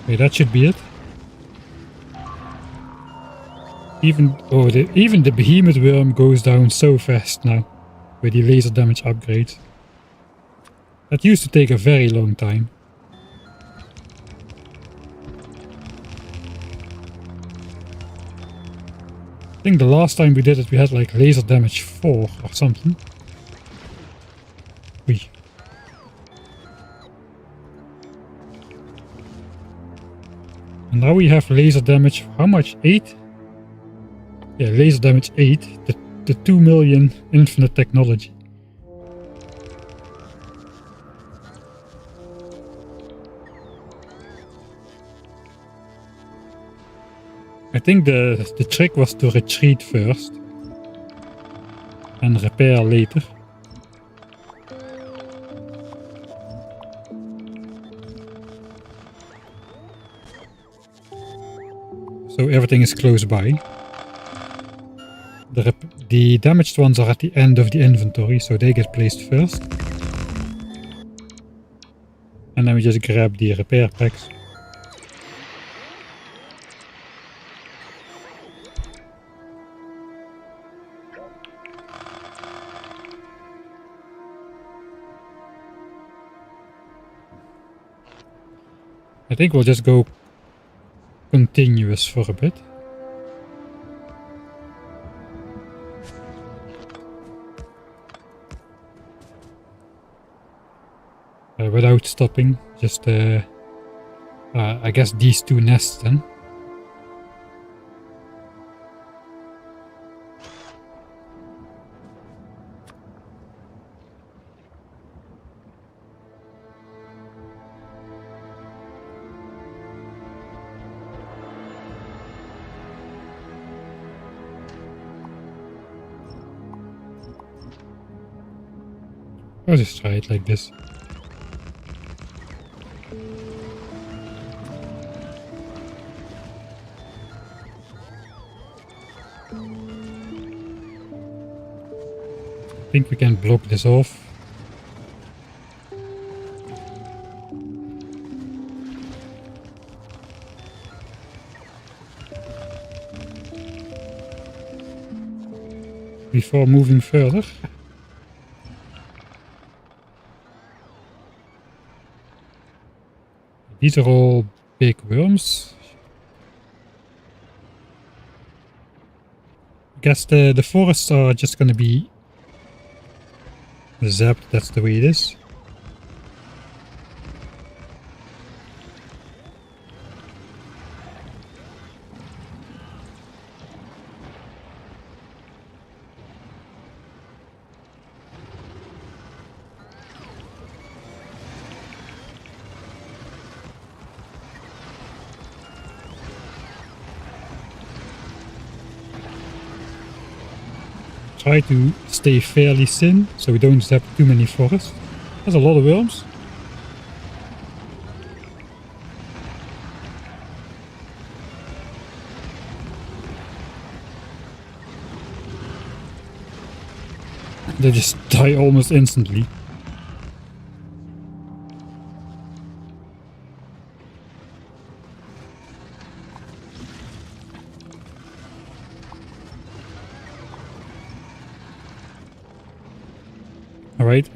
Okay, that should be it. Even the behemoth worm goes down so fast now with the laser damage upgrades. That used to take a very long time. I think the last time we did it we had like laser damage 4 or something. Wee. And now we have laser damage, how much? 8? Yeah, laser damage 8. The 2 million infinite technology. I think the trick was to retreat first. And repair later. So everything is close by. The damaged ones are at the end of the inventory, so they get placed first. And then we just grab the repair packs. I think we'll just go continuous for a bit. Without stopping, just I guess these 2 nests then. I'll just try it like this. I think we can block this off. Before moving further. These are all big worms. I guess the forests are just gonna be zapped, that's the way it is. Try to stay fairly thin, so we don't zap too many forests. There's a lot of worms. They just die almost instantly. Alright.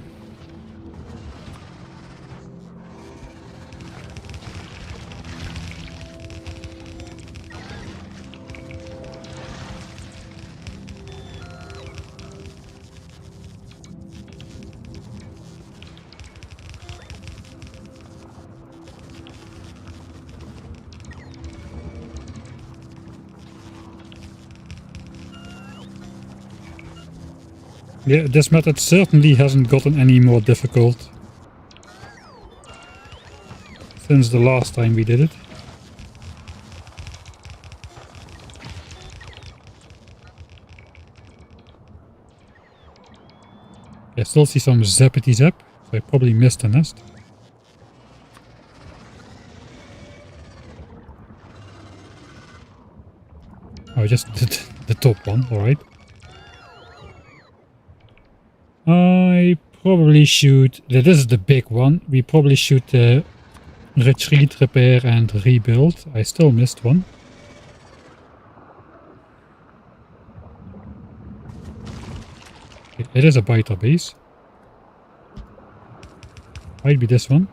Yeah, this method certainly hasn't gotten any more difficult since the last time we did it. I still see some zappity zap, so I probably missed a nest. Oh, just the top one, alright. I probably should... This is the big one. We probably should retreat, repair and rebuild. I still missed one. It is a biter base. Might be this one.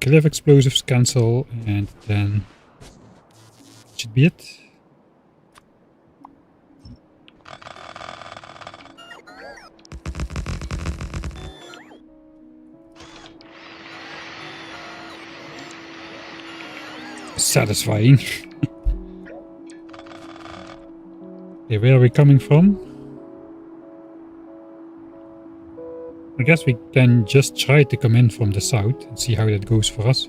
Cliff explosives cancel, and then should be it. Satisfying. Okay, where are we coming from? I guess we can just try to come in from the south and see how that goes for us.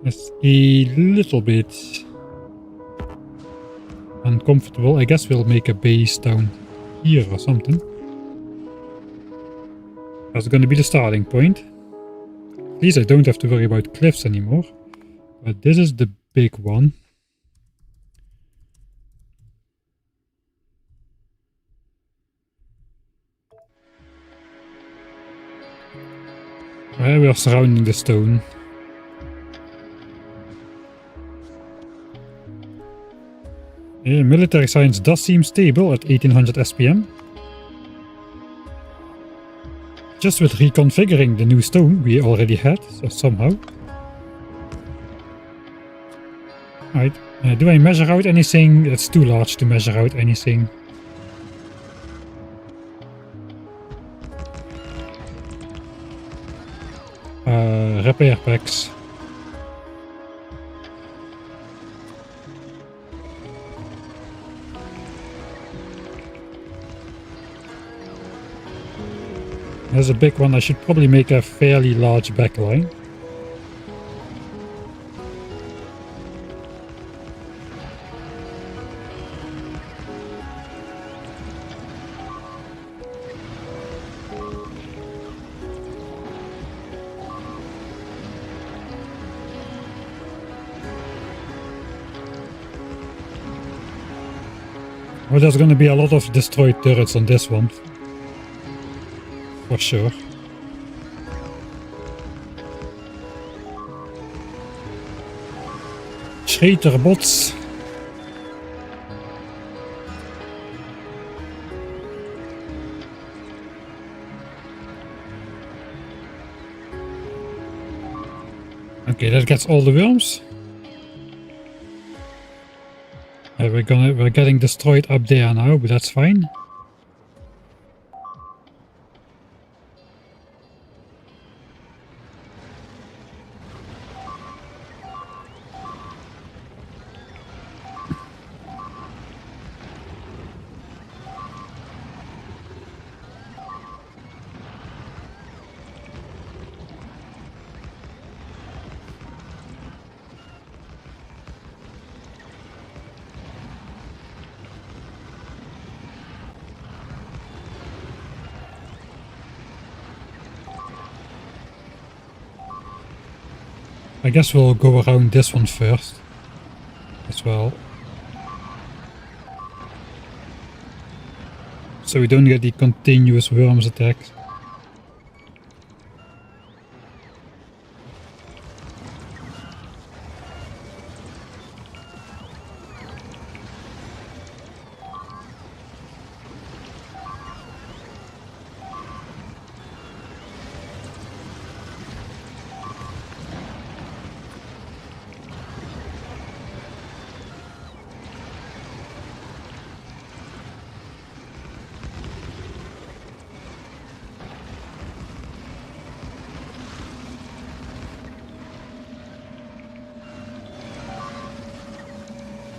It's a little bit uncomfortable. I guess we'll make a base down here or something. That's going to be the starting point. At least I don't have to worry about cliffs anymore. But this is the big one. We are surrounding the stone. Yeah, military science does seem stable at 1800 SPM. Just with reconfiguring the new stone we already had, so somehow. Alright, do I measure out anything? It's too large to measure out anything. Repair packs. There's a big one. I should probably make a fairly large backline. Well, there's going to be a lot of destroyed turrets on this one. For sure. Traitor bots. Okay, that gets all the worms. We're getting destroyed up there now, but that's fine. I guess we'll go around this one first as well. So we don't get the continuous worms attacks.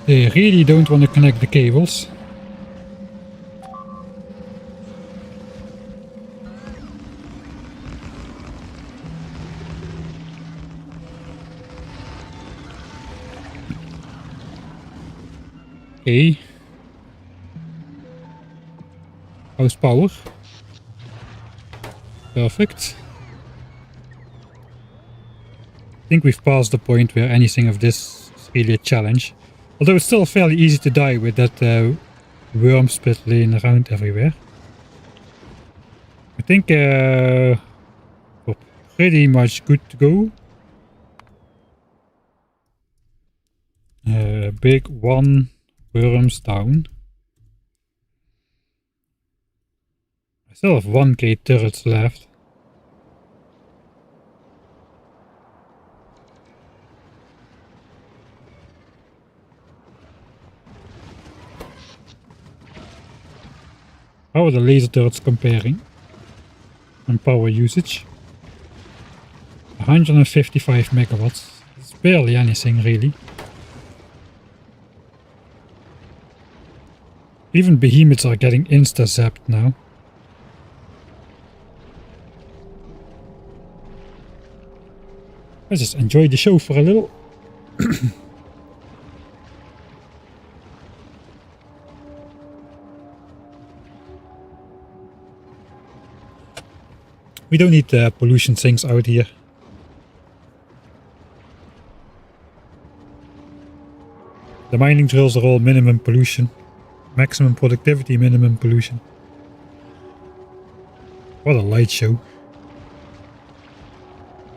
They really don't want to connect the cables. Okay. How's power? Perfect. I think we've passed the point where anything of this is really a challenge. Although it's still fairly easy to die with that worm spit laying around everywhere. I think we're pretty much good to go. Big one worms down. I still have 1k turrets left. How are the laser turrets comparing on power usage? 155 megawatts. It's barely anything really. Even behemoths are getting insta-zapped now. Let's just enjoy the show for a little. We don't need pollution sinks out here. The mining drills are all minimum pollution. Maximum productivity, minimum pollution. What a light show.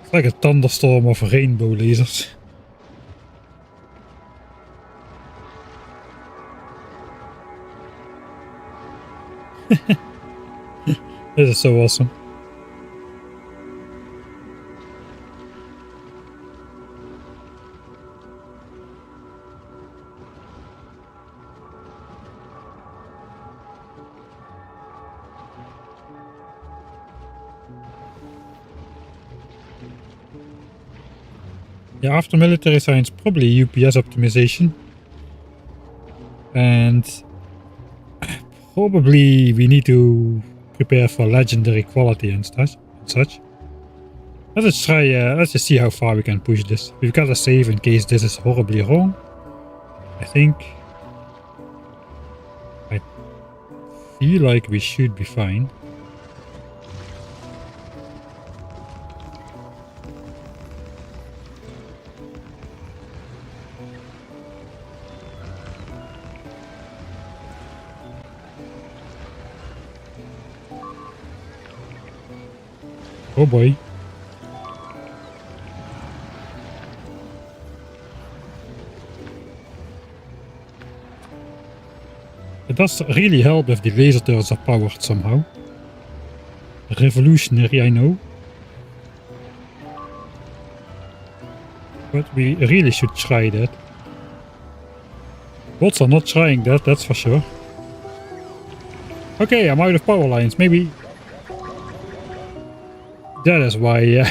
It's like a thunderstorm of rainbow lasers. This is so awesome. Yeah, after military science, probably UPS optimization. And probably we need to prepare for legendary quality and such. Let's try, let's just see how far we can push this. We've got a save in case this is horribly wrong. I think. I feel like we should be fine. Oh boy. It does really help if the laser turrets are powered somehow. Revolutionary, I know. But we really should try that. Bots are not trying that, that's for sure. Okay, I'm out of power lines, maybe... That is why, yeah.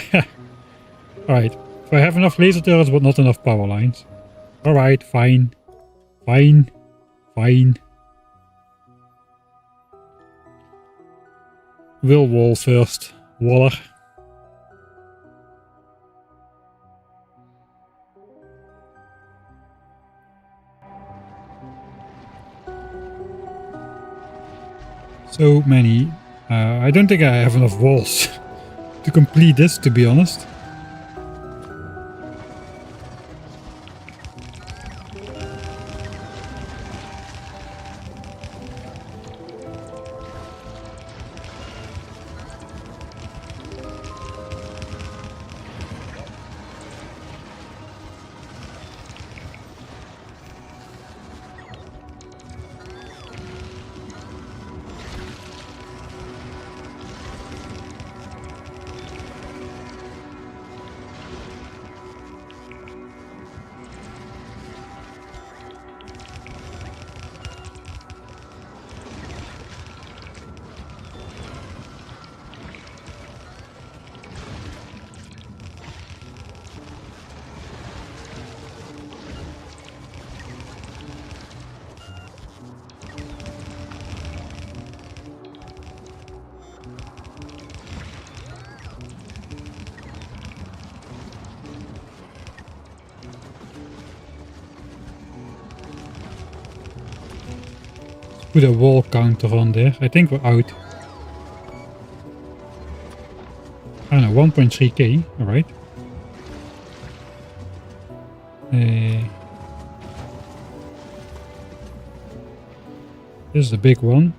Alright, if I have enough laser turrets but not enough power lines. Alright, fine. Fine. Fine. Will wall first. Waller. So many. I don't think I have enough walls to complete this, to be honest. put a wall counter on there. I think we're out. I don't know, 1.3k, alright. This is the big one.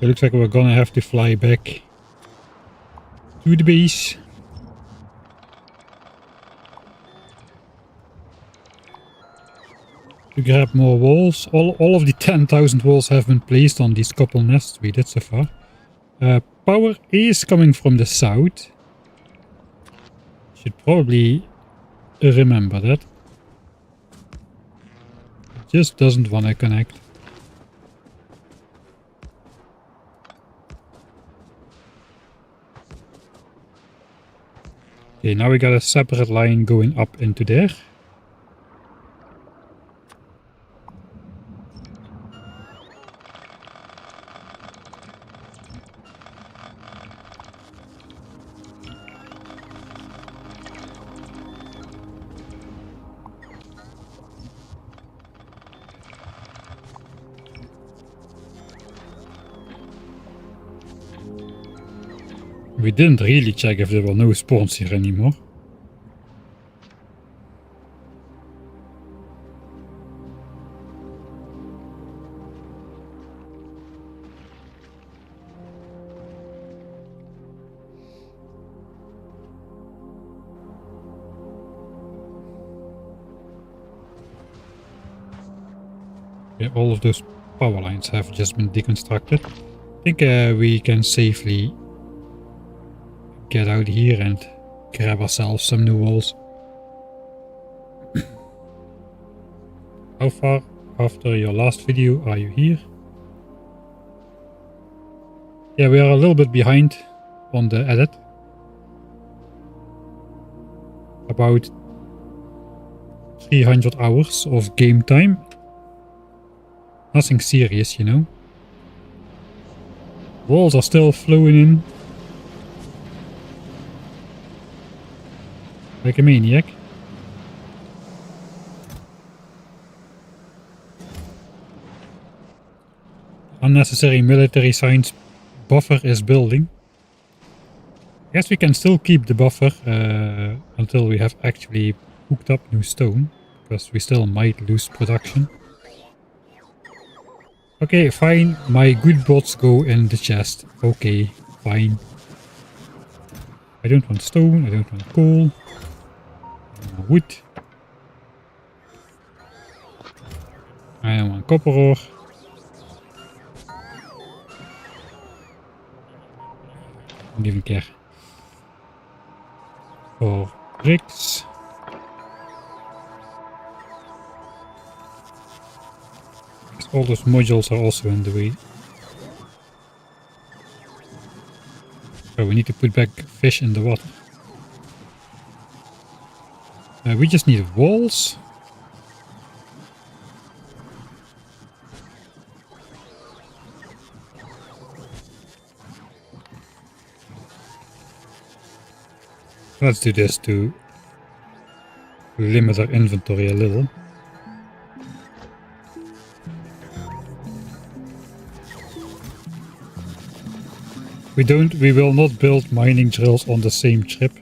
It looks like we're gonna have to fly back to the base. To grab more walls. All of the 10,000 walls have been placed on these couple nests we did so far. Power is coming from the south. Should probably remember that. It just doesn't want to connect. Okay, now we got a separate line going up into there. We didn't really check if there were no spawns here anymore. Yeah, all of those power lines have just been deconstructed. I think we can safely get out here and grab ourselves some new walls. How far after your last video are you here? Yeah, we are a little bit behind on the edit. About 300 hours of game time. Nothing serious, you know. Walls are still flowing in. Like a maniac. Unnecessary military science buffer is building. I guess we can still keep the buffer until we have actually hooked up new stone, because we still might lose production. Okay, fine. My good bots go in the chest. Okay, fine. I don't want stone, I don't want coal. Wood. I don't want copper ore. Don't even care. For bricks. All those modules are also in the way. So we need to put back fish in the water. We just need walls. Let's do this to limit our inventory a little. We will not build mining drills on the same trip.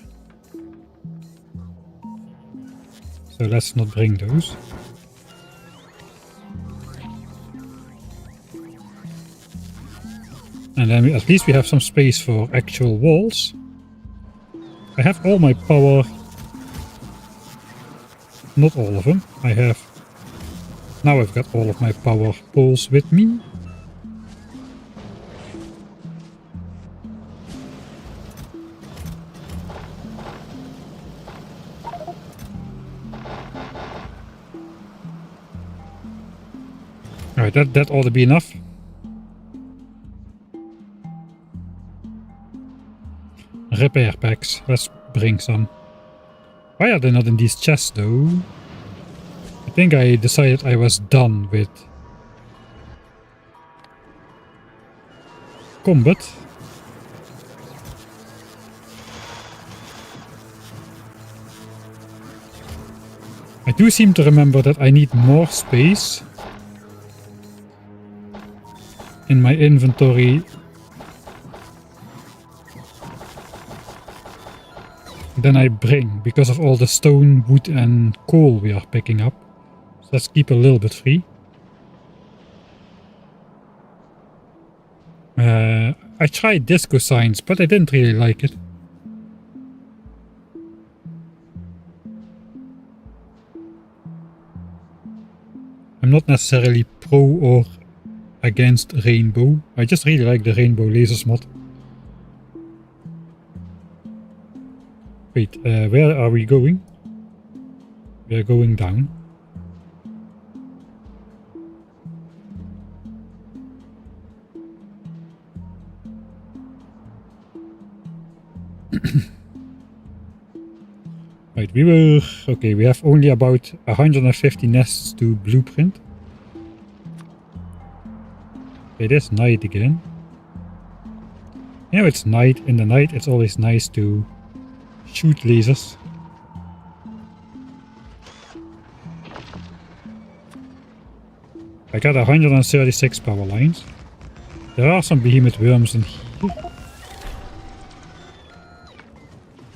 So let's not bring those. And then at least we have some space for actual walls. I have all my power. Not all of them. I have... Now I've got all of my power poles with me. Alright, that ought to be enough. Repair packs. Let's bring some. Why are they not in these chests though? I think I decided I was done with combat. I do seem to remember that I need more space in my inventory than I bring because of all the stone, wood and coal we are picking up. So let's keep a little bit free. I tried disco signs, but I didn't really like it. I'm not necessarily pro or against rainbow. I just really like the rainbow lasers mod. Wait, where are we going? We are going down. Right, we were... Okay, we have only about 150 nests to blueprint. It is night again. You know, it's night. In the night, it's always nice to shoot lasers. I got 136 power lines. There are some behemoth worms in here.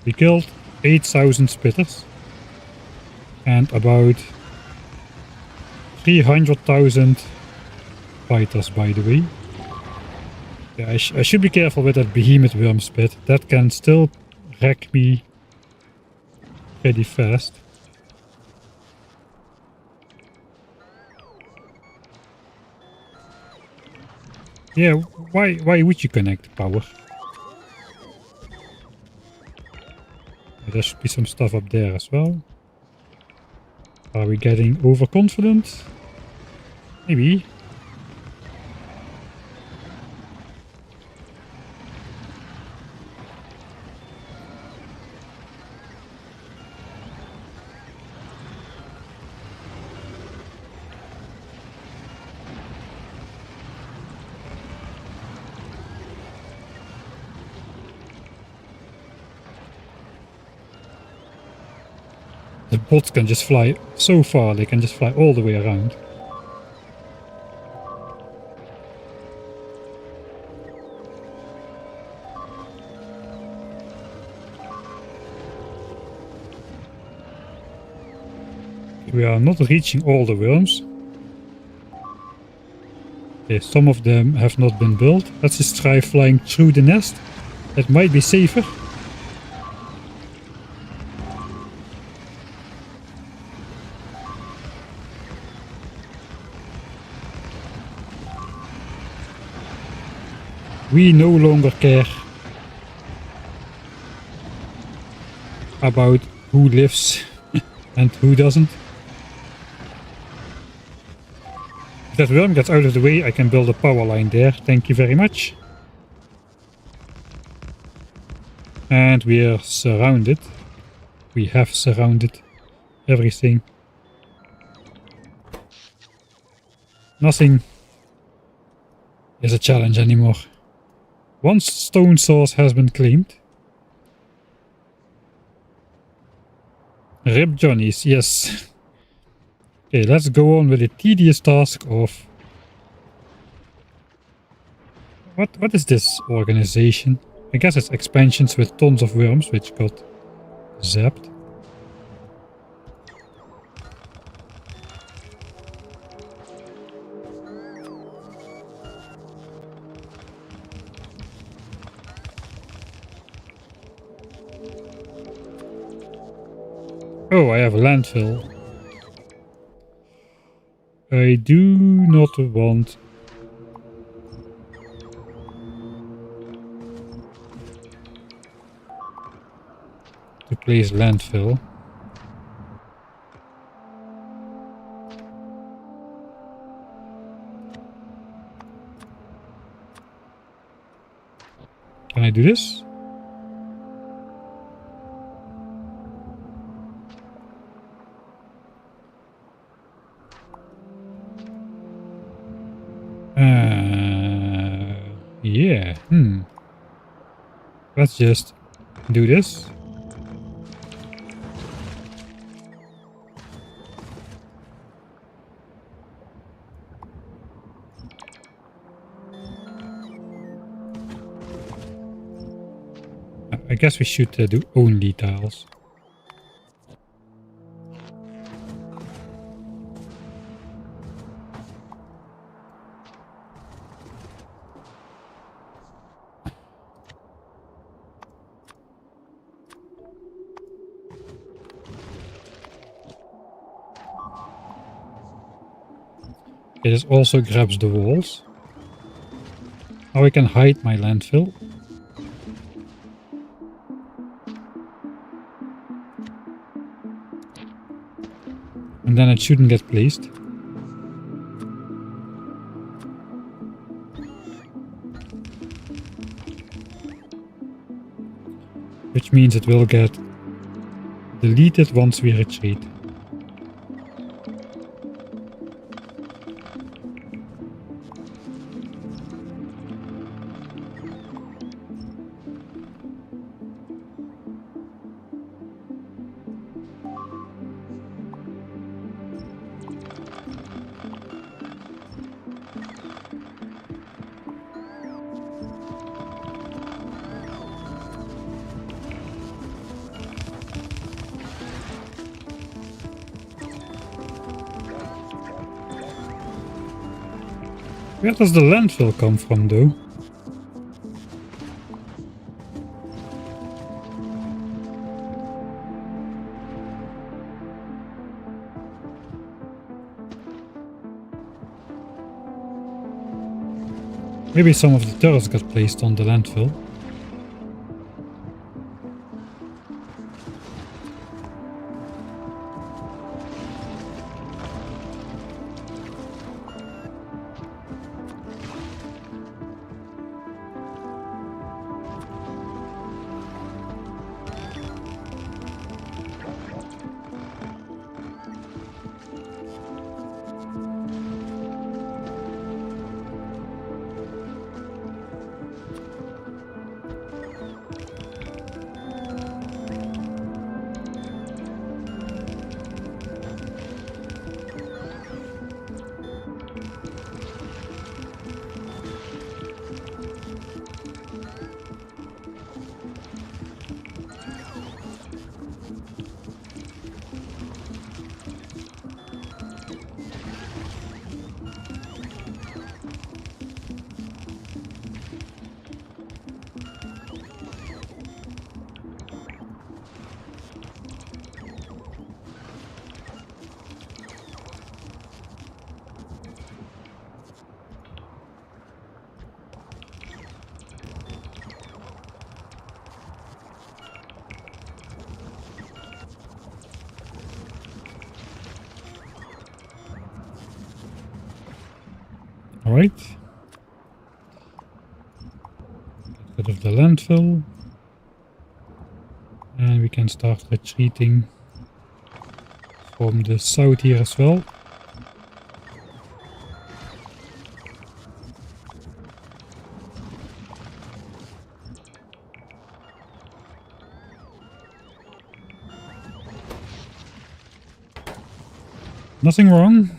We killed 8,000 spitters. And about 300,000 fighters, by the way. Yeah, I should be careful with that behemoth worm spit. That can still wreck me pretty fast. Yeah, why would you connect power? There should be some stuff up there as well. Are we getting overconfident? Maybe. The bots can just fly so far, they can just fly all the way around. We are not reaching all the worms. Okay, some of them have not been built. Let's just try flying through the nest. That might be safer. We no longer care about who lives and who doesn't. If that worm gets out of the way, I can build a power line there. Thank you very much. And we are surrounded. We have surrounded everything. Nothing is a challenge anymore. One stone source has been claimed. Rip Johnnies, yes. Okay, let's go on with the tedious task of... What is this organization? I guess it's expansions with tons of worms, which got zapped. Oh, I have a landfill. I do not want to place landfill. Can I do this? Yeah. Let's just do this. I guess we should do only tiles. This also grabs the walls. Now I can hide my landfill. And then it shouldn't get placed. Which means it will get deleted once we retreat. Where does the landfill come from, though? Maybe some of the turrets got placed on the landfill. Alright. Get rid of the landfill. And we can start retreating from the south here as well. Nothing wrong.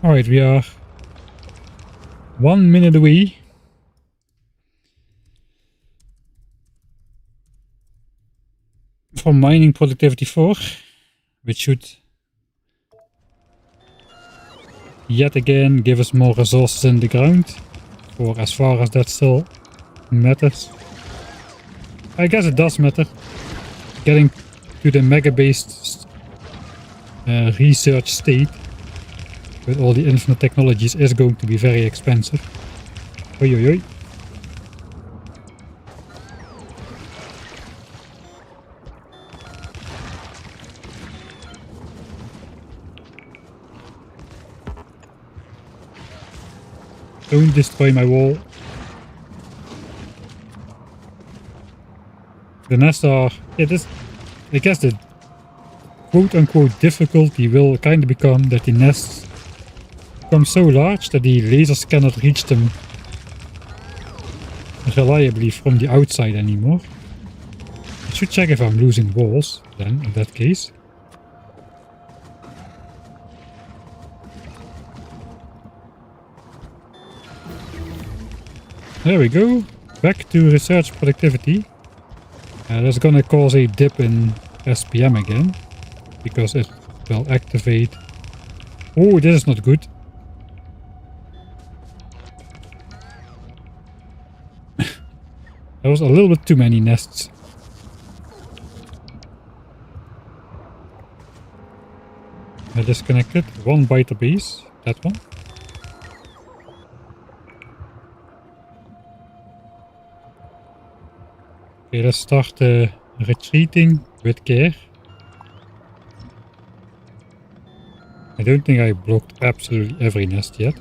Alright, we are 1 minute away. From mining productivity 4, which should yet again give us more resources in the ground, for as far as that still matters. I guess it does matter. Getting to the mega-based research state with all the infinite technologies is going to be very expensive. Oi oi oi. Don't destroy my wall. The nests are... yeah, this... I guess the quote-unquote difficulty will kind of become that the nests become so large that the lasers cannot reach them reliably from the outside anymore. I should check if I'm losing walls then, in that case. There we go. Back to research productivity. That's gonna cause a dip in SPM again, because it will activate... oh, this is not good. There was a little bit too many nests. I disconnected one biter base, that one. Okay, let's start retreating with care. I don't think I blocked absolutely every nest yet.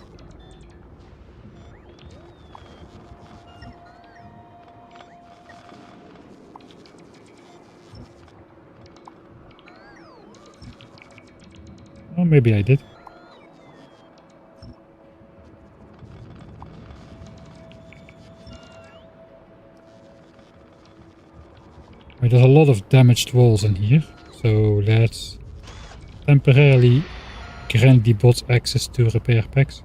Or maybe I did. There's a lot of damaged walls in here, so let's temporarily grant the bots access to repair packs.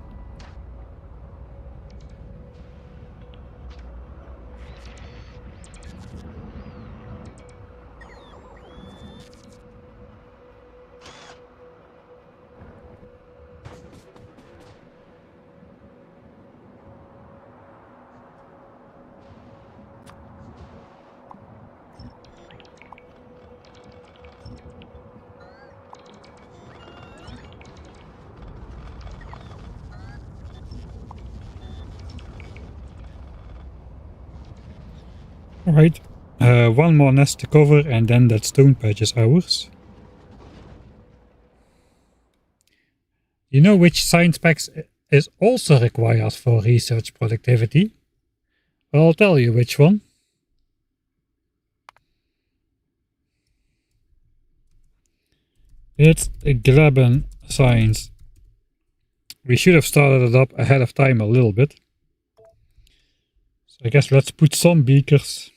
Alright, one more nest to cover and then that stone patch is ours. You know which science packs is also required for research productivity? Well, I'll tell you which one. It's Graben Science. We should have started it up ahead of time a little bit. So I guess let's put some beakers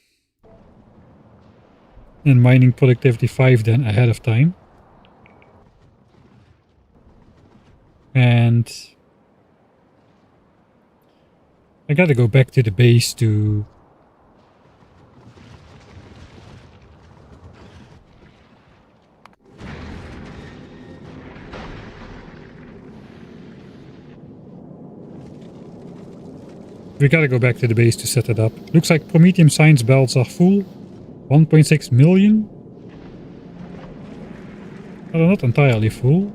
in mining productivity 5 then ahead of time. And I gotta go back to the base to set it up. Looks like Prometheum science belts are full. 1.6 million. But they're not entirely full.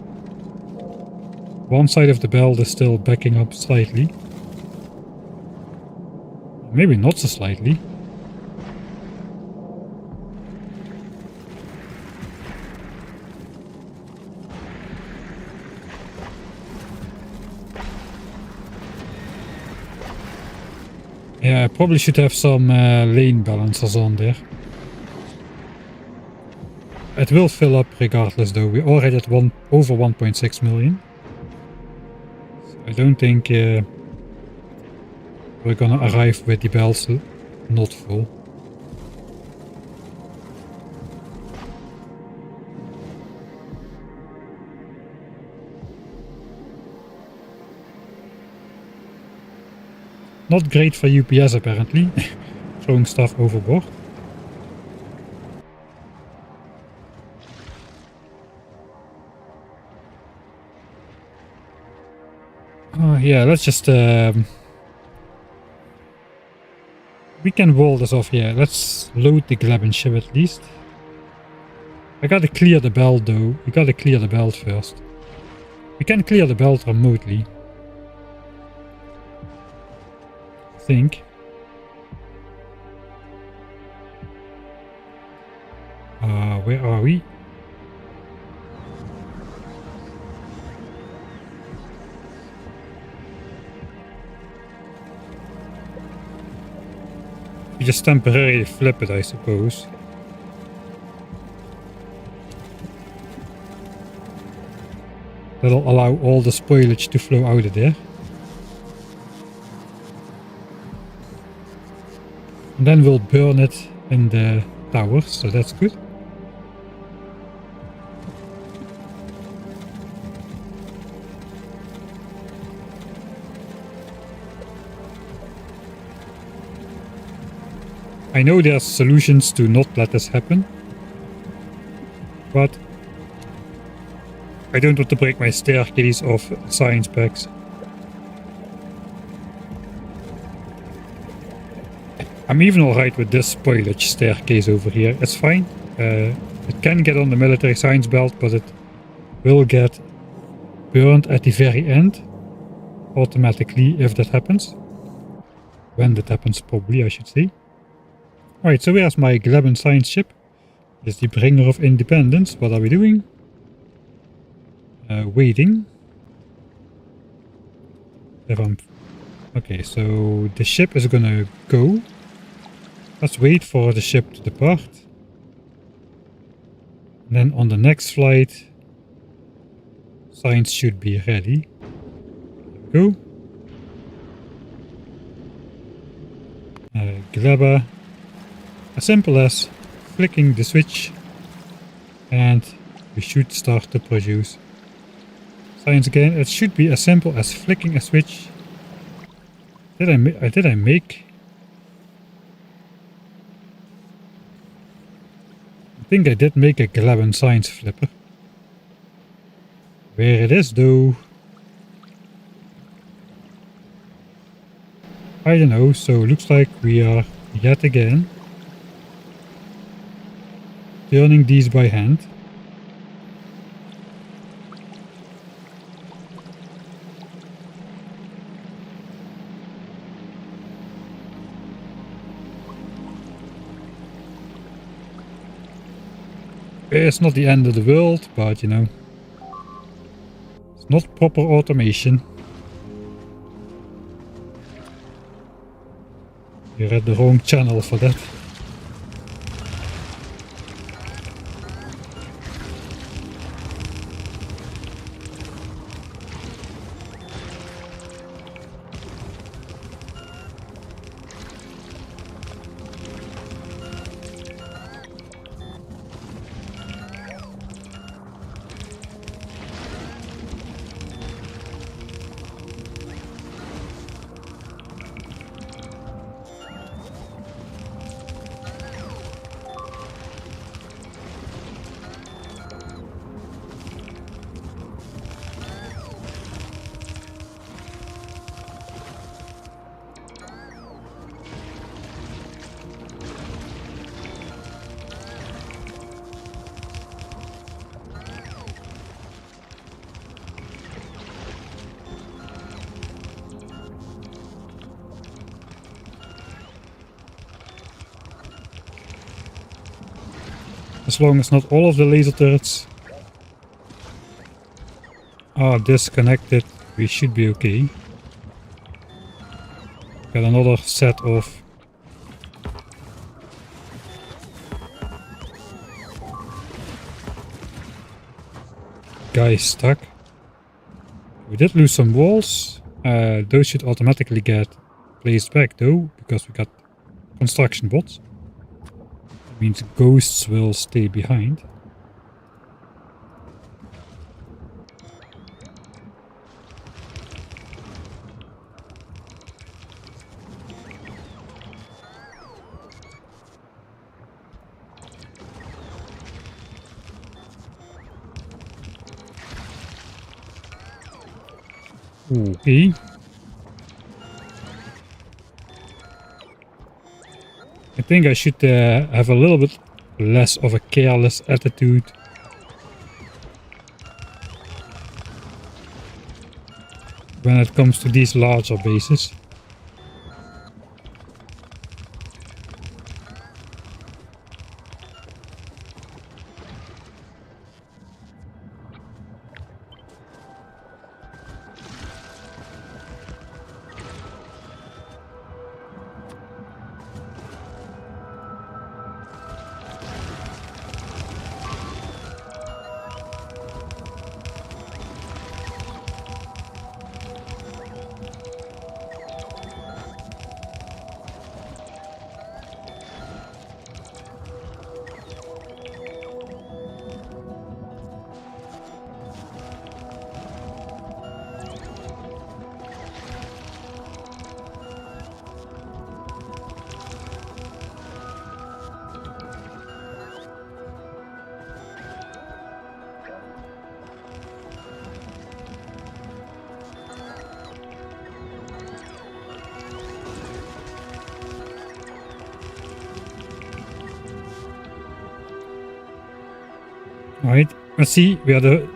One side of the belt is still backing up slightly. Maybe not so slightly. Yeah, I probably should have some lane balancers on there. It will fill up regardless though. We're already at over 1.6 million. So I don't think we're gonna arrive with the belts not full. Not great for UPS apparently, throwing stuff overboard. Oh yeah, let's just we can wall this off here. Let's load the Glebin ship at least. I gotta clear the belt though. We gotta clear the belt first. We can clear the belt remotely. I think. Where are we? We just temporarily flip it, I suppose. That'll allow all the spoilage to flow out of there. And then we'll burn it in the towers, so that's good. I know there's solutions to not let this happen, but I don't want to break my staircase of science packs. I'm even alright with this spoilage staircase over here. It's fine. It can get on the military science belt, but it will get burned at the very end automatically if that happens. When that happens, probably, I should say. Alright, so where's my Glebin science ship? It's the bringer of independence. What are we doing? Waiting. If I'm... Okay, so the ship is gonna go. Let's wait for the ship to depart. And then on the next flight, science should be ready. Go. Glebba. As simple as flicking the switch and we should start to produce. Science again, it should be as simple as flicking a switch. Did I make? I think I did make a Glebin science flipper. Where it is though? I don't know, so looks like we are yet again turning these by hand. It's not the end of the world, but you know, it's not proper automation. You're at the wrong channel for that. As long as not all of the laser turrets are disconnected, we should be okay. Got another set of guys stuck. We did lose some walls. Those should automatically get placed back though, because we got construction bots. Means ghosts will stay behind. Okay. I think I should have a little bit less of a careless attitude. When it comes to these larger bases. Alright, let's see where the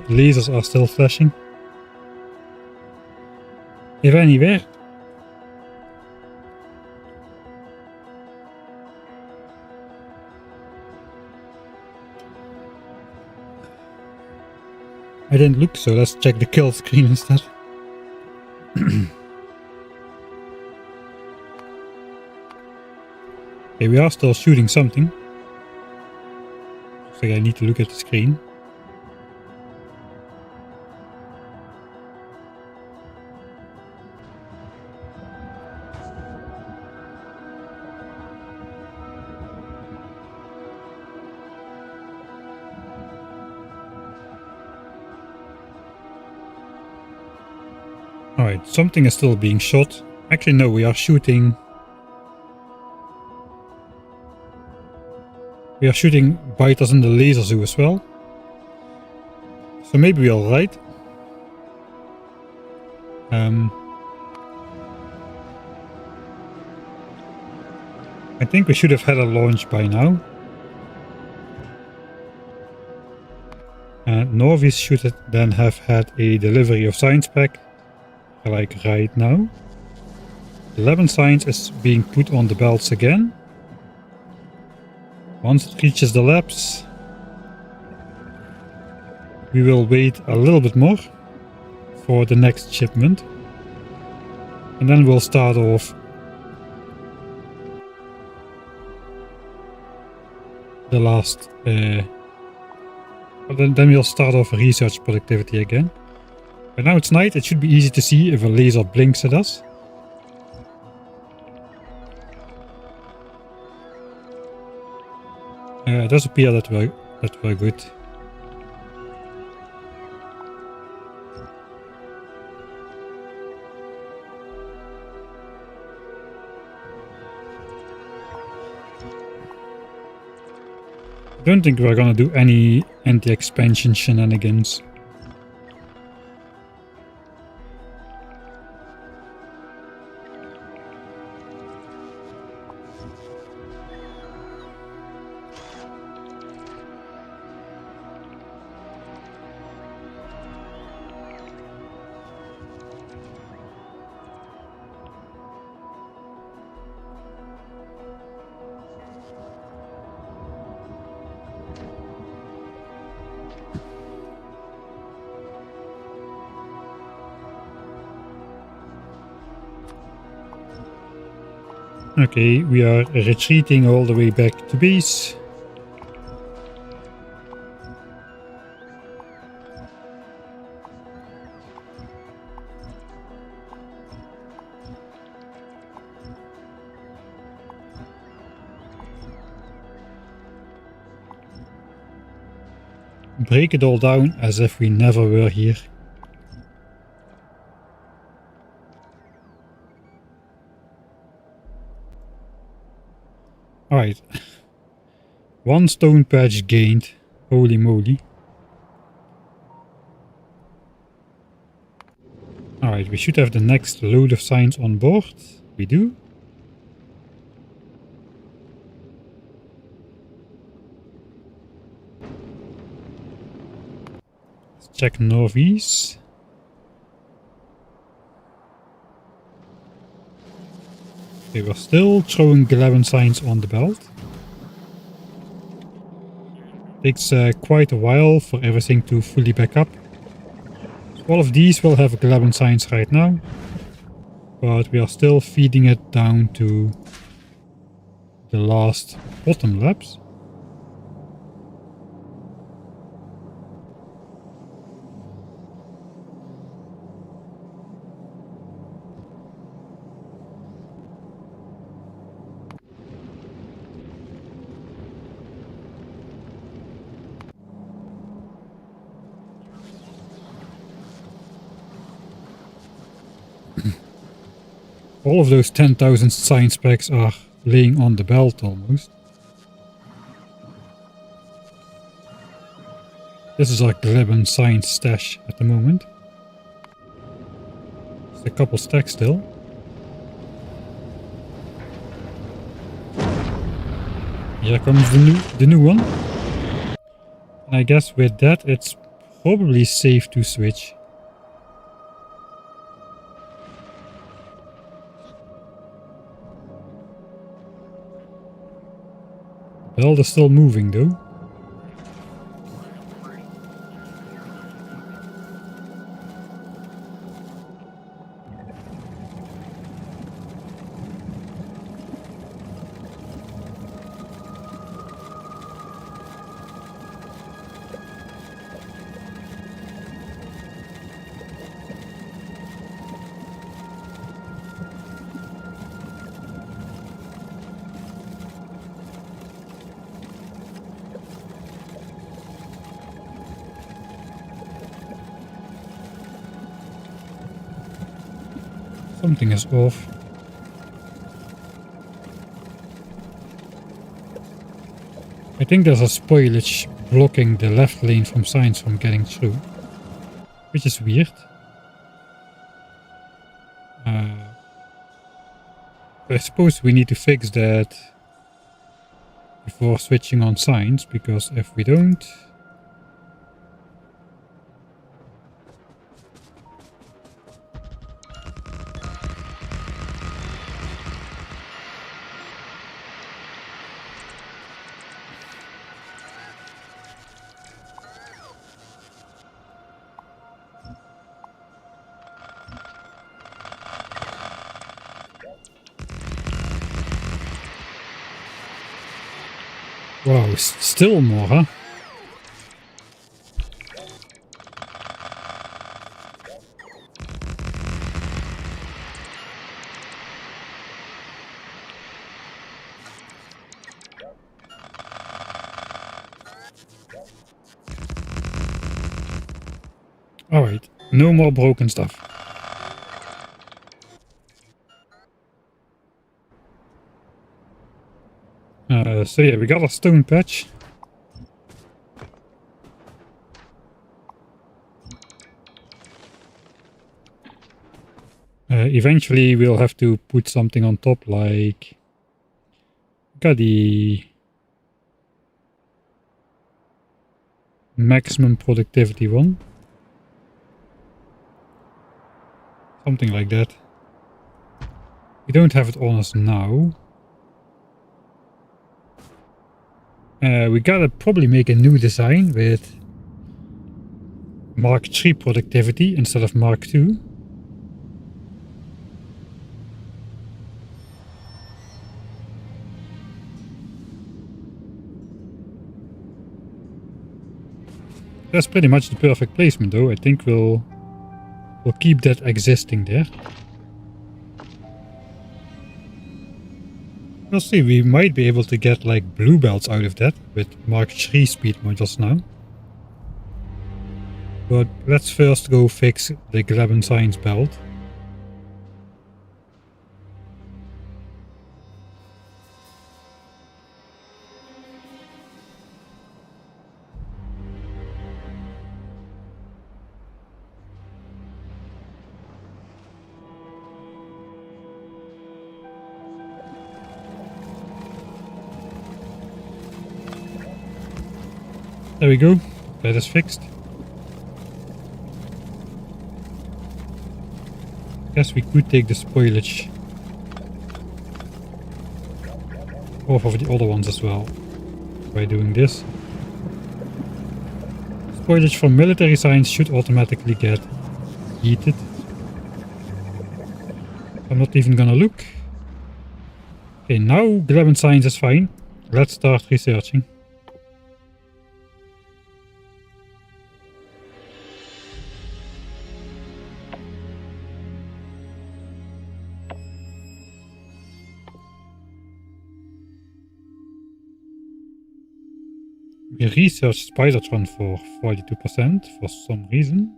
lasers are still flashing. If anywhere. I didn't look, so let's check the kill screen instead. Okay, we are still shooting something. Looks like I need to look at the screen. Alright, something is still being shot. Actually, no, we are shooting. We are shooting biters in the laser zoo as well. So maybe we are right. I think we should have had a launch by now. And Nauvis should then have had a delivery of science pack. Like right now. 11 science is being put on the belts again. Once it reaches the labs, we will wait a little bit more for the next shipment. And then we'll start off the last... then we'll start off research productivity again. But now it's night, it should be easy to see if a laser blinks at us. It does appear that we're good. I don't think we're gonna do any anti-expansion shenanigans. Okay, we are retreating all the way back to base. Break it all down as if we never were here. Alright. 1 stone patch gained. Holy moly. Alright, we should have the next load of signs on board. We do. Let's check Nauvis. Okay, we're still throwing 11 signs on the belt. Takes quite a while for everything to fully back up. So all of these will have 11 signs right now, but we are still feeding it down to the last bottom labs. All of those 10,000 sign specs are laying on the belt almost. This is our 11 sign stash at the moment. Just a couple stacks still. Here comes the new one. And I guess with that it's probably safe to switch. The belt is still moving though. Something is off. I think there's a spoilage blocking the left lane from signs from getting through, which is weird. I suppose we need to fix that before switching on signs, because if we don't... Wow, still more, huh? Alright, no more broken stuff. So yeah, we got a stone patch. Eventually we'll have to put something on top, like... Got the... maximum productivity one. Something like that. We don't have it on us now. We gotta probably make a new design with Mark III productivity instead of Mark II. That's pretty much the perfect placement though. I think we'll keep that existing there. We'll see, we might be able to get like blue belts out of that with Mark III speed modules now. But let's first go fix the Gleben Science belt. There we go. That is fixed. Guess we could take the spoilage off of the other ones as well by doing this. Spoilage from military science should automatically get yeeted. I'm not even gonna look. Okay, now Gleb science is fine. Let's start researching. We researched Spidertron for 42% for some reason.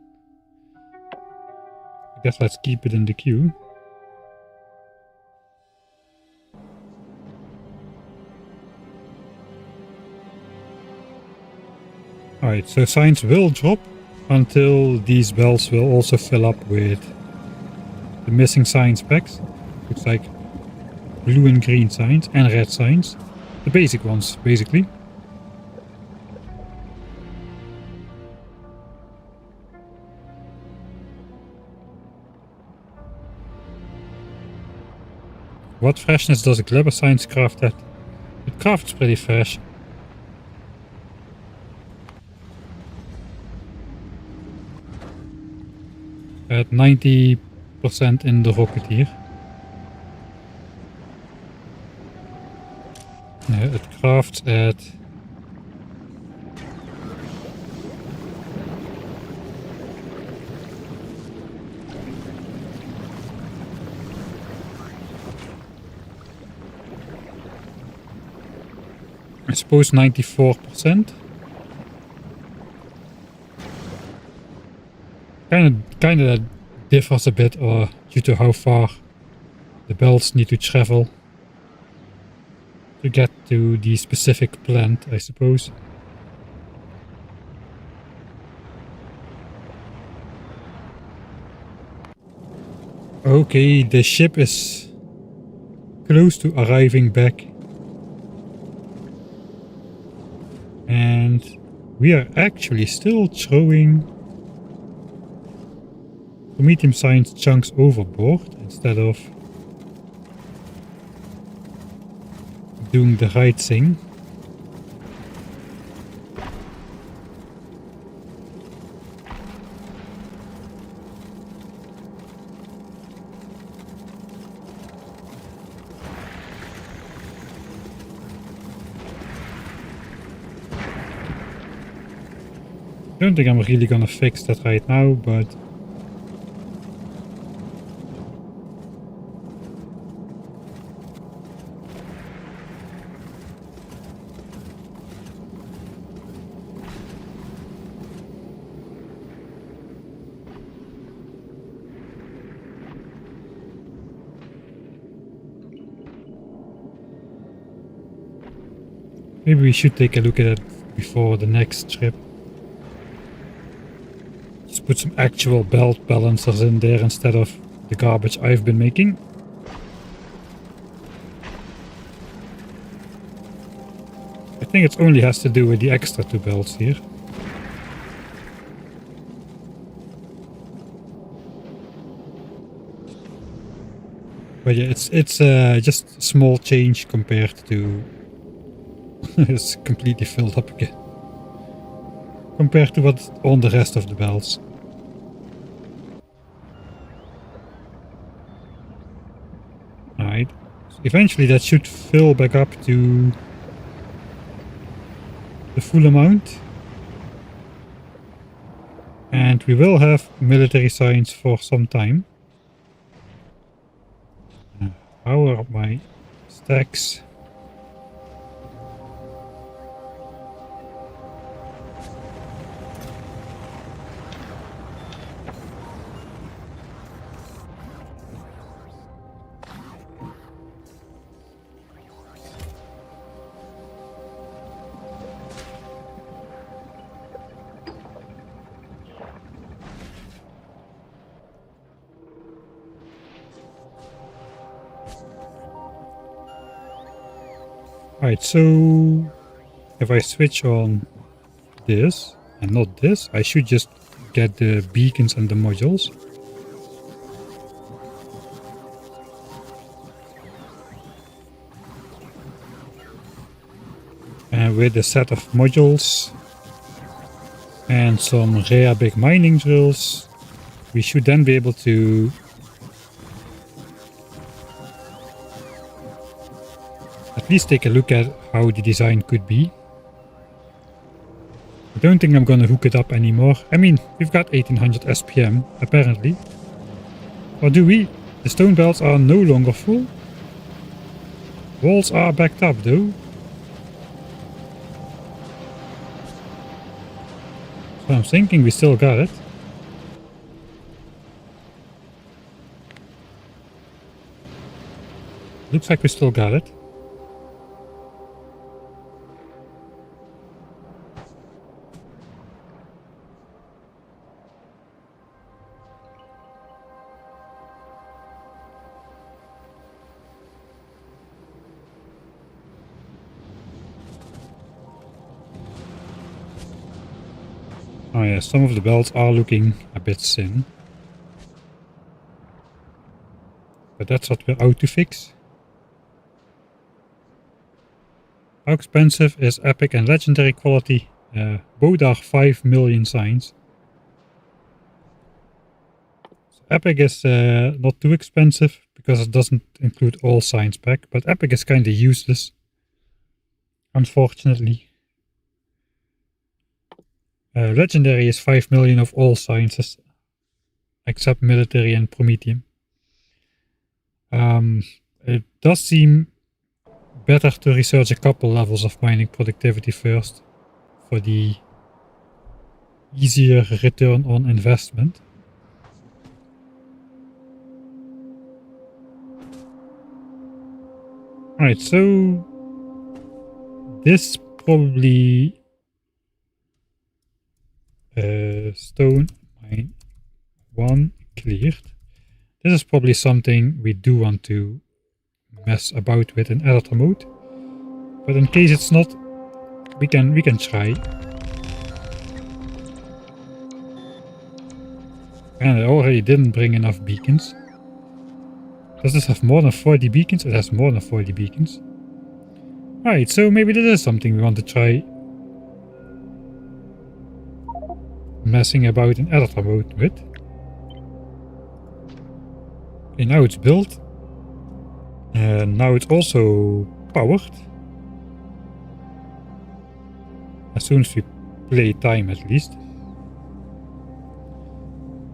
I guess let's keep it in the queue. Alright, so science will drop until these bells will also fill up with the missing science packs. Looks like blue and green science and red science. The basic ones, basically. What freshness does a Gleb science craft at? It crafts pretty fresh. At 90% in the Rocketeer. Yeah, it crafts at I suppose 94%. Kind of differs a bit due to how far the bells need to travel to get to the specific plant, I suppose. Okay, the ship is close to arriving back. And we are actually still throwing Prometheum science chunks overboard instead of doing the right thing. I don't think I'm really gonna fix that right now, but maybe we should take a look at it before the next trip. Just put some actual belt balancers in there instead of the garbage I've been making. I think it only has to do with the extra two belts here. But yeah, it's just a small change compared to it's completely filled up again. Compared to what's on the rest of the belts. Alright. So eventually that should fill back up to the full amount. And we will have military science for some time. How are my stacks? Alright, so if I switch on this and not this. I should just get the beacons and the modules. And with a set of modules and some rare big mining drills, we should then be able to at least take a look at how the design could be. I don't think I'm gonna hook it up anymore. I mean, we've got 1800 SPM, apparently. Or do we? The stone belts are no longer full. Walls are backed up though. So I'm thinking we still got it. Looks like we still got it. Oh yeah, some of the belts are looking a bit thin. But that's what we're out to fix. How expensive is epic and legendary quality? Both are 5 million signs. So epic is not too expensive because it doesn't include all signs back, but epic is kind of useless, unfortunately. Legendary is 5 million of all sciences, except military and Prometheum. It does seem better to research a couple levels of mining productivity first for the easier return on investment. Alright, so this probably stone mine 1 cleared. This is probably something we do want to mess about with in editor mode, but in case it's not, we can try. And I already didn't bring enough beacons. Does this have more than 40 beacons? It has more than 40 beacons. Alright, so maybe this is something we want to try messing about in editor mode with. Okay, now it's built. And now it's also powered. As soon as we play time at least.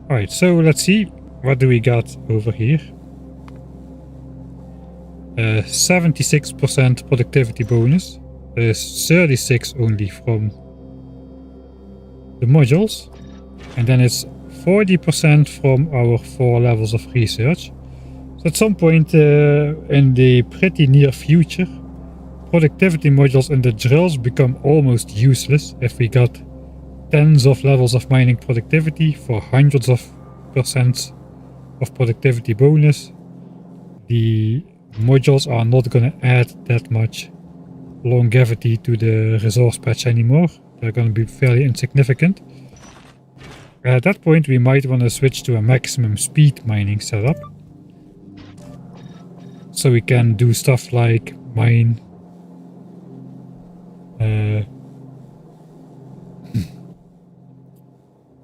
Alright, so let's see. What do we got over here? 76% productivity bonus. There's 36 only from the modules, and then it's 40% from our 4 levels of research. So at some point in the pretty near future, productivity modules in the drills become almost useless if we got tens of levels of mining productivity for hundreds of percent of productivity bonus. The modules are not going to add that much longevity to the resource patch anymore. They're going to be fairly insignificant. At that point we might want to switch to a maximum speed mining setup, so we can do stuff like mine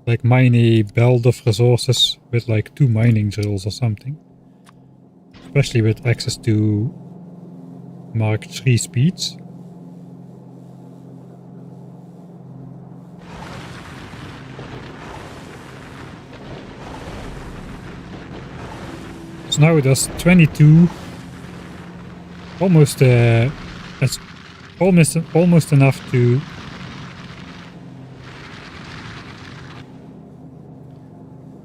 like mine a belt of resources with like 2 mining drills or something, especially with access to Mark 3 speeds. So now it does 22, almost that's almost enough to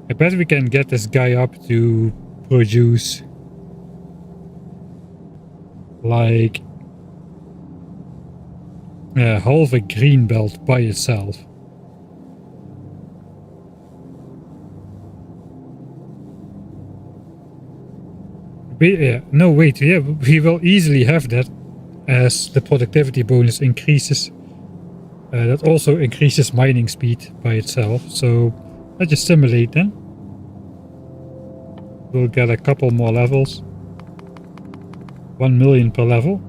I bet we can get this guy up to produce like half a green belt by itself. No, wait, yeah, we will easily have that as the productivity bonus increases That also increases mining speed by itself. So let's just simulate then. We'll get a couple more levels. 1 million per level.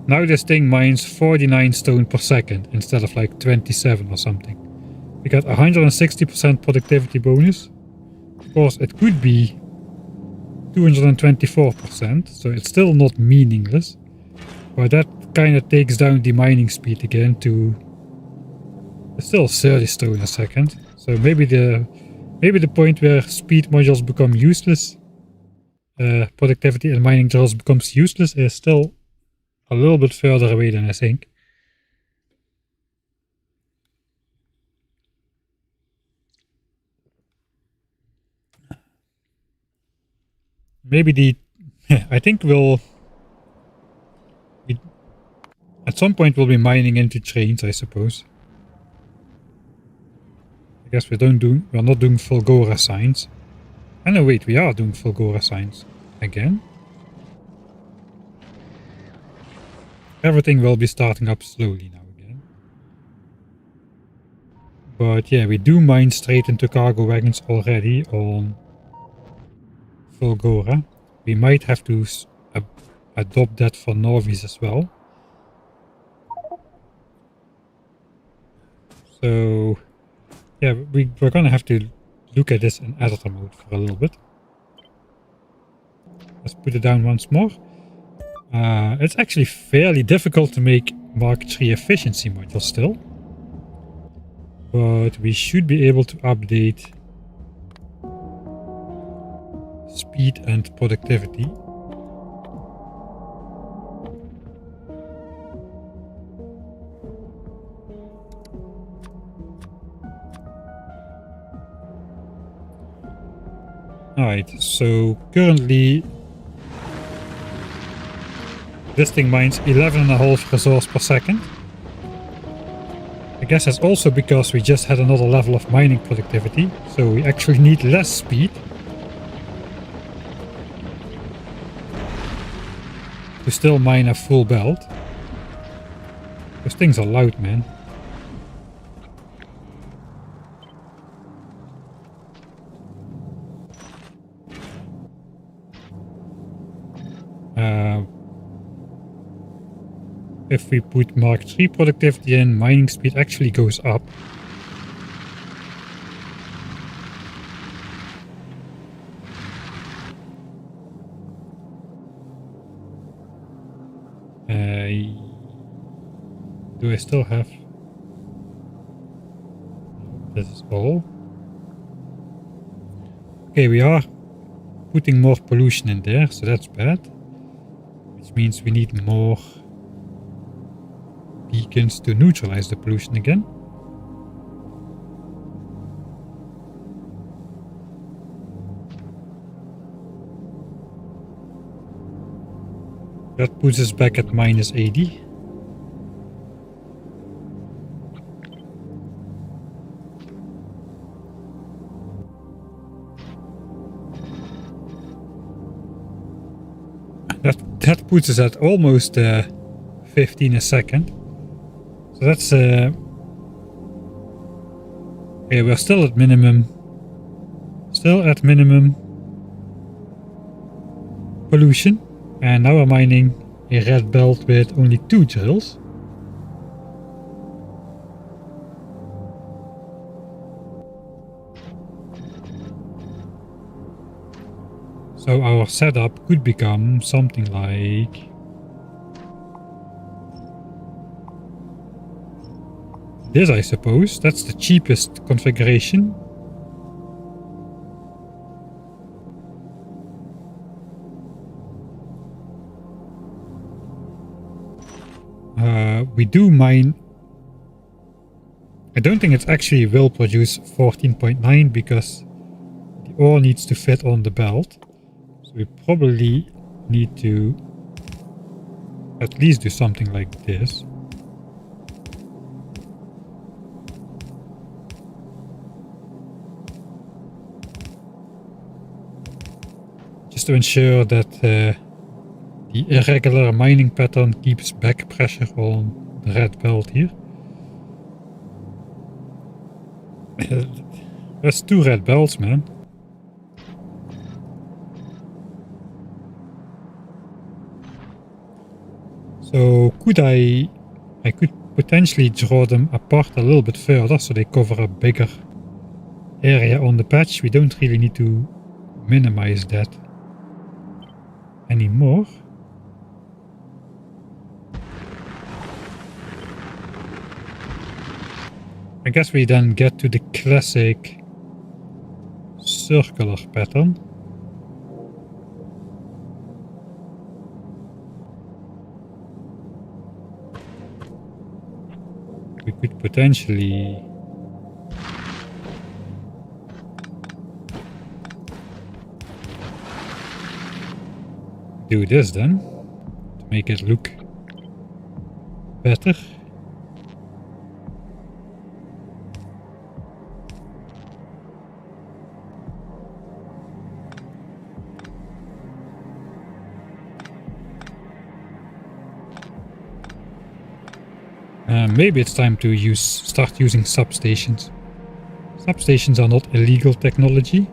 Now this thing mines 49 stone per second instead of like 27 or something. We got 160% productivity bonus. Of course, it could be 224%, so it's still not meaningless. But that kind of takes down the mining speed again to still 30 stone a second. So maybe the point where speed modules become useless, productivity and mining drills becomes useless, is still a little bit further away than I think. Maybe I think at some point we'll be mining into trains, I suppose. I guess we're not doing Fulgora signs. Oh no, wait, we are doing Fulgora signs again. Everything will be starting up slowly now again. But yeah, we do mine straight into cargo wagons already on Fulgora. We might have to adopt that for Nauvis as well. So yeah, we're gonna have to look at this in editor mode for a little bit. Let's put it down once more. It's actually fairly difficult to make Mark III efficiency modules still. But we should be able to update speed and productivity. Alright, so currently this thing mines 11.5 resource per second. I guess that's also because we just had another level of mining productivity, so we actually need less speed to still mine a full belt. Those things are loud, man. If we put Mark III productivity in, mining speed actually goes up. Do I still have... This is all. Okay, we are putting more pollution in there, so that's bad. Which means we need more beacons to neutralize the pollution again. That puts us back at minus 80. That puts us at almost 15 a second. So that's okay, we're still at minimum. Still at minimum pollution. And now we're mining a red belt with only 2 drills. So our setup could become something like this, I suppose. That's the cheapest configuration. We do mine. I don't think it actually will produce 14.9 because the ore needs to fit on the belt. So we probably need to at least do something like this. Just to ensure that the irregular mining pattern keeps back pressure on the red belt here. That's 2 red belts, man. So could I could potentially draw them apart a little bit further so they cover a bigger area on the patch. We don't really need to minimize that anymore. I guess we then get to the classic circular pattern. We could potentially do this then to make it look better. Maybe it's time to start using substations. Substations are not illegal technology.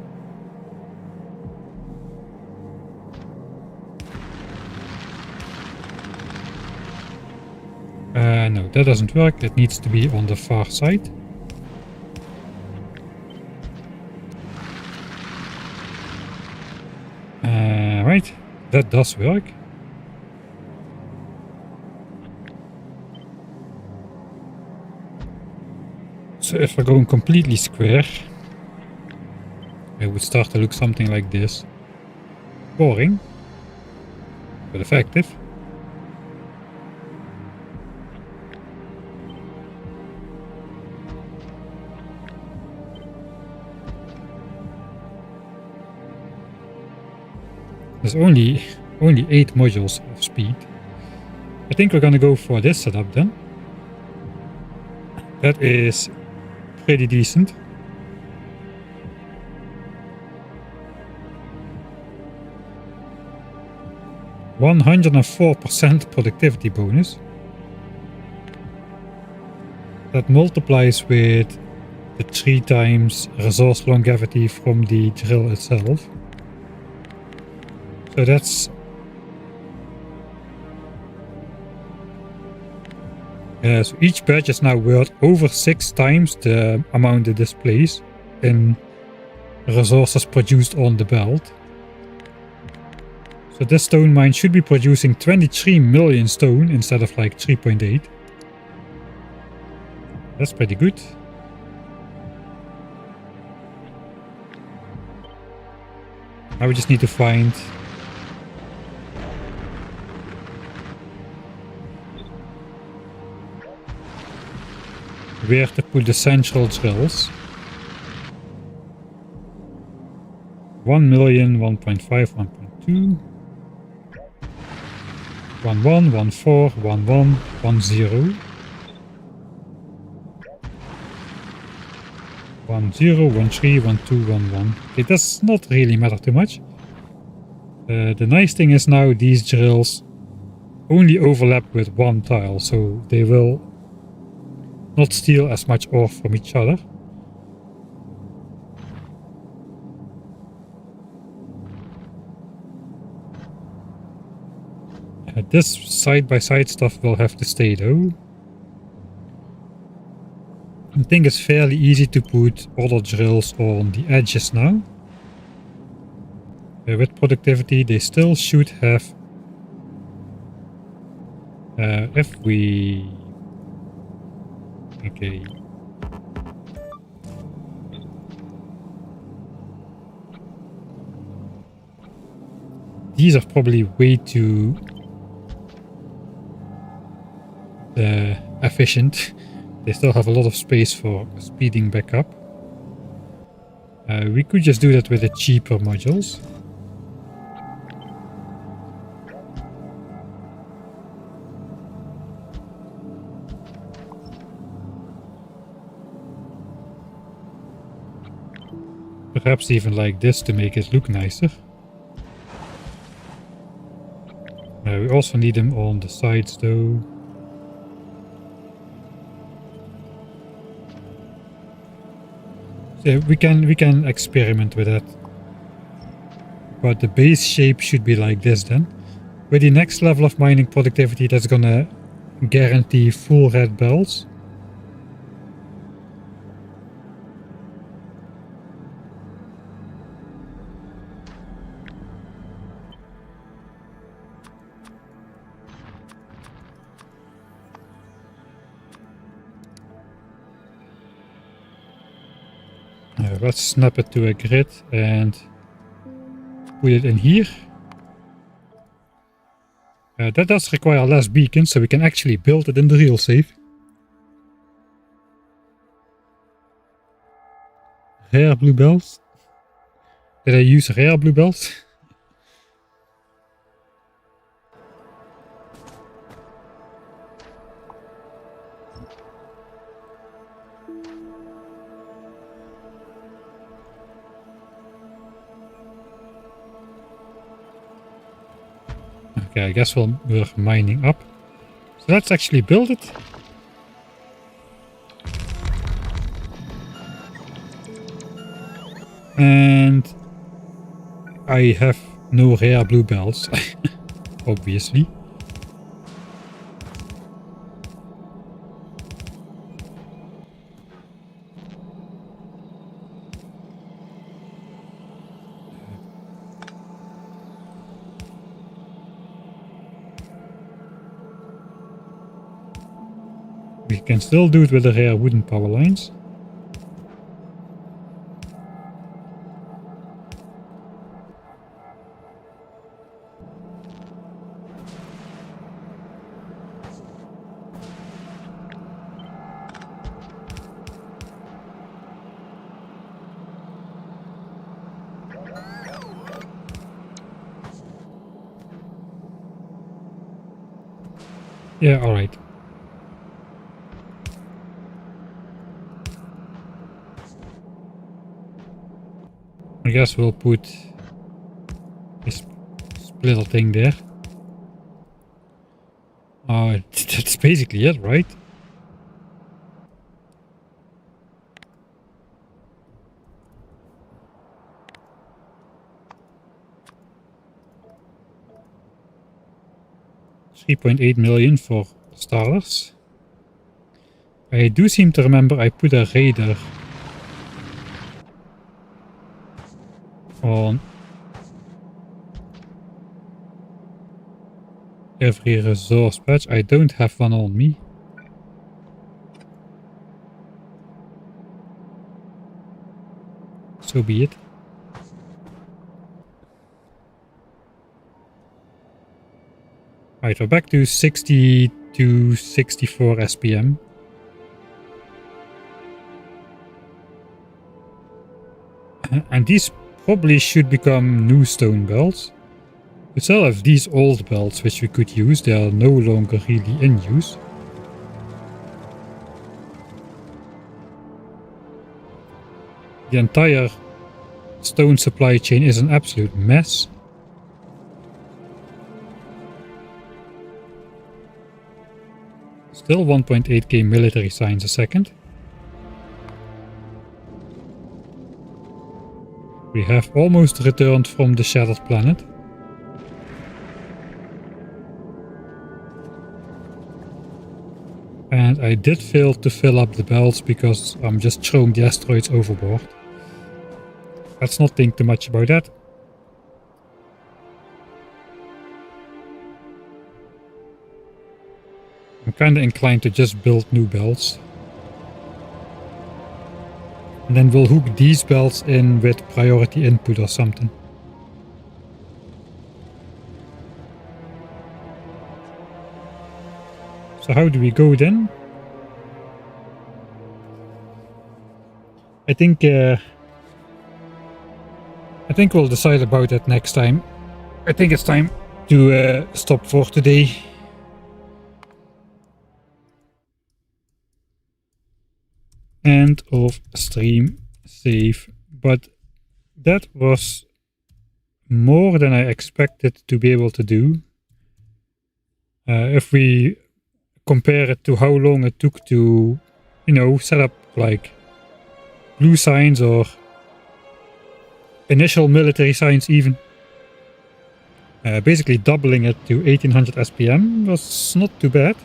No, that doesn't work. It needs to be on the far side. Right, that does work. So if we're going completely square, it would start to look something like this. Boring, but effective. There's only 8 modules of speed. I think we're gonna go for this setup then. That is pretty decent. %104% productivity bonus. That multiplies with the 3 times resource longevity from the drill itself. So that's so each badge is now worth over 6 times the amount it displays in resources produced on the belt. So this stone mine should be producing 23 million stone instead of like 3.8. That's pretty good. Now we just need to find where to put the central drills. 1 million, 1.5, 1.2, 11, 14, 11, 10, 10, 13, 12, 11. Okay, does not really matter too much. The nice thing is now these drills only overlap with 1 tile, so they will not steal as much ore from each other. This side-by-side stuff will have to stay though. I think it's fairly easy to put other drills on the edges now. With productivity they still should have, if we... Okay. These are probably way too efficient. They still have a lot of space for speeding back up. We could just do that with the cheaper modules. Perhaps even like this to make it look nicer. We also need them on the sides though. So we can experiment with that. But the base shape should be like this then. With the next level of mining productivity, that's gonna guarantee full red belts. Let's snap it to a grid and put it in here. That does require less beacons, so we can actually build it in the real safe. Rare blue bells. Did I use rare blue bells? Okay, I guess we're mining up. So let's actually build it. And I have no rare blue bells, obviously. We can still do it with the rare wooden power lines. Yeah, alright. I guess we'll put this splitter thing there. That's basically it, right? $3.8 million for starters. I do seem to remember I put a radar on every resource patch. I don't have one on me. So be it. Right, we're back to 60 to 64 SPM. And these probably should become new stone belts. We still have these old belts which we could use. They are no longer really in use. The entire stone supply chain is an absolute mess. Still 1.8k military science a second. We have almost returned from the shattered planet. And I did fail to fill up the belts because I'm just throwing the asteroids overboard. Let's not think too much about that. I'm kinda inclined to just build new belts. And then we'll hook these belts in with priority input or something. So how do we go then? I think we'll decide about that next time. I think it's time to stop for today. End of stream, save. But that was more than I expected to be able to do. If we compare it to how long it took to, you know, set up like blue signs or initial military signs even. Basically doubling it to 1800 SPM was not too bad.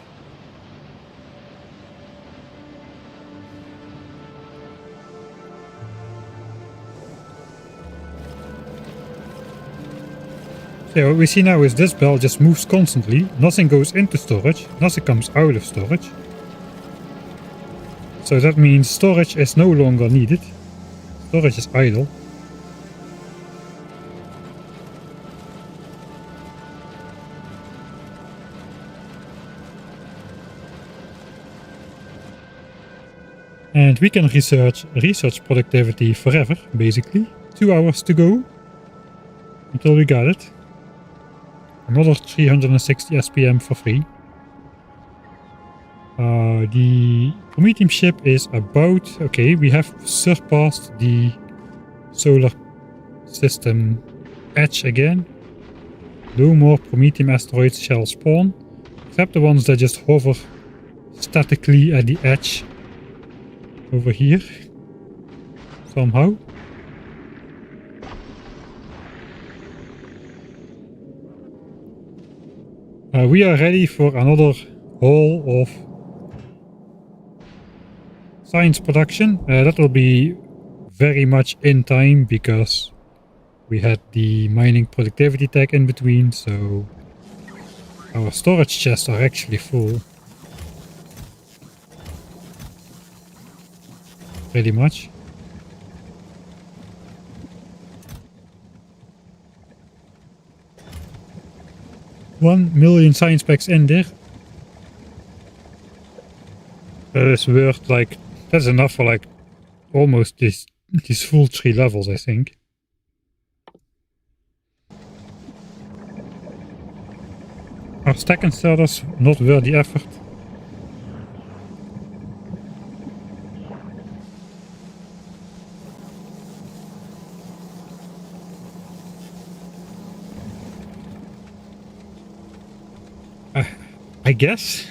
So what we see now is this bell just moves constantly. Nothing goes into storage, nothing comes out of storage. So that means storage is no longer needed. Storage is idle. And we can research productivity forever, basically. 2 hours to go until we got it. Another 360 SPM for free. The Prometheum ship is about... Okay, we have surpassed the solar system edge again. No more Prometheum asteroids shall spawn, except the ones that just hover statically at the edge over here somehow. We are ready for another haul of science production. That will be very much in time because we had the mining productivity tag in between, so our storage chests are actually full. Pretty much. $1 million science packs in there. That is worth like, that's enough for like almost these full 3 levels, I think. Our stack inserters not worth the effort. I guess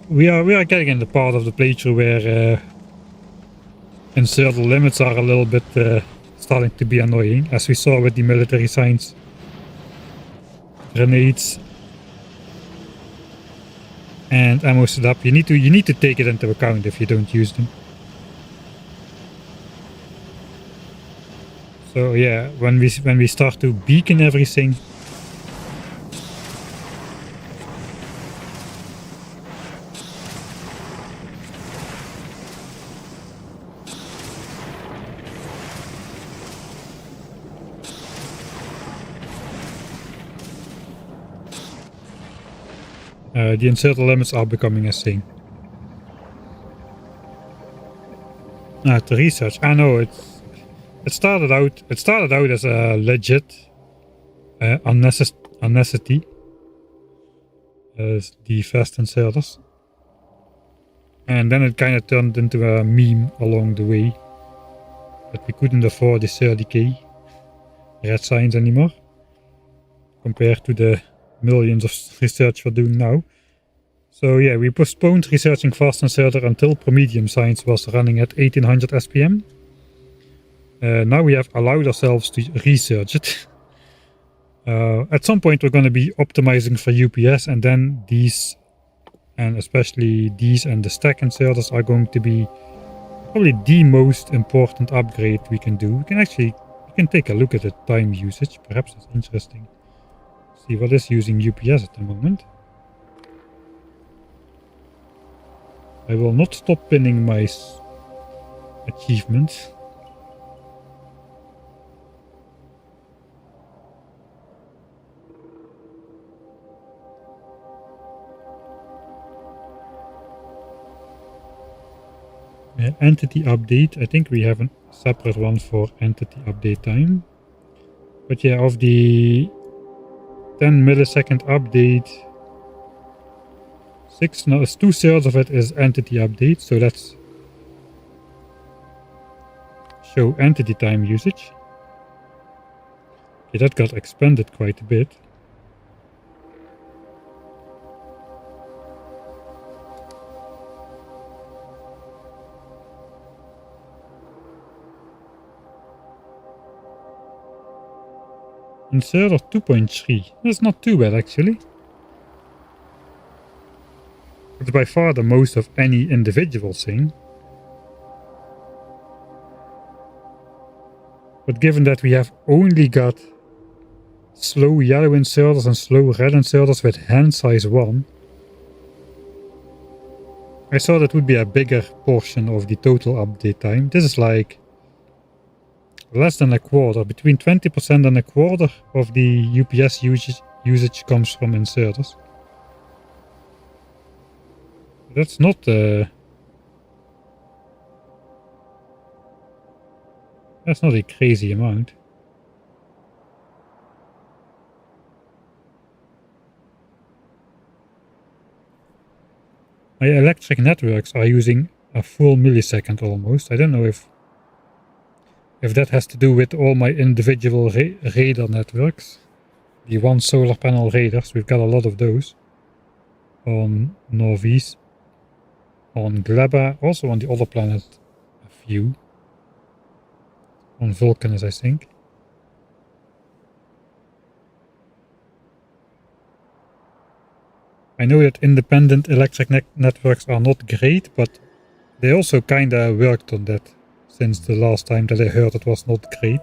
we are getting in the part of the playthrough where inserter limits are a little bit starting to be annoying, as we saw with the military science grenades and ammo setup. You need to take it into account if you don't use them. So yeah, when we start to beacon everything, the inserter limits are becoming a thing. To research, I know it started out as a legit unnecessity as the fast inserters, and then it kind of turned into a meme along the way that we couldn't afford the 30k red signs anymore compared to the millions of research we're doing now. So yeah, we postponed researching fast inserter until Prometheum science was running at 1800 SPM. Now we have allowed ourselves to research it. At some point we're going to be optimizing for UPS, and then these, and especially these and the stack inserters, are going to be probably the most important upgrade we can do. We can take a look at the time usage. Perhaps it's interesting. See what is using UPS at the moment. I will not stop pinning my achievements. Entity update. I think we have a separate one for entity update time. But yeah, of the 10 millisecond update, 2/3 of it is entity update. So let's show entity time usage. Okay, that got expanded quite a bit. Inserter 2.3. That's not too bad actually. It's by far the most of any individual thing. But given that we have only got slow yellow inserters and slow red inserters with hand size 1, I thought it would be a bigger portion of the total update time. This is like less than a quarter, between 20% and a quarter of the UPS usage comes from inserters. That's not that's not a crazy amount. My electric networks are using a full millisecond almost. I don't know if that has to do with all my individual radar networks. The one solar panel radars, we've got a lot of those. On Nauvis. On Gleba, also on the other planet, a few. On Vulcanus, I think. I know that independent electric networks are not great, but they also kinda worked on that since the last time that I heard it was not great.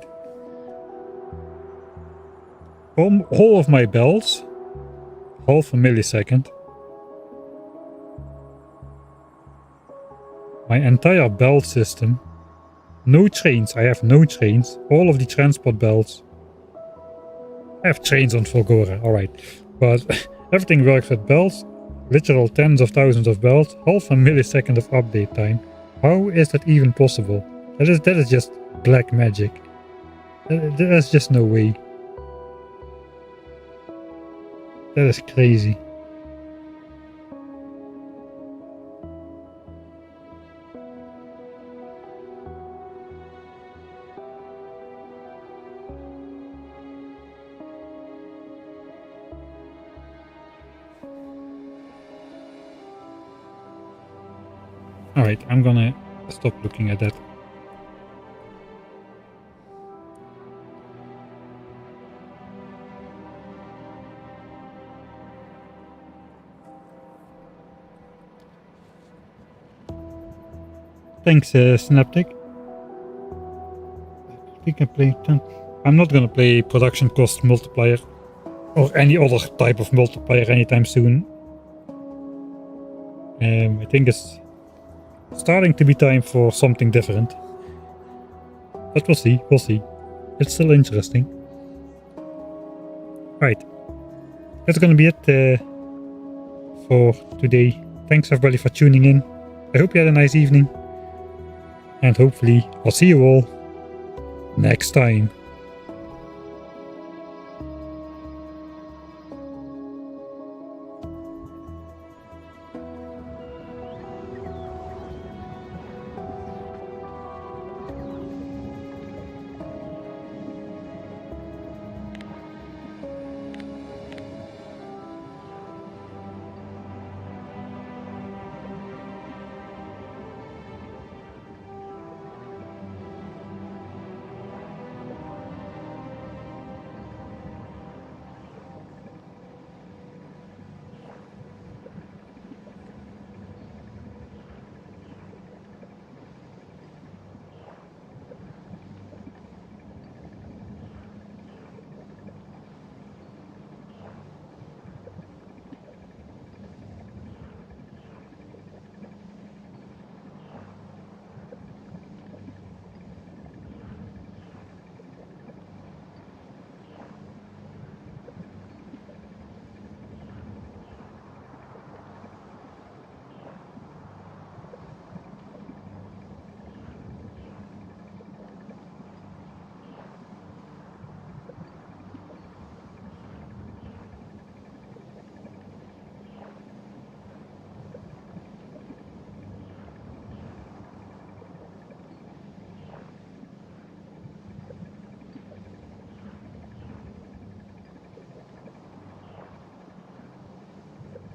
All of my belts, half a millisecond. My entire belt system, no trains, I have no trains, all of the transport belts. I have trains on Volgora, alright, but everything works with belts, literal tens of thousands of belts, half a millisecond of update time. How is that even possible? That is just black magic. There's just no way. That is crazy. Alright, I'm gonna stop looking at that. Thanks, Synaptic. I think I play 10. I'm not gonna play production cost multiplier or any other type of multiplier anytime soon. I think it's starting to be time for something different. But we'll see, It's still interesting. Right. That's gonna be it for today. Thanks everybody for tuning in. I hope you had a nice evening. And hopefully I'll see you all next time.